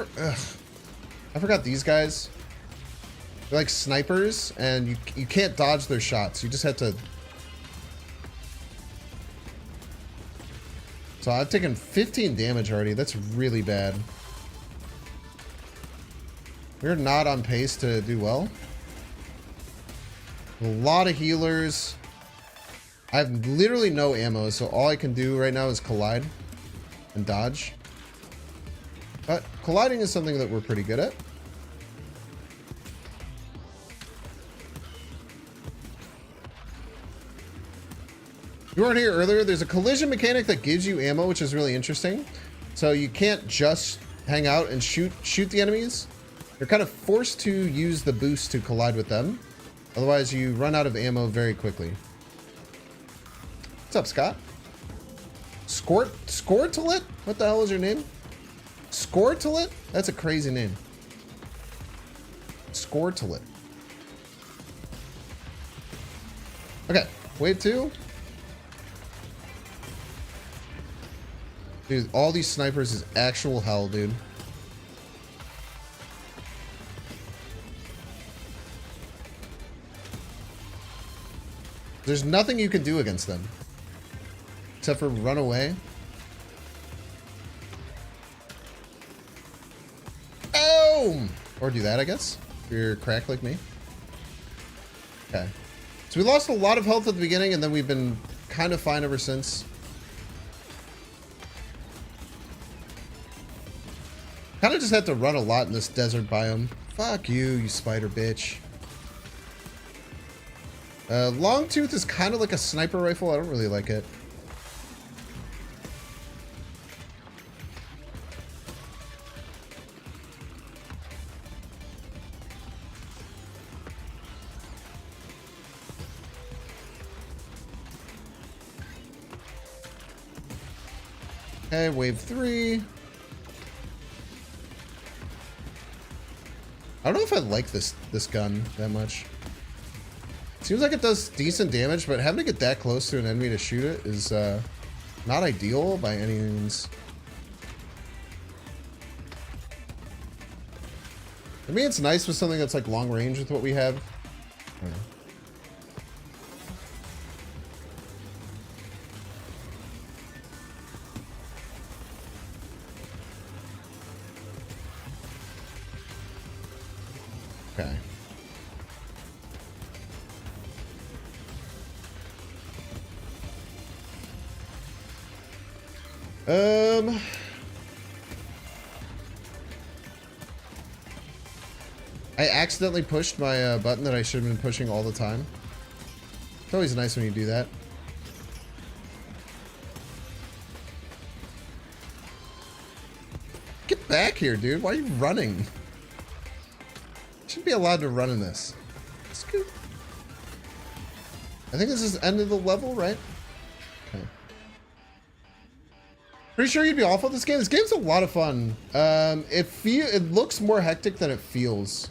forgot these guys. They're like snipers, and you can't dodge their shots. You just have to... So I've taken 15 damage already. That's really bad. We're not on pace to do well. A lot of healers. I have literally no ammo, so all I can do right now is collide and dodge. But colliding is something that we're pretty good at. You weren't here earlier. There's a collision mechanic that gives you ammo, which is really interesting. So you can't just hang out and shoot the enemies. You're kind of forced to use the boost to collide with them. Otherwise, you run out of ammo very quickly. What's up, Scott? Scortolit? What the hell is your name? Scortolit? That's a crazy name. Scortolit. Okay, wave 2. Dude, all these snipers is actual hell, dude. There's nothing you can do against them. Except for run away. Oh! Or do that, I guess. If you're cracked like me. Okay. So we lost a lot of health at the beginning, and then we've been kind of fine ever since. Kind of just had to run a lot in this desert biome. Fuck you, you spider bitch. Longtooth is kind of like a sniper rifle. I don't really like it. Okay, wave 3. I don't know if I like this gun that much. Seems like it does decent damage, but having to get that close to an enemy to shoot it is not ideal by any means. I mean, it's nice with something that's like long range with what we have. I don't know. Okay. I accidentally pushed my button that I should have been pushing all the time. It's always nice when you do that. Get back here, dude. Why are you running? Should be allowed to run in this. Scoot. I think this is the end of the level, right? Okay. Pretty sure you'd be awful at this game. This game's a lot of fun. It looks more hectic than it feels.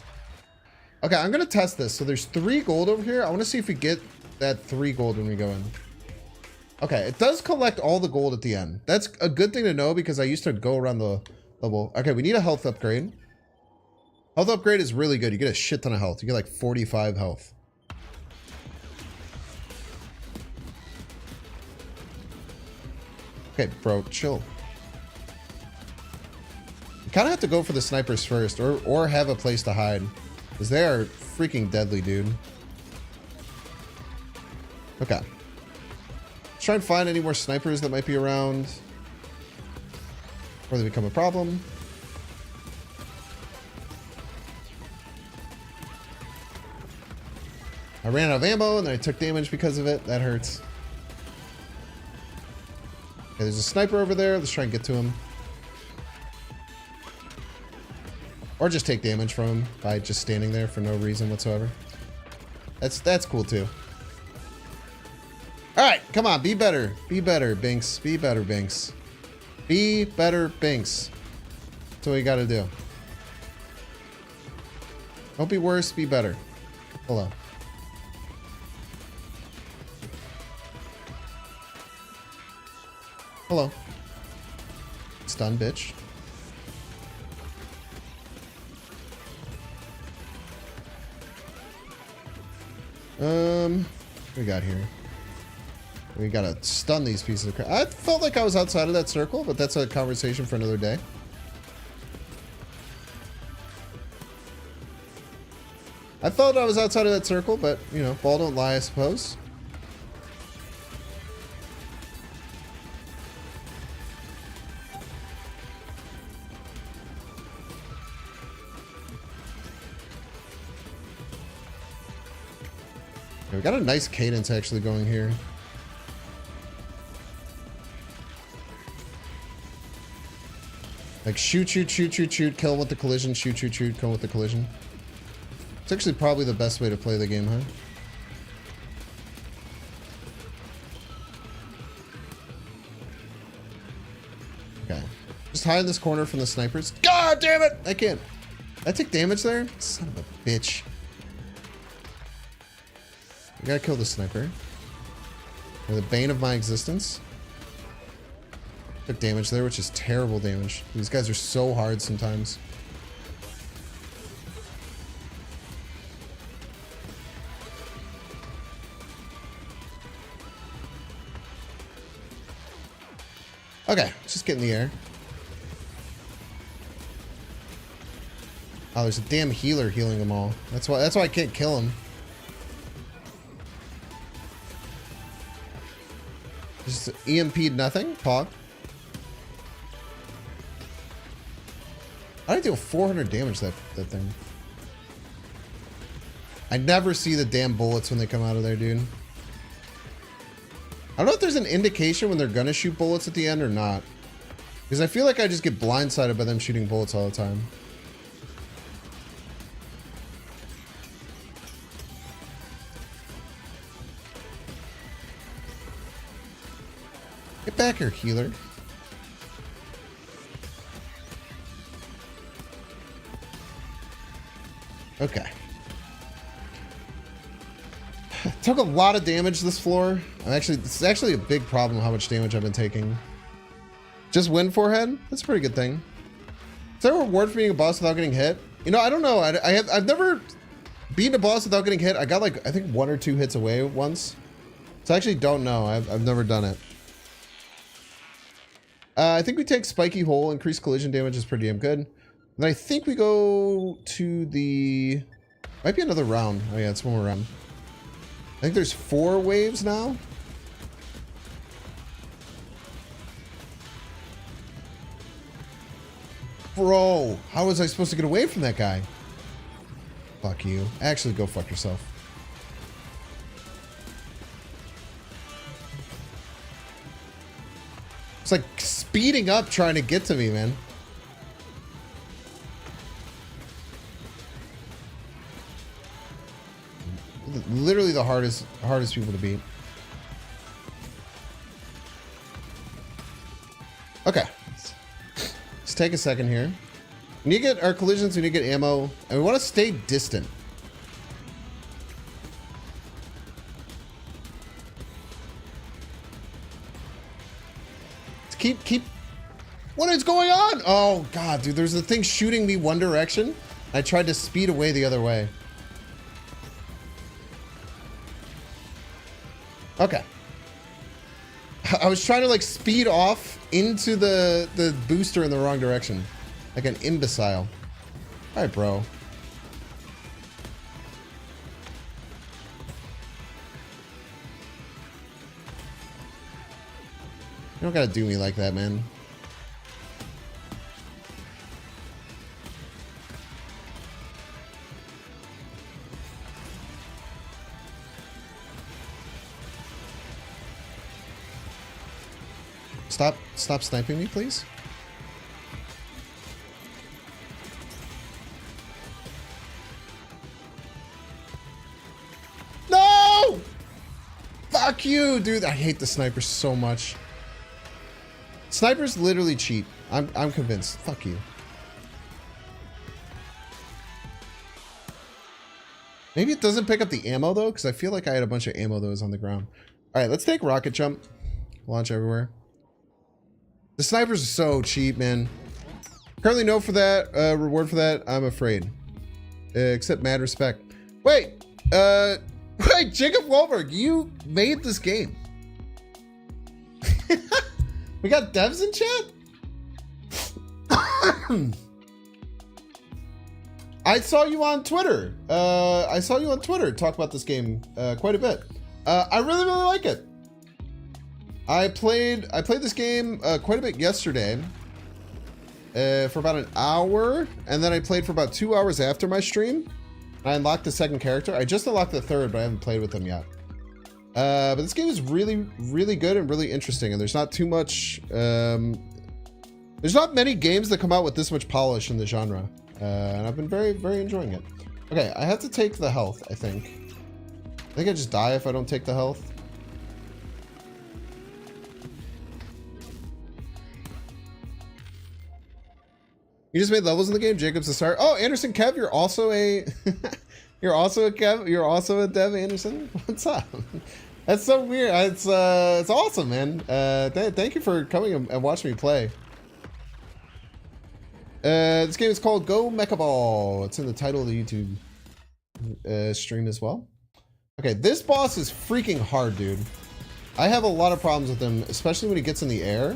Okay, I'm gonna test this. So there's 3 gold over here. I want to see if we get that 3 gold when we go in. Okay, it does collect all the gold at the end. That's a good thing to know because I used to go around the level. Okay, we need a health upgrade. Health upgrade is really good. You get a shit ton of health. You get like 45 health. Okay, bro, chill. You kind of have to go for the snipers first or have a place to hide. Because they are freaking deadly, dude. Okay. Let's try and find any more snipers that might be around before they become a problem. I ran out of ammo and then I took damage because of it. That hurts. Okay, there's a sniper over there. Let's try and get to him. Or just take damage from him by just standing there for no reason whatsoever. That's cool too. Alright, come on, be better. Be better, Binks. Be better, Binks. Be better, Binks. That's what you gotta do. Don't be worse, be better. Hello. Hello. Stun, bitch. What we got here? We gotta stun these pieces of crap. I felt like I was outside of that circle, but that's a conversation for another day. I thought I was outside of that circle, but, you know, ball don't lie, I suppose. We got a nice cadence actually going here. Like shoot, shoot, shoot, shoot, shoot, kill with the collision, shoot, shoot, shoot, kill with the collision. It's actually probably the best way to play the game, huh? Okay. Just hide in this corner from the snipers. God damn it! I can't. Did I take damage there? Son of a bitch. I gotta kill the sniper. They're the bane of my existence. Took damage there, which is terrible damage. These guys are so hard sometimes. Okay, let's just get in the air. Oh, there's a damn healer healing them all. That's why I can't kill him. Just EMP'd nothing. Pog. I deal 400 damage that thing. I never see the damn bullets when they come out of there, dude. I don't know if there's an indication when they're gonna shoot bullets at the end or not. Because I feel like I just get blindsided by them shooting bullets all the time. Get back here, healer. Okay. Took a lot of damage this floor. It's actually a big problem how much damage I've been taking. Just win forehead? That's a pretty good thing. Is there a reward for being a boss without getting hit? You know, I don't know. I've never beaten a boss without getting hit. I got like, I think 1 or 2 hits away once. So I actually don't know. I've never done it. I think we take Spiky Hole. Increased collision damage is pretty damn good. Then I think we go to the... Might be another round. Oh yeah, it's one more round. I think there's 4 waves now. Bro, how was I supposed to get away from that guy? Fuck you. Actually, go fuck yourself. It's like speeding up trying to get to me, man. Literally the hardest people to beat. Okay. Let's take a second here. We need to get our collisions, we need to get ammo, and we want to stay distant. Let's keep... What is going on? Oh, God, dude, there's a thing shooting me one direction. I tried to speed away the other way. Okay. I was trying to like speed off into the booster in the wrong direction. Like an imbecile. Alright, bro. You don't gotta do me like that, man. Stop sniping me, please. No! Fuck you, dude. I hate the sniper so much. Snipers literally cheat. I'm convinced. Fuck you. Maybe it doesn't pick up the ammo though, because I feel like I had a bunch of ammo that was on the ground. All right, let's take rocket jump. Launch everywhere. The snipers are so cheap, man. Currently no for that reward for that. I'm afraid. Except mad respect. Wait, wait, Jacob Wahlberg, you made this game. We got devs in chat. I saw you on Twitter. I saw you on Twitter talk about this game quite a bit. I really like it. I played this game quite a bit yesterday for about an hour, and then I played for about 2 hours after my stream. I unlocked the second character. I just unlocked the third, but I haven't played with them yet. But this game is really, really good and really interesting, and there's not too much... there's not many games that come out with this much polish in the genre, and I've been very, very enjoying it. Okay, I have to take the health, I think. I think I just die if I don't take the health. You just made levels in the game. Jacob's the star. Oh, Anderson Kev, you're also a you're also a Kev. You're also a Dev Anderson. What's up? That's so weird. It's awesome, man. Thank you for coming and watching me play. This game is called Go Mecha Ball. It's in the title of the YouTube stream as well. Okay, this boss is freaking hard, dude. I have a lot of problems with him, especially when he gets in the air.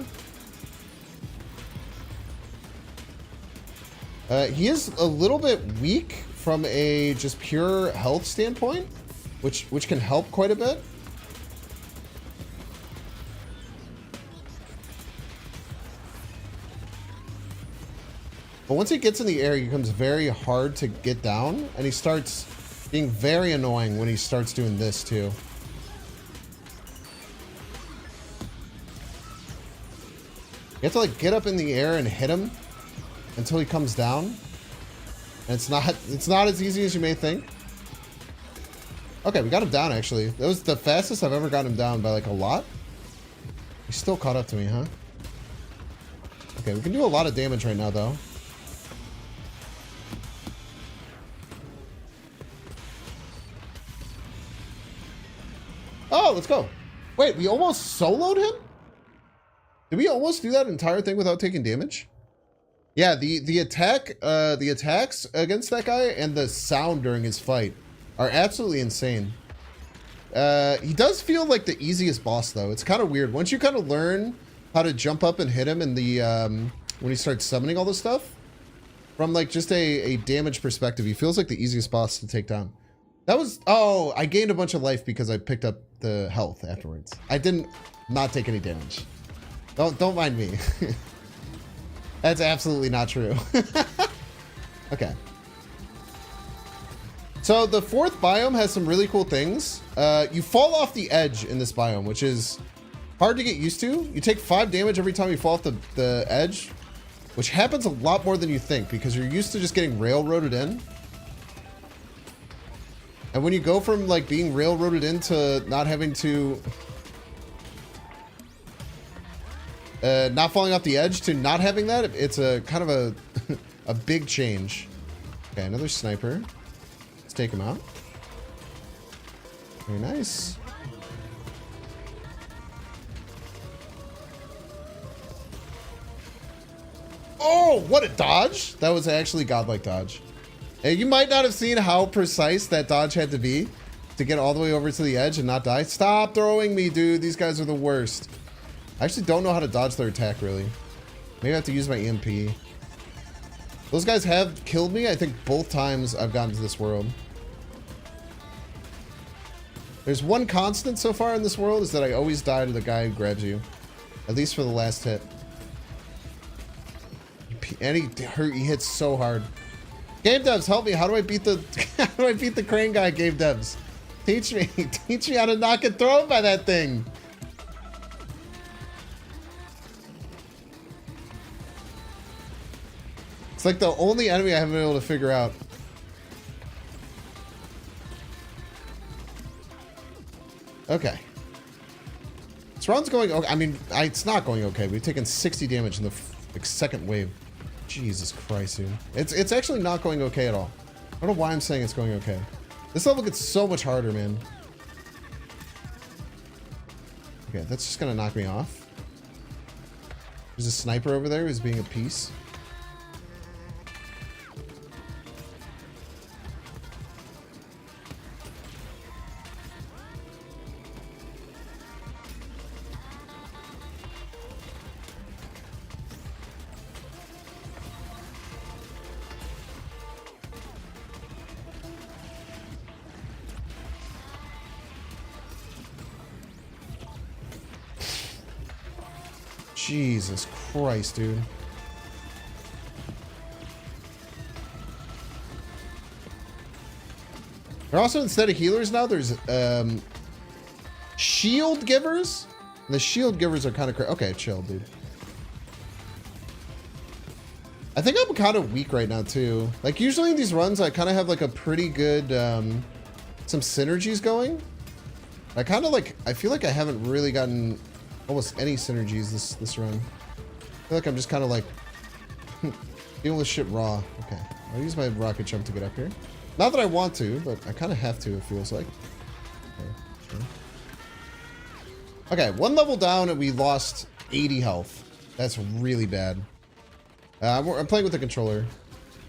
He is a little bit weak from a just pure health standpoint, which can help quite a bit. But once he gets in the air, he becomes very hard to get down, and he starts Being very annoying when he starts doing this too. You have to like get up in the air and hit him until he comes down. And it's not as easy as you may think. Okay, we got him down actually. That was the fastest I've ever gotten him down by like a lot. He's still caught up to me, huh? Okay, we can do a lot of damage right now though. Oh, let's go. Wait, we almost soloed him? Did we almost do that entire thing without taking damage? Yeah, the attacks against that guy and the sound during his fight are absolutely insane. He does feel like the easiest boss though. It's kind of weird. Once you kind of learn how to jump up and hit him in the when he starts summoning all this stuff, from like just a damage perspective, he feels like the easiest boss to take down. That was, oh, I gained a bunch of life because I picked up the health afterwards. I didn't not take any damage. Don't mind me. That's absolutely not true. Okay. So the fourth biome has some really cool things. You fall off the edge in this biome, which is hard to get used to. You take 5 damage every time you fall off the edge, which happens a lot more than you think because you're used to just getting railroaded in. And when you go from like being railroaded into not having to not falling off the edge to not having that, it's a kind of a big change. Okay, another sniper. Let's take him out. Very nice. Oh, what a dodge. That was actually godlike dodge. And you might not have seen how precise that dodge had to be to get all the way over to the edge and not die. Stop throwing me, dude. These guys are the worst. I actually don't know how to dodge their attack, really. Maybe I have to use my EMP. Those guys have killed me, I think, both times I've gotten to this world. There's one constant so far in this world, is that I always die to the guy who grabs you. At least for the last hit. And he hits so hard. Game devs, help me. How do I beat the how do I beat the crane guy, game devs? Teach me. Teach me how to not get thrown by that thing. It's like the only enemy I haven't been able to figure out. Okay. This round's going okay. I mean, it's not going okay. We've taken 60 damage in the second wave. Jesus Christ, dude. It's actually not going okay at all. I don't know why I'm saying it's going okay. This level gets so much harder, man. Okay, that's just gonna knock me off. There's a sniper over there who's being a piece. Jesus Christ, dude. There are also, instead of healers now, there's shield givers. And the shield givers are kind of crazy. Okay, chill, dude. I think I'm kind of weak right now, too. Like, usually in these runs, I kind of have, like, a pretty good, some synergies going. I kind of, like, I feel like I haven't really gotten almost any synergies this run. I feel like I'm just kind of like dealing with shit raw. Okay, I'll use my rocket jump to get up here. Not that I want to, but I kind of have to, it feels like. Okay, sure. Okay, one level down and we lost 80 health. That's really bad. I'm playing with the controller.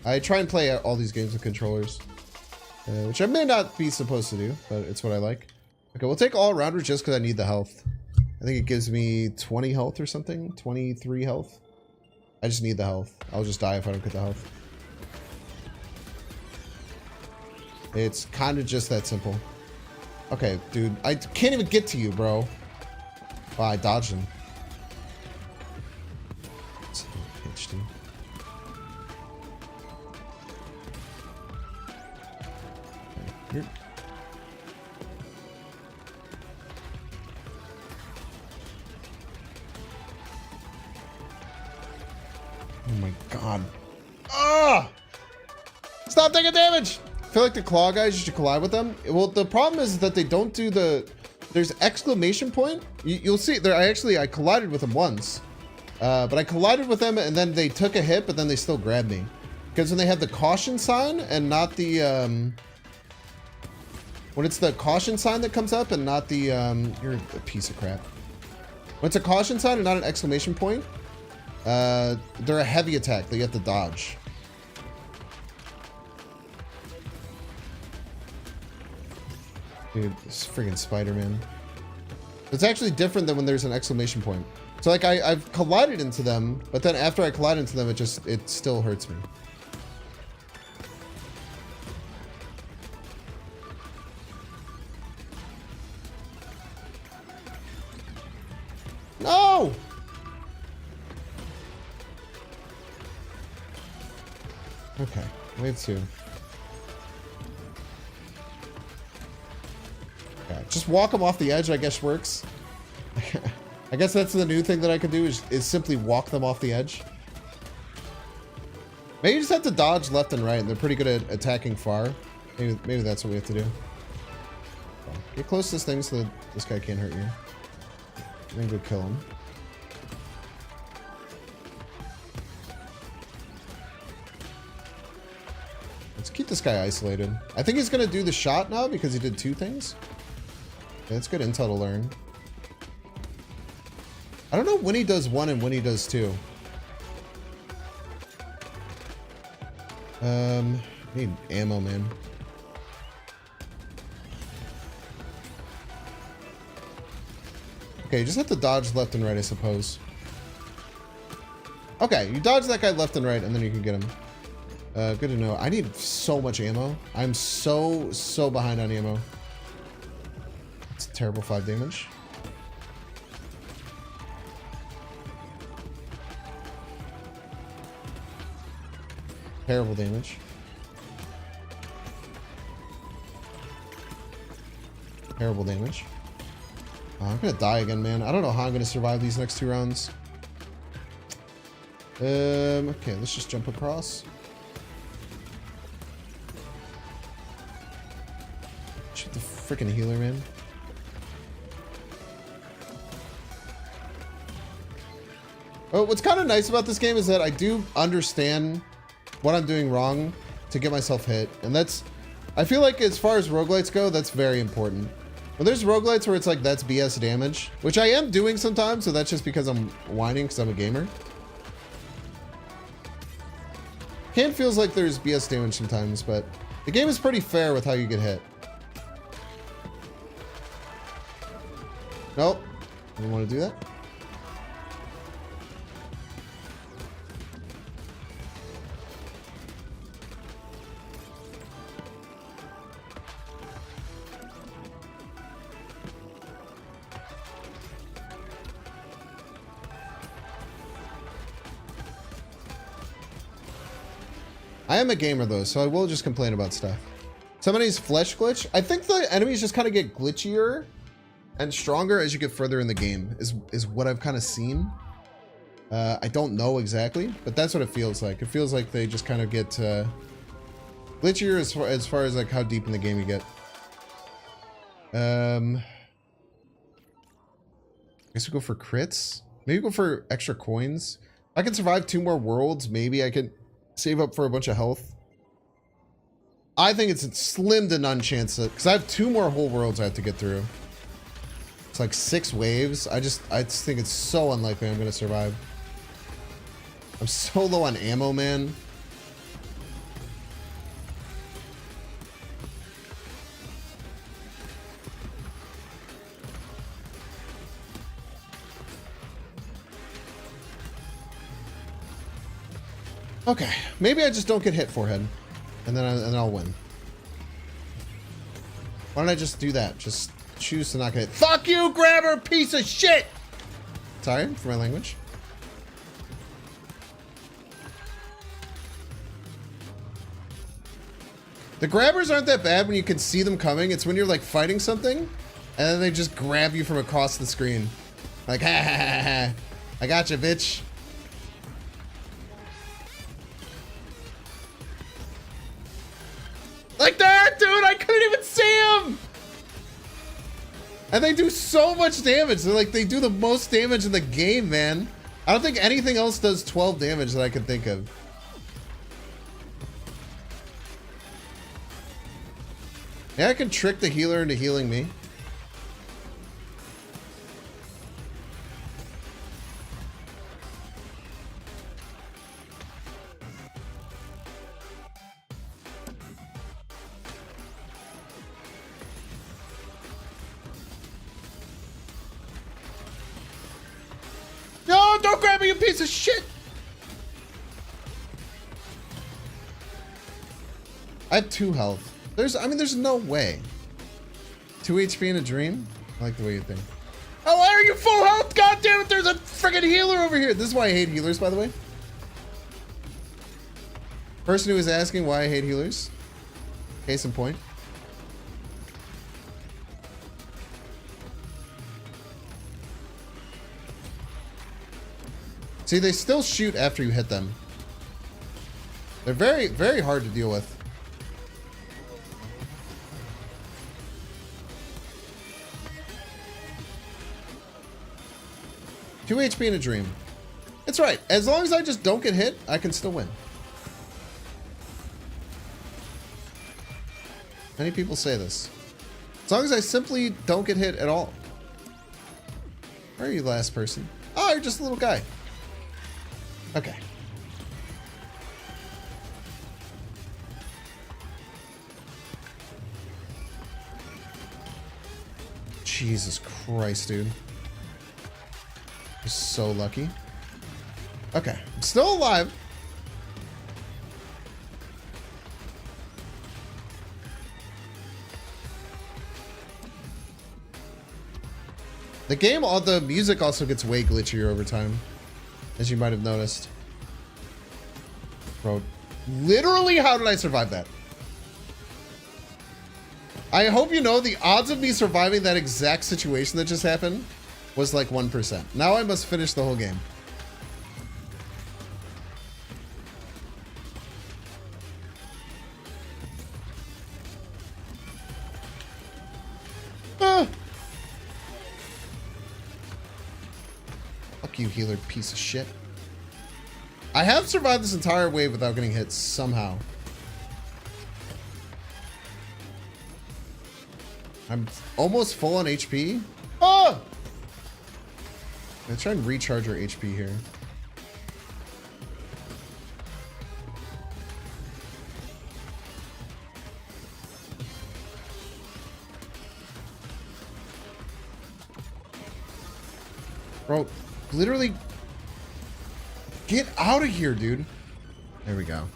I try and play all these games with controllers, which I may not be supposed to do, but it's what I like. Okay, we'll take all rounders just because I need the health. I think it gives me 20 health or something. 23 health. I just need the health. I'll just die if I don't get the health. It's kind of just that simple. Okay, dude. I can't even get to you, bro. Wow, I dodged him. It's a pitch, dude. Okay, Oh my god. Ah! Stop taking damage! I feel like the claw guys, you should collide with them. Well, the problem is that they don't do the... There's exclamation point. You'll see there. I collided with them once. But I collided with them and then they took a hit, but then they still grabbed me. Because when they have the caution sign and not the... When it's the caution sign that comes up and not the... You're a piece of crap. When it's a caution sign and not an exclamation point, they're a heavy attack that you have to dodge. Dude, this friggin' Spider-Man. It's actually different than when there's an exclamation point. So like I've collided into them, but then after I collide into them, it still hurts me. No! Okay, wave 2. Yeah, just walk them off the edge, I guess works. I guess that's the new thing that I can do is simply walk them off the edge. Maybe you just have to dodge left and right, and they're pretty good at attacking far. Maybe that's what we have to do. Get close to this thing so that this guy can't hurt you. Then go kill him. Let's keep this guy isolated. I think he's gonna do the shot now because he did 2 things. Yeah, that's good intel to learn. I don't know when he does 1 and when he does 2. Need ammo, man. Okay, you just have to dodge left and right, I suppose. Okay, you dodge that guy left and right, and then you can get him. Good to know. I need so much ammo. I'm so behind on ammo. It's a terrible 5 damage. Terrible damage. Terrible damage. Oh, I'm gonna die again, man. I don't know how I'm gonna survive these next 2 rounds. Okay, let's just jump across. Shoot the freaking healer, man. Oh, what's kind of nice about this game is that I do understand what I'm doing wrong to get myself hit. And that's, I feel like as far as roguelites go, that's very important. When there's roguelites where it's like, that's BS damage, which I am doing sometimes, so that's just because I'm whining because I'm a gamer. Can feels like there's BS damage sometimes, but the game is pretty fair with how you get hit. Nope. I don't want to do that. I am a gamer though, so I will just complain about stuff. Somebody's flesh glitch. I think the enemies just kind of get glitchier and stronger as you get further in the game, is what I've kind of seen. I don't know exactly, but that's what it feels like. It feels like they just kind of get glitchier as far as like how deep in the game you get. I guess we go for crits. Maybe go for extra coins. I can survive 2 more worlds. Maybe I could save up for a bunch of health. I think it's a slim to none chance that, because I have 2 more whole worlds I have to get through. It's like 6 waves. I just think it's so unlikely I'm gonna survive. I'm so low on ammo, man. Okay, maybe I just don't get hit forehead, and then I'll win. Why don't I just do that? Just choose to not get hit. Fuck you, grabber, piece of shit! Sorry for my language. The grabbers aren't that bad when you can see them coming. It's when you're like fighting something, and then they just grab you from across the screen. Like, ha ha ha ha. I got you, bitch. And they do so much damage. They're like, they do the most damage in the game, man. I don't think anything else does 12 damage that I can think of. Yeah, I can trick the healer into healing me. No, don't grab me, you piece of shit! I have 2 health. There's no way. 2 HP in a dream? I like the way you think. Oh, why are you full health? God damn it, there's a freaking healer over here. This is why I hate healers, by the way. Person who is asking why I hate healers. Case in point. See, they still shoot after you hit them. They're very, very hard to deal with. Two HP in a dream. It's right. As long as I just don't get hit, I can still win. Many people say this. As long as I simply don't get hit at all. Where are you, last person? Oh, you're just a little guy. Okay. Jesus Christ, dude. You're so lucky. Okay. I'm still alive. The game, all the music also gets way glitchier over time, as you might have noticed. Bro, literally, how did I survive that? I hope you know the odds of me surviving that exact situation that just happened was like 1%. Now I must finish the whole game. Ah. Fuck you, healer piece of shit. I have survived this entire wave without getting hit somehow. I'm almost full on HP. Oh! Let's try and recharge our HP here. Bro, literally get out of here, dude. There we go.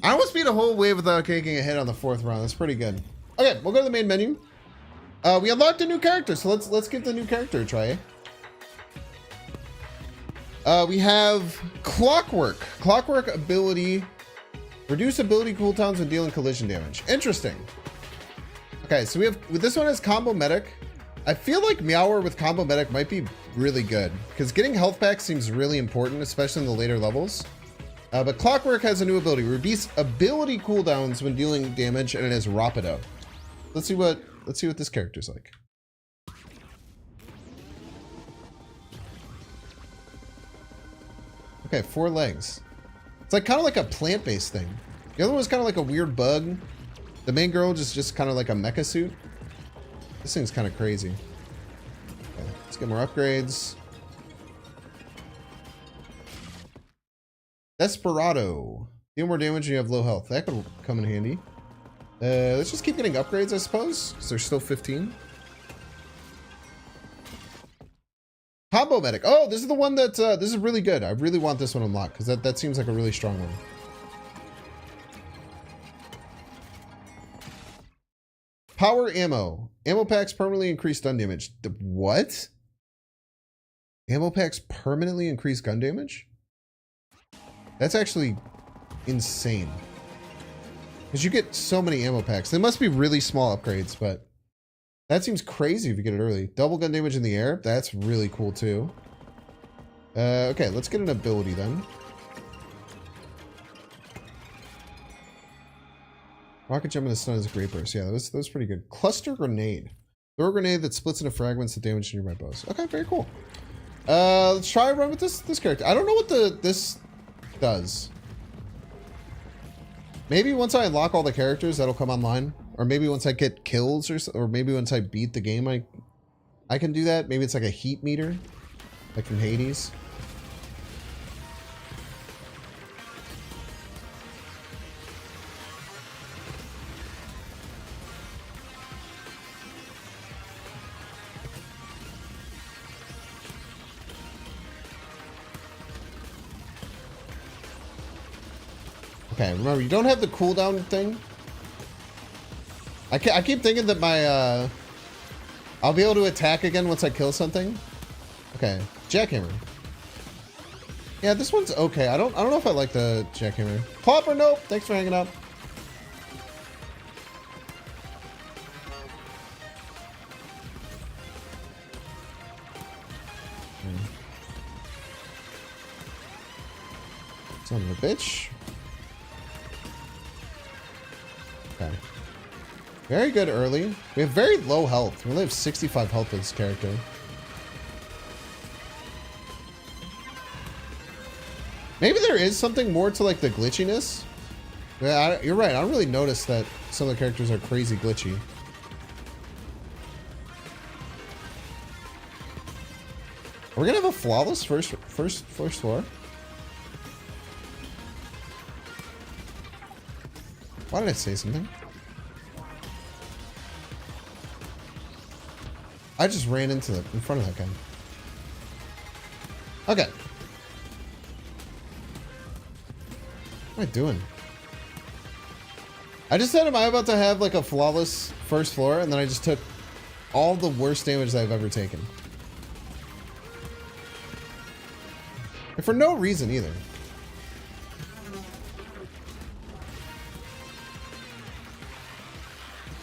I almost beat a whole wave without taking a hit on the 4th round. That's pretty good. Okay, we'll go to the main menu. We unlocked a new character, so let's give the new character a try. We have Clockwork. Clockwork ability. Reduce ability cooldowns and dealing collision damage. Interesting. Okay, so this one is Combo Medic. I feel like Meower with Combo Medic might be really good, because getting health back seems really important, especially in the later levels. But Clockwork has a new ability. Reduce ability cooldowns when dealing damage, and it has Rapido. Let's see what this character's like. Okay, 4 legs. It's like kind of like a plant-based thing. The other one's kind of like a weird bug. The main girl just kind of like a mecha suit. This thing's kind of crazy. Okay, let's get more upgrades. Desperado. Deal more damage when you have low health. That could come in handy. Let's just keep getting upgrades, I suppose, because there's still 15. Combo Medic. Oh, this is the one that, this is really good. I really want this one unlocked, because that seems like a really strong one. Power Ammo. Ammo packs permanently increase stun damage. What? Ammo packs permanently increase gun damage? That's actually insane. Because you get so many ammo packs. They must be really small upgrades, but that seems crazy if you get it early. Double gun damage in the air. That's really cool too. Okay, let's get an ability then. Rocket jump and a stun is a great burst. Yeah, that was pretty good. Cluster grenade. Throw a grenade that splits into fragments to damage nearby bows. Okay, very cool. Let's try a run with this character. I don't know what this does. Maybe once I unlock all the characters, that'll come online. Or maybe once I get kills, or maybe once I beat the game, I can do that. Maybe it's like a heat meter, like from Hades. Okay, remember, you don't have the cooldown thing. I keep thinking that my, I'll be able to attack again once I kill something. Okay, jackhammer. Yeah, this one's okay. I don't know if I like the jackhammer. Plopper, nope. Thanks for hanging out. Son of a bitch. Okay. Very good early. We have very low health. We only have 65 health with this character. Maybe there is something more to like the glitchiness. Yeah, you're right. I don't really notice that some of the characters are crazy glitchy. Are we gonna have a flawless first floor? Why did I say something? I just ran in front of that guy. Okay. What am I doing? I just said, am I about to have like a flawless first floor? And then I just took all the worst damage I've ever taken. And for no reason either.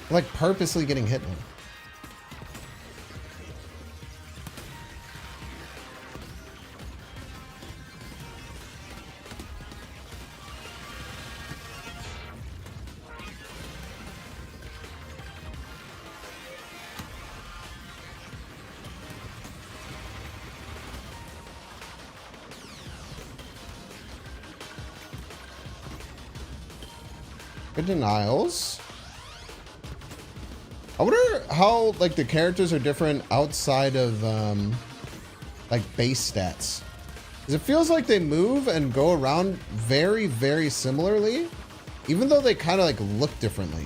Like purposely getting hit now. Good denials. I wonder how like the characters are different outside of like base stats. Because it feels like they move and go around very, very similarly, even though they kind of like look differently,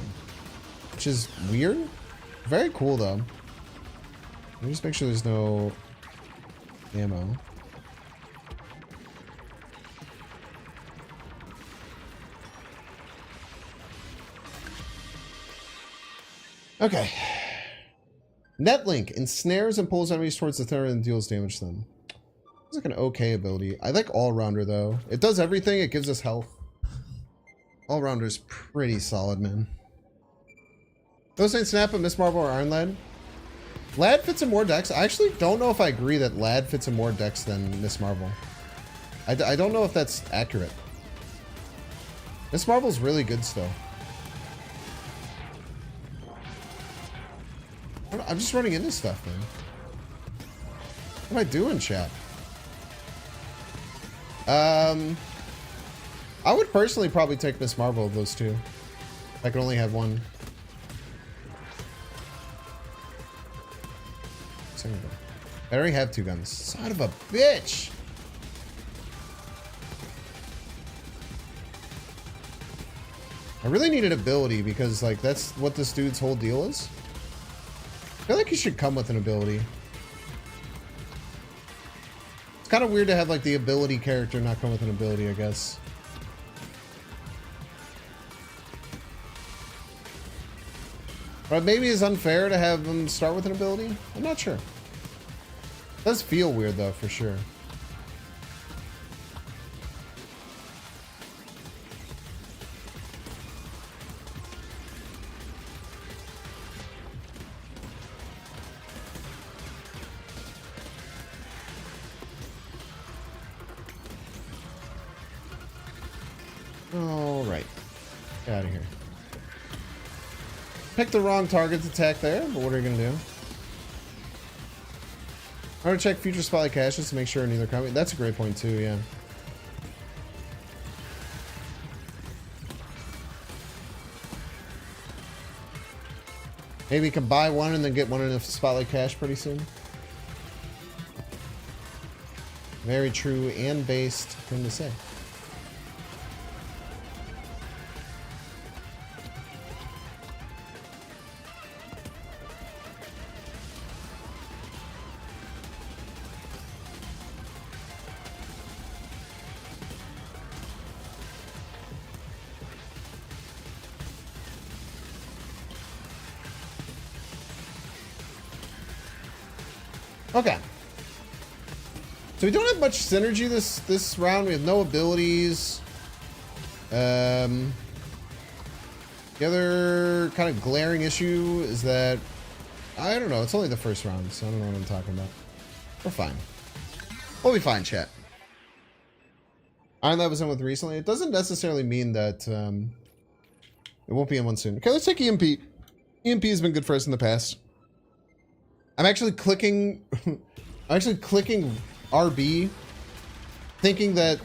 which is weird. Very cool though. Let me just make sure there's no ammo. Okay. Netlink ensnares and pulls enemies towards the center and deals damage to them. It's like an okay ability. I like All-Rounder though. It does everything. It gives us health. All-Rounder's pretty solid, man. Those ain't Snap and Miss Marvel or Iron Lad. Lad fits in more decks. I actually don't know if I agree that Lad fits in more decks than Miss Marvel. I don't know if that's accurate. Miss Marvel's really good still. I'm just running into stuff, man. What am I doing, chat? I would personally probably take Miss Marvel of those two. I could only have one. I already have two guns. Son of a bitch! I really need an ability because, like, that's what this dude's whole deal is. I feel like he should come with an ability. It's kind of weird to have like the ability character not come with an ability, I guess. But maybe it's unfair to have them start with an ability. I'm not sure. It does feel weird though, for sure. Alright. Get out of here. Picked the wrong target to attack there, but what are you gonna do? I want to check future spotlight caches to make sure neither coming. That's a great point too, yeah. Maybe you can buy one and then get one in a spotlight cache pretty soon. Very true and based thing to say. Okay. So we don't have much synergy this round. We have no abilities. The other kind of glaring issue is that I don't know. It's only the first round, so I don't know what I'm talking about. We're fine. We'll be fine, chat. Iron Lab was in with recently. It doesn't necessarily mean that it won't be in one soon. Okay, let's take EMP. EMP has been good for us in the past. I'm actually clicking RB, thinking that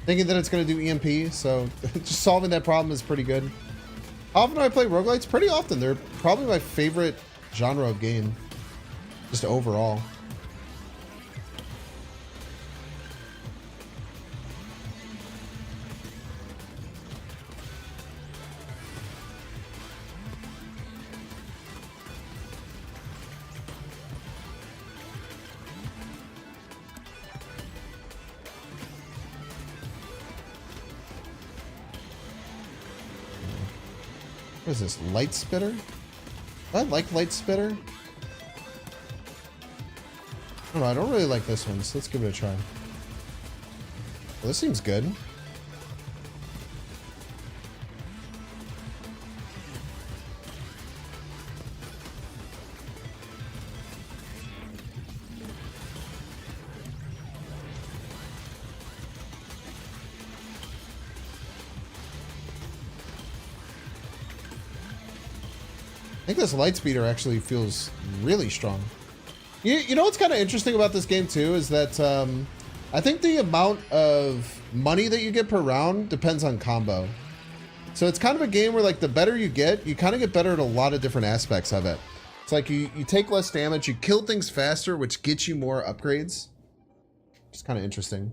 it's gonna do EMP. So just solving that problem is pretty good. How often do I play roguelites? Pretty often. They're probably my favorite genre of game, just overall. What is this? Light spitter? I like light spitter. I don't know. I don't really like this one, so let's give it a try. Well, this seems good. I think this light speeder actually feels really strong. You know what's kind of interesting about this game too is that I think the amount of money that you get per round depends on combo. So it's kind of a game where like the better you kind of get better at a lot of different aspects of it. It's like you take less damage, you kill things faster, which gets you more upgrades. It's kind of interesting.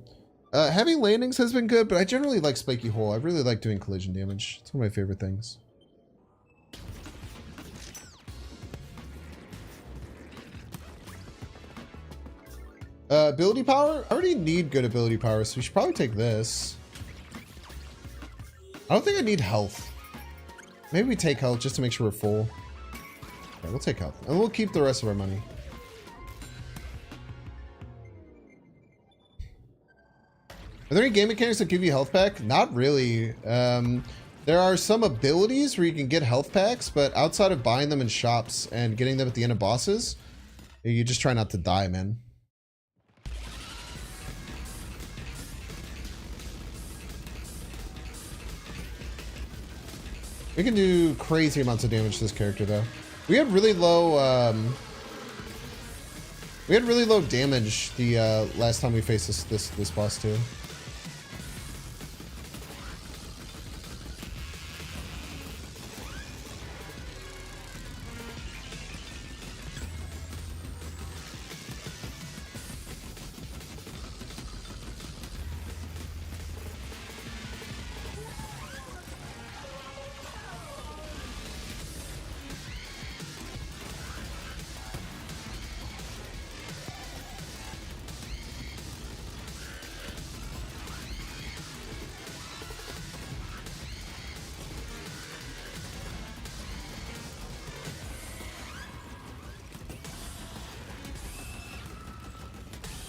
Heavy landings has been good, but I generally like spiky hole. I really like doing collision damage. It's one of my favorite things. Ability power? I already need good ability power, so we should probably take this. I don't think I need health. Maybe we take health just to make sure we're full. Okay, we'll take health. And we'll keep the rest of our money. Are there any game mechanics that give you health pack? Not really. There are some abilities where you can get health packs, but outside of buying them in shops and getting them at the end of bosses, you just try not to die, man. We can do crazy amounts of damage to this character, though. We had really low damage the last time we faced this boss too.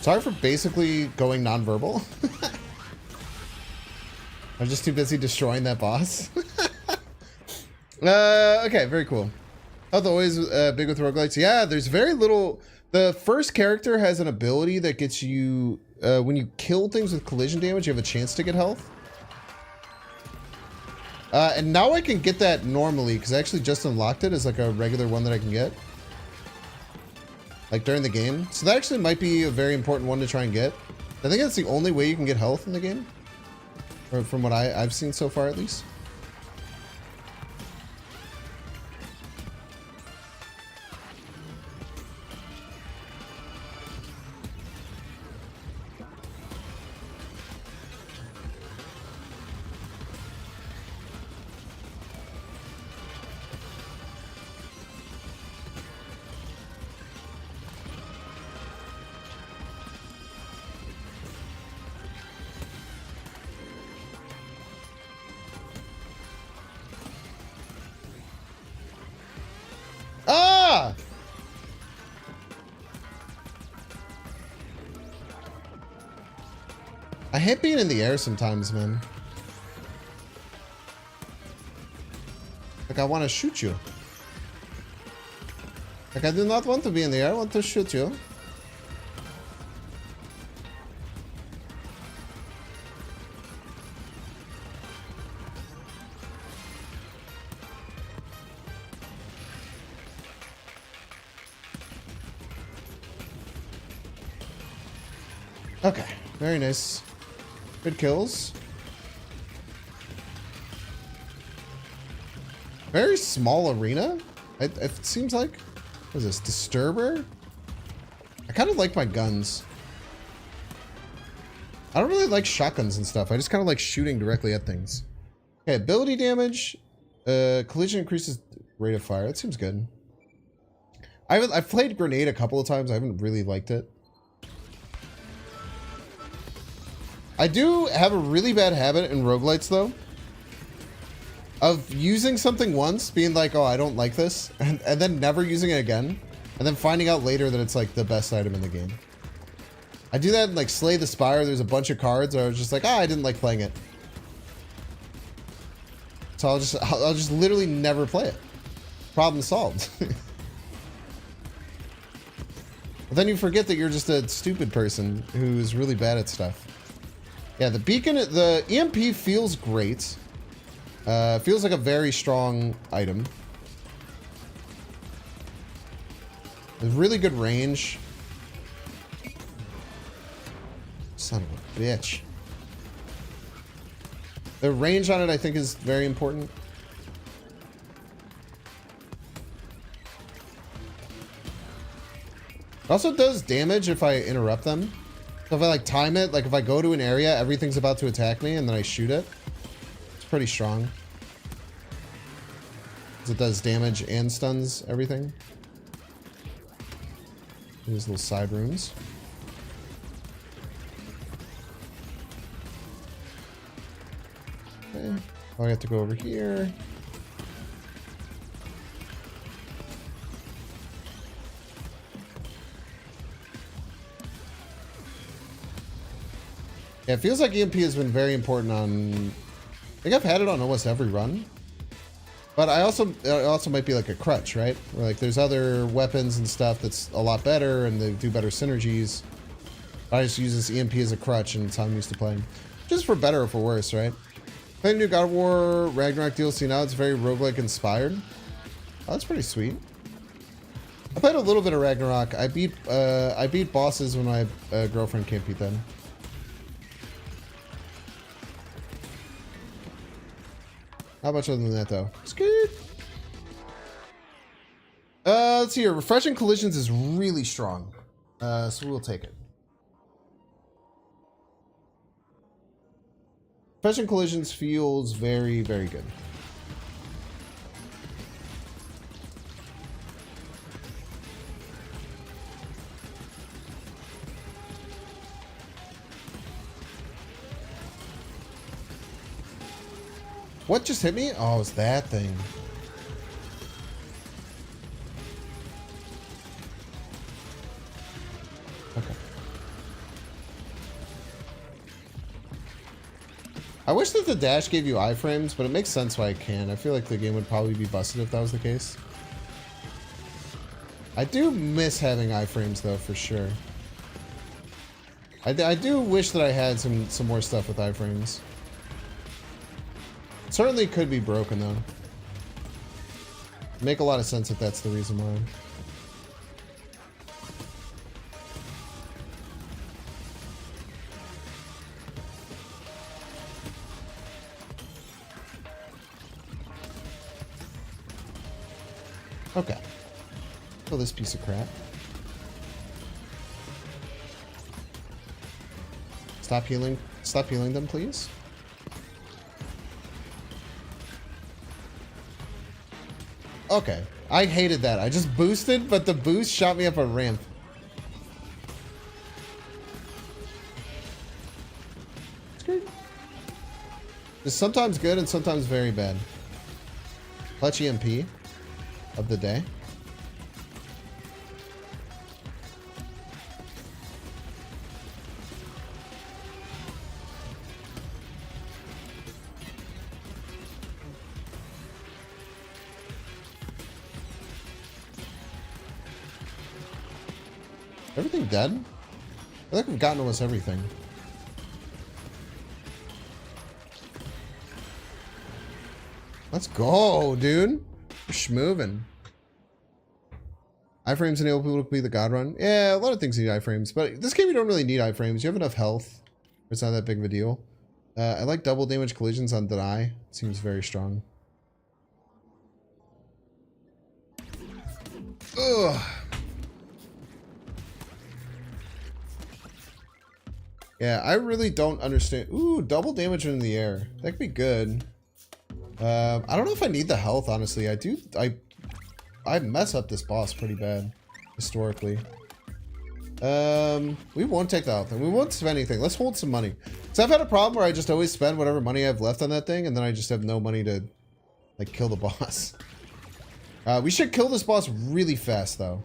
Sorry for basically going nonverbal. I'm just too busy destroying that boss. Okay, very cool. Health always big with roguelites. Yeah, there's very little. The first character has an ability that gets you, when you kill things with collision damage, you have a chance to get health. And now I can get that normally, because I actually just unlocked it as like a regular one that I can get. like during the game. So that actually might be a very important one to try and get. I think that's the only way you can get health in the game, or from what I've seen so far at least. Ah! I hate being in the air sometimes, man. Like, I want to shoot you. Like, I do not want to be in the air. I want to shoot you. Okay, very nice. Good kills. Very small arena. It seems like. What is this? Disturber? I kind of like my guns. I don't really like shotguns and stuff. I just kind of like shooting directly at things. Okay, ability damage. Collision increases rate of fire. That seems good. I've played grenade a couple of times. I haven't really liked it. I do have a really bad habit in roguelites, though, of using something once, being like, oh, I don't like this, and then never using it again, and then finding out later that it's like the best item in the game. I do that in like Slay the Spire. There's a bunch of cards where I was just like, I didn't like playing it. So I'll just literally never play it. Problem solved. But then you forget that you're just a stupid person who's really bad at stuff. Yeah, the beacon, the EMP feels great. Feels like a very strong item. With really good range. Son of a bitch. The range on it, I think, is very important. It also does damage if I interrupt them. So if I like time it, like if I go to an area, everything's about to attack me and then I shoot it. It's pretty strong. Because it does damage and stuns everything. These little side rooms. Okay. Oh, I have to go over here. Yeah, it feels like EMP has been very important on... I think I've had it on almost every run. But it also might be like a crutch, right? Where like there's other weapons and stuff that's a lot better and they do better synergies. I just use this EMP as a crutch and it's how I'm used to playing. Just for better or for worse, right? Playing new God of War Ragnarok DLC now, it's very roguelike inspired. Oh, that's pretty sweet. I played a little bit of Ragnarok. I beat bosses when my girlfriend can't beat them. Not much other than that, though. Scoot. Let's see here. Refreshing collisions is really strong. So we'll take it. Refreshing collisions feels very, very good. What just hit me? Oh, it's that thing. Okay. I wish that the dash gave you iframes, but it makes sense why it can. I feel like the game would probably be busted if that was the case. I do miss having iframes, though, for sure. I do wish that I had some more stuff with iframes. Certainly could be broken, though. Make a lot of sense if that's the reason why. Okay. Kill this piece of crap. Stop healing. Stop healing them, please. Okay. I hated that. I just boosted, but the boost shot me up a ramp. It's sometimes good and sometimes very bad. Clutch EMP of the day. Everything dead? I think we've gotten almost everything. Let's go, dude. We're schmoving. Iframes enable people to be the god run. Yeah, a lot of things need iframes, but this game you don't really need iframes. You have enough health. It's not that big of a deal. I like double damage collisions on deny. Seems very strong. Ugh. Yeah, I really don't understand. Ooh, double damage in the air. That could be good. I don't know if I need the health, honestly. I mess up this boss pretty bad, historically. We won't take the health, and we won't spend anything. Let's hold some money. So I've had a problem where I just always spend whatever money I have left on that thing, and then I just have no money to, like, kill the boss. We should kill this boss really fast, though.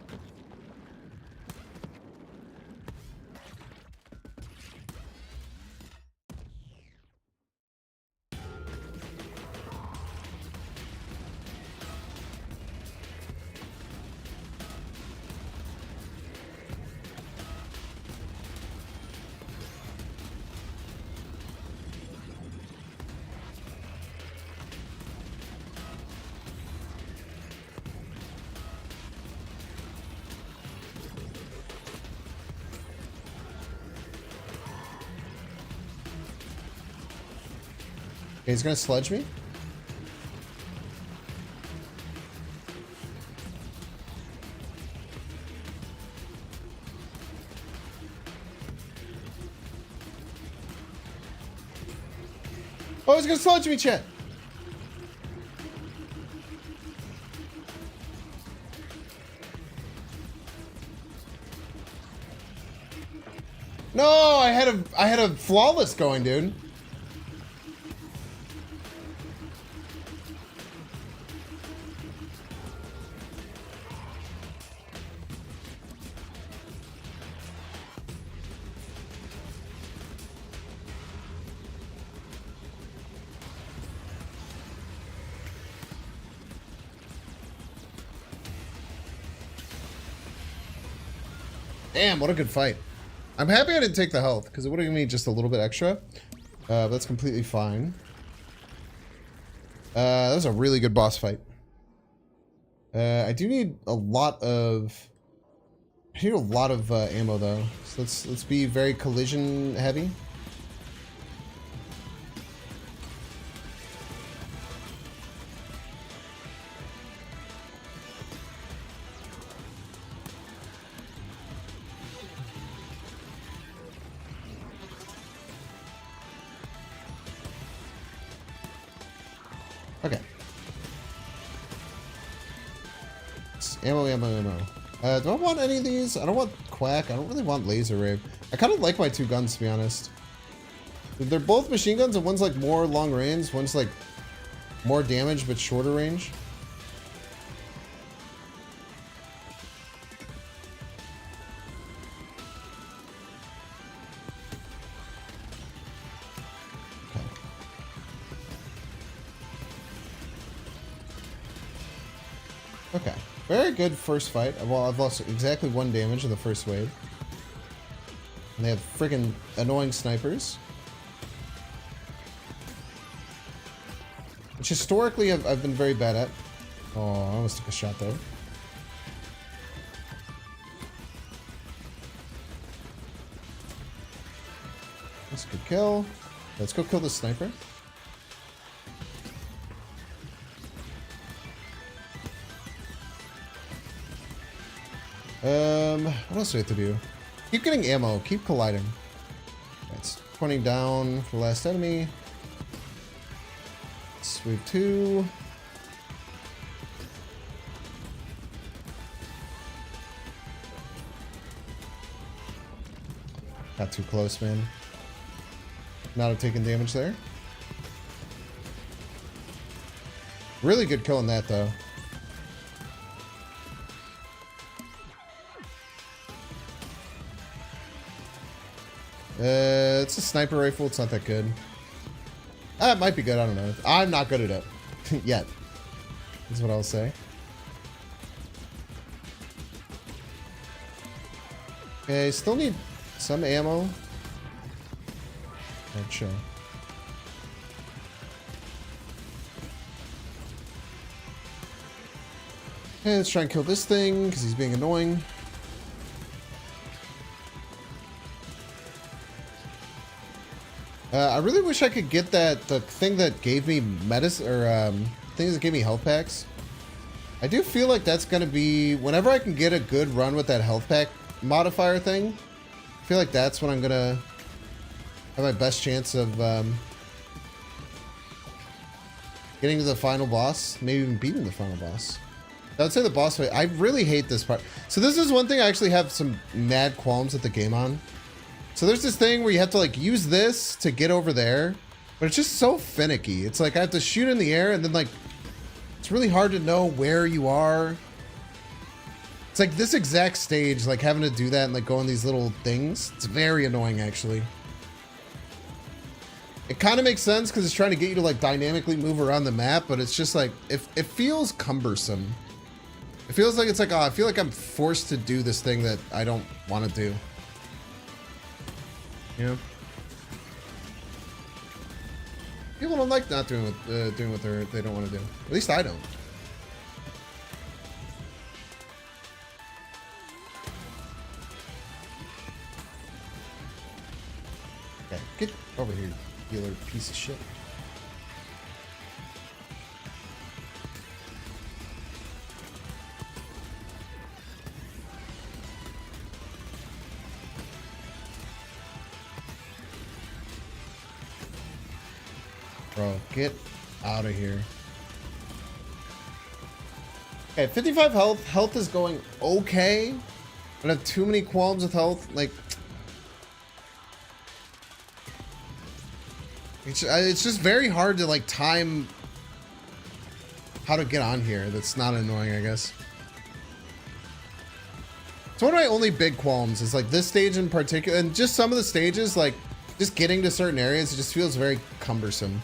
Okay, he's gonna sludge me. Oh, he's gonna sludge me, chat. No, I had a flawless going, dude. Damn, what a good fight. I'm happy I didn't take the health, because it would have given me just a little bit extra. But that's completely fine. That was a really good boss fight. I do need a lot of... I need a lot of ammo, though. So let's be very collision heavy. Okay. Ammo. Do I want any of these? I don't want Quack. I don't really want Laser Rave. I kind of like my two guns, to be honest. They're both machine guns, and one's like more long range, one's like more damage but shorter range. Okay. Very good first fight. Well, I've lost exactly 1 damage in the first wave. And they have freaking annoying snipers. Which historically I've been very bad at. Oh, I almost took a shot though. That's a good kill. Let's go kill the sniper. What else do we have to do? Keep getting ammo. Keep colliding. That's pointing down for the last enemy. Sweep 2. Not too close, man. Not have taken damage there. Really good kill on that, though. It's a sniper rifle. It's not that good. It might be good. I don't know. I'm not good at it. Yet. Is what I'll say. Okay, still need some ammo. Not sure. Okay, let's try and kill this thing because he's being annoying. I really wish I could get the thing that gave me medicine, or things that gave me health packs. I do feel like that's going to be, whenever I can get a good run with that health pack modifier thing, I feel like that's when I'm going to have my best chance of getting to the final boss, maybe even beating the final boss. I would say the boss fight. I really hate this part. So this is one thing I actually have some mad qualms at the game on. So there's this thing where you have to like use this to get over there, but it's just so finicky. It's like I have to shoot in the air and then like, it's really hard to know where you are. It's like this exact stage, like having to do that and like go on these little things. It's very annoying actually. It kind of makes sense because it's trying to get you to like dynamically move around the map, but it's just like, it feels cumbersome. It feels like it's like, oh, I feel like I'm forced to do this thing that I don't want to do. Yeah. People don't like not doing what they don't want to do. At least I don't. Okay, get over here, you little piece of shit. Bro, get out of here. Okay, 55 health. Health is going okay. I have too many qualms with health. Like, it's just very hard to like time how to get on here. That's not annoying, I guess. It's one of my only big qualms is like this stage in particular, and just some of the stages, like just getting to certain areas, it just feels very cumbersome.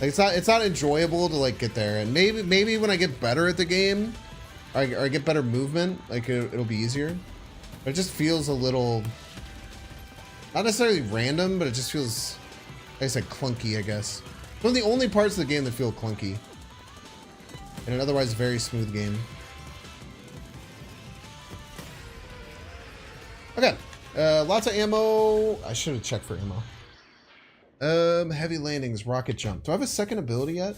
Like it's not enjoyable to like get there, and maybe when I get better at the game, or I get better movement, like it'll be easier. But it just feels a little, not necessarily random, but it just feels, like I said, clunky, I guess. One of the only parts of the game that feel clunky in an otherwise very smooth game. Okay, lots of ammo. I should have checked for ammo. Heavy landings, rocket jump. Do I have a second ability yet?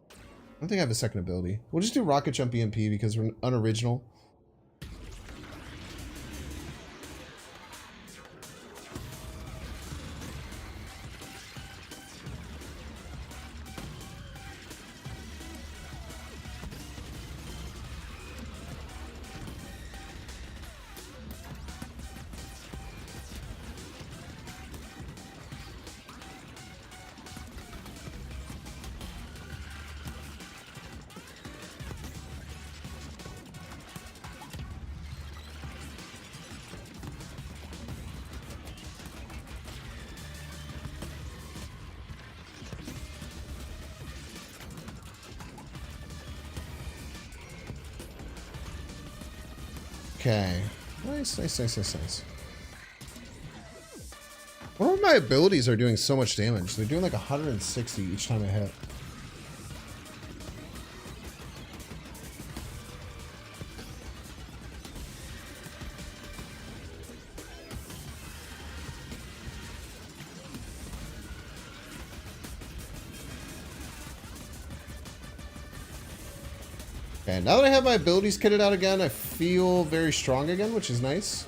I don't think I have a second ability. We'll just do rocket jump EMP because we're unoriginal. Okay. Nice, nice, nice, nice, nice. One of my abilities are doing so much damage. They're doing like 160 each time I hit. Okay, now that I have my abilities kitted out again, I feel very strong again, which is nice.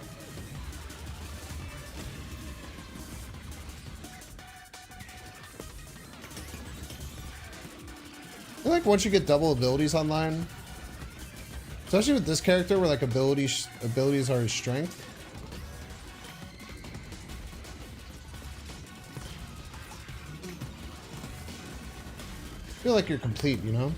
I feel like once you get double abilities online, especially with this character where like abilities are his strength. I feel like you're complete, you know?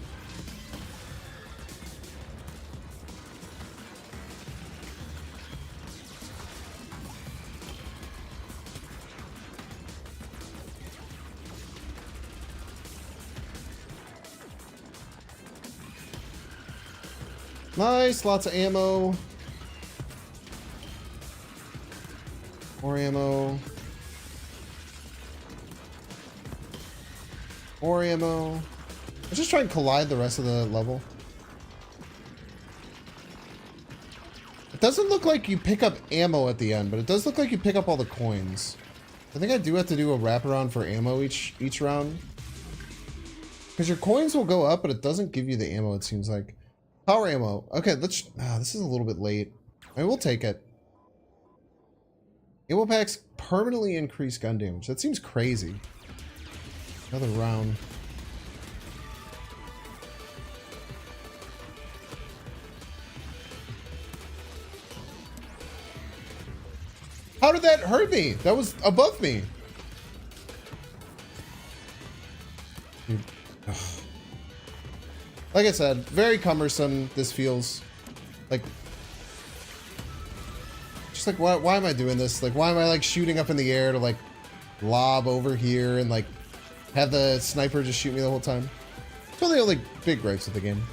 Nice, lots of ammo. More ammo. More ammo. Let's just try and collide the rest of the level. It doesn't look like you pick up ammo at the end, but it does look like you pick up all the coins. I think I do have to do a wraparound for ammo each round. Because your coins will go up, but it doesn't give you the ammo, it seems like. Power ammo. Okay, let's... this is a little bit late. I mean, we'll take it. Ammo packs permanently increase gun damage. That seems crazy. Another round. How did that hurt me? That was above me. Dude. Ugh. Like I said, very cumbersome, this feels. Like... Just like, why am I doing this? Like, why am I, like, shooting up in the air to, like, lob over here and, like, have the sniper just shoot me the whole time? It's one of the only big gripes with the game.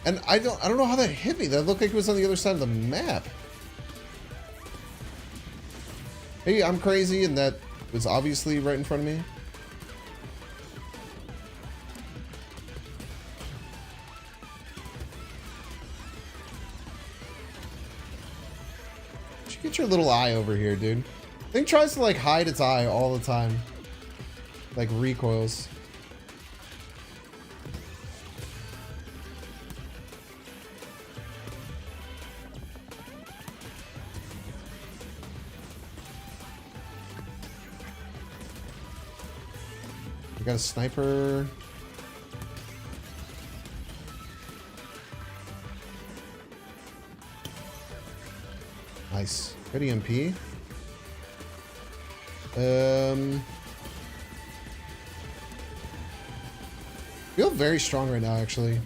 And I don't know how that hit me. That looked like it was on the other side of the map. Maybe I'm crazy and that was obviously right in front of me. Get your little eye over here, dude. Thing tries to like hide its eye all the time. Like recoils. We got a sniper. Nice. Good EMP. Feel very strong right now, actually.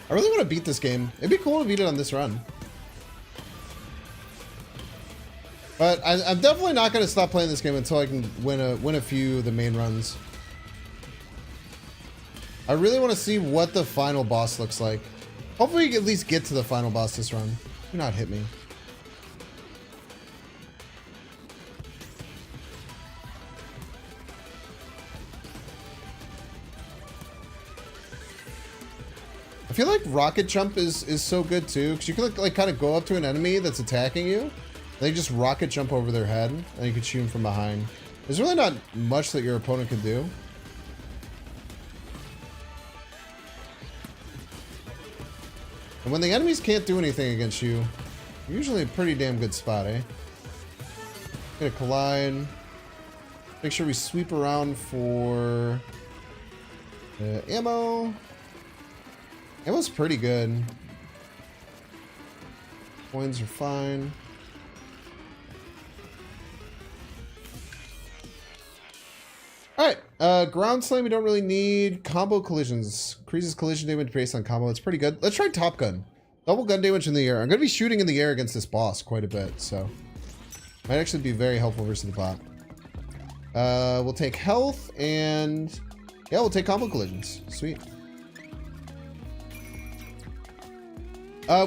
I really want to beat this game. It'd be cool to beat it on this run. But I'm definitely not going to stop playing this game until I can win a few of the main runs. I really want to see what the final boss looks like. Hopefully we can at least get to the final boss this run. Do not hit me. I feel like rocket jump is so good too, because you can like kind of go up to an enemy that's attacking you, they just rocket jump over their head, and you can shoot them from behind. There's really not much that your opponent can do. And when the enemies can't do anything against you, you're usually a pretty damn good spot, eh? Get a collide. Make sure we sweep around for ammo. Ammo's pretty good. Coins are fine. Alright, ground slam we don't really need. Combo collisions. Increases collision damage based on combo. It's pretty good. Let's try Top Gun. Double gun damage in the air. I'm going to be shooting in the air against this boss quite a bit, so might actually be very helpful versus the bot. We'll take health and Yeah, we'll take combo collisions. Sweet.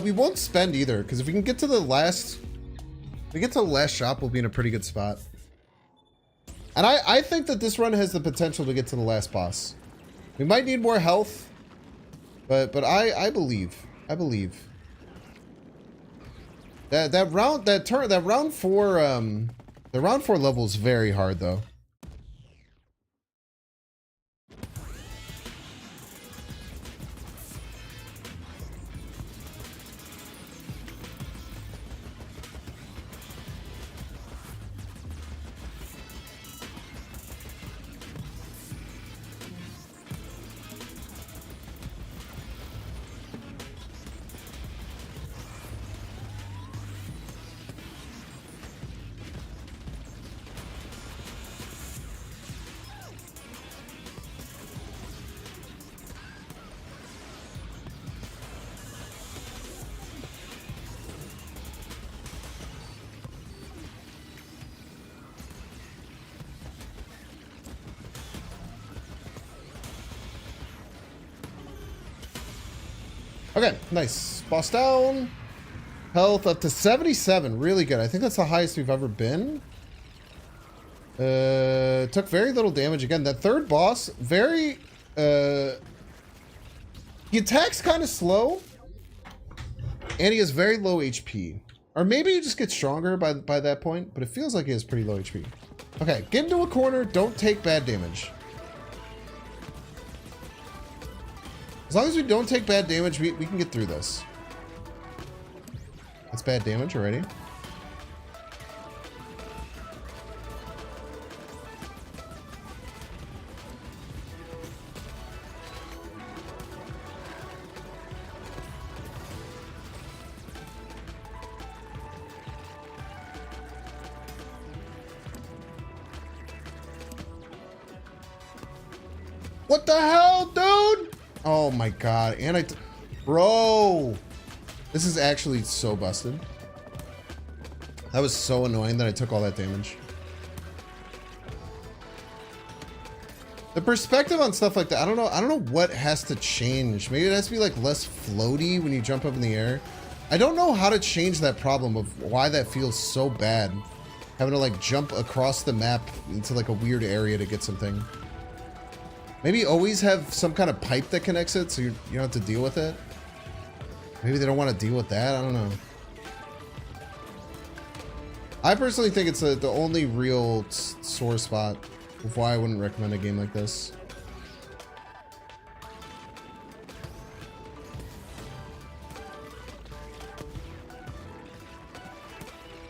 We won't spend either, because if we can get to the last... If we get to the last shop, we'll be in a pretty good spot. And I think that this run has the potential to get to the last boss. We might need more health, but I believe. I believe. That round 4 the round 4 level is very hard though. Okay, nice. Boss down. Health up to 77. Really good. I think that's the highest we've ever been. Took very little damage again. That third boss, very... he attacks kind of slow. And he has very low HP. Or maybe he just gets stronger by that point. But it feels like he has pretty low HP. Okay, get into a corner. Don't take bad damage. As long as we don't take bad damage, we can get through this. That's bad damage already. What the hell, dude? Oh my god, and bro, this is actually so busted. That was so annoying that I took all that damage. The perspective on stuff like that, I don't know what has to change. Maybe it has to be like less floaty when you jump up in the air. I don't know how to change that problem of why that feels so bad. Having to like jump across the map into like a weird area to get something. Maybe always have some kind of pipe that connects it so you don't have to deal with it. Maybe they don't want to deal with that. I don't know. I personally think it's the only real sore spot of why I wouldn't recommend a game like this.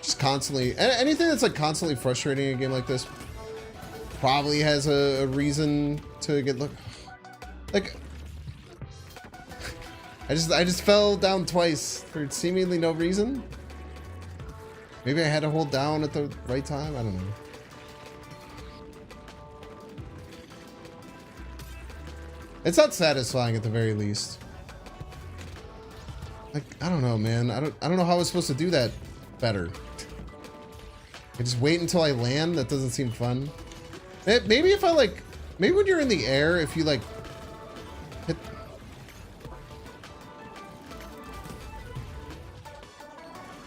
Just constantly... Anything that's like constantly frustrating in a game like this probably has a reason to get like I just fell down twice for seemingly no reason. Maybe I had to hold down at the right time. I don't know. It's not satisfying at the very least. Like, I don't know, man. I don't know how I was supposed to do that better. I just wait until I land. That doesn't seem fun. Maybe if I like, maybe when you're in the air, if you like hit.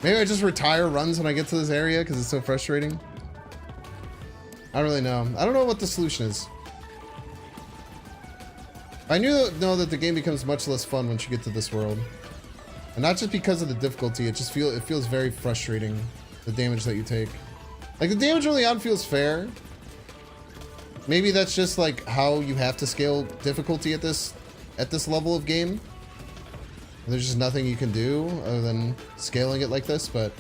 Maybe I just retire runs when I get to this area because it's so frustrating. I don't really know. I don't know what the solution is. I know that the game becomes much less fun once you get to this world. And not just because of the difficulty, it feels very frustrating, the damage that you take. Like, the damage early on feels fair. Maybe that's just like how you have to scale difficulty at this level of game. There's just nothing you can do other than scaling it like this, but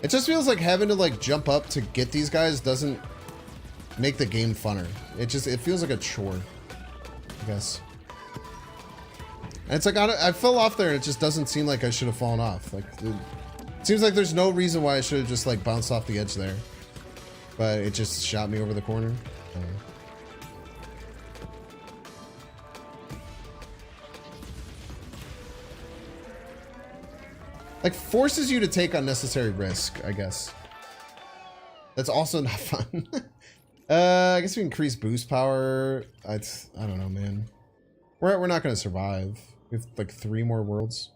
it just feels like having to like jump up to get these guys doesn't make the game funner. It feels like a chore, I guess. And it's like, I fell off there and it just doesn't seem like I should have fallen off. Like, it seems like there's no reason why I should have just like bounced off the edge there. But it just shot me over the corner. like forces you to take unnecessary risk, I guess. That's also not fun. I guess we increase boost power. I don't know, man. We're not gonna survive. We have like 3 more worlds.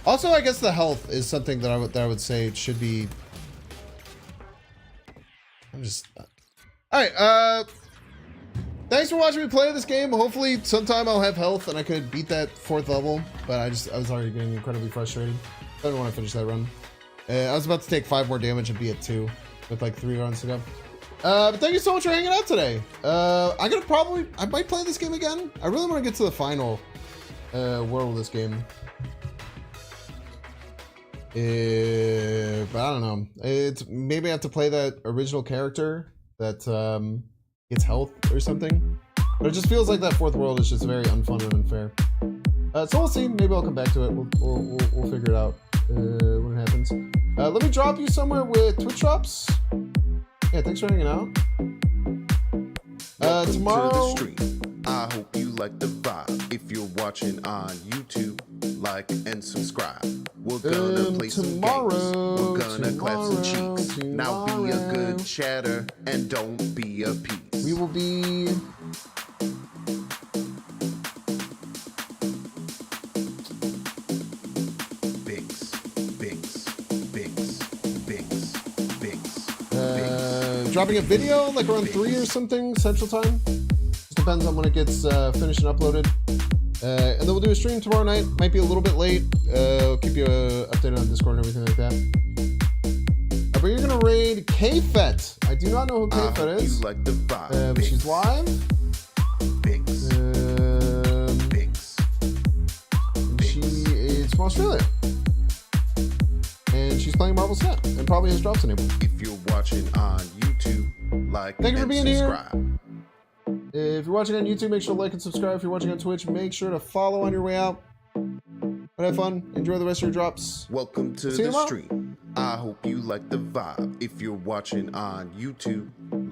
Also, I guess the health is something that I would say it should be. I'm just. All right. Thanks for watching me play this game. Hopefully, sometime I'll have health and I could beat that 4th level. But I was already getting incredibly frustrated. I don't want to finish that run. I was about to take 5 more damage and be at 2 with like 3 runs to go. But thank you so much for hanging out today. I might play this game again. I really want to get to the final world of this game. But I don't know. It's maybe I have to play that original character that gets health or something. But it just feels like that 4th world is just very unfun and unfair. So we'll see. Maybe I'll come back to it. We'll figure it out when it happens. Let me drop you somewhere with Twitch drops. Yeah, thanks for hanging out. Tomorrow. To the stream. I hope you like the vibe. If you're watching on YouTube, like and subscribe. We're gonna play some games. We're gonna clap some cheeks. Now be a good chatter and don't be a piece. We will be. Dropping a video like around 3 or something Central Time. Just depends on when it gets finished and uploaded. And then we'll do a stream tomorrow night. Might be a little bit late. I'll keep you updated on Discord and everything like that. But you're gonna raid K-Fet. I do not know who K-Fet is. Like the vibe. But she's live. She is from Australia. And she's playing Marvel Snap and probably has drops enabled. If you're watching on YouTube, like Thank you for being subscribe. Here. If you're watching on YouTube, make sure to like and subscribe. If you're watching on Twitch, make sure to follow on your way out. But have fun. Enjoy the rest of your drops. Welcome to the stream. I hope you like the vibe. If you're watching on YouTube,